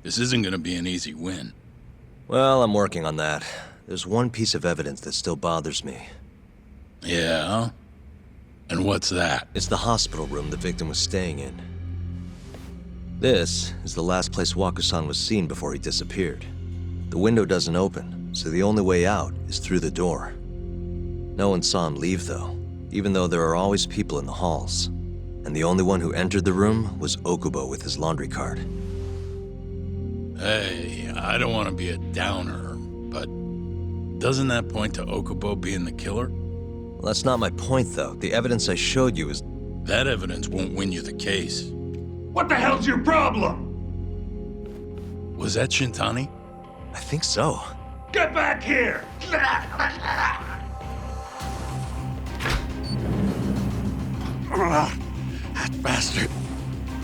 This isn't gonna be an easy win. Well, I'm working on that. There's one piece of evidence that still bothers me. Yeah? And what's that? It's the hospital room the victim was staying in. This is the last place Waku-san was seen before he disappeared. The window doesn't open, so the only way out is through the door. No one saw him leave, though, even though there are always people in the halls. And the only one who entered the room was Okubo with his laundry cart. Hey, I don't want to be a downer, but doesn't that point to Okubo being the killer? Well, that's not my point, though. The evidence I showed you is... That evidence won't win you the case. What the hell's your problem? Was that Shintani? I think so. Get back here! That bastard.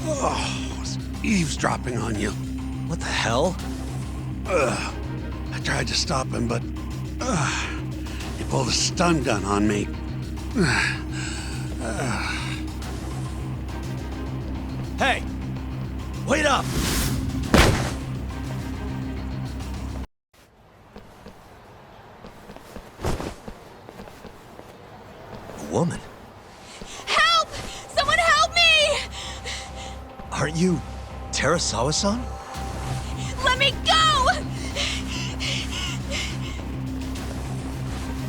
Oh, was eavesdropping on you. What the hell? I tried to stop him, but he pulled a stun gun on me. Hey! Wait up! A woman? Help! Someone help me! Aren't you Terasawa-san? Let me go!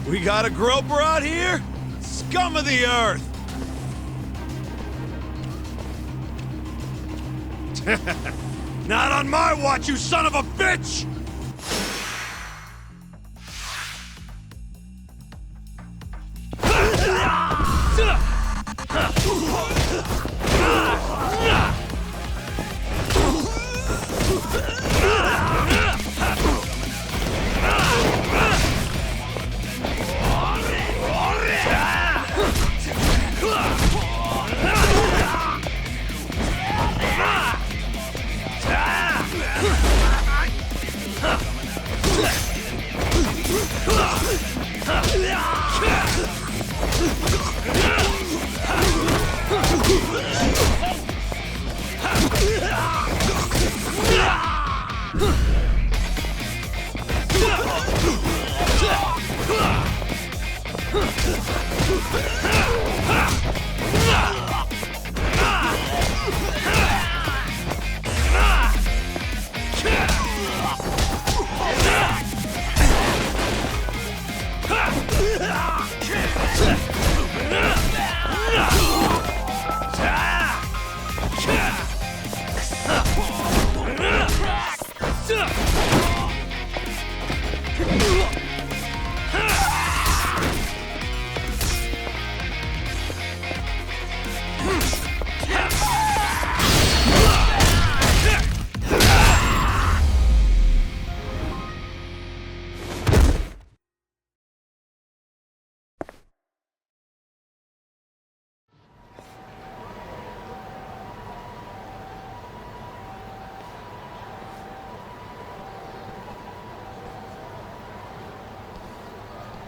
We got a groper out here? Scum of the earth! Not on my watch, you son of a bitch!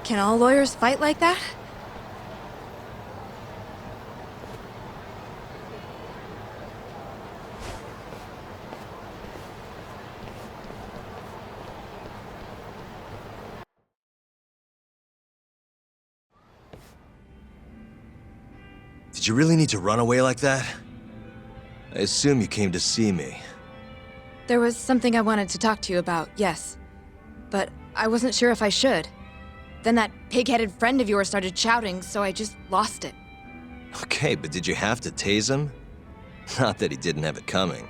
Can all lawyers fight like that? Did you really need to run away like that? I assume you came to see me. There was something I wanted to talk to you about, yes. But I wasn't sure if I should. Then that pig-headed friend of yours started shouting, so I just lost it. Okay, but did you have to tase him? Not that he didn't have it coming.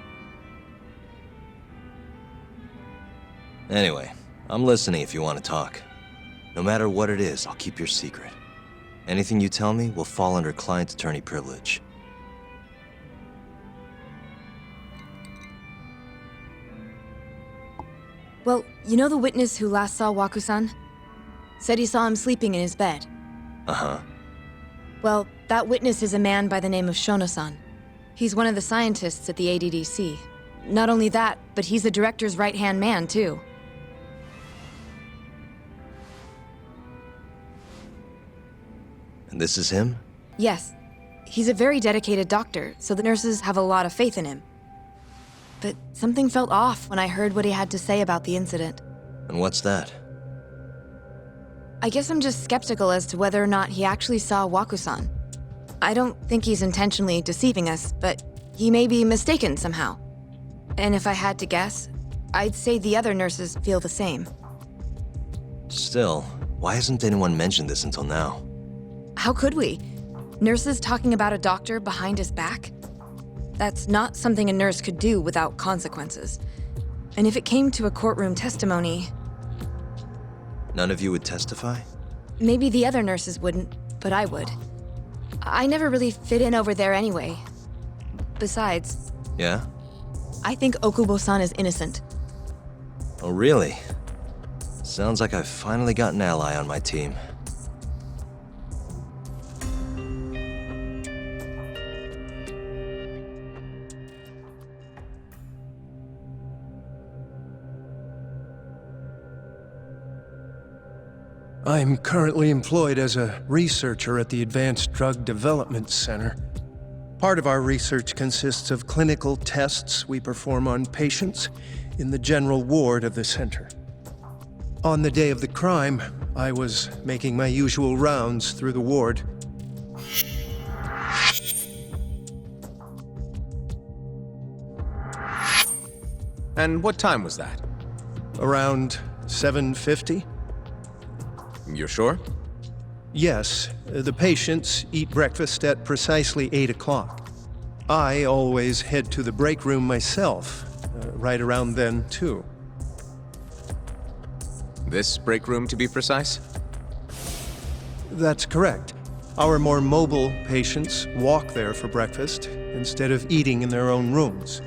Anyway, I'm listening if you want to talk. No matter what it is, I'll keep your secret. Anything you tell me will fall under client attorney privilege. Well, you know the witness who last saw Waku-san? Said he saw him sleeping in his bed. Uh-huh. Well, that witness is a man by the name of Shono-san. He's one of the scientists at the ADDC. Not only that, but he's the director's right-hand man, too. And this is him? Yes. He's a very dedicated doctor, so the nurses have a lot of faith in him. But something felt off when I heard what he had to say about the incident. And what's that? I guess I'm just skeptical as to whether or not he actually saw Waku-san. I don't think he's intentionally deceiving us, but he may be mistaken somehow. And if I had to guess, I'd say the other nurses feel the same. Still, why hasn't anyone mentioned this until now? How could we? Nurses talking about a doctor behind his back? That's not something a nurse could do without consequences. And if it came to a courtroom testimony... None of you would testify? Maybe the other nurses wouldn't, but I would. I never really fit in over there anyway. Besides... Yeah? I think Okubo-san is innocent. Oh, really? Sounds like I've finally got an ally on my team. I'm currently employed as a researcher at the Advanced Drug Development Center. Part of our research consists of clinical tests we perform on patients in the general ward of the center. On the day of the crime, I was making my usual rounds through the ward. And what time was that? Around 7:50? You're sure? Yes, the patients eat breakfast at precisely 8 o'clock. I always head to the break room myself, right around then, too. This break room, to be precise? That's correct. Our more mobile patients walk there for breakfast instead of eating in their own rooms.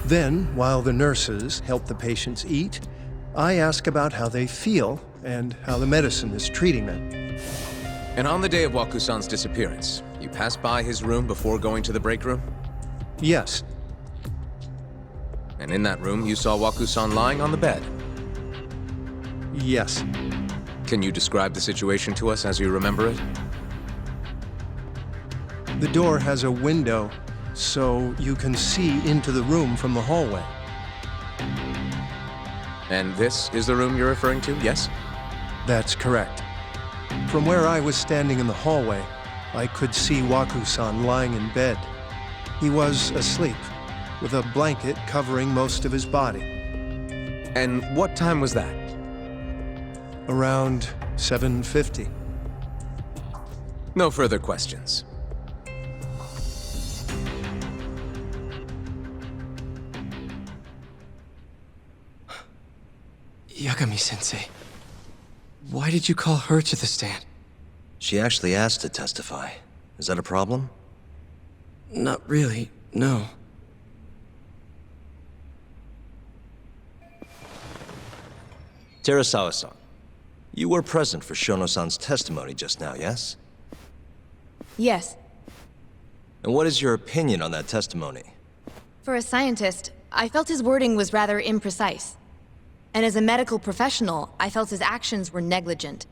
Then, while the nurses help the patients eat, I ask about how they feel and how the medicine is treating them. And on the day of Waku-san's disappearance, you passed by his room before going to the break room? Yes. And in that room, you saw Waku-san lying on the bed? Yes. Can you describe the situation to us as you remember it? The door has a window, so you can see into the room from the hallway. And this is the room you're referring to, yes? That's correct. From where I was standing in the hallway, I could see Waku-san lying in bed. He was asleep, with a blanket covering most of his body. And what time was that? Around 7:50. No further questions. Yagami-sensei, why did you call her to the stand? She actually asked to testify. Is that a problem? Not really, no. Terasawa-san, you were present for Shono-san's testimony just now, yes? Yes. And what is your opinion on that testimony? For a scientist, I felt his wording was rather imprecise. And as a medical professional, I felt his actions were negligent.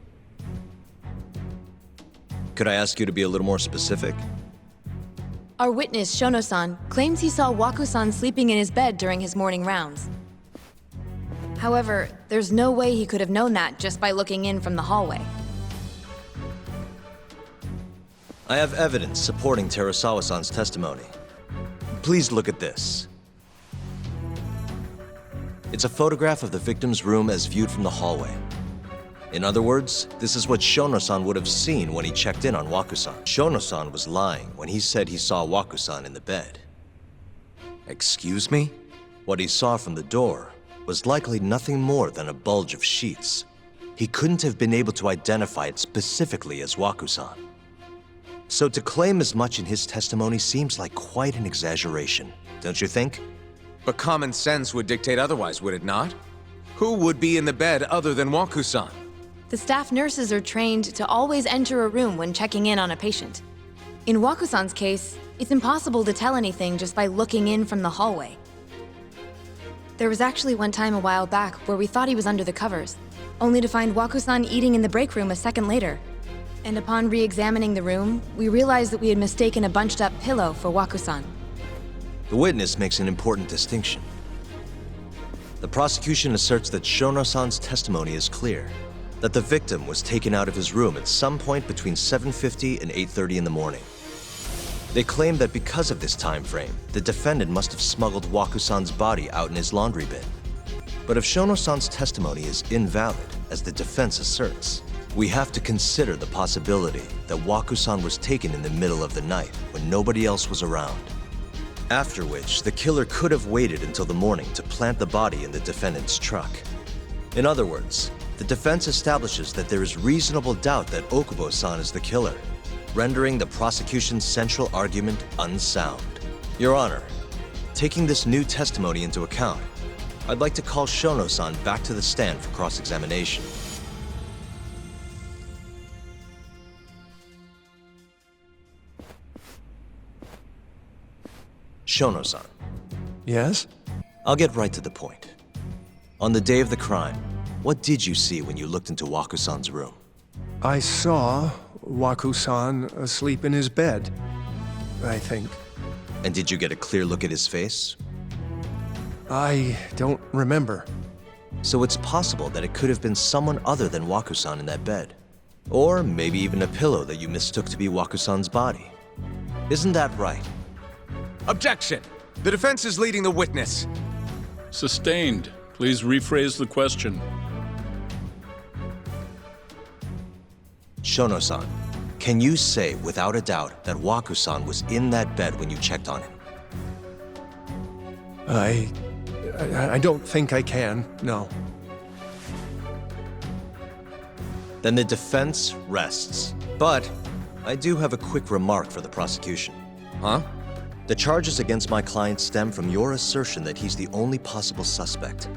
Could I ask you to be a little more specific? Our witness, Shono-san, claims he saw Waku-san sleeping in his bed during his morning rounds. However, there's no way he could have known that just by looking in from the hallway. I have evidence supporting Terasawa-san's testimony. Please look at this. It's a photograph of the victim's room as viewed from the hallway. In other words, this is what Shono-san would have seen when he checked in on Waku-san. Shono-san was lying when he said he saw Waku-san in the bed. Excuse me? What he saw from the door was likely nothing more than a bulge of sheets. He couldn't have been able to identify it specifically as Waku-san. So to claim as much in his testimony seems like quite an exaggeration, don't you think? But common sense would dictate otherwise, would it not? Who would be in the bed other than Waku-san? The staff nurses are trained to always enter a room when checking in on a patient. In Waku-san's case, it's impossible to tell anything just by looking in from the hallway. There was actually one time a while back where we thought he was under the covers, only to find Waku-san eating in the break room a second later. And upon re-examining the room, we realized that we had mistaken a bunched-up pillow for Waku-san. The witness makes an important distinction. The prosecution asserts that Shono-san's testimony is clear, that the victim was taken out of his room at some point between 7:50 and 8:30 in the morning. They claim that because of this time frame, the defendant must have smuggled Waku-san's body out in his laundry bin. But if Shono-san's testimony is invalid, as the defense asserts, we have to consider the possibility that Waku-san was taken in the middle of the night when nobody else was around. After which, the killer could have waited until the morning to plant the body in the defendant's truck. In other words, the defense establishes that there is reasonable doubt that Okubo-san is the killer, rendering the prosecution's central argument unsound. Your Honor, taking this new testimony into account, I'd like to call Shono-san back to the stand for cross-examination. Shono-san. Yes? I'll get right to the point. On the day of the crime, what did you see when you looked into Waku-san's room? I saw Waku-san asleep in his bed, I think. And did you get a clear look at his face? I don't remember. So it's possible that it could have been someone other than Waku-san in that bed. Or maybe even a pillow that you mistook to be Waku-san's body. Isn't that right? Objection! The defense is leading the witness. Sustained. Please rephrase the question. Shono-san, can you say without a doubt that Waku-san was in that bed when you checked on him? I don't think I can, no. Then the defense rests. But I do have a quick remark for the prosecution. Huh? The charges against my client stem from your assertion that he's the only possible suspect,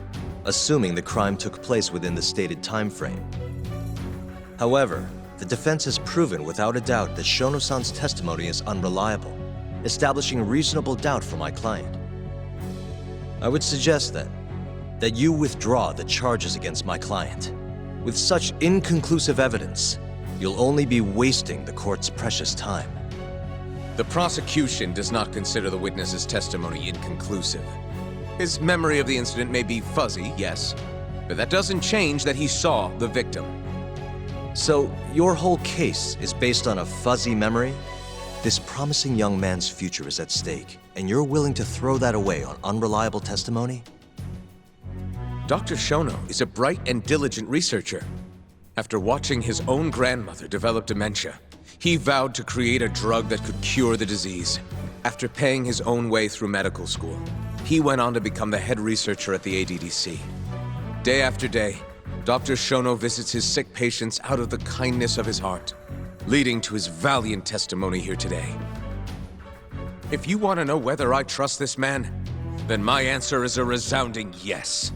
assuming the crime took place within the stated time frame. However, the defense has proven without a doubt that Shono-san's testimony is unreliable, establishing reasonable doubt for my client. I would suggest then that you withdraw the charges against my client. With such inconclusive evidence, you'll only be wasting the court's precious time. The prosecution does not consider the witness's testimony inconclusive. His memory of the incident may be fuzzy, yes, but that doesn't change that he saw the victim. So, your whole case is based on a fuzzy memory? This promising young man's future is at stake, and you're willing to throw that away on unreliable testimony? Dr. Shono is a bright and diligent researcher. After watching his own grandmother develop dementia, he vowed to create a drug that could cure the disease. After paying his own way through medical school, he went on to become the head researcher at the ADDC. Day after day, Dr. Shono visits his sick patients out of the kindness of his heart, leading to his valiant testimony here today. If you want to know whether I trust this man, then my answer is a resounding yes.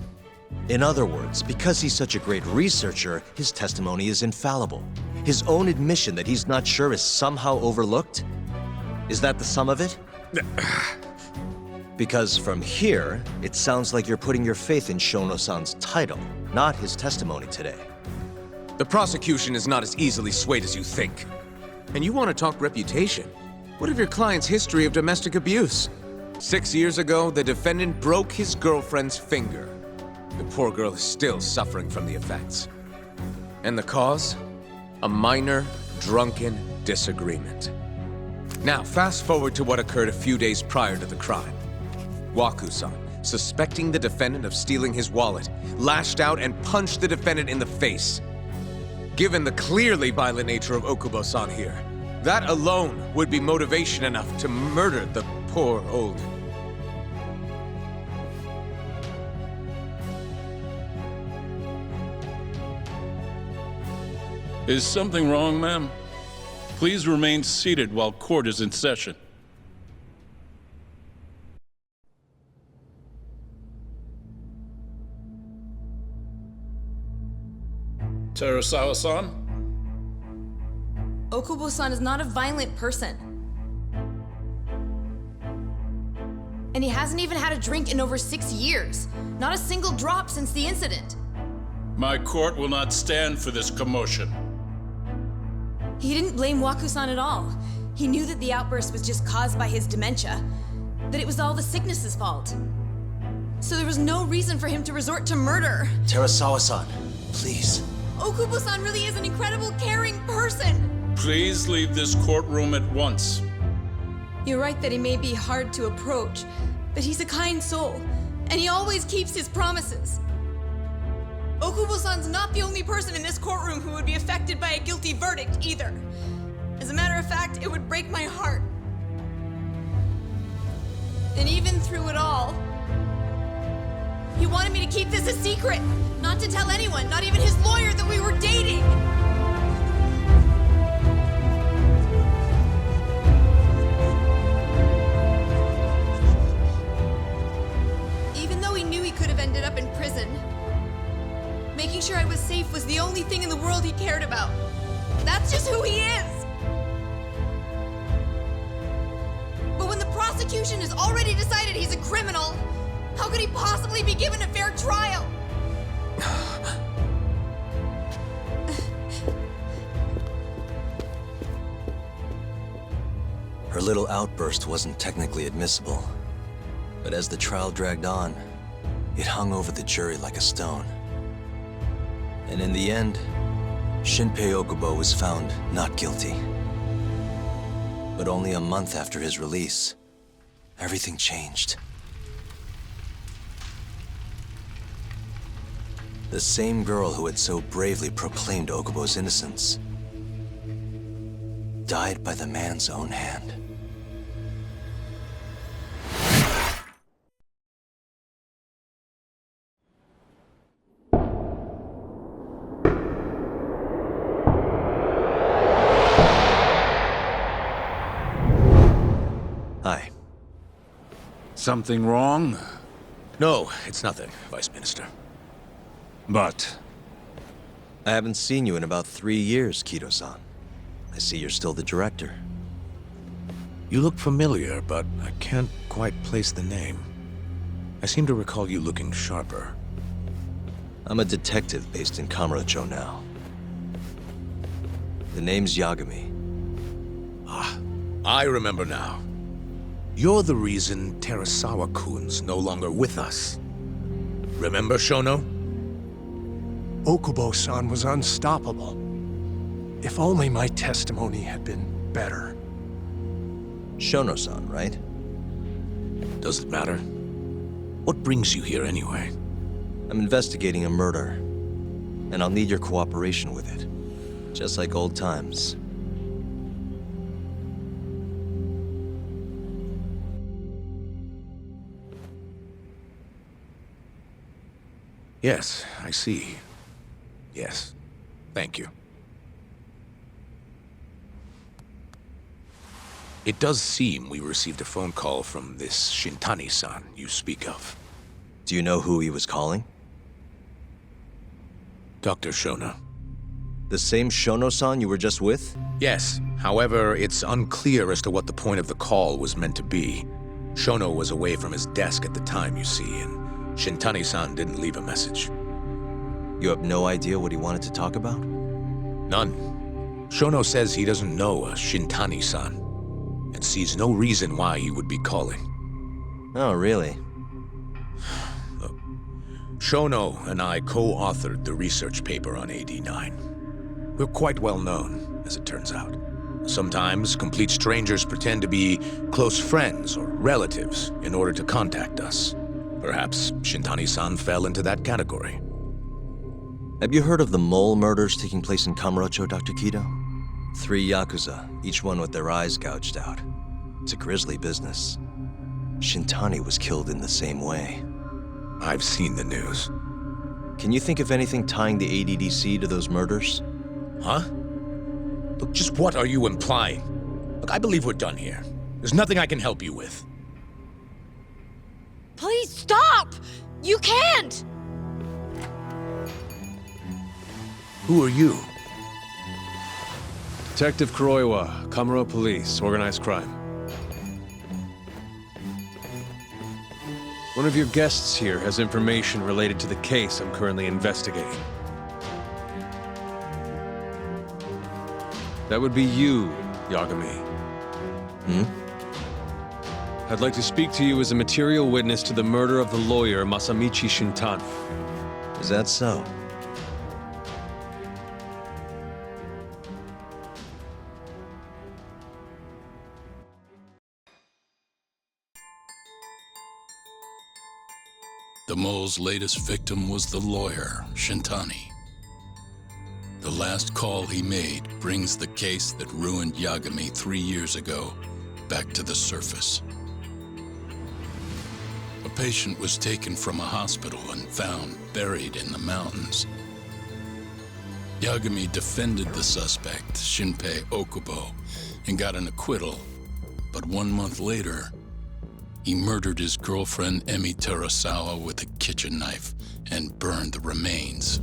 In other words, because he's such a great researcher, his testimony is infallible. His own admission that he's not sure is somehow overlooked? Is that the sum of it? Because from here, it sounds like you're putting your faith in Shono-san's title, not his testimony today. The prosecution is not as easily swayed as you think. And you want to talk reputation? What of your client's history of domestic abuse? 6 years ago, the defendant broke his girlfriend's finger. The poor girl is still suffering from the effects. And the cause? A minor, drunken disagreement. Now, fast forward to what occurred a few days prior to the crime. Waku-san, suspecting the defendant of stealing his wallet, lashed out and punched the defendant in the face. Given the clearly violent nature of Okubo-san here, that alone would be motivation enough to murder the poor old... Is something wrong, ma'am? Please remain seated while court is in session. Terasawa-san? Okubo-san is not a violent person. And he hasn't even had a drink in over 6 years. Not a single drop since the incident. My court will not stand for this commotion. He didn't blame Waku-san at all. He knew that the outburst was just caused by his dementia, that it was all the sickness's fault. So there was no reason for him to resort to murder. Terasawa-san, please. Okubo-san really is an incredible, caring person. Please leave this courtroom at once. You're right that he may be hard to approach, but he's a kind soul, and he always keeps his promises. Okubo-san's not the only person in this courtroom who would be affected by a guilty verdict, either. As a matter of fact, it would break my heart. And even through it all, he wanted me to keep this a secret, not to tell anyone, not even his lawyer, that we were dating. Even though he knew he could have ended up in prison, making sure I was safe was the only thing in the world he cared about. That's just who he is. But when the prosecution has already decided he's a criminal, how could he possibly be given a fair trial? Her little outburst wasn't technically admissible, but as the trial dragged on, it hung over the jury like a stone. And in the end, Shinpei Okubo was found not guilty. But only a month after his release, everything changed. The same girl who had so bravely proclaimed Okubo's innocence died by the man's own hand. Hi. Something wrong? No, it's nothing, Vice Minister. But? I haven't seen you in about 3 years, Kido-san. I see you're still the director. You look familiar, but I can't quite place the name. I seem to recall you looking sharper. I'm a detective based in Kamurocho now. The name's Yagami. Ah, I remember now. You're the reason Terasawa-kun's no longer with us. Remember, Shono? Okubo-san was unstoppable. If only my testimony had been better. Shono-san, right? Does it matter? What brings you here anyway? I'm investigating a murder, and I'll need your cooperation with it. Just like old times. Yes, I see. Yes. Thank you. It does seem we received a phone call from this Shintani-san you speak of. Do you know who he was calling? Dr. Shono. The same Shono-san you were just with? Yes. However, it's unclear as to what the point of the call was meant to be. Shono was away from his desk at the time, you see, and Shintani-san didn't leave a message. You have no idea what he wanted to talk about? None. Shono says he doesn't know a Shintani-san, and sees no reason why he would be calling. Oh, really? Shono and I co-authored the research paper on AD9. We're quite well known, as it turns out. Sometimes, complete strangers pretend to be close friends or relatives in order to contact us. Perhaps Shintani-san fell into that category. Have you heard of the mole murders taking place in Kamurocho, Dr. Kido? 3 Yakuza, each one with their eyes gouged out. It's a grisly business. Shintani was killed in the same way. I've seen the news. Can you think of anything tying the ADDC to those murders? Huh? Look, just what are you implying? Look, I believe we're done here. There's nothing I can help you with. Please stop! You can't! Who are you? Detective Kuroiwa, Kamuro Police, Organized Crime. One of your guests here has information related to the case I'm currently investigating. That would be you, Yagami. I'd like to speak to you as a material witness to the murder of the lawyer Masamichi Shintani. Is that so? The mole's latest victim was the lawyer, Shintani. The last call he made brings the case that ruined Yagami 3 years ago back to the surface. A patient was taken from a hospital and found buried in the mountains. Yagami defended the suspect, Shinpei Okubo, and got an acquittal. But 1 month later, he murdered his girlfriend Emi Terasawa with a kitchen knife and burned the remains.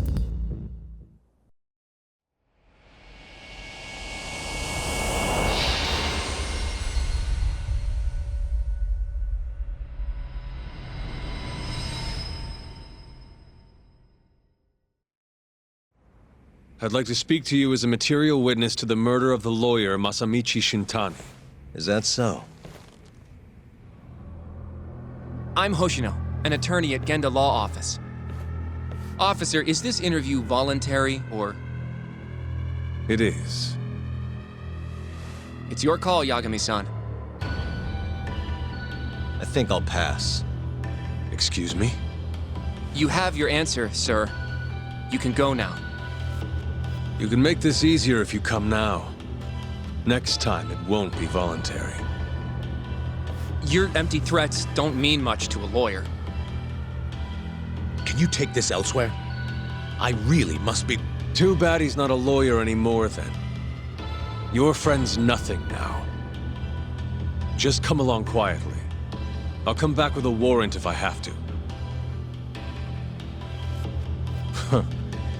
I'd like to speak to you as a material witness to the murder of the lawyer Masamichi Shintani. Is that so? I'm Hoshino, an attorney at Genda Law Office. Officer, is this interview voluntary, or...? It is. It's your call, Yagami-san. I think I'll pass. Excuse me? You have your answer, sir. You can go now. You can make this easier if you come now. Next time, it won't be voluntary. Your empty threats don't mean much to a lawyer. Can you take this elsewhere? I really must be... Too bad he's not a lawyer anymore, then. Your friend's nothing now. Just come along quietly. I'll come back with a warrant if I have to.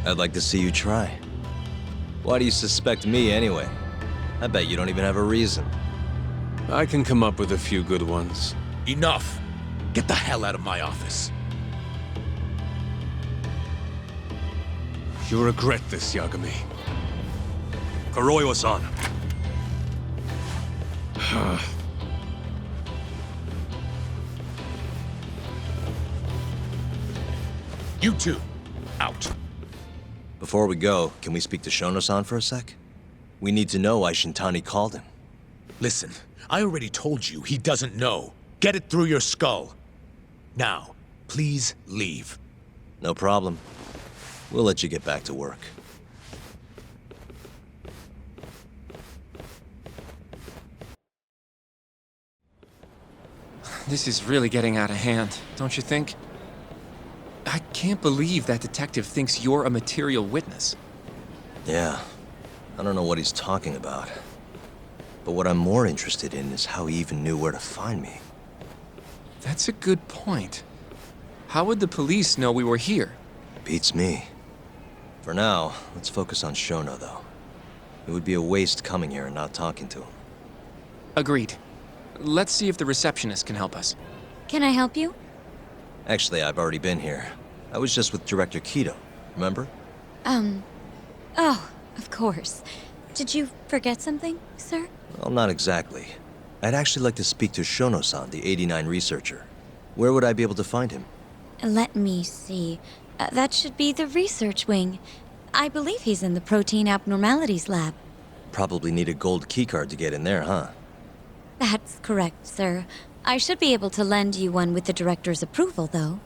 I'd like to see you try. Why do you suspect me anyway? I bet you don't even have a reason. I can come up with a few good ones. Enough! Get the hell out of my office. You'll regret this, Yagami. Kuroiwa-san. You two, out. Before we go, can we speak to Shono-san for a sec? We need to know why Shintani called him. Listen, I already told you he doesn't know. Get it through your skull. Now, please leave. No problem. We'll let you get back to work. This is really getting out of hand, don't you think? I can't believe that detective thinks you're a material witness. Yeah. I don't know what he's talking about. But what I'm more interested in is how he even knew where to find me. That's a good point. How would the police know we were here? Beats me. For now, let's focus on Shono, though. It would be a waste coming here and not talking to him. Agreed. Let's see if the receptionist can help us. Can I help you? Actually, I've already been here. I was just with Director Kido, remember? Oh, of course. Did you forget something, sir? Well, not exactly. I'd actually like to speak to Shono-san, the 89 researcher. Where would I be able to find him? Let me see. That should be the research wing. I believe he's in the protein abnormalities lab. Probably need a gold keycard to get in there, huh? That's correct, sir. I should be able to lend you one with the director's approval, though.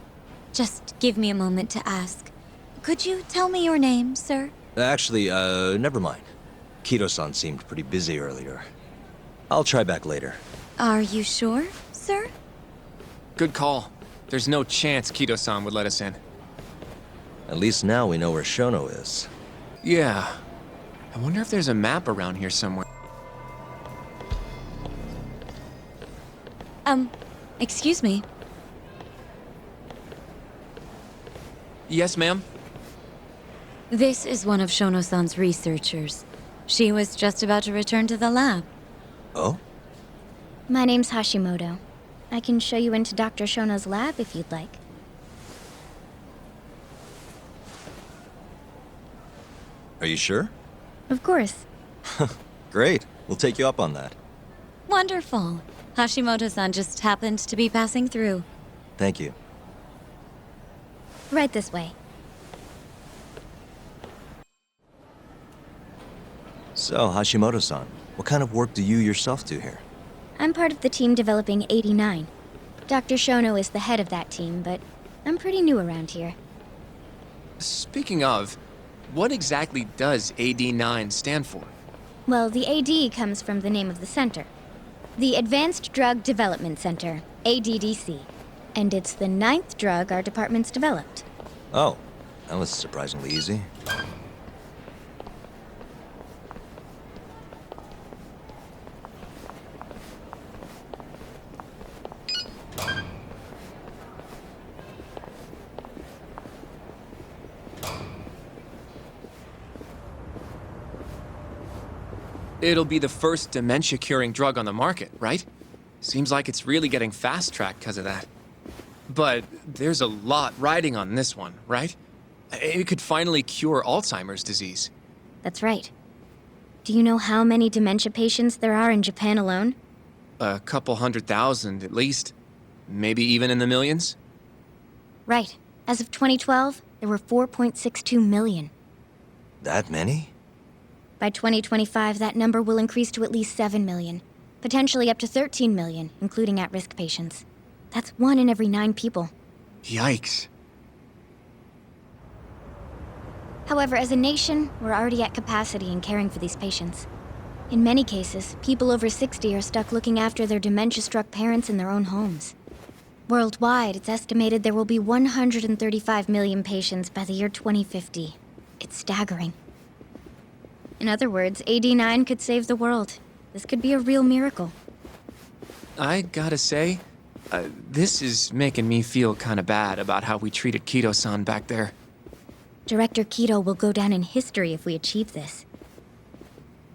Just give me a moment to ask. Could you tell me your name, sir? Actually, never mind. Kido-san seemed pretty busy earlier. I'll try back later. Are you sure, sir? Good call. There's no chance Kido-san would let us in. At least now we know where Shono is. Yeah. I wonder if there's a map around here somewhere. Excuse me. Yes, ma'am? This is one of Shono-san's researchers. She was just about to return to the lab. Oh? My name's Hashimoto. I can show you into Dr. Shono's lab if you'd like. Are you sure? Of course. Great. We'll take you up on that. Wonderful. Hashimoto-san just happened to be passing through. Thank you. Right this way. So, Hashimoto-san, what kind of work do you yourself do here? I'm part of the team developing 89. Dr. Shono is the head of that team, but I'm pretty new around here. Speaking of, what exactly does AD9 stand for? Well, the AD comes from the name of the center. The Advanced Drug Development Center, ADDC. And it's the 9th drug our department's developed. Oh, that was surprisingly easy. It'll be the first dementia-curing drug on the market, right? Seems like it's really getting fast-tracked because of that. But there's a lot riding on this one, right? It could finally cure Alzheimer's disease. That's right. Do you know how many dementia patients there are in Japan alone? A couple 100,000 at least. Maybe even in the millions? Right. As of 2012, there were 4.62 million. That many? By 2025, that number will increase to at least 7 million. Potentially up to 13 million, including at-risk patients. That's 1 in every 9 people. Yikes. However, as a nation, we're already at capacity in caring for these patients. In many cases, people over 60 are stuck looking after their dementia-struck parents in their own homes. Worldwide, it's estimated there will be 135 million patients by the year 2050. It's staggering. In other words, AD9 could save the world. This could be a real miracle. I gotta say, this is making me feel kinda bad about how we treated Kido-san back there. Director Kido will go down in history if we achieve this.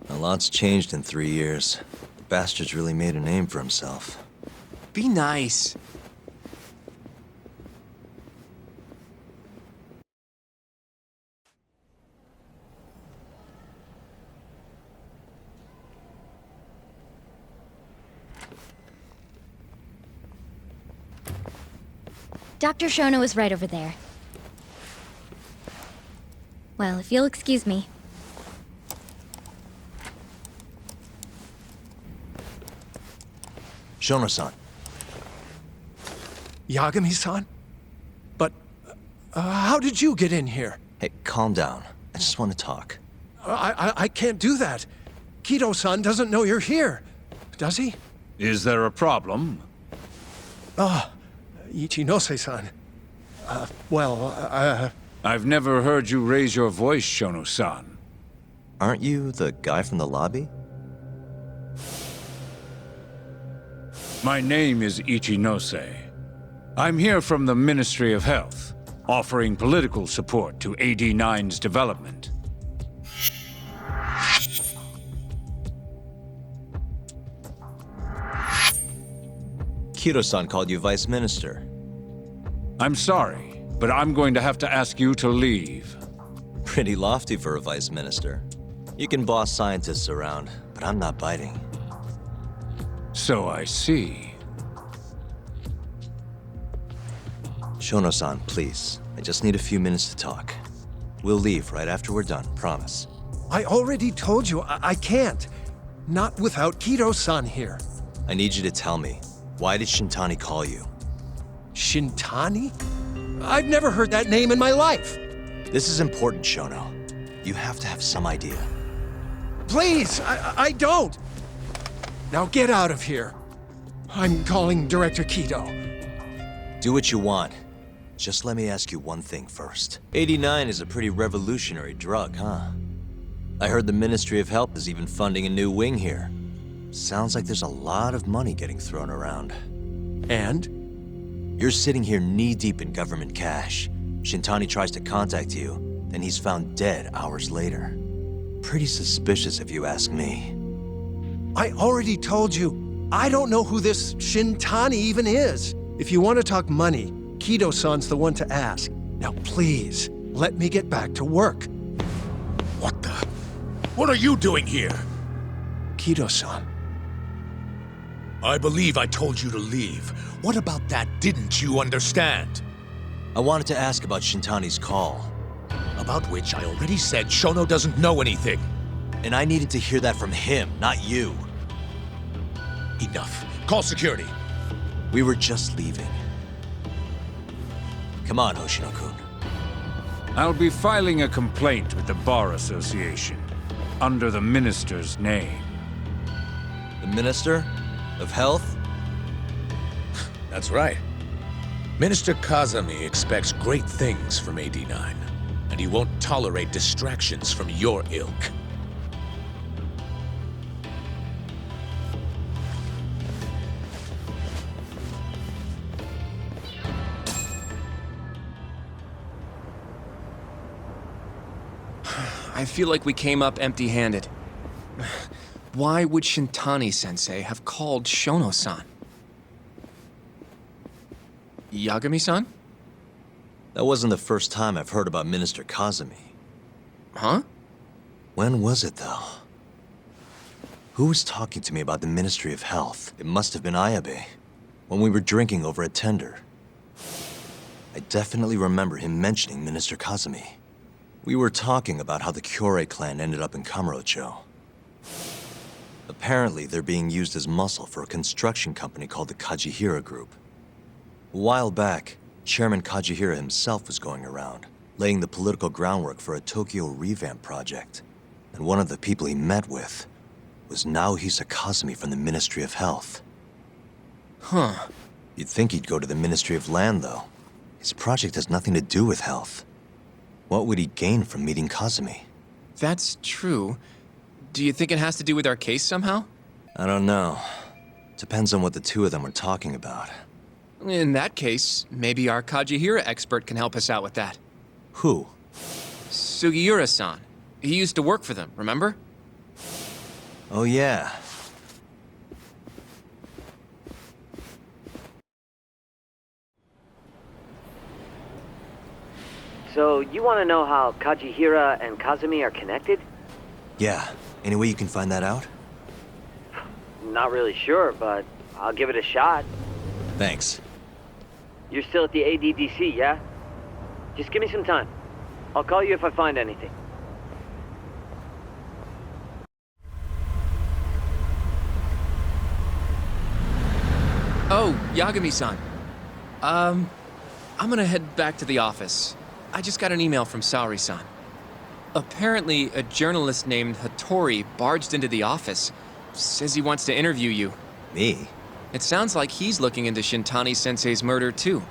A lot's changed in 3 years. The bastard's really made a name for himself. Be nice. Dr. Shono is right over there. Well, if you'll excuse me. Shono-san. Yagami-san? But, how did you get in here? Hey, calm down. I just want to talk. I can't do that. Kido-san doesn't know you're here. Does he? Is there a problem? Ichinose-san. I've never heard you raise your voice, Shono-san. Aren't you the guy from the lobby? My name is Ichinose. I'm here from the Ministry of Health, offering political support to AD9's development. Kido-san called you Vice Minister. I'm sorry, but I'm going to have to ask you to leave. Pretty lofty for a Vice Minister. You can boss scientists around, but I'm not biting. So I see. Shono-san, please. I just need a few minutes to talk. We'll leave right after we're done, promise. I already told you, I can't. Not without Kido-san here. I need you to tell me, why did Shintani call you? Shintani? I've never heard that name in my life. This is important, Shono. You have to have some idea. Please, I don't. Now get out of here. I'm calling Director Kido. Do what you want. Just let me ask you one thing first. 89 is a pretty revolutionary drug, huh? I heard the Ministry of Health is even funding a new wing here. Sounds like there's a lot of money getting thrown around. And? You're sitting here knee-deep in government cash. Shintani tries to contact you, then he's found dead hours later. Pretty suspicious if you ask me. I already told you, I don't know who this Shintani even is. If you want to talk money, Kido-san's the one to ask. Now please, let me get back to work. What the? What are you doing here? Kido-san. I believe I told you to leave. What about that didn't you understand? I wanted to ask about Shintani's call. About which I already said Shono doesn't know anything. And I needed to hear that from him, not you. Enough. Call security. We were just leaving. Come on, Hoshino-kun. I'll be filing a complaint with the Bar Association, under the Minister's name. The Minister of Health? That's right. Minister Kazami expects great things from AD9, and he won't tolerate distractions from your ilk. I feel like we came up empty-handed. Why would Shintani-sensei have called Shono-san? Yagami-san? That wasn't the first time I've heard about Minister Kazami. Huh? When was it, though? Who was talking to me about the Ministry of Health? It must have been Ayabe, when we were drinking over at Tender. I definitely remember him mentioning Minister Kazami. We were talking about how the Kyorei clan ended up in Kamurocho. Apparently, they're being used as muscle for a construction company called the Kajihira Group. A while back, Chairman Kajihira himself was going around, laying the political groundwork for a Tokyo revamp project. And one of the people he met with was Naohisa Kazami from the Ministry of Health. Huh. You'd think he'd go to the Ministry of Land, though. His project has nothing to do with health. What would he gain from meeting Kazami? That's true. Do you think it has to do with our case somehow? I don't know. Depends on what the two of them were talking about. In that case, maybe our Kajihira expert can help us out with that. Who? Sugiura-san. He used to work for them, remember? Oh, yeah. So, you want to know how Kajihira and Kazami are connected? Yeah. Any way you can find that out? Not really sure, but I'll give it a shot. Thanks. You're still at the ADDC, yeah? Just give me some time. I'll call you if I find anything. Oh, Yagami-san. I'm gonna head back to the office. I just got an email from Saori-san. Apparently, a journalist named Hattori barged into the office. Says he wants to interview you. Me? It sounds like he's looking into Shintani-sensei's murder, too.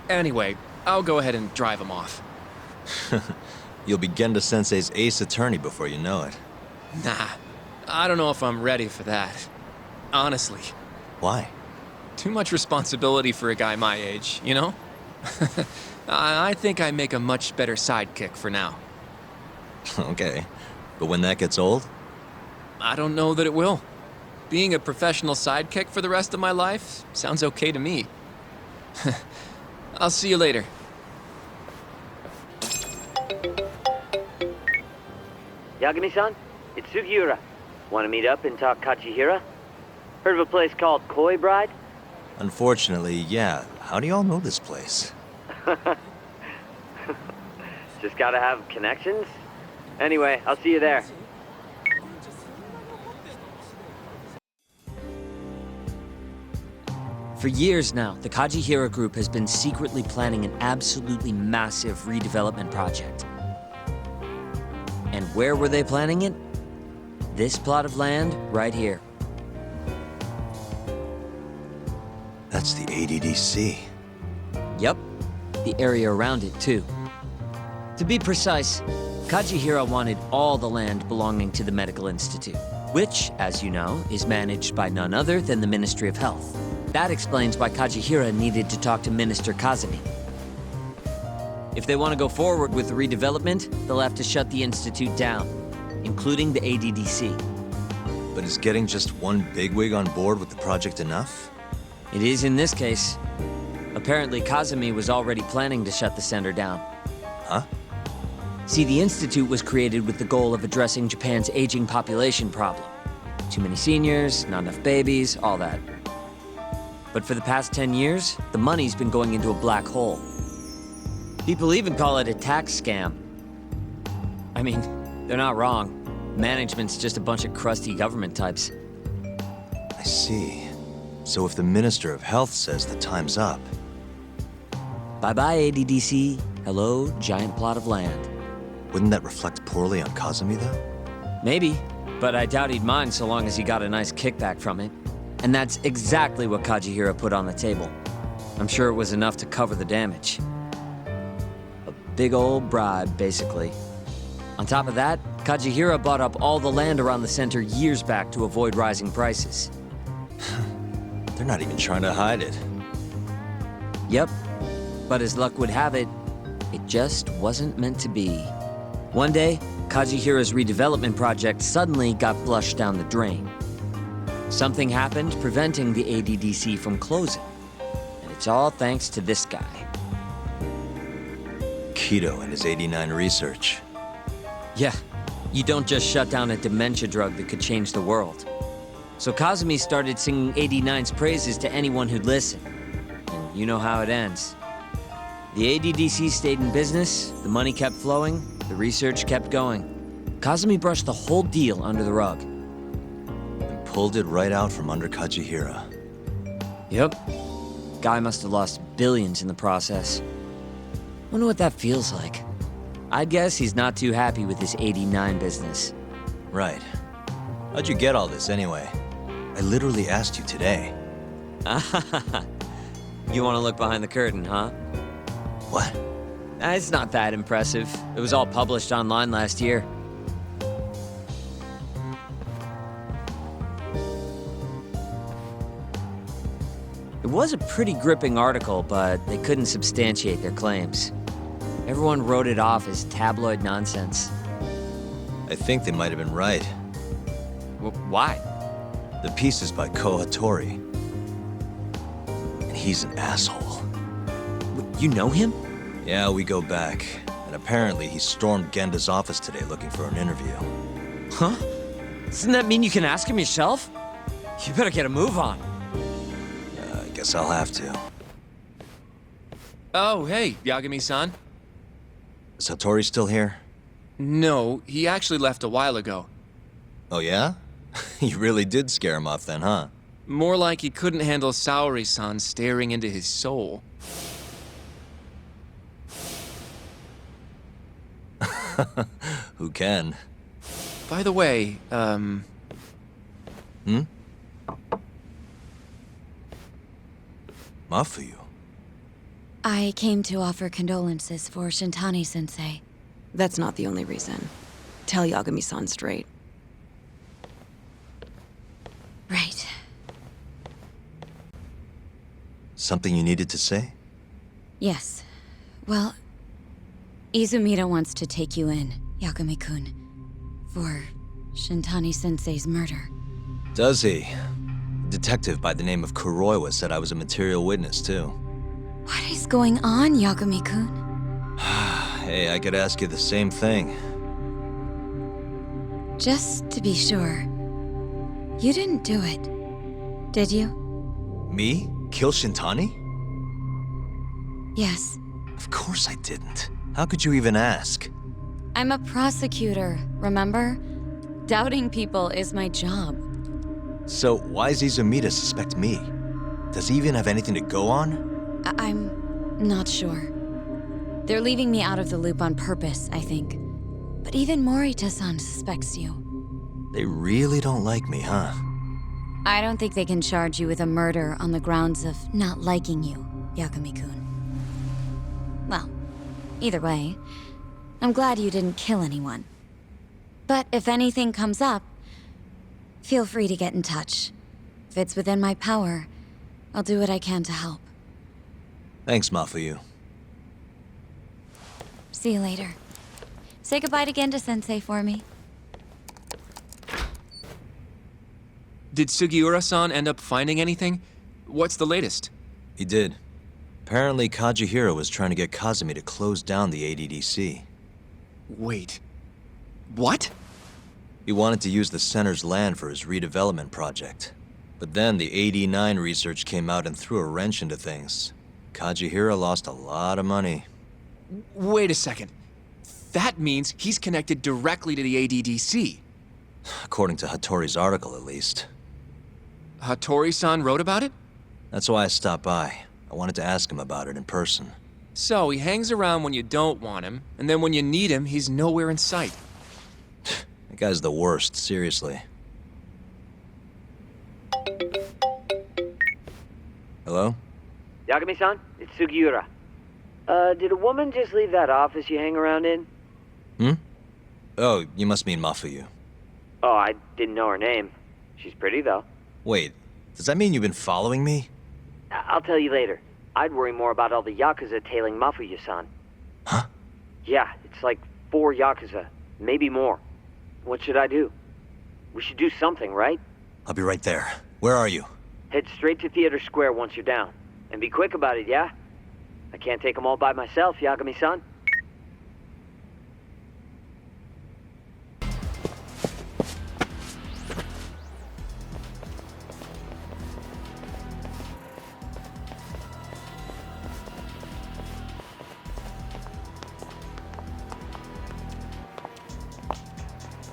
Anyway, I'll go ahead and drive him off. You'll be Genda-sensei's ace attorney before you know it. Nah, I don't know if I'm ready for that. Honestly. Why? Too much responsibility for a guy my age, you know? I think I make a much better sidekick for now. Okay, but when that gets old? I don't know that it will. Being a professional sidekick for the rest of my life sounds okay to me. I'll see you later. Yagami-san, it's Sugiura. Want to meet up and talk Kajihira? Heard of a place called Koi Bride? Unfortunately, yeah. How do y'all know this place? Just gotta have connections. Anyway, I'll see you there. For years now, the Kajihira Group has been secretly planning an absolutely massive redevelopment project. And where were they planning it? This plot of land right here. That's the ADDC. Yep, the area around it too. To be precise, Kajihira wanted all the land belonging to the Medical Institute, which, as you know, is managed by none other than the Ministry of Health. That explains why Kajihira needed to talk to Minister Kazami. If they want to go forward with the redevelopment, they'll have to shut the Institute down, including the ADDC. But is getting just one bigwig on board with the project enough? It is in this case. Apparently, Kazami was already planning to shut the center down. Huh? See, the Institute was created with the goal of addressing Japan's aging population problem. Too many seniors, not enough babies, all that. But for the past 10 years, the money's been going into a black hole. People even call it a tax scam. I mean, they're not wrong. Management's just a bunch of crusty government types. I see. So if the Minister of Health says the time's up, Bye-bye, ADDC. Hello, giant plot of land. Wouldn't that reflect poorly on Kazumi, though? Maybe, but I doubt he'd mind so long as he got a nice kickback from it. And that's exactly what Kajihira put on the table. I'm sure it was enough to cover the damage. A big old bribe, basically. On top of that, Kajihira bought up all the land around the center years back to avoid rising prices. They're not even trying to hide it. Yep, but as luck would have it, it just wasn't meant to be. One day, Kajihira's redevelopment project suddenly got flushed down the drain. Something happened preventing the ADDC from closing. And it's all thanks to this guy. Keto and his 89 research. Yeah, you don't just shut down a dementia drug that could change the world. So Kazumi started singing 89's praises to anyone who'd listen. And you know how it ends. The ADDC stayed in business, the money kept flowing, the research kept going. Kazumi brushed the whole deal under the rug. And pulled it right out from under Kajihira. Yep. Guy must have lost billions in the process. Wonder what that feels like. I'd guess he's not too happy with his 89 business. Right. How'd you get all this anyway? I literally asked you today. You want to look behind the curtain, huh? What? It's not that impressive. It was all published online last year. It was a pretty gripping article, but they couldn't substantiate their claims. Everyone wrote it off as tabloid nonsense. I think they might have been right. Why? The piece is by Ko Hattori. And he's an asshole. You know him? Yeah, we go back. And apparently he stormed Genda's office today looking for an interview. Huh? Doesn't that mean you can ask him yourself? You better get a move on. I guess I'll have to. Oh, hey, Yagami-san. Is Hattori still here? No, he actually left a while ago. Oh yeah? You really did scare him off then, huh? More like he couldn't handle Saori-san staring into his soul. Who can? By the way, Mafuyu. I came to offer condolences for Shintani-sensei. That's not the only reason. Tell Yagami-san straight. Right. Something you needed to say? Yes. Well, Izumida wants to take you in, Yagami-kun, for Shintani-sensei's murder. Does he? A detective by the name of Kuroiwa said I was a material witness, too. What is going on, Yagami-kun? Hey, I could ask you the same thing. Just to be sure, you didn't do it, did you? Me? Kill Shintani? Yes. Of course I didn't. How could you even ask? I'm a prosecutor, remember? Doubting people is my job. So why does Izumida suspect me? Does he even have anything to go on? I'm not sure. They're leaving me out of the loop on purpose, I think. But even Morita-san suspects you. They really don't like me, huh? I don't think they can charge you with a murder on the grounds of not liking you, Yagami-kun. Well, either way, I'm glad you didn't kill anyone. But if anything comes up, feel free to get in touch. If it's within my power, I'll do what I can to help. Thanks, Mafuyu. See you later. Say goodbye to Genda-sensei for me. did Sugiura-san end up finding anything? What's the latest? He did. Apparently, Kajihira was trying to get Kazumi to close down the ADDC. Wait. What? He wanted to use the center's land for his redevelopment project. But then the 89 research came out and threw a wrench into things. Kajihira lost a lot of money. Wait a second. That means he's connected directly to the ADDC. According to Hattori's article, at least. Hattori-san wrote about it? That's why I stopped by. I wanted to ask him about it in person. So he hangs around when you don't want him, and then when you need him, he's nowhere in sight. That guy's the worst, seriously. Hello? Yagami-san, it's Sugiura. Did a woman just leave that office you hang around in? Hmm? Oh, you must mean Mafuyu. Oh, I didn't know her name. She's pretty, though. Wait, does that mean you've been following me? I'll tell you later. I'd worry more about all the Yakuza tailing Mafuyu-san. Huh? Yeah, it's like 4 Yakuza. Maybe more. What should I do? We should do something, right? I'll be right there. Where are you? Head straight to Theater Square once you're down. And be quick about it, yeah? I can't take them all by myself, Yagami-san.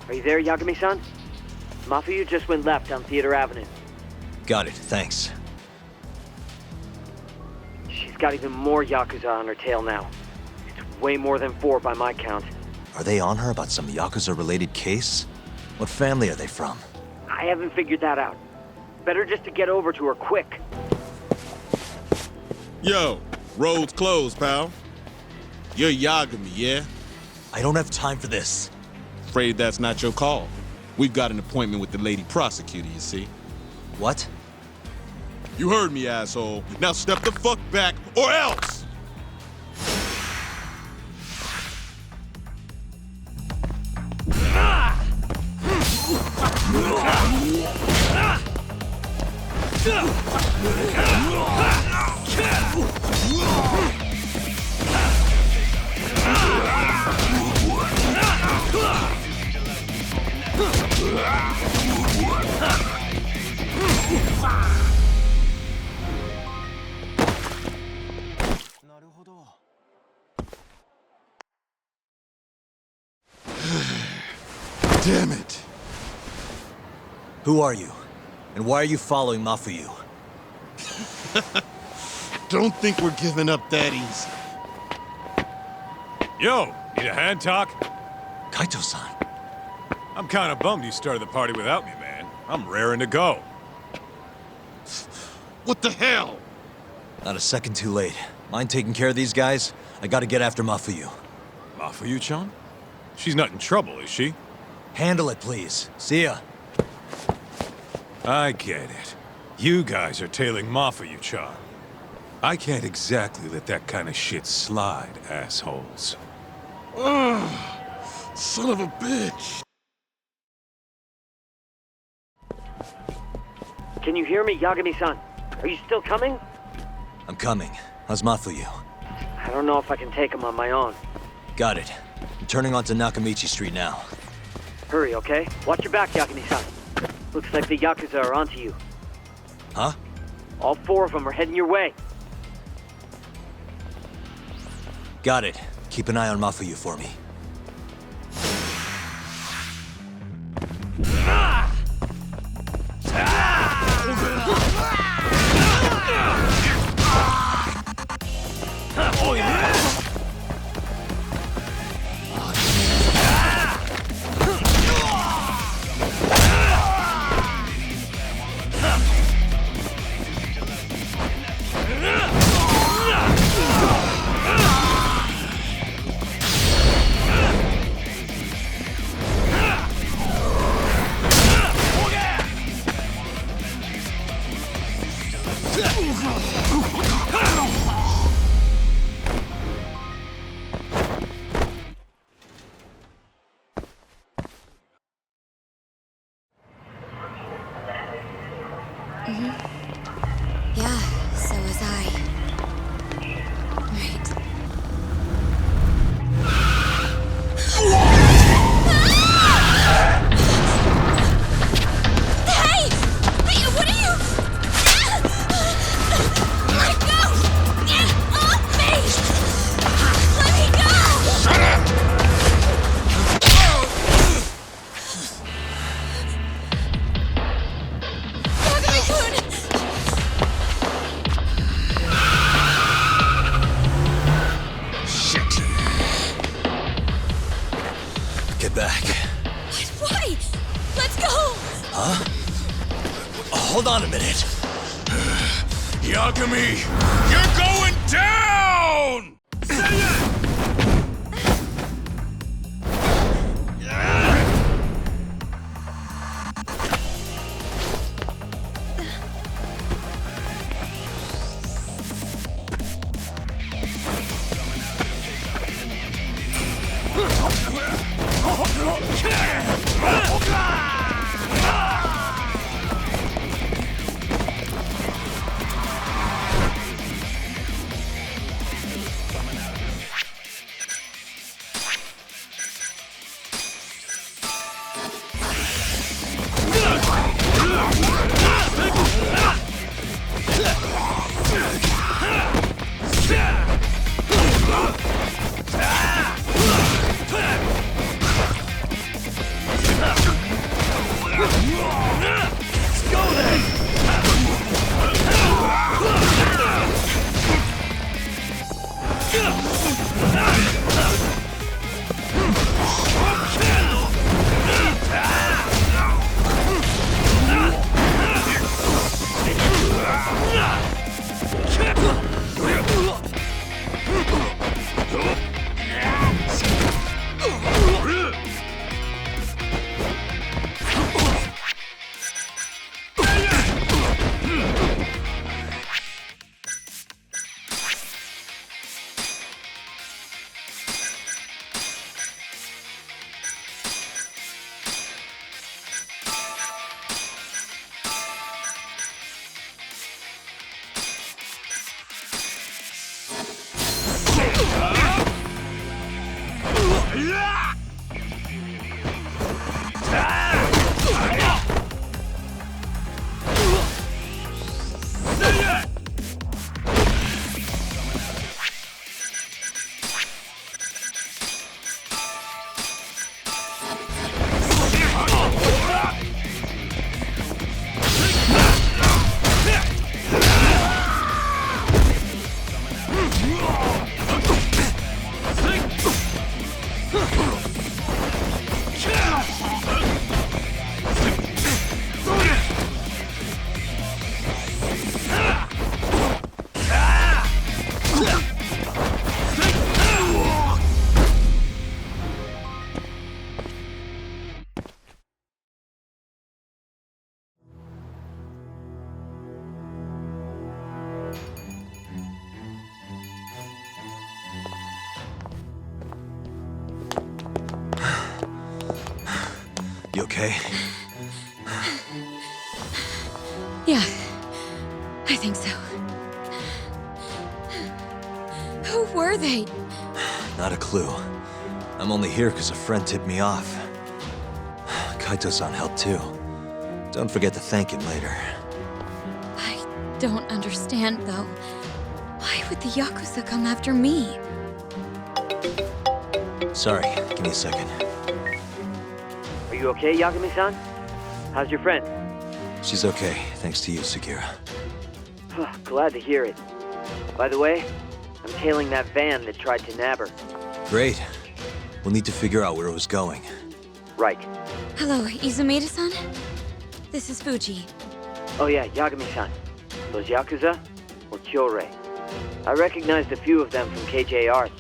Are you there, Yagami-san? Mafuyu just went left on Theater Avenue. Got it, thanks. She's got even more Yakuza on her tail now. It's way more than 4 by my count. Are they on her about some Yakuza-related case? What family are they from? I haven't figured that out. Better just to get over to her quick. Yo, road's closed, pal. You're Yagami, yeah? I don't have time for this. Afraid that's not your call. We've got an appointment with the lady prosecutor, you see. What? You heard me, asshole. Now step the fuck back, or else! Damn it. Who are you? And why are you following Mafuyu? Don't think we're giving up that easy. Yo, need a hand talk? Kaito-san. I'm kinda bummed you started the party without me, man. I'm raring to go. What the hell? Not a second too late. Mind taking care of these guys? I gotta get after Mafuyu. Mafuyu-chan? She's not in trouble, is she? Handle it, please. See ya. I get it. You guys are tailing Mafuyu-chan. I can't exactly let that kind of shit slide, assholes. Ugh, son of a bitch. Can you hear me, Yagami-san? Are you still coming? I'm coming. How's Mafuyu? I don't know if I can take him on my own. Got it. I'm turning onto Nakamichi Street now. Hurry, okay? Watch your back, Yagami-san. Looks like the Yakuza are onto you. Huh? All 4 of them are heading your way. Got it. Keep an eye on Mafuyu for me. Yeah, so was I. Right. Hey! Hey, what are you? Let go! Get off me! Let me go! Shut up! Yagami-kun! back. Why? Let's go! Huh? Hold on a minute. Yagami, you're going down! You okay? Yeah, I think so. Who were they? Not a clue. I'm only here because a friend tipped me off. Kaito-san helped too. Don't forget to thank him later. I don't understand, though. Why would the Yakuza come after me? Sorry, give me a second. Are you okay, Yagami-san? How's your friend? She's okay, thanks to you, Sekira. Glad to hear it. By the way, I'm tailing that van that tried to nab her. Great. We'll need to figure out where it was going. Right. Hello, Izumida-san? This is Fuji. Oh yeah, Yagami-san. Those Yakuza were Kyorei. I recognized a few of them from KJR.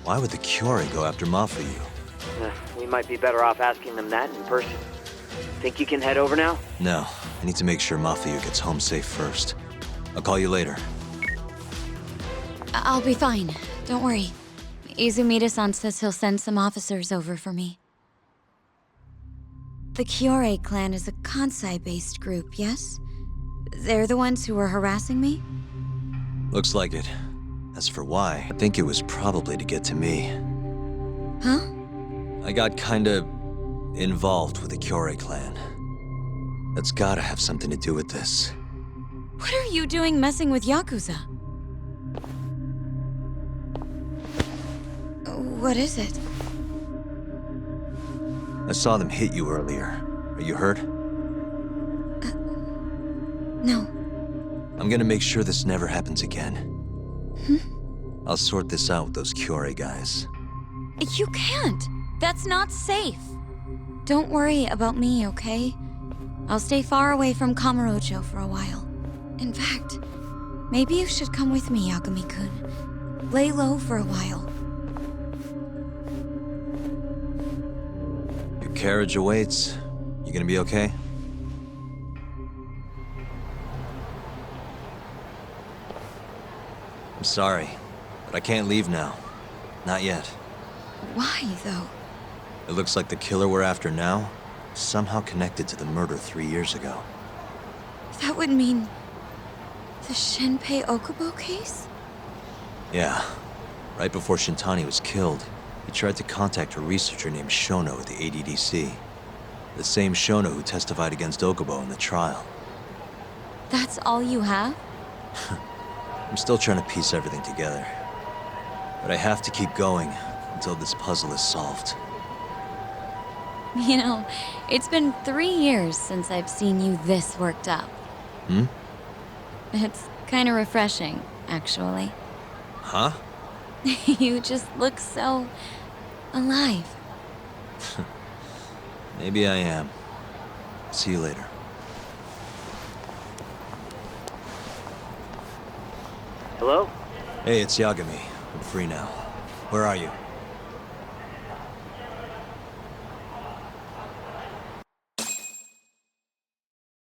Why would the Kyorei go after Mafuyu? We might be better off asking them that in person. Think you can head over now? No, I need to make sure Mafuyu gets home safe first. I'll call you later. I'll be fine. Don't worry. Izumida-san says he'll send some officers over for me. The Kyorei clan is a Kansai-based group, yes? They're the ones who were harassing me? Looks like it. As for why, I think it was probably to get to me. Huh? I got kinda involved with the Kyorei clan. That's gotta have something to do with this. What are you doing messing with Yakuza? What is it? I saw them hit you earlier. Are you hurt? No. I'm gonna make sure this never happens again. I'll sort this out with those Kyorei guys. You can't. That's not safe. Don't worry about me, okay? I'll stay far away from Kamurocho for a while. In fact, maybe you should come with me, Yagami-kun. Lay low for a while. Your carriage awaits. You gonna be okay? I'm sorry, but I can't leave now. Not yet. Why, though? It looks like the killer we're after now is somehow connected to the murder 3 years ago. That would mean... the Shenpei Okubo case? Yeah. Right before Shintani was killed, he tried to contact a researcher named Shono at the ADDC. The same Shono who testified against Okubo in the trial. That's all you have? I'm still trying to piece everything together. But I have to keep going until this puzzle is solved. You know, it's been 3 years since I've seen you this worked up. Hmm? It's kind of refreshing, actually. Huh? You just look so... alive. Maybe I am. See you later. Hello? Hey, it's Yagami. I'm free now. Where are you?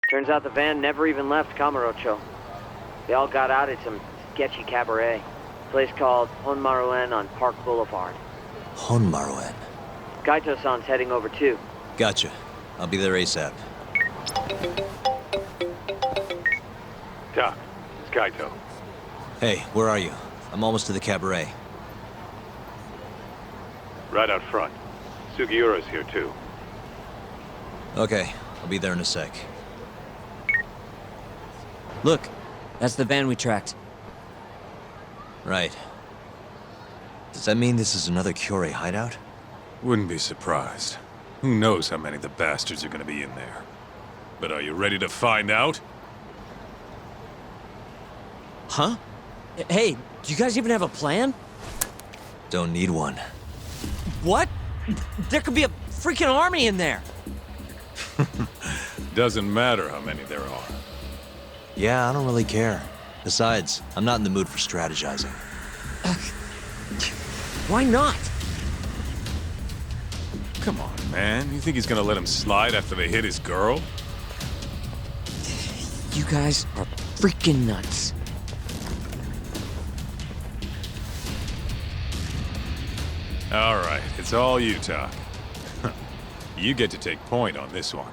Turns out the van never even left Kamurocho. They all got out at some sketchy cabaret. Place called Honmaruen on Park Boulevard. Honmaruen? Kaito-san's heading over too. Gotcha. I'll be there ASAP. Doc, it's Kaito. Hey, where are you? I'm almost to the cabaret. Right out front. Sugiura's here too. Okay, I'll be there in a sec. Look, that's the van we tracked. Right. Does that mean this is another Kyorei hideout? Wouldn't be surprised. Who knows how many of the bastards are gonna be in there. But are you ready to find out? Huh? Hey, do you guys even have a plan? Don't need one. What? There could be a freaking army in there! Doesn't matter how many there are. Yeah, I don't really care. Besides, I'm not in the mood for strategizing. Why not? Come on, man. You think he's gonna let him slide after they hit his girl? You guys are freaking nuts. All right, it's all you, Doc. You get to take point on this one.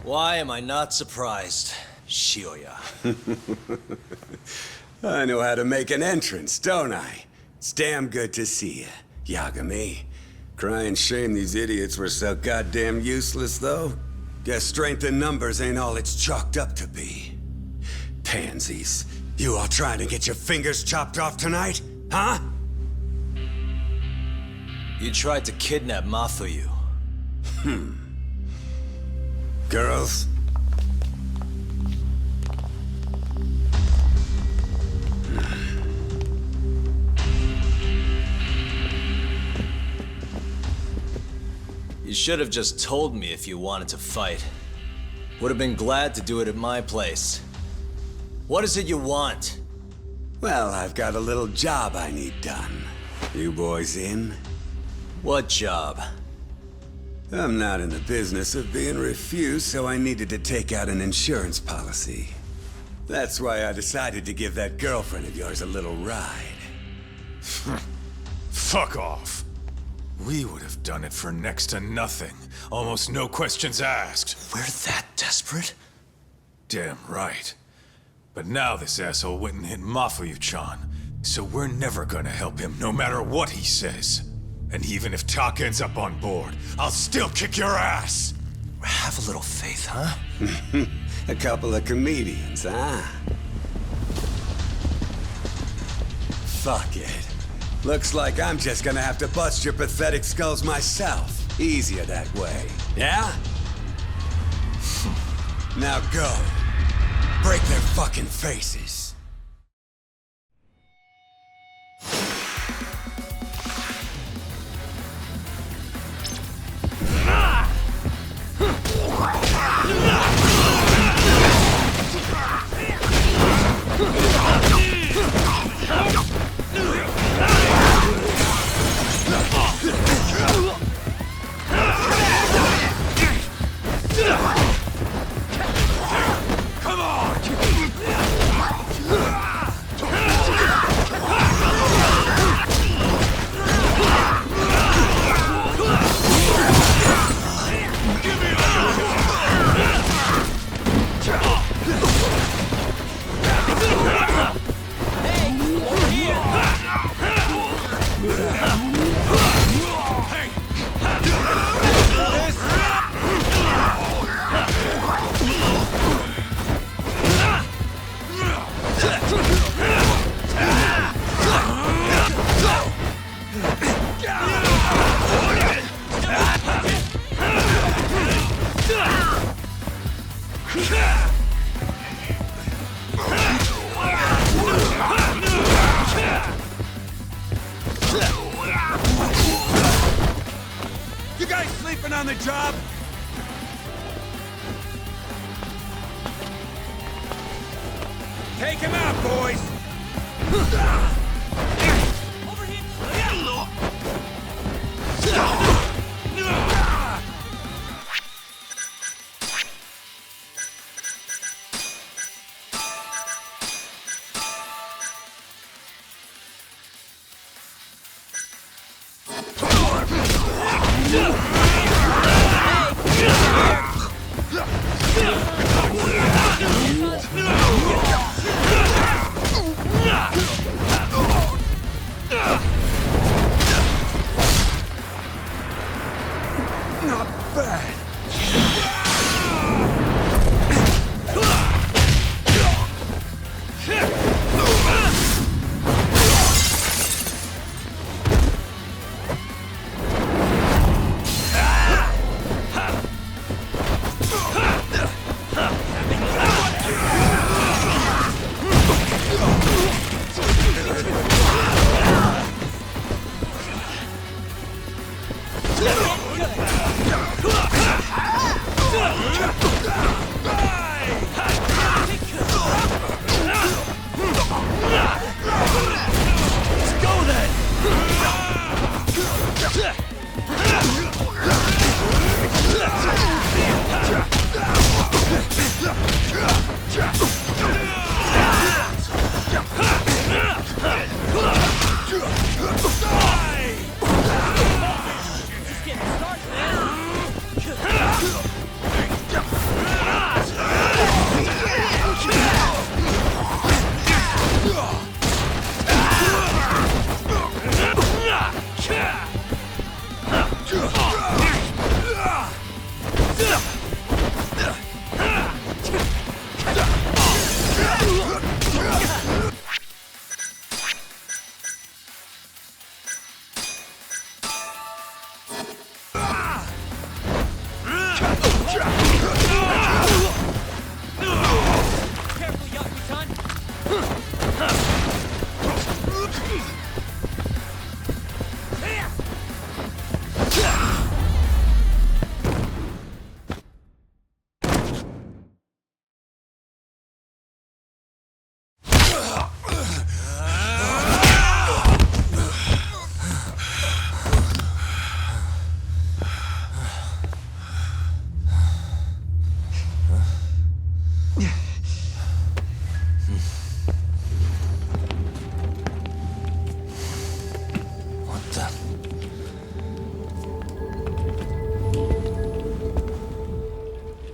Why am I not surprised? Shioya. I know how to make an entrance, don't I? It's damn good to see you, Yagami. Cry and shame these idiots were so goddamn useless, though. Guess strength in numbers ain't all it's chalked up to be. Pansies. You all trying to get your fingers chopped off tonight? Huh? You tried to kidnap Mafuyu. Girls? You should have just told me if you wanted to fight. Would have been glad to do it at my place. What is it you want? Well, I've got a little job I need done. You boys in? What job? I'm not in the business of being refused, so I needed to take out an insurance policy. That's why I decided to give that girlfriend of yours a little ride. Fuck off. We would have done it for next to nothing. Almost no questions asked. We're that desperate? Damn right. But now this asshole went and hit Mafuyu-chan. So we're never gonna help him, no matter what he says. And even if Tak ends up on board, I'll still kick your ass! Have a little faith, huh? A couple of comedians, huh? Fuck it. Looks like I'm just gonna have to bust your pathetic skulls myself. Easier that way, yeah? Now go. Break their fucking faces. You guys sleeping on the job? Take him out, boys! Not bad.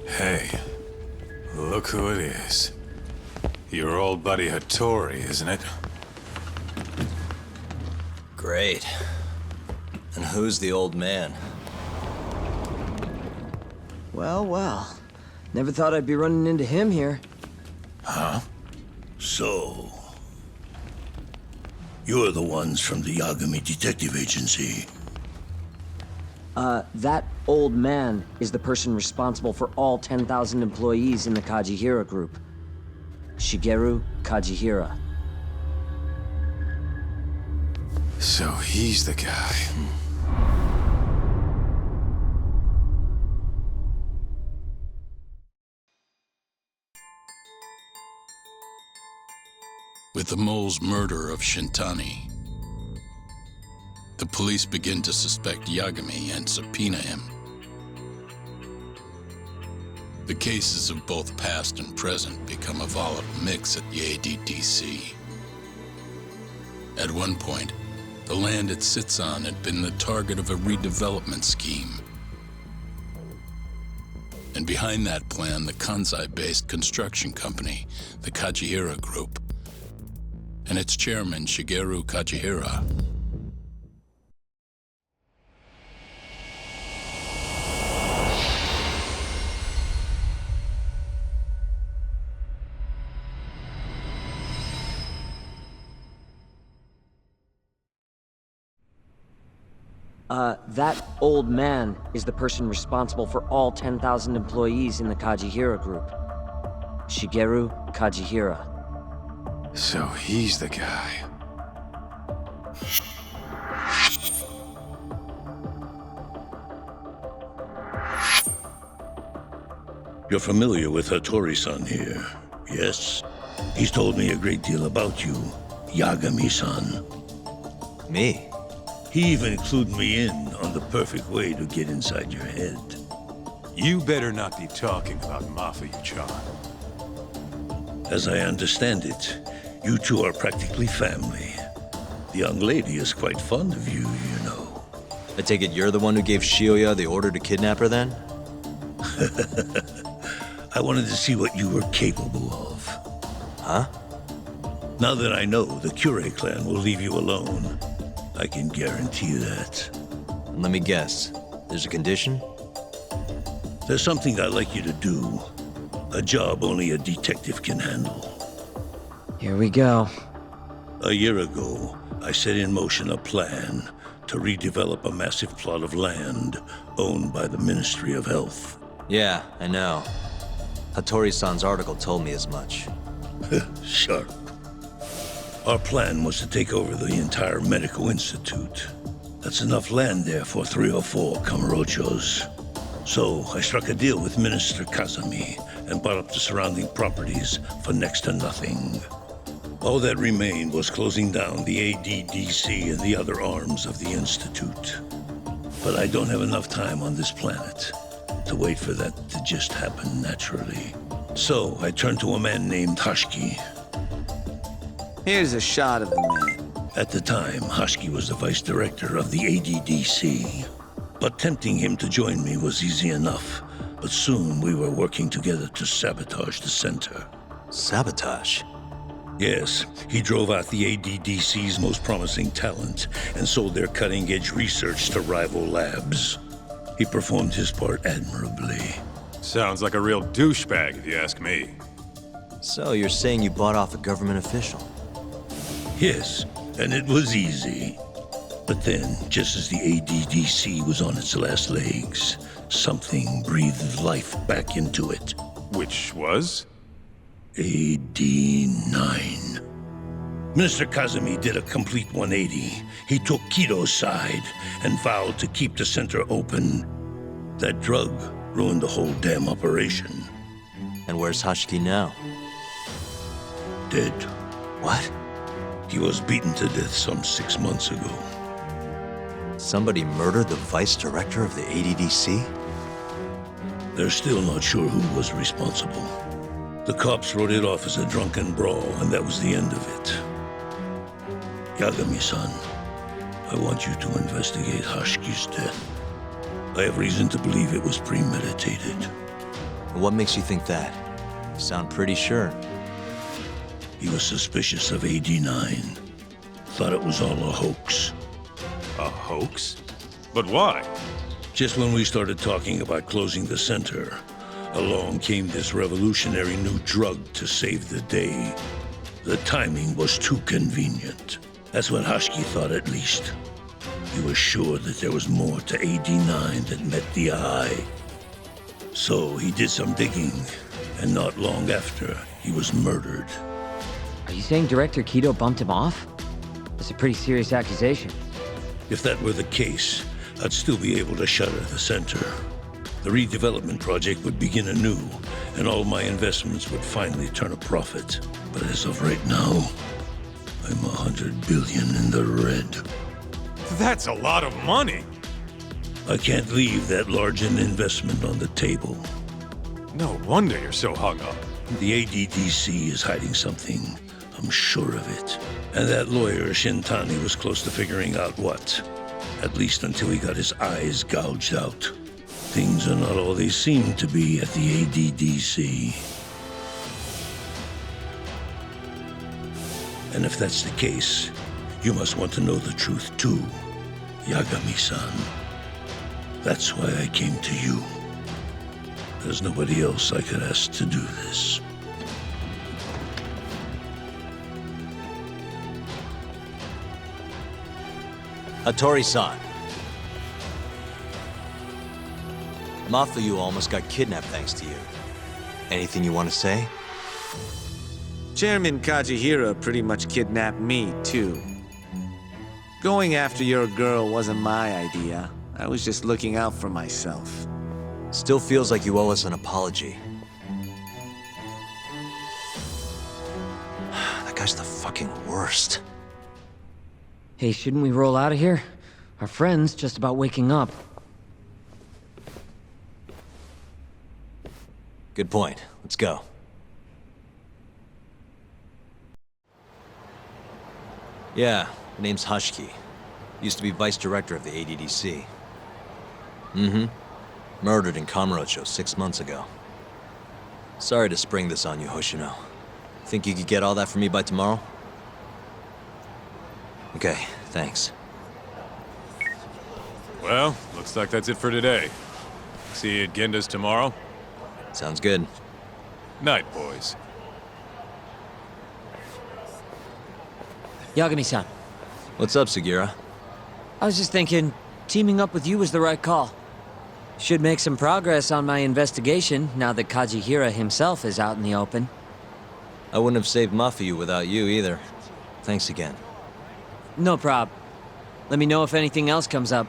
Hey, look who it is. Your old buddy Hattori, isn't it? Great. And who's the old man? Well, well. Never thought I'd be running into him here. Huh? So... you're the ones from the Yagami Detective Agency. That old man is the person responsible for all 10,000 employees in the Kajihira group. Shigeru Kajihira. So he's the guy. With the mole's murder of Shintani, the police begin to suspect Yagami and subpoena him. The cases of both past and present become a volatile mix at the ADDC. At one point, the land it sits on had been the target of a redevelopment scheme. And behind that plan, the Kansai-based construction company, the Kajihira Group, and its chairman, Shigeru Kajihira. That old man is the person responsible for all 10,000 employees in the Kajihira group. Shigeru Kajihira. So he's the guy. You're familiar with Hattori-san here, yes? He's told me a great deal about you, Yagami-san. Me? He even clued me in on the perfect way to get inside your head. You better not be talking about Mafia-chan. As I understand it, you two are practically family. The young lady is quite fond of you, you know. I take it you're the one who gave Shioya the order to kidnap her then? I wanted to see what you were capable of. Huh? Now that I know the Kure clan will leave you alone, I can guarantee that. Let me guess. There's a condition? There's something I'd like you to do. A job only a detective can handle. Here we go. A year ago, I set in motion a plan to redevelop a massive plot of land owned by the Ministry of Health. Yeah, I know. Hattori-san's article told me as much. Sharp. Our plan was to take over the entire medical institute. That's enough land there for 3 or 4 Kamurochos. So I struck a deal with Minister Kazami and bought up the surrounding properties for next to nothing. All that remained was closing down the ADDC and the other arms of the institute. But I don't have enough time on this planet to wait for that to just happen naturally. So I turned to a man named Hashiki. Here's a shot of the man. At the time, Hashiki was the vice director of the ADDC. But tempting him to join me was easy enough. But soon we were working together to sabotage the center. Sabotage? Yes, he drove out the ADDC's most promising talent and sold their cutting-edge research to rival labs. He performed his part admirably. Sounds like a real douchebag, if you ask me. So you're saying you bought off a government official? Yes, and it was easy. But then, just as the ADDC was on its last legs, something breathed life back into it. Which was? AD9. Minister Kazami did a complete 180. He took Kido's side and vowed to keep the center open. That drug ruined the whole damn operation. And where's Hashiki now? Dead. What? He was beaten to death some 6 months ago. Somebody murdered the vice director of the ADDC? They're still not sure who was responsible. The cops wrote it off as a drunken brawl, and that was the end of it. Yagami-san, I want you to investigate Hashiki's death. I have reason to believe it was premeditated. What makes you think that? You sound pretty sure. He was suspicious of AD9. Thought it was all a hoax. A hoax? But why? Just when we started talking about closing the center, along came this revolutionary new drug to save the day. The timing was too convenient. That's what Hashki thought, at least. He was sure that there was more to AD9 that met the eye. So he did some digging, and not long after, he was murdered. Are you saying Director Kido bumped him off? That's a pretty serious accusation. If that were the case, I'd still be able to shutter the center. The redevelopment project would begin anew, and all my investments would finally turn a profit. But as of right now, I'm 100 billion in the red. That's a lot of money. I can't leave that large an investment on the table. No wonder you're so hung up. The ADDC is hiding something. I'm sure of it. And that lawyer, Shintani, was close to figuring out what. At least until he got his eyes gouged out. Things are not all they seem to be at the ADDC. And if that's the case, you must want to know the truth too, Yagami-san. That's why I came to you. There's nobody else I could ask to do this. Hattori-san. Mafuyu almost got kidnapped thanks to you. Anything you want to say? Chairman Kajihira pretty much kidnapped me, too. Going after your girl wasn't my idea. I was just looking out for myself. Still feels like you owe us an apology. That guy's the fucking worst. Hey, shouldn't we roll out of here? Our friend's just about waking up. Good point. Let's go. Yeah, the name's Hashki. Used to be vice director of the ADDC. Mm-hmm. Murdered in Kamurocho 6 months ago. Sorry to spring this on you, Hoshino. Think you could get all that for me by tomorrow? Okay, thanks. Well, looks like that's it for today. See you at Genda's tomorrow? Sounds good. Night, boys. Yagami-san. What's up, Sugira? I was just thinking, teaming up with you was the right call. Should make some progress on my investigation now that Kajihira himself is out in the open. I wouldn't have saved Mafuyu without you either. Thanks again. No prob. Let me know if anything else comes up.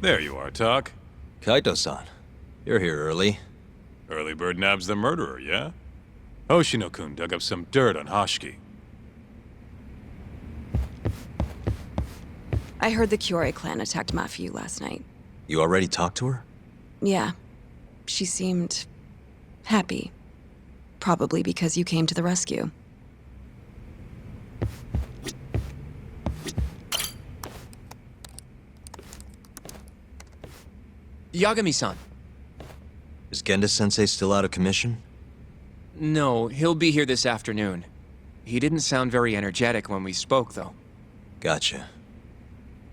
There you are, Tak. Kaito-san. You're here early. Early bird nabs the murderer, yeah? Hoshino-kun dug up some dirt on Hashki. I heard the Kyorei clan attacked Mafuyu last night. You already talked to her? Yeah. She seemed happy. Probably because you came to the rescue. Yagami-san. Is Genda-sensei still out of commission? No, he'll be here this afternoon. He didn't sound very energetic when we spoke, though. Gotcha.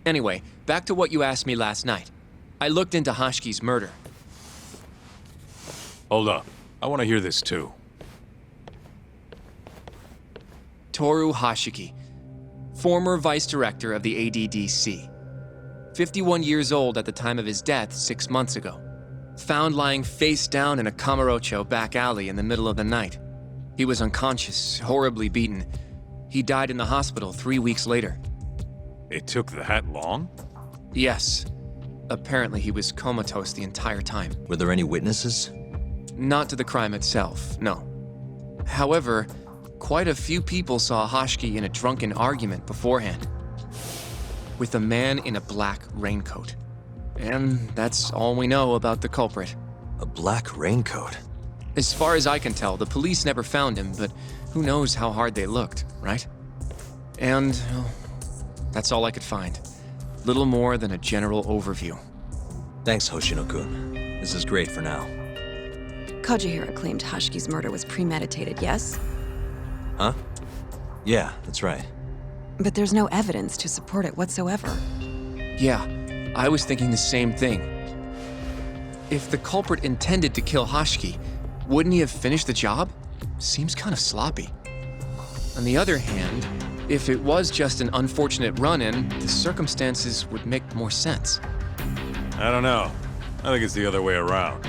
Anyway, back to what you asked me last night. I looked into Hashki's murder. Hold up. I want to hear this too. Toru Hashiki, former vice director of the ADDC. 51 years old at the time of his death 6 months ago. Found lying face down in a Kamurocho back alley in the middle of the night. He was unconscious, horribly beaten. He died in the hospital 3 weeks later. It took that long? Yes. Apparently he was comatose the entire time. Were there any witnesses? Not to the crime itself, no. However, quite a few people saw Hashki in a drunken argument beforehand. With a man in a black raincoat. And that's all we know about the culprit. A black raincoat? As far as I can tell, the police never found him, but who knows how hard they looked, right? And well, that's all I could find. Little more than a general overview. Thanks, Hoshino-kun. This is great for now. Kajihira claimed Hashki's murder was premeditated, yes? Huh? Yeah, that's right. But there's no evidence to support it whatsoever. Yeah, I was thinking the same thing. If the culprit intended to kill Hashiki, wouldn't he have finished the job? Seems kind of sloppy. On the other hand, if it was just an unfortunate run-in, the circumstances would make more sense. I don't know. I think it's the other way around.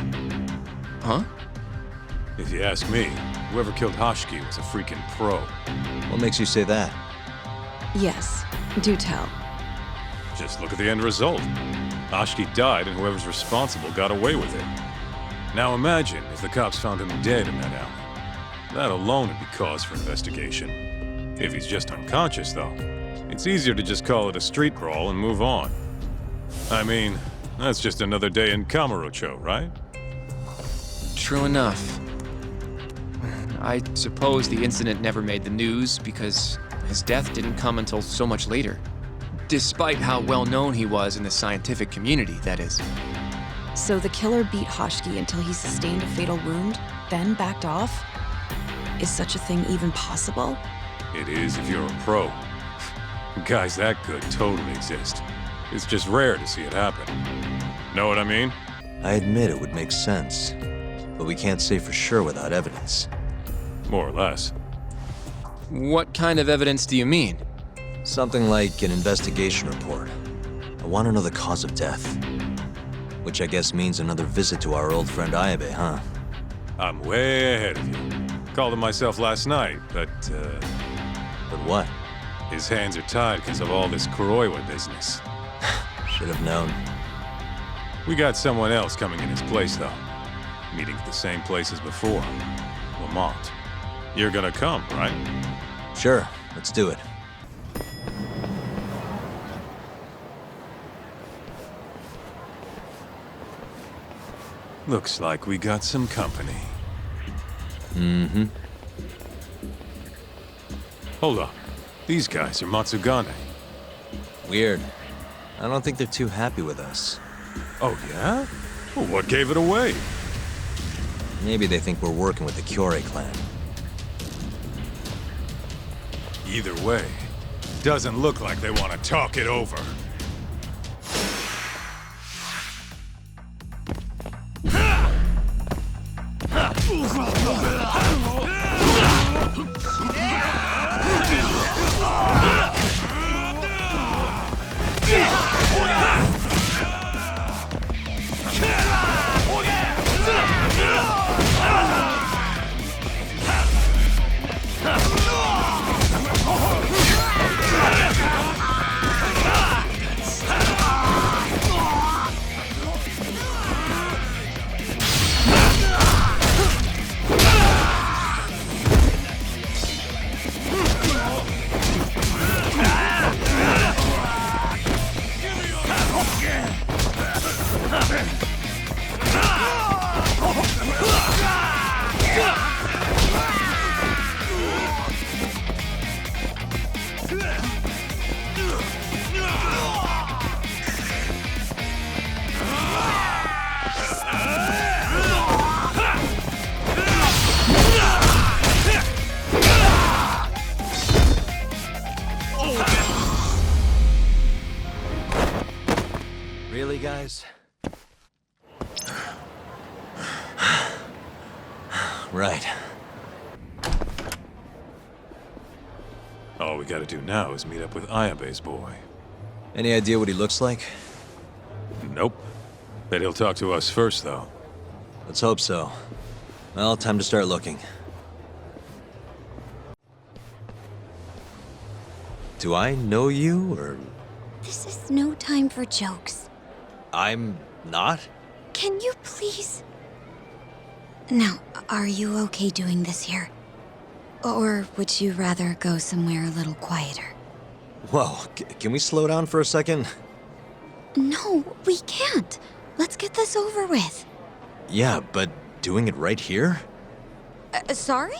Huh? If you ask me, whoever killed Hashiki was a freaking pro. What makes you say that? Yes, do tell. Just look at the end result. Hashiki died and whoever's responsible got away with it. Now imagine if the cops found him dead in that alley. That alone would be cause for investigation. If he's just unconscious, though, it's easier to just call it a street brawl and move on. I mean, that's just another day in Kamurocho, right? True enough. I suppose the incident never made the news because his death didn't come until so much later. Despite how well known he was in the scientific community, that is. So the killer beat Hashiki until he sustained a fatal wound, then backed off? Is such a thing even possible? It is if you're a pro. Guys that good totally exist. It's just rare to see it happen. Know what I mean? I admit it would make sense, but we can't say for sure without evidence. More or less. What kind of evidence do you mean? Something like an investigation report. I want to know the cause of death. Which I guess means another visit to our old friend Ayabe, huh? I'm way ahead of you. Called him myself last night, but But what? His hands are tied because of all this Kuroiwa business. Should have known. We got someone else coming in his place, though. Meeting at the same place as before. Lamont. You're gonna come, right? Sure, let's do it. Looks like we got some company. Mm-hmm. Hold up. These guys are Matsugane. Weird. I don't think they're too happy with us. Oh, yeah? Well, what gave it away? Maybe they think we're working with the Kyorei clan. Either way, doesn't look like they want to talk it over. Really, guys? Right. All we gotta do now is meet up with Ayabe's boy. Any idea what he looks like? Nope. Bet he'll talk to us first, though. Let's hope so. Well, time to start looking. Do I know you, or...? This is no time for jokes. I'm not? Can you please? Now, are you okay doing this here? Or would you rather go somewhere a little quieter? Whoa, can we slow down for a second? No, we can't. Let's get this over with. Yeah, but doing it right here? Sorry?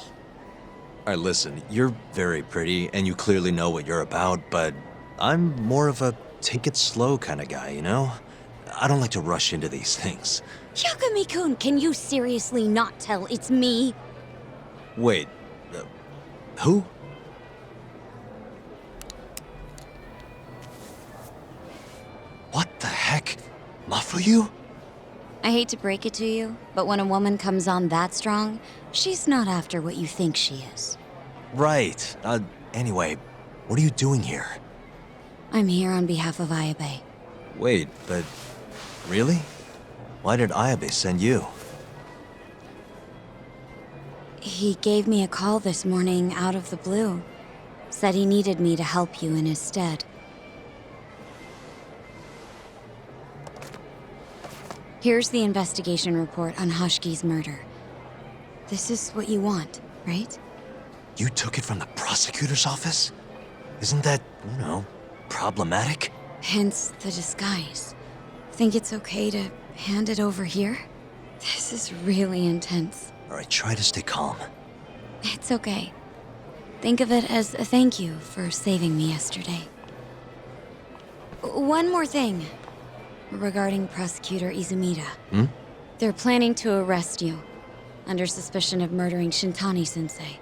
Alright, listen, you're very pretty, and you clearly know what you're about, but I'm more of a take it slow kind of guy, you know? I don't like to rush into these things. Yagami-kun, can you seriously not tell it's me? Wait, who? off for you? I hate to break it to you, but when a woman comes on that strong, she's not after what you think she is. Right. Anyway, what are you doing here? I'm here on behalf of Ayabe. Wait, but... really? Why did Ayabe send you? He gave me a call this morning out of the blue. Said he needed me to help you in his stead. Here's the investigation report on Hoshki's murder. This is what you want, right? You took it from the prosecutor's office? Isn't that, you know, problematic? Hence the disguise. Think it's okay to hand it over here? This is really intense. All right, try to stay calm. It's okay. Think of it as a thank you for saving me yesterday. One more thing. Regarding Prosecutor Izumida. They're planning to arrest you, under suspicion of murdering Shintani-sensei.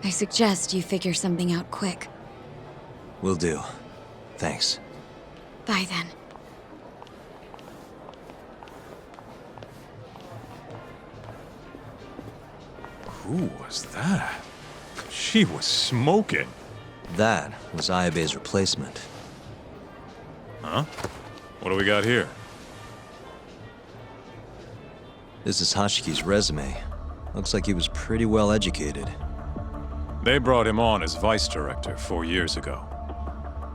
I suggest you figure something out quick. Will do. Thanks. Bye then. Who was that? She was smoking. That was Ayabe's replacement. Huh? What do we got here? This is Hoshiki's resume. Looks like he was pretty well educated. They brought him on as vice director 4 years ago.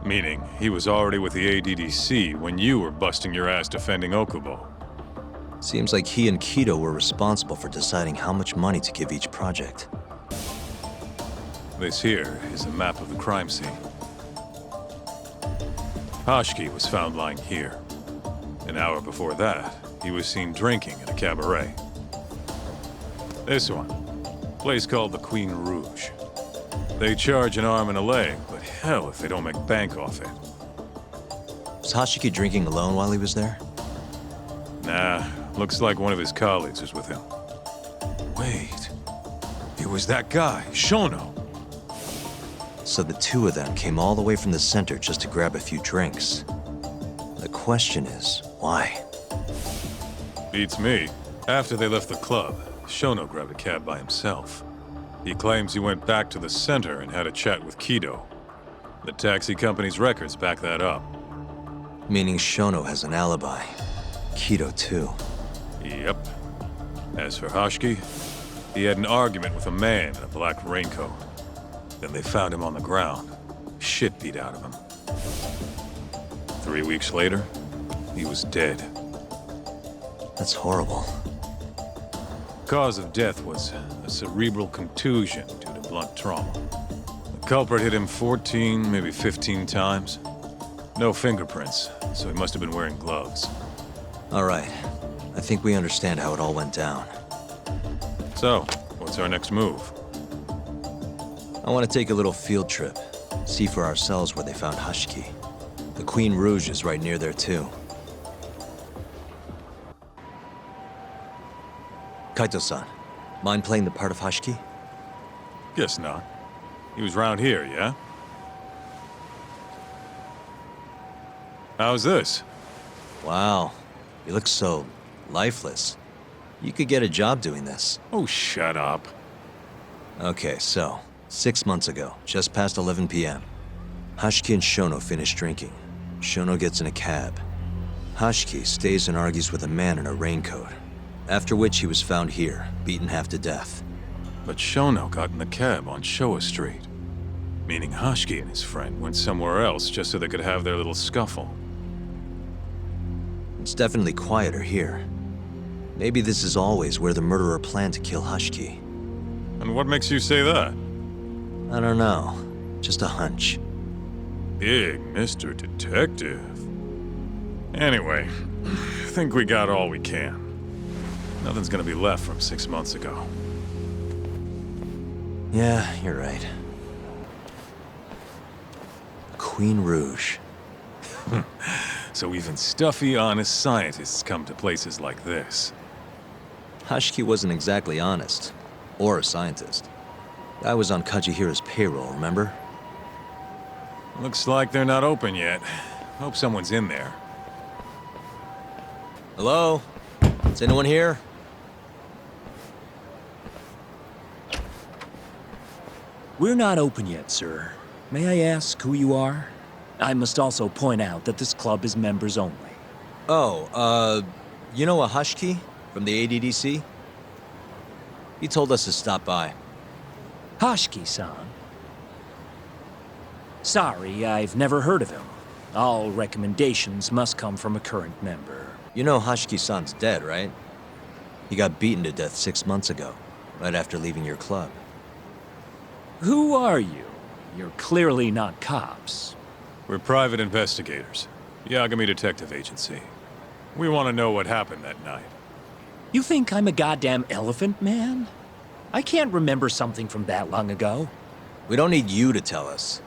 Meaning, he was already with the ADDC when you were busting your ass defending Okubo. Seems like he and Kido were responsible for deciding how much money to give each project. This here is a map of the crime scene. Hoshiki was found lying here. An hour before that, he was seen drinking at a cabaret. This one, a place called the Queen Rouge. They charge an arm and a leg, but hell if they don't make bank off it. Was Hoshiki drinking alone while he was there? Nah, looks like one of his colleagues was with him. Wait, it was that guy, Shono. So the two of them came all the way from the center just to grab a few drinks. The question is, why? Beats me. After they left the club, Shono grabbed a cab by himself. He claims he went back to the center and had a chat with Kido. The taxi company's records back that up. Meaning Shono has an alibi. Kido too. Yep. As for Hoshiki, he had an argument with a man in a black raincoat. Then they found him on the ground, shit beat out of him. 3 weeks later, he was dead. That's horrible. Cause of death was a cerebral contusion due to blunt trauma. The culprit hit him 14, maybe 15 times. No fingerprints, so he must have been wearing gloves. All right. I think we understand how it all went down. So, what's our next move? I want to take a little field trip. See for ourselves where they found Hoshiki. The Queen Rouge is right near there too. Kaito-san, mind playing the part of Hoshiki? Guess not. He was round here, yeah? How's this? Wow, you look so lifeless. You could get a job doing this. Oh, shut up. Okay, so, 6 months ago, just past 11 p.m., Hoshiki and Shono finish drinking. Shono gets in a cab. Hoshiki stays and argues with a man in a raincoat, after which he was found here, beaten half to death. But Shono got in the cab on Showa Street. Meaning Hoshiki and his friend went somewhere else just so they could have their little scuffle. It's definitely quieter here. Maybe this is always where the murderer planned to kill Hoshiki. And what makes you say that? I don't know. Just a hunch. Big Mr. Detective. Anyway, I think we got all we can. Nothing's gonna be left from 6 months ago. Yeah, you're right. Queen Rouge. So even stuffy, honest scientists come to places like this. Hoshiki wasn't exactly honest. Or a scientist. I was on Kajihira's payroll, remember? Looks like they're not open yet. Hope someone's in there. Hello? Is anyone here? We're not open yet, sir. May I ask who you are? I must also point out that this club is members only. Oh, you know Ahashki from the ADDC? He told us to stop by. Hashki-san? Sorry, I've never heard of him. All recommendations must come from a current member. You know Hashki-san's dead, right? He got beaten to death 6 months ago, right after leaving your club. Who are you? You're clearly not cops. We're private investigators. Yagami Detective Agency. We want to know what happened that night. You think I'm a goddamn elephant man? I can't remember something from that long ago. We don't need you to tell us.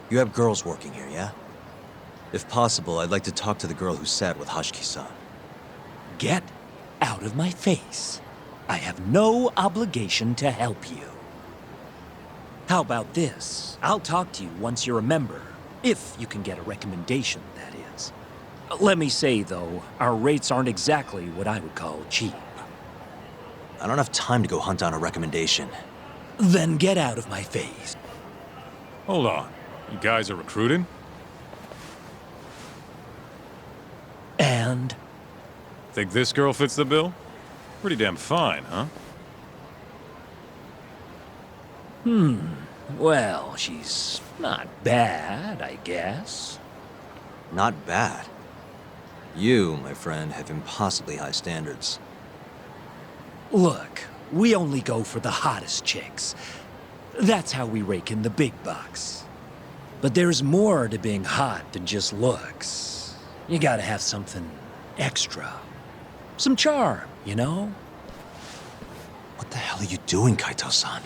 You have girls working here, yeah? If possible, I'd like to talk to the girl who sat with Hashki-san. Get out of my face. I have no obligation to help you. How about this? I'll talk to you once you're a member. If you can get a recommendation, that is. Let me say, though, our rates aren't exactly what I would call cheap. I don't have time to go hunt down a recommendation. Then get out of my face. Hold on. You guys are recruiting? And? Think this girl fits the bill? Pretty damn fine, huh? Well, she's not bad, I guess. Not bad? You, my friend, have impossibly high standards. Look, we only go for the hottest chicks. That's how we rake in the big bucks. But there's more to being hot than just looks. You gotta have something extra. Some charm, you know? What the hell are you doing, Kaito-san?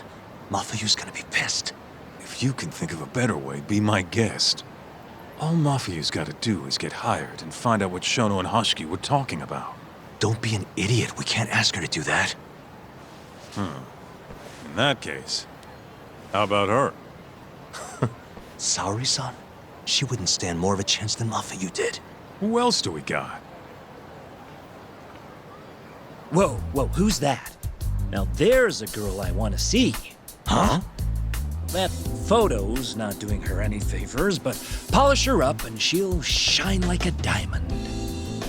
Mafuyu's gonna be pissed. If you can think of a better way, be my guest. All Mafuyu's gotta do is get hired and find out what Shono and Hashki were talking about. Don't be an idiot. We can't ask her to do that. In that case, how about her? Saori-san? She wouldn't stand more of a chance than Mafuyu did. Who else do we got? Whoa, who's that? Now there's a girl I want to see. Huh? That photo's not doing her any favors, but polish her up and she'll shine like a diamond.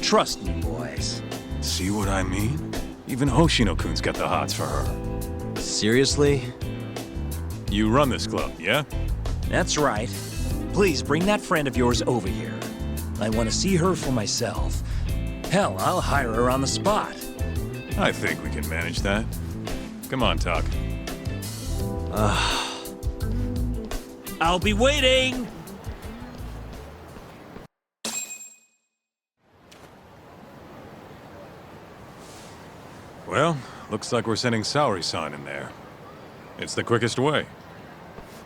Trust me, boys. See what I mean? Even Hoshino-kun's got the hots for her. Seriously? You run this club, yeah? That's right. Please bring that friend of yours over here. I want to see her for myself. Hell, I'll hire her on the spot. I think we can manage that. Come on, Tak. I'll be waiting! Well, looks like we're sending Saori-san in there. It's the quickest way.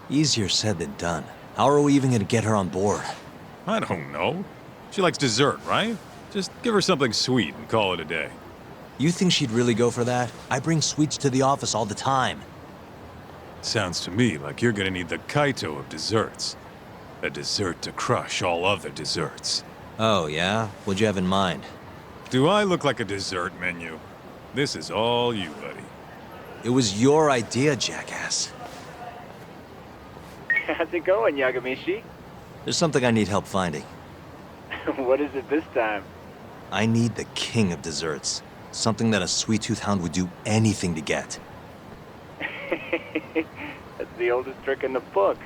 Easier said than done. How are we even gonna get her on board? I don't know. She likes dessert, right? Just give her something sweet and call it a day. You think she'd really go for that? I bring sweets to the office all the time. Sounds to me like you're gonna need the Kaito of desserts. A dessert to crush all other desserts. Oh, yeah? What'd you have in mind? Do I look like a dessert menu? This is all you, buddy. It was your idea, jackass. How's it going, Yagamishi? There's something I need help finding. What is it this time? I need the king of desserts. Something that a sweet-tooth hound would do anything to get. That's the oldest trick in the book.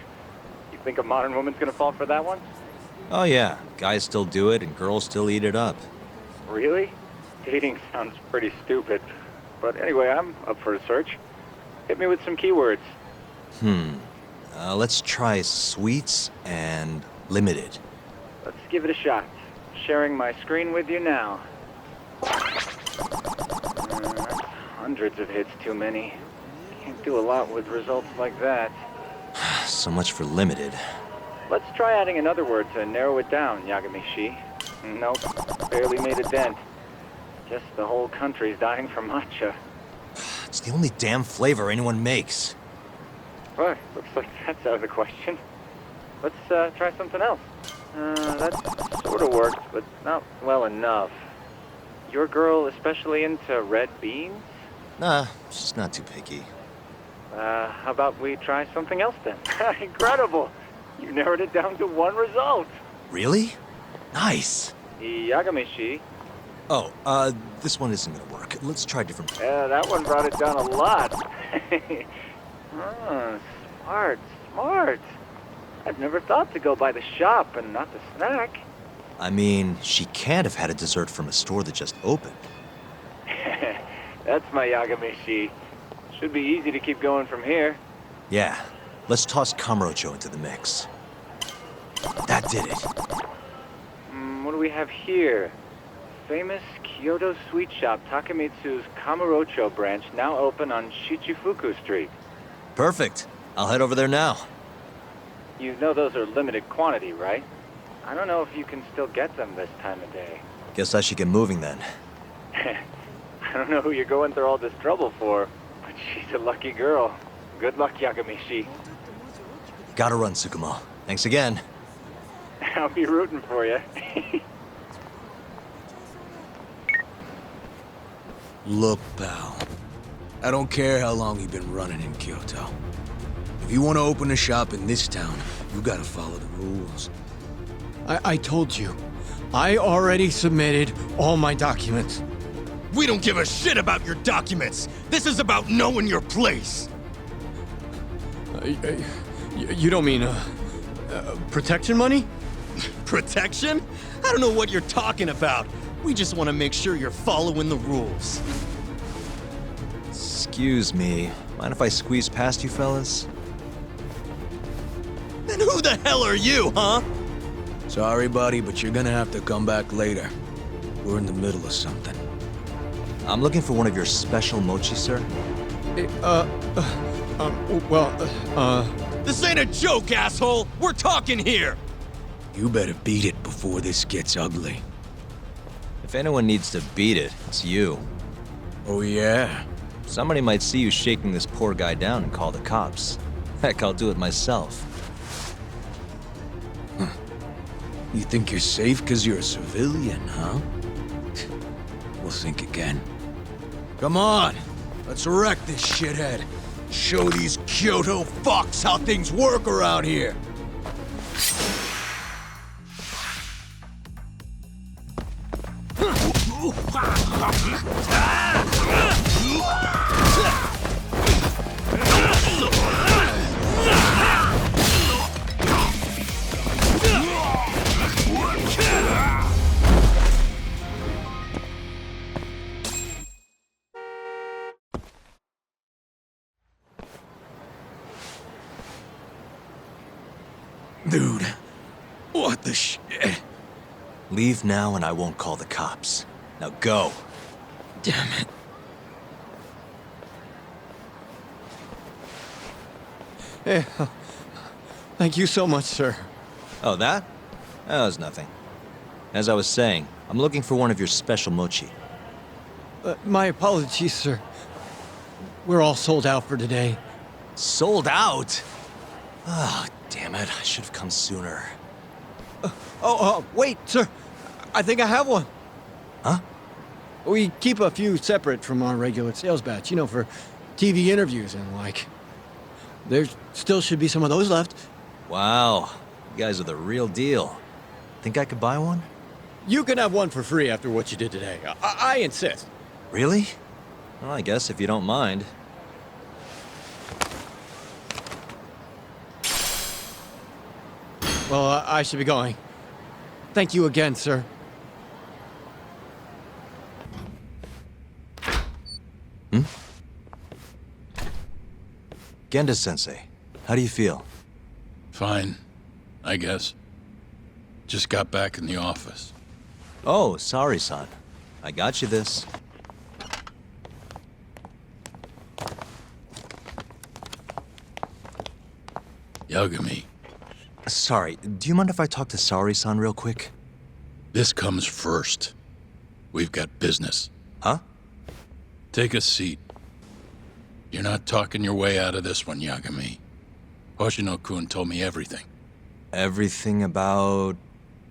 You think a modern woman's gonna fall for that one? Oh yeah, guys still do it and girls still eat it up. Really? Dating sounds pretty stupid. But anyway, I'm up for a search. Hit me with some keywords. Let's try sweets and limited. Let's give it a shot. Sharing my screen with you now. Hundreds of hits too many. Can't do a lot with results like that. So much for limited. Let's try adding another word to narrow it down, Yagami-shi. Nope, barely made a dent. Guess the whole country's dying for matcha. It's the only damn flavor anyone makes. Well, looks like that's out of the question. Let's try something else. That sort of worked, but not well enough. your girl especially into red beans? Nah, she's not too picky. How about we try something else then? Incredible! You narrowed it down to one result. Really? Nice. Yagami-shi. Oh, this one isn't gonna work. Let's try different. Yeah, that one brought it down a lot. Smart. I've never thought to go by the shop and not the snack. I mean, she can't have had a dessert from a store that just opened. That's my Yagami-shi. Should be easy to keep going from here. Yeah, let's toss Kamurocho into the mix. That did it. What do we have here? Famous Kyoto sweet shop Takemitsu's Kamurocho branch now open on Shichifuku Street. Perfect. I'll head over there now. You know those are limited quantity, right? I don't know if you can still get them this time of day. Guess I should get moving then. I don't know who you're going through all this trouble for, but she's a lucky girl. Good luck, Yagami-shi. Gotta run, Tsukumo. Thanks again. I'll be rooting for you. Look, pal. I don't care how long you've been running in Kyoto. If you want to open a shop in this town, you gotta follow the rules. I told you. I already submitted all my documents. We don't give a shit about your documents! This is about knowing your place! You don't mean, protection money? Protection? I don't know what you're talking about. We just want to make sure you're following the rules. Excuse me. Mind if I squeeze past you fellas? Then who the hell are you, huh? Sorry, buddy, but you're gonna have to come back later. We're in the middle of something. I'm looking for one of your special mochi, sir. This ain't a joke, asshole! We're talking here! You better beat it before this gets ugly. If anyone needs to beat it, it's you. Oh, yeah? Somebody might see you shaking this poor guy down and call the cops. Heck, I'll do it myself. Huh. You think you're safe because you're a civilian, huh? We'll think again. Come on! Let's wreck this shithead. Show these Kyoto fucks how things work around here. Dude, what the shit? Leave now and I won't call the cops. Now go. Damn it. Hey, thank you so much, sir. Oh, that? That was nothing. As I was saying, I'm looking for one of your special mochi. My apologies, sir. We're all sold out for today. Sold out? Ah, oh, damn it. I should have come sooner. Wait, sir. I think I have one. Huh? We keep a few separate from our regular sales batch, you know, for TV interviews and like. There still should be some of those left. Wow. You guys are the real deal. Think I could buy one? You can have one for free after what you did today. I insist. Really? Well, I guess if you don't mind. Well, I should be going. Thank you again, sir. Genda-sensei, how do you feel? Fine, I guess. Just got back in the office. Oh, sorry, son. I got you this. Yagami. Sorry, do you mind if I talk to Sari-san real quick? This comes first. We've got business. Huh? Take a seat. You're not talking your way out of this one, Yagami. Hoshino-kun told me everything. Everything about...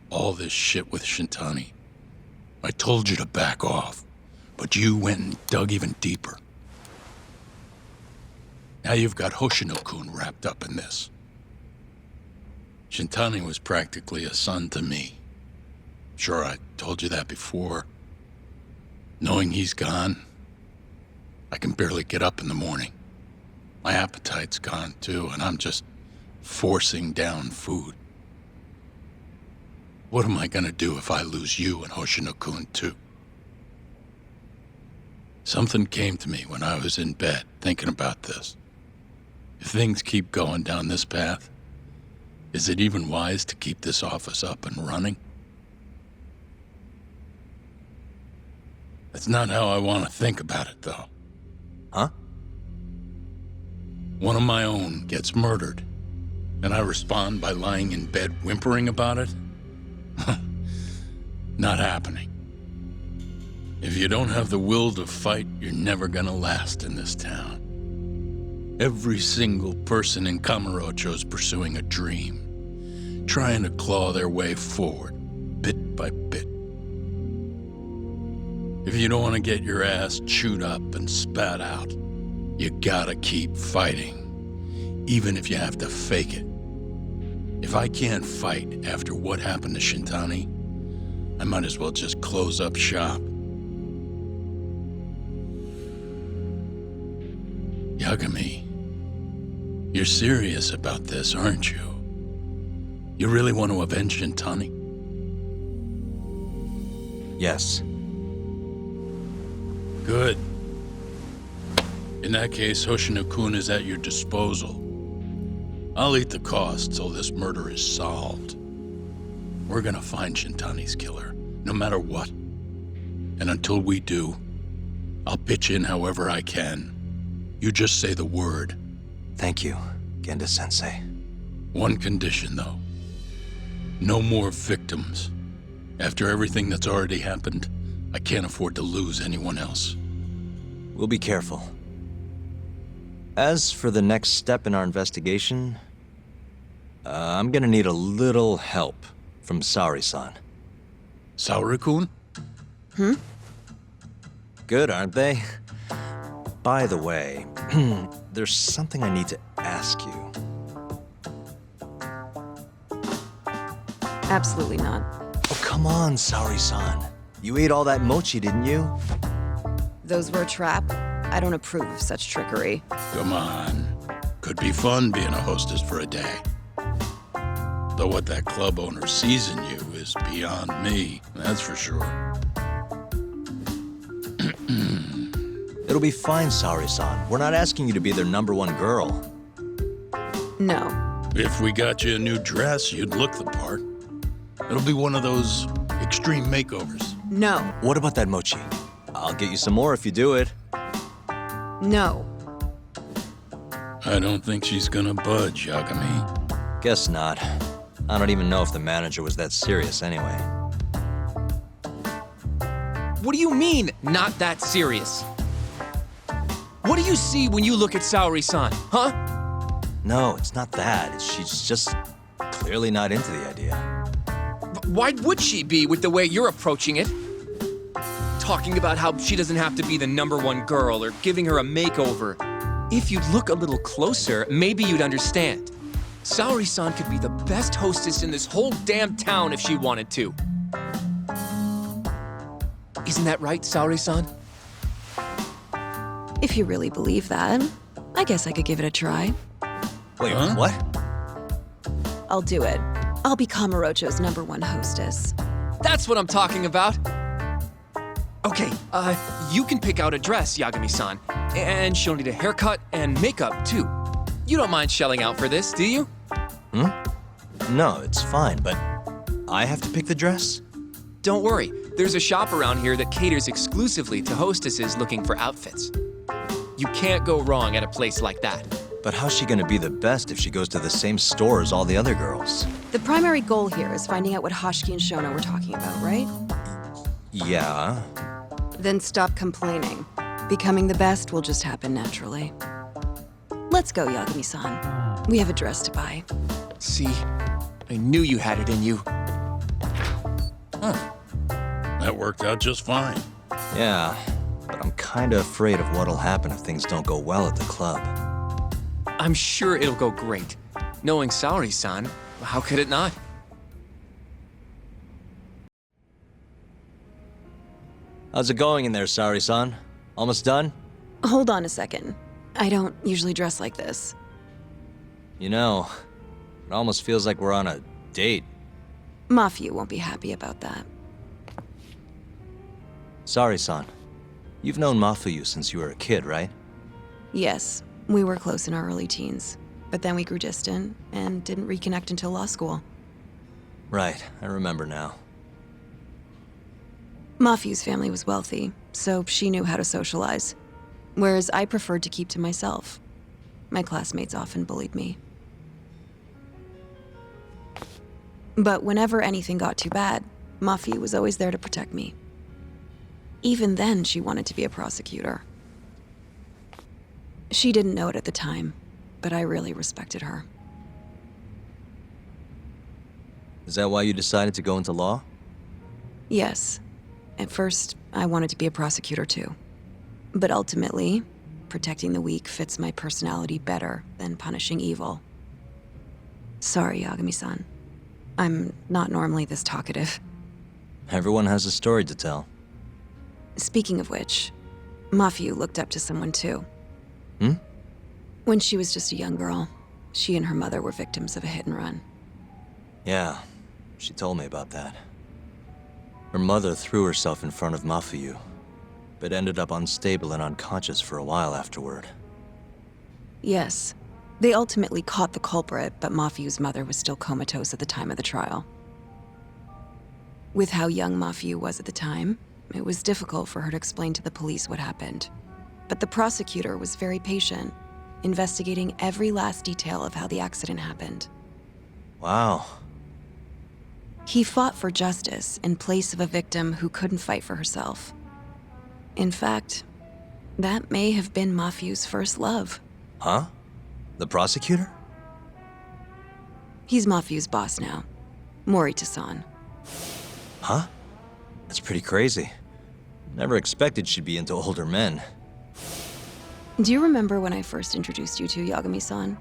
all this shit with Shintani. I told you to back off, but you went and dug even deeper. Now you've got Hoshino-kun wrapped up in this. Shintani was practically a son to me. Sure, I told you that before. Knowing he's gone, I can barely get up in the morning. My appetite's gone too, and I'm just forcing down food. What am I gonna do if I lose you and Hoshino-kun too? Something came to me when I was in bed thinking about this. If things keep going down this path, is it even wise to keep this office up and running? That's not how I want to think about it, though. Huh? One of my own gets murdered, and I respond by lying in bed whimpering about it? Not happening. If you don't have the will to fight, you're never gonna last in this town. Every single person in Kamurocho's pursuing a dream, trying to claw their way forward, bit by bit. If you don't want to get your ass chewed up and spat out, you gotta keep fighting, even if you have to fake it. If I can't fight after what happened to Shintani, I might as well just close up shop. Yagami, you're serious about this, aren't you? You really want to avenge Shintani? Yes. Good. In that case, Hoshino-kun is at your disposal. I'll eat the cost till this murder is solved. We're gonna find Shintani's killer, no matter what. And until we do, I'll pitch in however I can. You just say the word. Thank you, Genda-sensei. One condition, though. No more victims. After everything that's already happened, I can't afford to lose anyone else. We'll be careful. As for the next step in our investigation, I'm gonna need a little help from Saori-san. Saori-kun? Good, aren't they? By the way, there's something I need to ask you. Absolutely not. Oh, come on, Saori-san. You ate all that mochi, didn't you? Those were a trap. I don't approve of such trickery. Come on. Could be fun being a hostess for a day. Though what that club owner sees in you is beyond me, that's for sure. It'll be fine, Saori-san. We're not asking you to be their #1 girl. No. If we got you a new dress, you'd look the part. It'll be one of those extreme makeovers. No. What about that mochi? I'll get you some more if you do it. No. I don't think she's gonna budge, Yagami. Guess not. I don't even know if the manager was that serious anyway. What do you mean, not that serious? What do you see when you look at Saori-san, huh? No, it's not that. She's just clearly not into the idea. Why would she be with the way you're approaching it? Talking about how she doesn't have to be the #1 girl or giving her a makeover. If you'd look a little closer, maybe you'd understand. Saori-san could be the best hostess in this whole damn town if she wanted to. Isn't that right, Saori-san? If you really believe that, I guess I could give it a try. Wait, what? I'll do it. I'll be Kamurocho's #1 hostess. That's what I'm talking about. Okay, you can pick out a dress, Yagami-san. And she'll need a haircut and makeup, too. You don't mind shelling out for this, do you? No, it's fine, but I have to pick the dress? Don't worry. There's a shop around here that caters exclusively to hostesses looking for outfits. You can't go wrong at a place like that. But how's she gonna be the best if she goes to the same store as all the other girls? The primary goal here is finding out what Hoshiki and Shono were talking about, right? Yeah. Then stop complaining. Becoming the best will just happen naturally. Let's go, Yagami-san. We have a dress to buy. See? I knew you had it in you. That That worked out just fine. Yeah, but I'm kinda afraid of what'll happen if things don't go well at the club. I'm sure it'll go great. Knowing Saori-san, how could it not? How's it going in there, Saori-san? Almost done? Hold on a second. I don't usually dress like this. You know, it almost feels like we're on a date. Mafia won't be happy about that. Saori-san, you've known Mafuyu since you were a kid, right? Yes, we were close in our early teens, but then we grew distant and didn't reconnect until law school. Right, I remember now. Mafuyu's family was wealthy, so she knew how to socialize, whereas I preferred to keep to myself. My classmates often bullied me. But whenever anything got too bad, Mafuyu was always there to protect me. Even then, she wanted to be a prosecutor. She didn't know it at the time, but I really respected her. Is that why you decided to go into law? Yes. At first, I wanted to be a prosecutor too. But ultimately, protecting the weak fits my personality better than punishing evil. Sorry, Yagami-san. I'm not normally this talkative. Everyone has a story to tell. Speaking of which, Mafuyu looked up to someone too. Hmm? When she was just a young girl, she and her mother were victims of a hit and run. Yeah, she told me about that. Her mother threw herself in front of Mafuyu, but ended up unstable and unconscious for a while afterward. Yes. They ultimately caught the culprit, but Mafuyu's mother was still comatose at the time of the trial. With how young Mafuyu was at the time, it was difficult for her to explain to the police what happened. But the prosecutor was very patient, investigating every last detail of how the accident happened. Wow. He fought for justice in place of a victim who couldn't fight for herself. In fact, that may have been Mafuyu's first love. Huh? The prosecutor? He's Mafuyu's boss now, Morita-san. Huh? That's pretty crazy. Never expected she'd be into older men. Do you remember when I first introduced you to Yagami-san?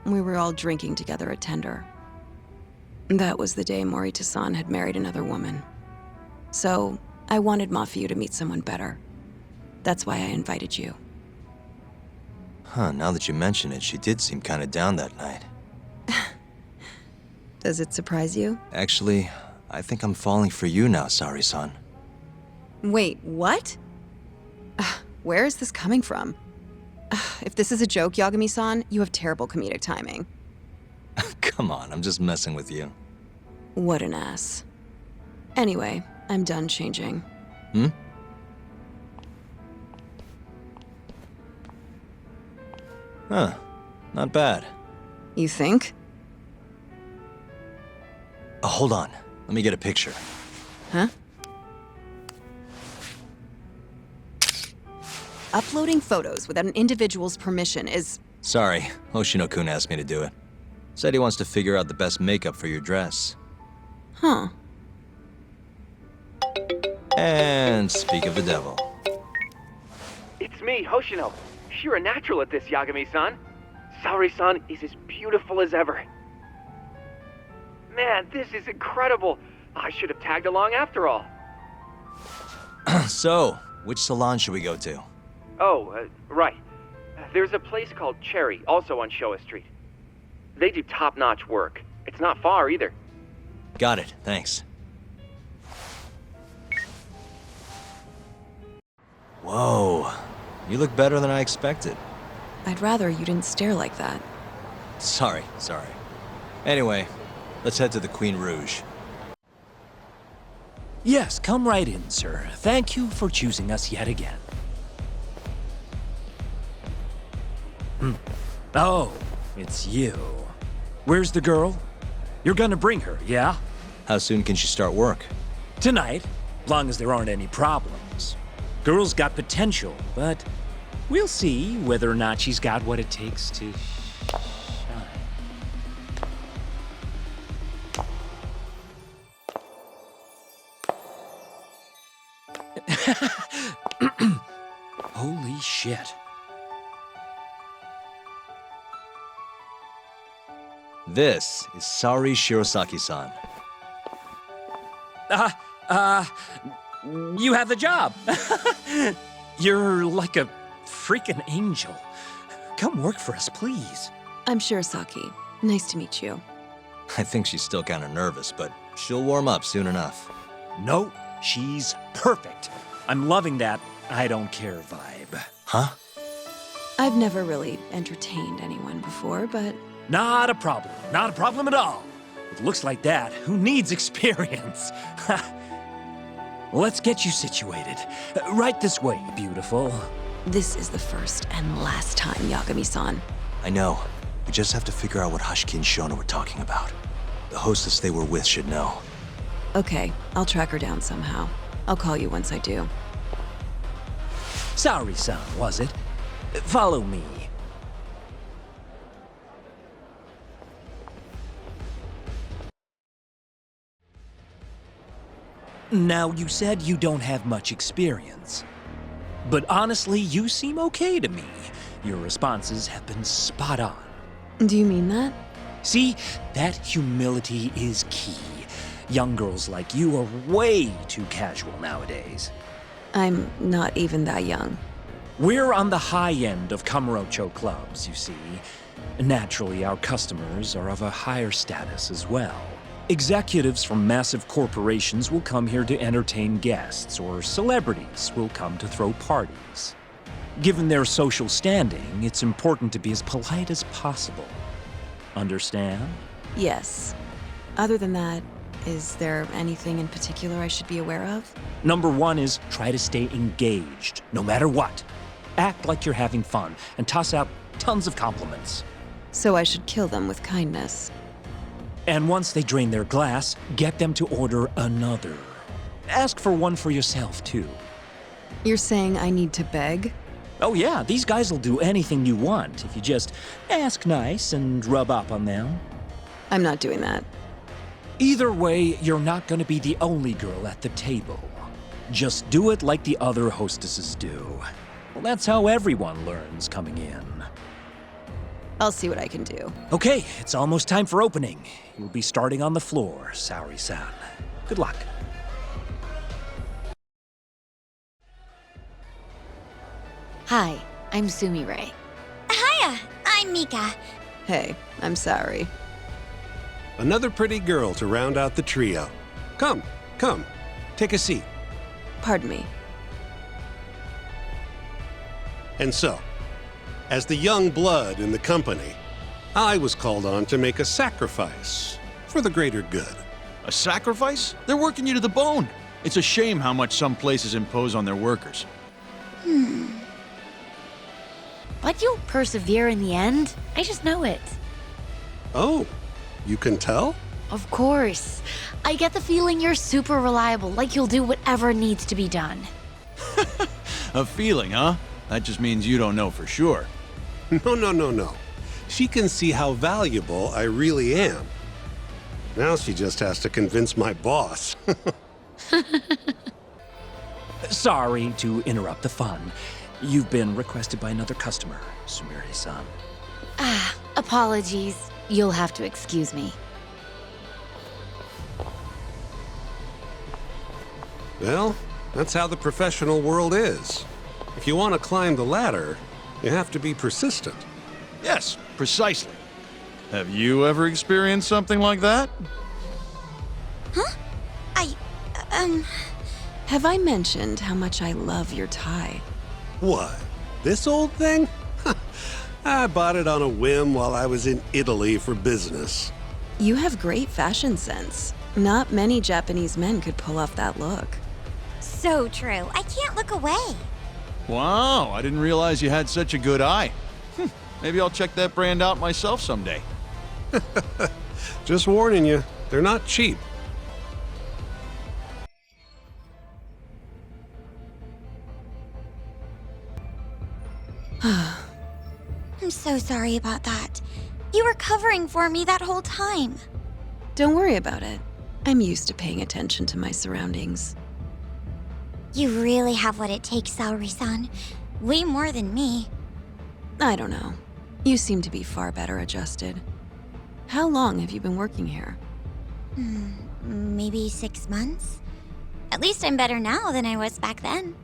We were all drinking together at Tender. That was the day Morita-san had married another woman. So, I wanted Mafuyu to meet someone better. That's why I invited you. Huh, now that you mention it, she did seem kinda down that night. Does it surprise you? Actually, I think I'm falling for you now, Saori-san. Wait, what? Where is this coming from? If this is a joke, Yagami-san, you have terrible comedic timing. Come on, I'm just messing with you. What an ass. Anyway, I'm done changing. Hmm? Huh. Not bad. You think? Oh, hold on. Let me get a picture. Huh? Uploading photos without an individual's permission is... Sorry, Hoshino-kun asked me to do it. Said he wants to figure out the best makeup for your dress. Huh. And speak of the devil. It's me, Hoshino. You're a natural at this, Yagami-san. Saori-san is as beautiful as ever. Man, this is incredible. I should have tagged along after all. So, which salon should we go to? Oh, right. There's a place called Cherry, also on Showa Street. They do top-notch work. It's not far either. Got it, thanks. Whoa, you look better than I expected. I'd rather you didn't stare like that. Sorry. Anyway, let's head to the Queen Rouge. Yes, come right in, sir. Thank you for choosing us yet again. Oh, it's you. Where's the girl? You're gonna bring her, yeah? How soon can she start work? Tonight, long as there aren't any problems. Girl's got potential, but we'll see whether or not she's got what it takes to shine. Holy shit. This is Sari Shirosaki-san. You have the job. You're like a freaking angel. Come work for us, please. I'm Shirosaki. Nice to meet you. I think she's still kind of nervous, but she'll warm up soon enough. No, she's perfect. I'm loving that I don't care vibe. Huh? I've never really entertained anyone before, but... Not a problem. Not a problem at all. With looks like that, who needs experience? Let's get you situated. Right this way, beautiful. This is the first and last time, Yagami-san. I know. We just have to figure out what Hashiki and Shona were talking about. The hostess they were with should know. Okay, I'll track her down somehow. I'll call you once I do. Sorry-san, was it? Follow me. Now, you said you don't have much experience. But honestly, you seem okay to me. Your responses have been spot on. Do you mean that? See, that humility is key. Young girls like you are way too casual nowadays. I'm not even that young. We're on the high end of Kamurocho clubs, you see. Naturally, our customers are of a higher status as well. Executives from massive corporations will come here to entertain guests, or celebrities will come to throw parties. Given their social standing, it's important to be as polite as possible. Understand? Yes. Other than that, is there anything in particular I should be aware of? Number one is try to stay engaged, no matter what. Act like you're having fun, and toss out tons of compliments. So I should kill them with kindness. And once they drain their glass, get them to order another. Ask for one for yourself, too. You're saying I need to beg? Oh yeah, these guys will do anything you want if you just ask nice and rub up on them. I'm not doing that. Either way, you're not going to be the only girl at the table. Just do it like the other hostesses do. Well, that's how everyone learns coming in. I'll see what I can do. Okay, it's almost time for opening. You'll be starting on the floor, Saori-san. Good luck. Hi, I'm Sumire. Hiya, I'm Mika. Hey, I'm sorry. Another pretty girl to round out the trio. Come, take a seat. Pardon me. And so, as the young blood in the company, I was called on to make a sacrifice for the greater good. A sacrifice? They're working you to the bone. It's a shame how much some places impose on their workers. But you'll persevere in the end. I just know it. Oh, you can tell? Of course. I get the feeling you're super reliable, like you'll do whatever needs to be done. A feeling, huh? That just means you don't know for sure. No. She can see how valuable I really am. Now she just has to convince my boss. Sorry to interrupt the fun. You've been requested by another customer, Sumire-san. Apologies. You'll have to excuse me. Well, that's how the professional world is. If you want to climb the ladder, you have to be persistent. Yes, precisely. Have you ever experienced something like that? Huh? Have I mentioned how much I love your tie? What? This old thing? I bought it on a whim while I was in Italy for business. You have great fashion sense. Not many Japanese men could pull off that look. So true. I can't look away. Wow, I didn't realize you had such a good eye. Maybe I'll check that brand out myself someday. Just warning you, they're not cheap. I'm so sorry about that. You were covering for me that whole time. Don't worry about it. I'm used to paying attention to my surroundings. You really have what it takes, Saori-san. Way more than me. I don't know. You seem to be far better adjusted. How long have you been working here? Maybe 6 months? At least I'm better now than I was back then.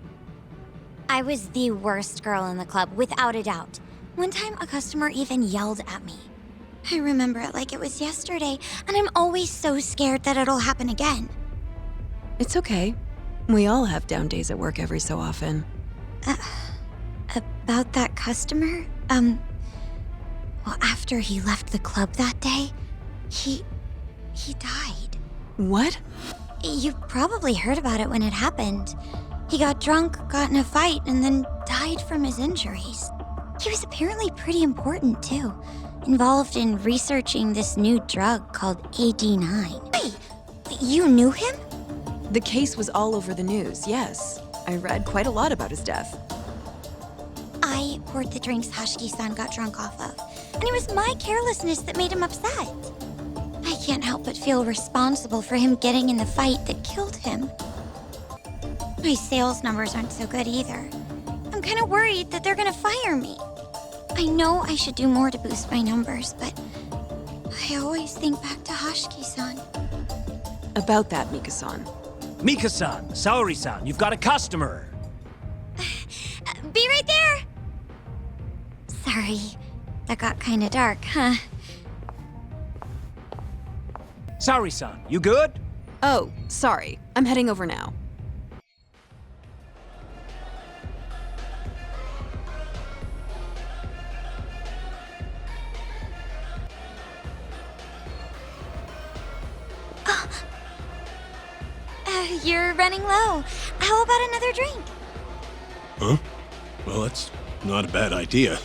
I was the worst girl in the club, without a doubt. One time, a customer even yelled at me. I remember it like it was yesterday, and I'm always so scared that it'll happen again. It's okay. We all have down days at work every so often. About that customer? Well, after he left the club that day, he died. What? You probably heard about it when it happened. He got drunk, got in a fight, and then died from his injuries. He was apparently pretty important, too. Involved in researching this new drug called AD9. Wait, you knew him? The case was all over the news, yes. I read quite a lot about his death. I poured the drinks Hashiki-san got drunk off of, and it was my carelessness that made him upset. I can't help but feel responsible for him getting in the fight that killed him. My sales numbers aren't so good either. I'm kind of worried that they're gonna fire me. I know I should do more to boost my numbers, but I always think back to Hashiki-san. About that, Mika-san. Mika-san, Saori-san, you've got a customer. Be right there! Sorry, that got kinda dark, huh? Saori-san, you good? Oh, sorry. I'm heading over now. You're running low. How about another drink? Huh? Well, that's not a bad idea.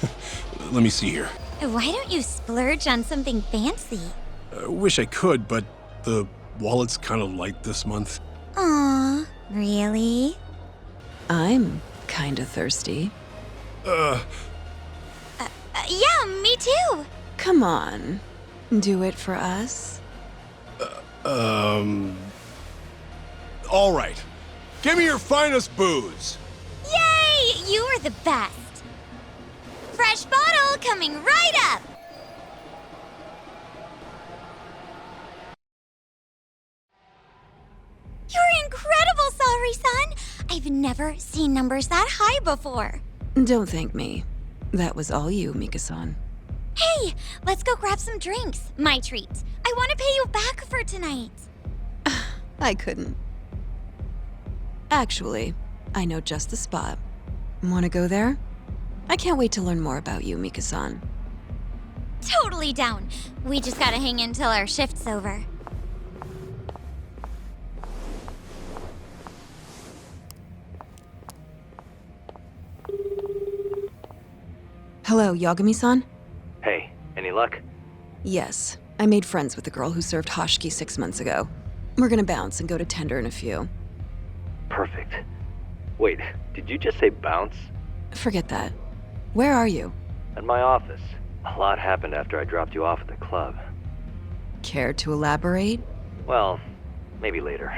Let me see here. Why don't you splurge on something fancy? Wish I could, but the wallet's kind of light this month. Aw, really? I'm kinda thirsty. Yeah, me too. Come on. Do it for us. All right. Give me your finest booze. Yay! You are the best. Fresh bottle coming right up. You're incredible, Saori-san. I've never seen numbers that high before. Don't thank me. That was all you, Mika-san. Hey, let's go grab some drinks. My treat. I want to pay you back for tonight. I couldn't. Actually, I know just the spot. Wanna go there? I can't wait to learn more about you, Mika-san. Totally down. We just gotta hang in till our shift's over. Hello, Yagami-san? Hey, any luck? Yes. I made friends with the girl who served Hashiki 6 months ago. We're gonna bounce and go to Tender in a few. Perfect. Wait, did you just say bounce? Forget that. Where are you? At my office. A lot happened after I dropped you off at the club. Care to elaborate? Well, maybe later.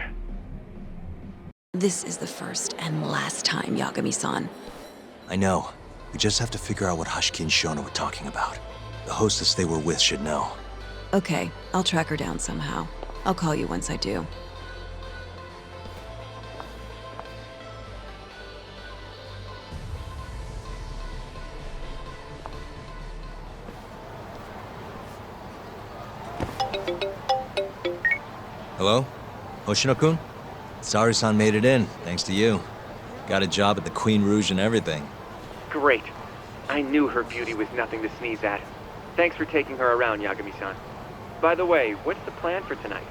This is the first and last time, Yagami-san. I know. We just have to figure out what Hashiki and Shona were talking about. The hostess they were with should know. Okay, I'll track her down somehow. I'll call you once I do. Hello? Hoshino-kun? Saori-san made it in, thanks to you. Got a job at the Queen Rouge and everything. Great. I knew her beauty was nothing to sneeze at. Thanks for taking her around, Yagami-san. By the way, what's the plan for tonight?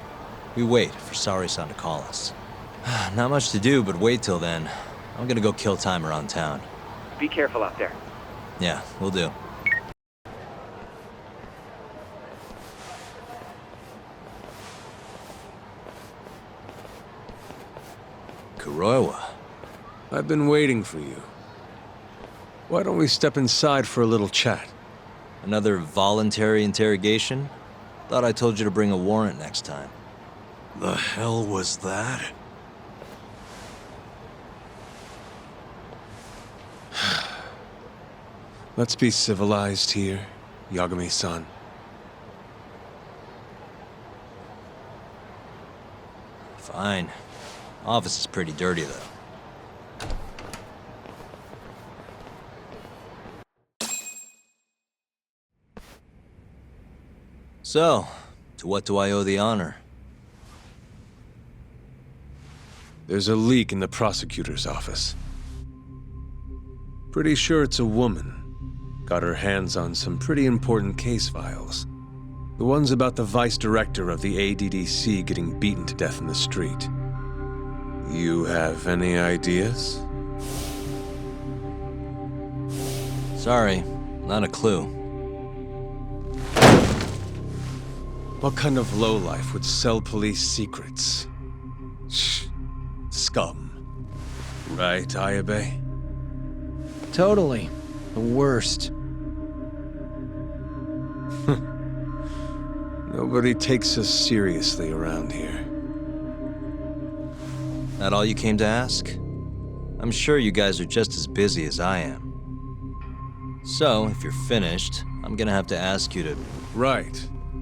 We wait for Saori-san to call us. Not much to do, but wait till then. I'm gonna go kill time around town. Be careful out there. Yeah, will do. Kuroiwa. I've been waiting for you. Why don't we step inside for a little chat? Another voluntary interrogation? Thought I told you to bring a warrant next time. The hell was that? Let's be civilized here, Yagami-san. Fine. Office is pretty dirty, though. So, to what do I owe the honor? There's a leak in the prosecutor's office. Pretty sure it's a woman. Got her hands on some pretty important case files. The ones about the vice director of the ADDC getting beaten to death in the street. You have any ideas? Sorry, not a clue. What kind of lowlife would sell police secrets? Shh. Scum. Right, Ayabe? Totally. The worst. Nobody takes us seriously around here. That all you came to ask? I'm sure you guys are just as busy as I am. So, if you're finished, I'm gonna have to ask you to... Right.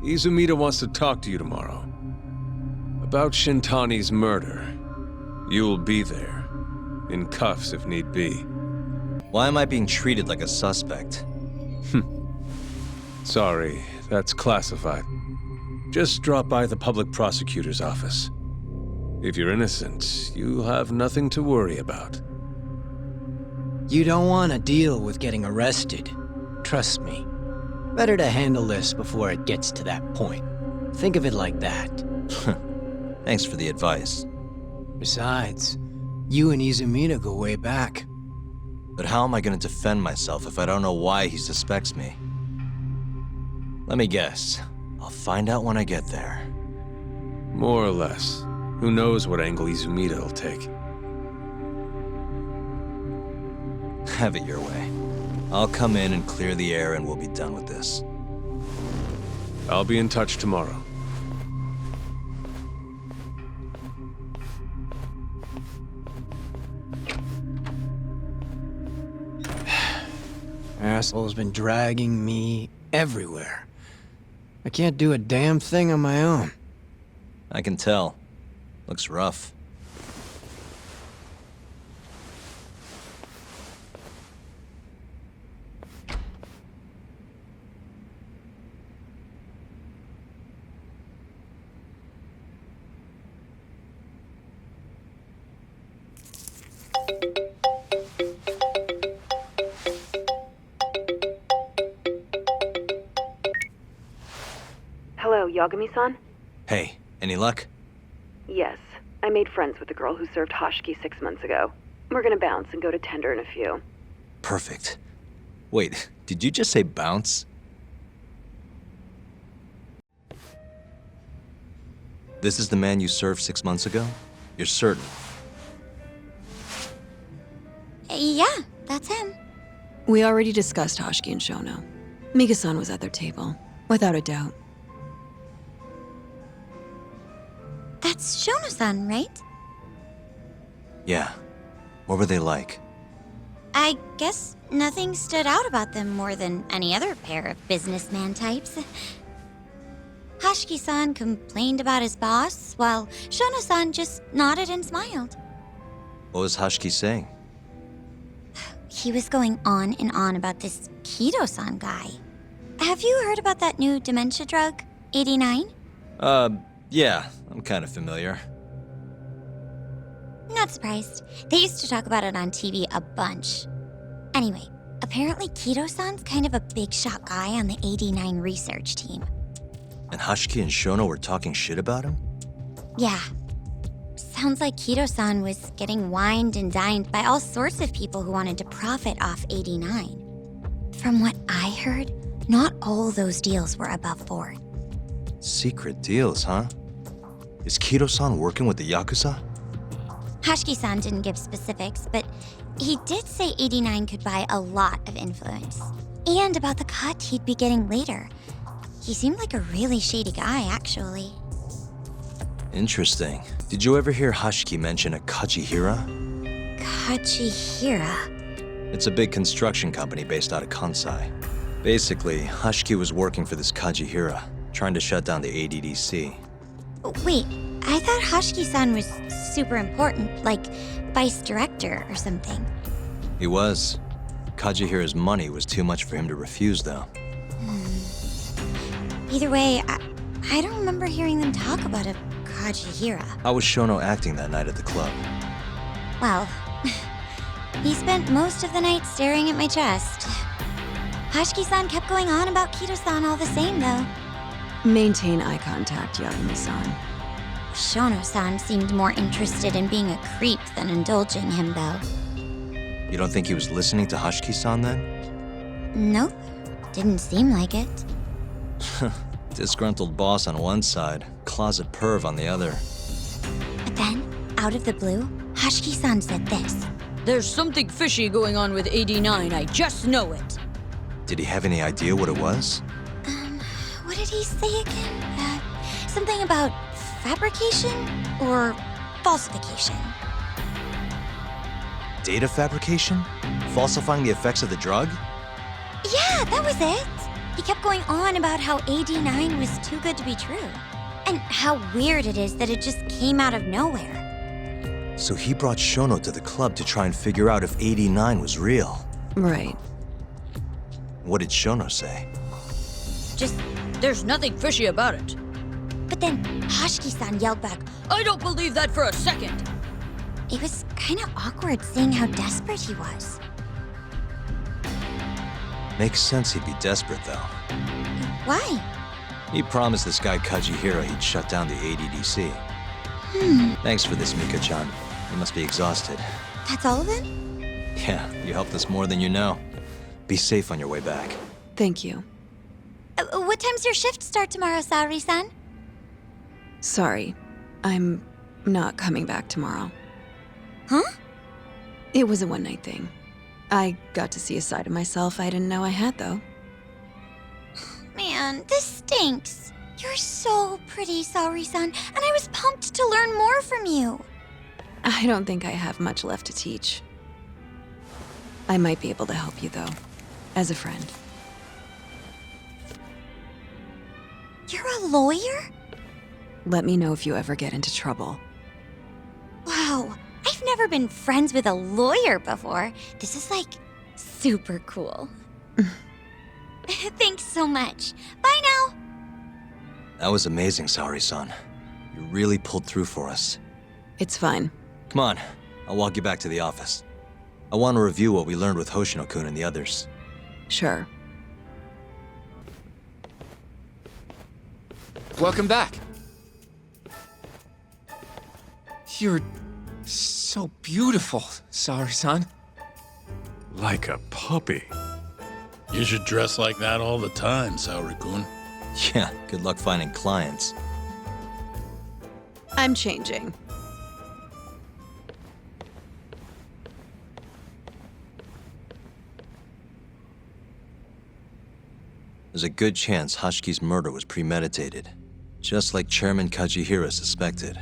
Izumida wants to talk to you tomorrow. About Shintani's murder. You'll be there. In cuffs if need be. Why am I being treated like a suspect? Sorry, that's classified. Just drop by the public prosecutor's office. If you're innocent, you'll have nothing to worry about. You don't want to deal with getting arrested. Trust me. Better to handle this before it gets to that point. Think of it like that. Thanks for the advice. Besides, you and Izumida go way back. But how am I going to defend myself if I don't know why he suspects me? Let me guess. I'll find out when I get there. More or less. Who knows what angle Izumida will take. Have it your way. I'll come in and clear the air and we'll be done with this. I'll be in touch tomorrow. Asshole's been dragging me everywhere. I can't do a damn thing on my own. I can tell. Looks rough. Hello, Yagami-san? Hey, any luck? Yes. I made friends with the girl who served Hoshiki 6 months ago. We're gonna bounce and go to Tender in a few. Perfect. Wait, did you just say bounce? This is the man you served 6 months ago? You're certain? Yeah, that's him. We already discussed Hoshiki and Shono. Mika-san was at their table, without a doubt. That's Shono-san, right? Yeah. What were they like? I guess nothing stood out about them more than any other pair of businessman types. Hoshiki-san complained about his boss, while Shono-san just nodded and smiled. What was Hoshiki saying? He was going on and on about this Kido-san guy. Have you heard about that new dementia drug, 89? Yeah, I'm kind of familiar. Not surprised. They used to talk about it on TV a bunch. Anyway, apparently Kido-san's kind of a big shot guy on the 89 research team. And Hoshiki and Shono were talking shit about him? Yeah. Sounds like Kido-san was getting wined and dined by all sorts of people who wanted to profit off 89. From what I heard, not all those deals were above board. Secret deals, huh? Is Kido-san working with the Yakuza? Hoshiki-san didn't give specifics, but he did say 89 could buy a lot of influence. And about the cut he'd be getting later. He seemed like a really shady guy, actually. Interesting. Did you ever hear Hoshiki mention a Kachihira? Kachihira? It's a big construction company based out of Kansai. Basically, Hashiki was working for this Kajihira, trying to shut down the ADDC. Wait, I thought Hashiki-san was super important, like vice director or something. He was. Kajihira's money was too much for him to refuse, though. Either way, I don't remember hearing them talk about a Kajihira. How was Shono acting that night at the club? Well, he spent most of the night staring at my chest. Hashiki-san kept going on about Kito-san all the same, though. Maintain eye contact, Yagami-san. Shono-san seemed more interested in being a creep than indulging him, though. You don't think he was listening to Hashiki-san then? Nope. Didn't seem like it. Disgruntled boss on one side, closet perv on the other. But then, out of the blue, Hashiki-san said this. There's something fishy going on with 89, I just know it. Did he have any idea what it was? What did he say again? Something about fabrication or falsification? Data fabrication? Falsifying the effects of the drug? Yeah, that was it. He kept going on about how AD9 was too good to be true. And how weird it is that it just came out of nowhere. So he brought Shono to the club to try and figure out if 89 was real. Right. What did Shono say? Just, there's nothing fishy about it. But then Hashiki-san yelled back, I don't believe that for a second. It was kind of awkward seeing how desperate he was. Makes sense he'd be desperate, though. Why? He promised this guy Kajihira he'd shut down the ADDC. Thanks for this, Mika-chan. You must be exhausted. That's all of it? Yeah, you helped us more than you know. Be safe on your way back. Thank you. What time's your shift start tomorrow, Saori-san? Sorry. I'm not coming back tomorrow. Huh? It was a one-night thing. I got to see a side of myself I didn't know I had, though. Man, this stinks. You're so pretty, Saori-san, and I was pumped to learn more from you. I don't think I have much left to teach. I might be able to help you, though, as a friend. You're a lawyer? Let me know if you ever get into trouble. Wow, I've never been friends with a lawyer before. This is like super cool. Thanks so much. Bye now. That was amazing, Saori-san. You really pulled through for us. It's fine. Come on, I'll walk you back to the office. I want to review what we learned with Hoshino-kun and the others. Sure. Welcome back. You're so beautiful, Saori-san. Like a puppy. You should dress like that all the time, Saori-kun. Yeah, good luck finding clients. I'm changing. There's a good chance Hashiki's murder was premeditated, just like Chairman Kajihira suspected.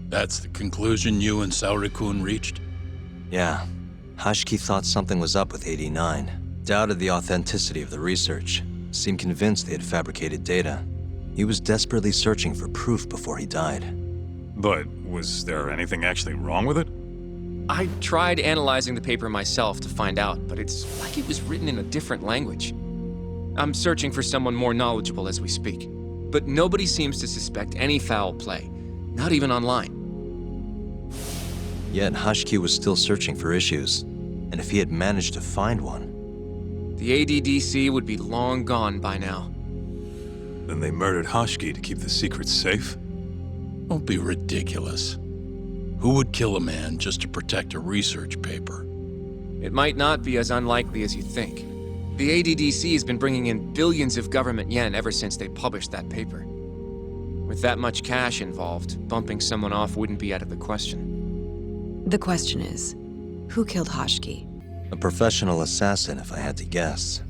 That's the conclusion you and Saori-kun reached? Yeah. Hashiki thought something was up with 89, doubted the authenticity of the research, seemed convinced they had fabricated data. He was desperately searching for proof before he died. But was there anything actually wrong with it? I tried analyzing the paper myself to find out, but it's like it was written in a different language. I'm searching for someone more knowledgeable as we speak, but nobody seems to suspect any foul play, not even online. Yet Hashiki was still searching for issues, and if he had managed to find one... The ADDC would be long gone by now. Then they murdered Hashiki to keep the secret safe? Don't be ridiculous. Who would kill a man just to protect a research paper? It might not be as unlikely as you think. The ADDC has been bringing in billions of government yen ever since they published that paper. With that much cash involved, bumping someone off wouldn't be out of the question. The question is, who killed Hashiki? A professional assassin, if I had to guess.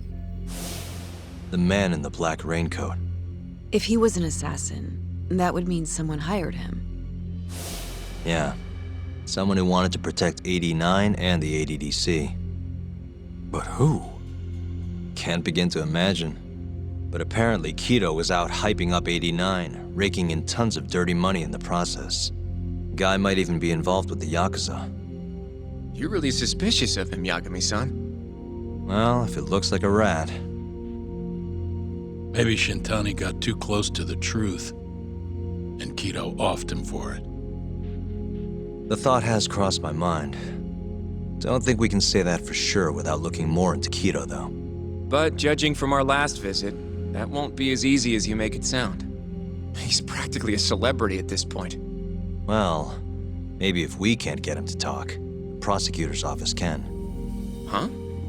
The man in the black raincoat. If he was an assassin, that would mean someone hired him. Yeah. Someone who wanted to protect 89 and the ADDC. But who? Can't begin to imagine. But apparently Kido was out hyping up 89, raking in tons of dirty money in the process. Guy might even be involved with the Yakuza. You're really suspicious of him, Yagami-san. Well, if it looks like a rat. Maybe Shintani got too close to the truth, and Kido offed him for it. The thought has crossed my mind. Don't think we can say that for sure without looking more into Kido, though. But judging from our last visit, that won't be as easy as you make it sound. He's practically a celebrity at this point. Well, maybe if we can't get him to talk, the prosecutor's office can. Huh?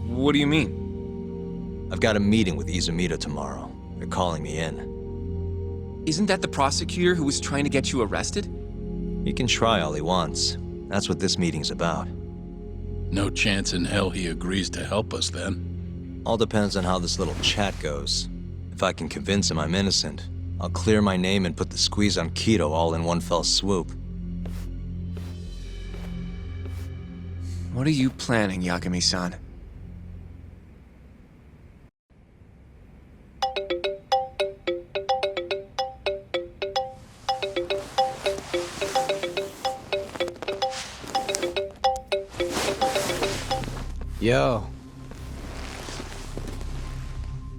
What do you mean? I've got a meeting with Izumito tomorrow. They're calling me in. Isn't that the prosecutor who was trying to get you arrested? He can try all he wants. That's what this meeting's about. No chance in hell he agrees to help us then. All depends on how this little chat goes. If I can convince him I'm innocent, I'll clear my name and put the squeeze on Kido all in one fell swoop. What are you planning, Yagami-san? Yo.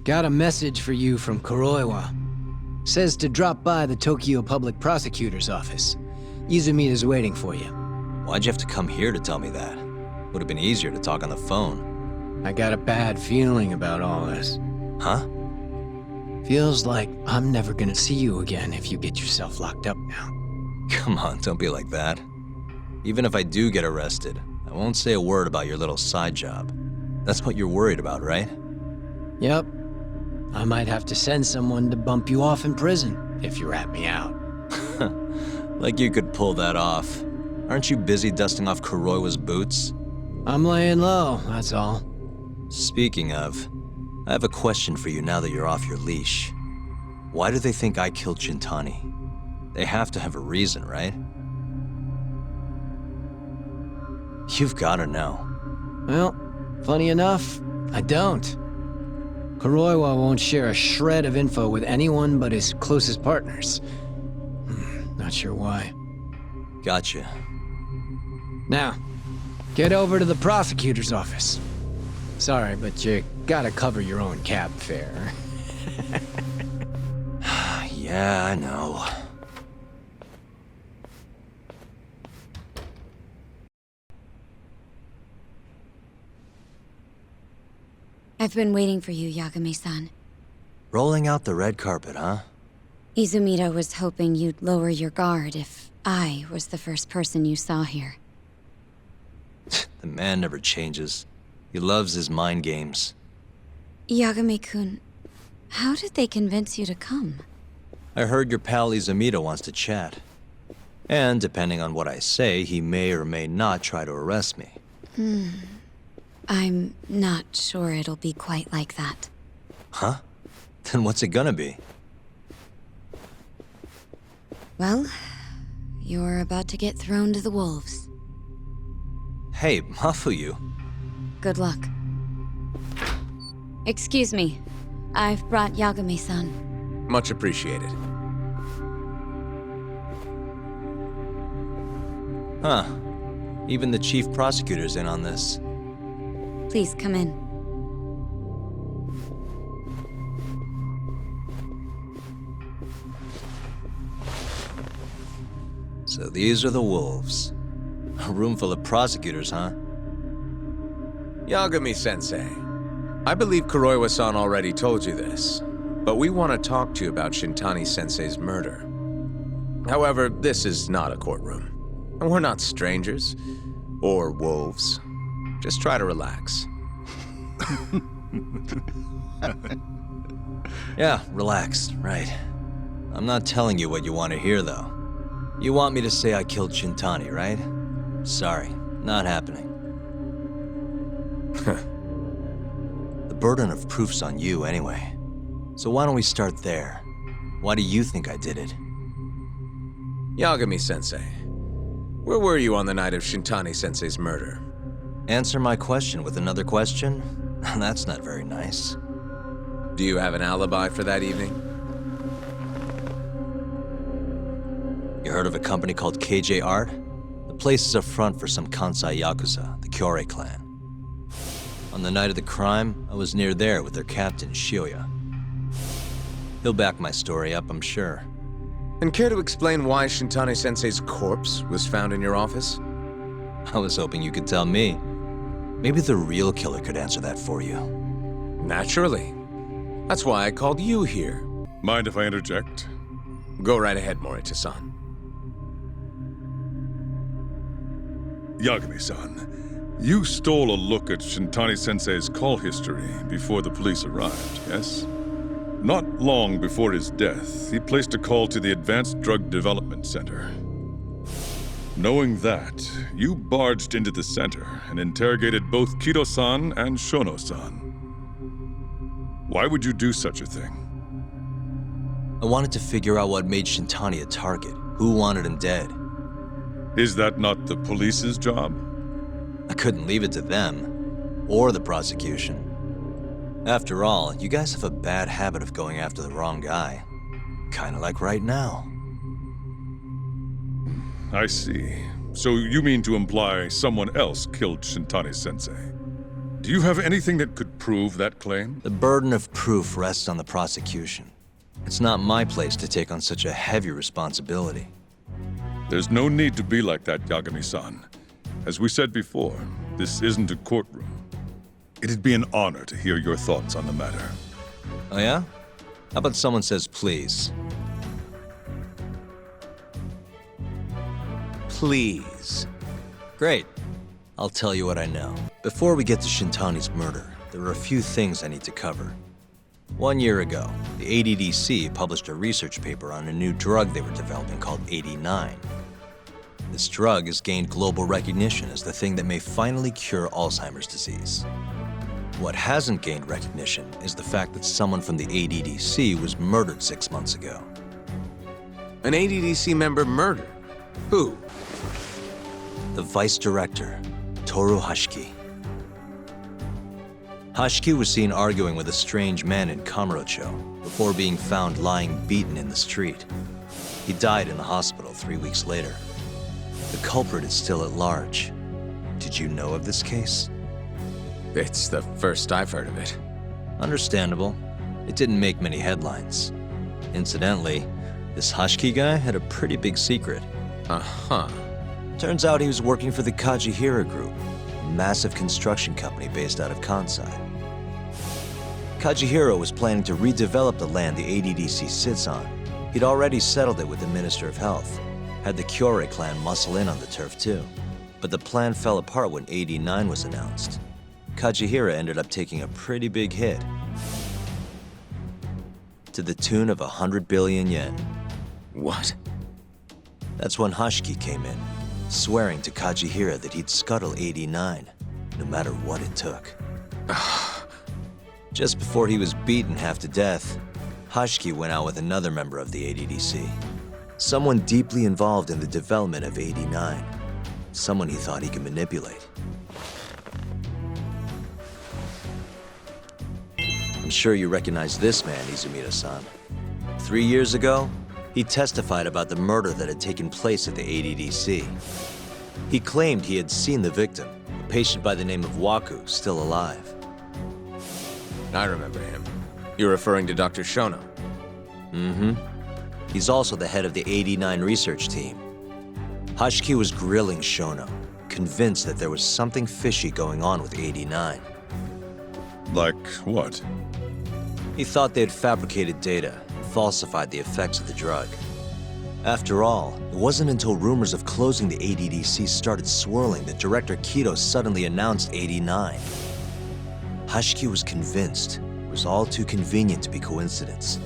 Got a message for you from Kuroiwa. Says to drop by the Tokyo Public Prosecutor's office. Izumita's waiting for you. Why'd you have to come here to tell me that? Would have been easier to talk on the phone. I got a bad feeling about all this. Huh? Feels like I'm never gonna see you again if you get yourself locked up now. Come on, don't be like that. Even if I do get arrested, I won't say a word about your little side job. That's what you're worried about, right? Yep. I might have to send someone to bump you off in prison if you rat me out. Like you could pull that off. Aren't you busy dusting off Kuroiwa's boots? I'm laying low, that's all. Speaking of, I have a question for you now that you're off your leash. Why do they think I killed Shintani? They have to have a reason, right? You've gotta know. Well, funny enough, I don't. Kuroiwa won't share a shred of info with anyone but his closest partners. Not sure why. Gotcha. Now, get over to the prosecutor's office. Sorry, but you gotta cover your own cab fare. Yeah, I know. I've been waiting for you, Yagami-san. Rolling out the red carpet, huh? Izumito was hoping you'd lower your guard if I was the first person you saw here. The man never changes. He loves his mind games. Yagami-kun, how did they convince you to come? I heard your pal Izumito wants to chat. And depending on what I say, he may or may not try to arrest me. I'm not sure it'll be quite like that. Huh? Then what's it gonna be? Well, you're about to get thrown to the wolves. Hey, Mafuyu. Good luck. Excuse me. I've brought Yagami-san. Much appreciated. Huh. Even the chief prosecutor's in on this. Please come in. So these are the wolves. A room full of prosecutors, huh? Yagami-sensei, I believe Kuroiwa-san already told you this, but we want to talk to you about Shintani-sensei's murder. However, this is not a courtroom, and we're not strangers, or wolves. Just try to relax. Yeah, relax, right. I'm not telling you what you want to hear, though. You want me to say I killed Shintani, right? Sorry, not happening. The burden of proof's on you anyway. So why don't we start there? Why do you think I did it? Yagami-sensei, where were you on the night of Shintani-sensei's murder? Answer my question with another question? That's not very nice. Do you have an alibi for that evening? You heard of a company called KJ Art? The place is a front for some Kansai Yakuza, the Kyorei clan. On the night of the crime, I was near there with their captain, Shioya. He'll back my story up, I'm sure. And care to explain why Shintani-sensei's corpse was found in your office? I was hoping you could tell me. Maybe the real killer could answer that for you. Naturally. That's why I called you here. Mind if I interject? Go right ahead, Morita-san. Yagami-san, you stole a look at Shintani-sensei's call history before the police arrived, yes? Not long before his death, he placed a call to the Advanced Drug Development Center. Knowing that, you barged into the center and interrogated both Kido-san and Shono-san. Why would you do such a thing? I wanted to figure out what made Shintani a target, who wanted him dead. Is that not the police's job? I couldn't leave it to them, or the prosecution. After all, you guys have a bad habit of going after the wrong guy. Kinda like right now. I see. So you mean to imply someone else killed Shintani-sensei? Do you have anything that could prove that claim? The burden of proof rests on the prosecution. It's not my place to take on such a heavy responsibility. There's no need to be like that, Yagami-san. As we said before, this isn't a courtroom. It'd be an honor to hear your thoughts on the matter. Oh yeah? How about someone says please? Please. Great. I'll tell you what I know. Before we get to Shintani's murder, there are a few things I need to cover. 1 year ago, the ADDC published a research paper on a new drug they were developing called 89. This drug has gained global recognition as the thing that may finally cure Alzheimer's disease. What hasn't gained recognition is the fact that someone from the ADDC was murdered 6 months ago. An ADDC member murdered? Who? The vice director, Toru Hashiki. Hashiki was seen arguing with a strange man in Kamurocho before being found lying beaten in the street. He died in the hospital 3 weeks later. The culprit is still at large. Did you know of this case? It's the first I've heard of it. Understandable. It didn't make many headlines. Incidentally, this Hashiki guy had a pretty big secret. Uh-huh. Turns out he was working for the Kajihira Group, a massive construction company based out of Kansai. Kajihira was planning to redevelop the land the ADDC sits on. He'd already settled it with the Minister of Health, had the Kyorei clan muscle in on the turf too. But the plan fell apart when 89 was announced. Kajihira ended up taking a pretty big hit, to the tune of 100 billion yen. What? That's when Hashiki came in, swearing to Kajihira that he'd scuttle 89, no matter what it took. Just before he was beaten half to death, Hashiki went out with another member of the ADDC. Someone deeply involved in the development of 89. Someone he thought he could manipulate. I'm sure you recognize this man, Izumida-san. 3 years ago, he testified about the murder that had taken place at the ADDC. He claimed he had seen the victim, a patient by the name of Waku, still alive. I remember him. You're referring to Dr. Shono? Mm-hmm. He's also the head of the 89 research team. Hashiki was grilling Shono, convinced that there was something fishy going on with 89. Like what? He thought they had fabricated data, falsified the effects of the drug. After all, it wasn't until rumors of closing the ADDC started swirling that Director Kido suddenly announced 89. Hashiki was convinced it was all too convenient to be coincidence.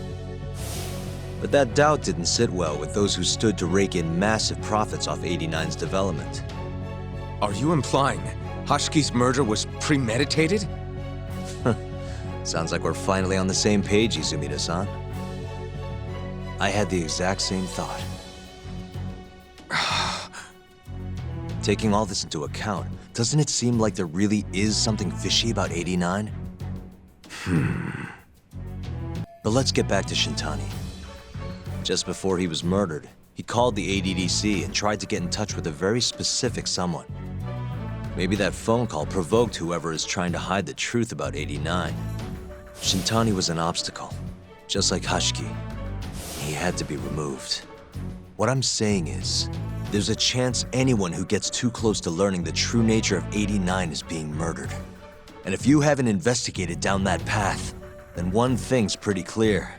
But that doubt didn't sit well with those who stood to rake in massive profits off 89's development. Are you implying Hashiki's murder was premeditated? Sounds like we're finally on the same page, Izumida-san. I had the exact same thought. Taking all this into account, doesn't it seem like there really is something fishy about 89? But let's get back to Shintani. Just before he was murdered, he called the ADDC and tried to get in touch with a very specific someone. Maybe that phone call provoked whoever is trying to hide the truth about 89. Shintani was an obstacle, just like Hashiki. He had to be removed. What I'm saying is, there's a chance anyone who gets too close to learning the true nature of 89 is being murdered. And if you haven't investigated down that path, then one thing's pretty clear.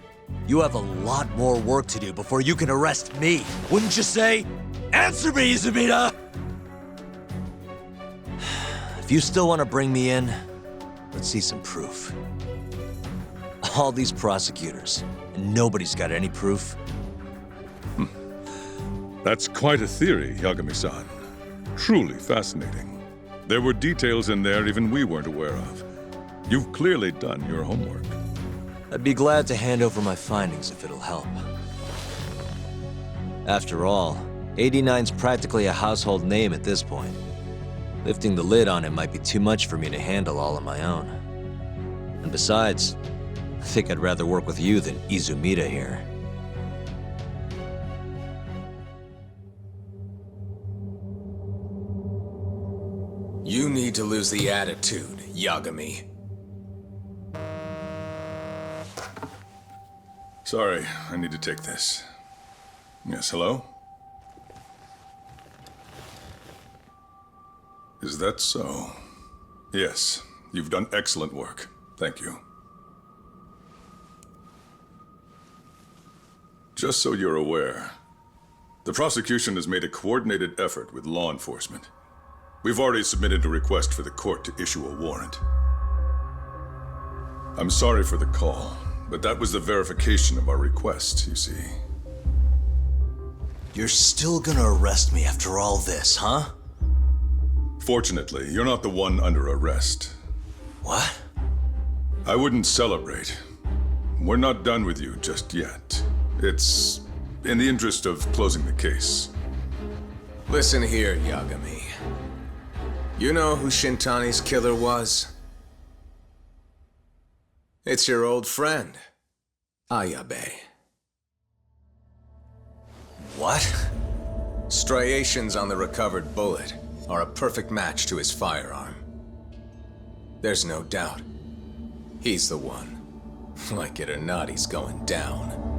You have a lot more work to do before you can arrest me, wouldn't you say? Answer me, Izumida! If you still want to bring me in, let's see some proof. All these prosecutors, and nobody's got any proof. That's quite a theory, Yagami-san. Truly fascinating. There were details in there even we weren't aware of. You've clearly done your homework. I'd be glad to hand over my findings if it'll help. After all, 89's practically a household name at this point. Lifting the lid on it might be too much for me to handle all on my own. And besides, I think I'd rather work with you than Izumida here. You need to lose the attitude, Yagami. Sorry, I need to take this. Yes, hello? Is that so? Yes, you've done excellent work. Thank you. Just so you're aware, the prosecution has made a coordinated effort with law enforcement. We've already submitted a request for the court to issue a warrant. I'm sorry for the call, but that was the verification of our request, you see. You're still gonna arrest me after all this, huh? Fortunately, you're not the one under arrest. What? I wouldn't celebrate. We're not done with you just yet. It's in the interest of closing the case. Listen here, Yagami. You know who Shintani's killer was? It's your old friend, Ayabe. What? Striations on the recovered bullet are a perfect match to his firearm. There's no doubt. He's the one. Like it or not, he's going down.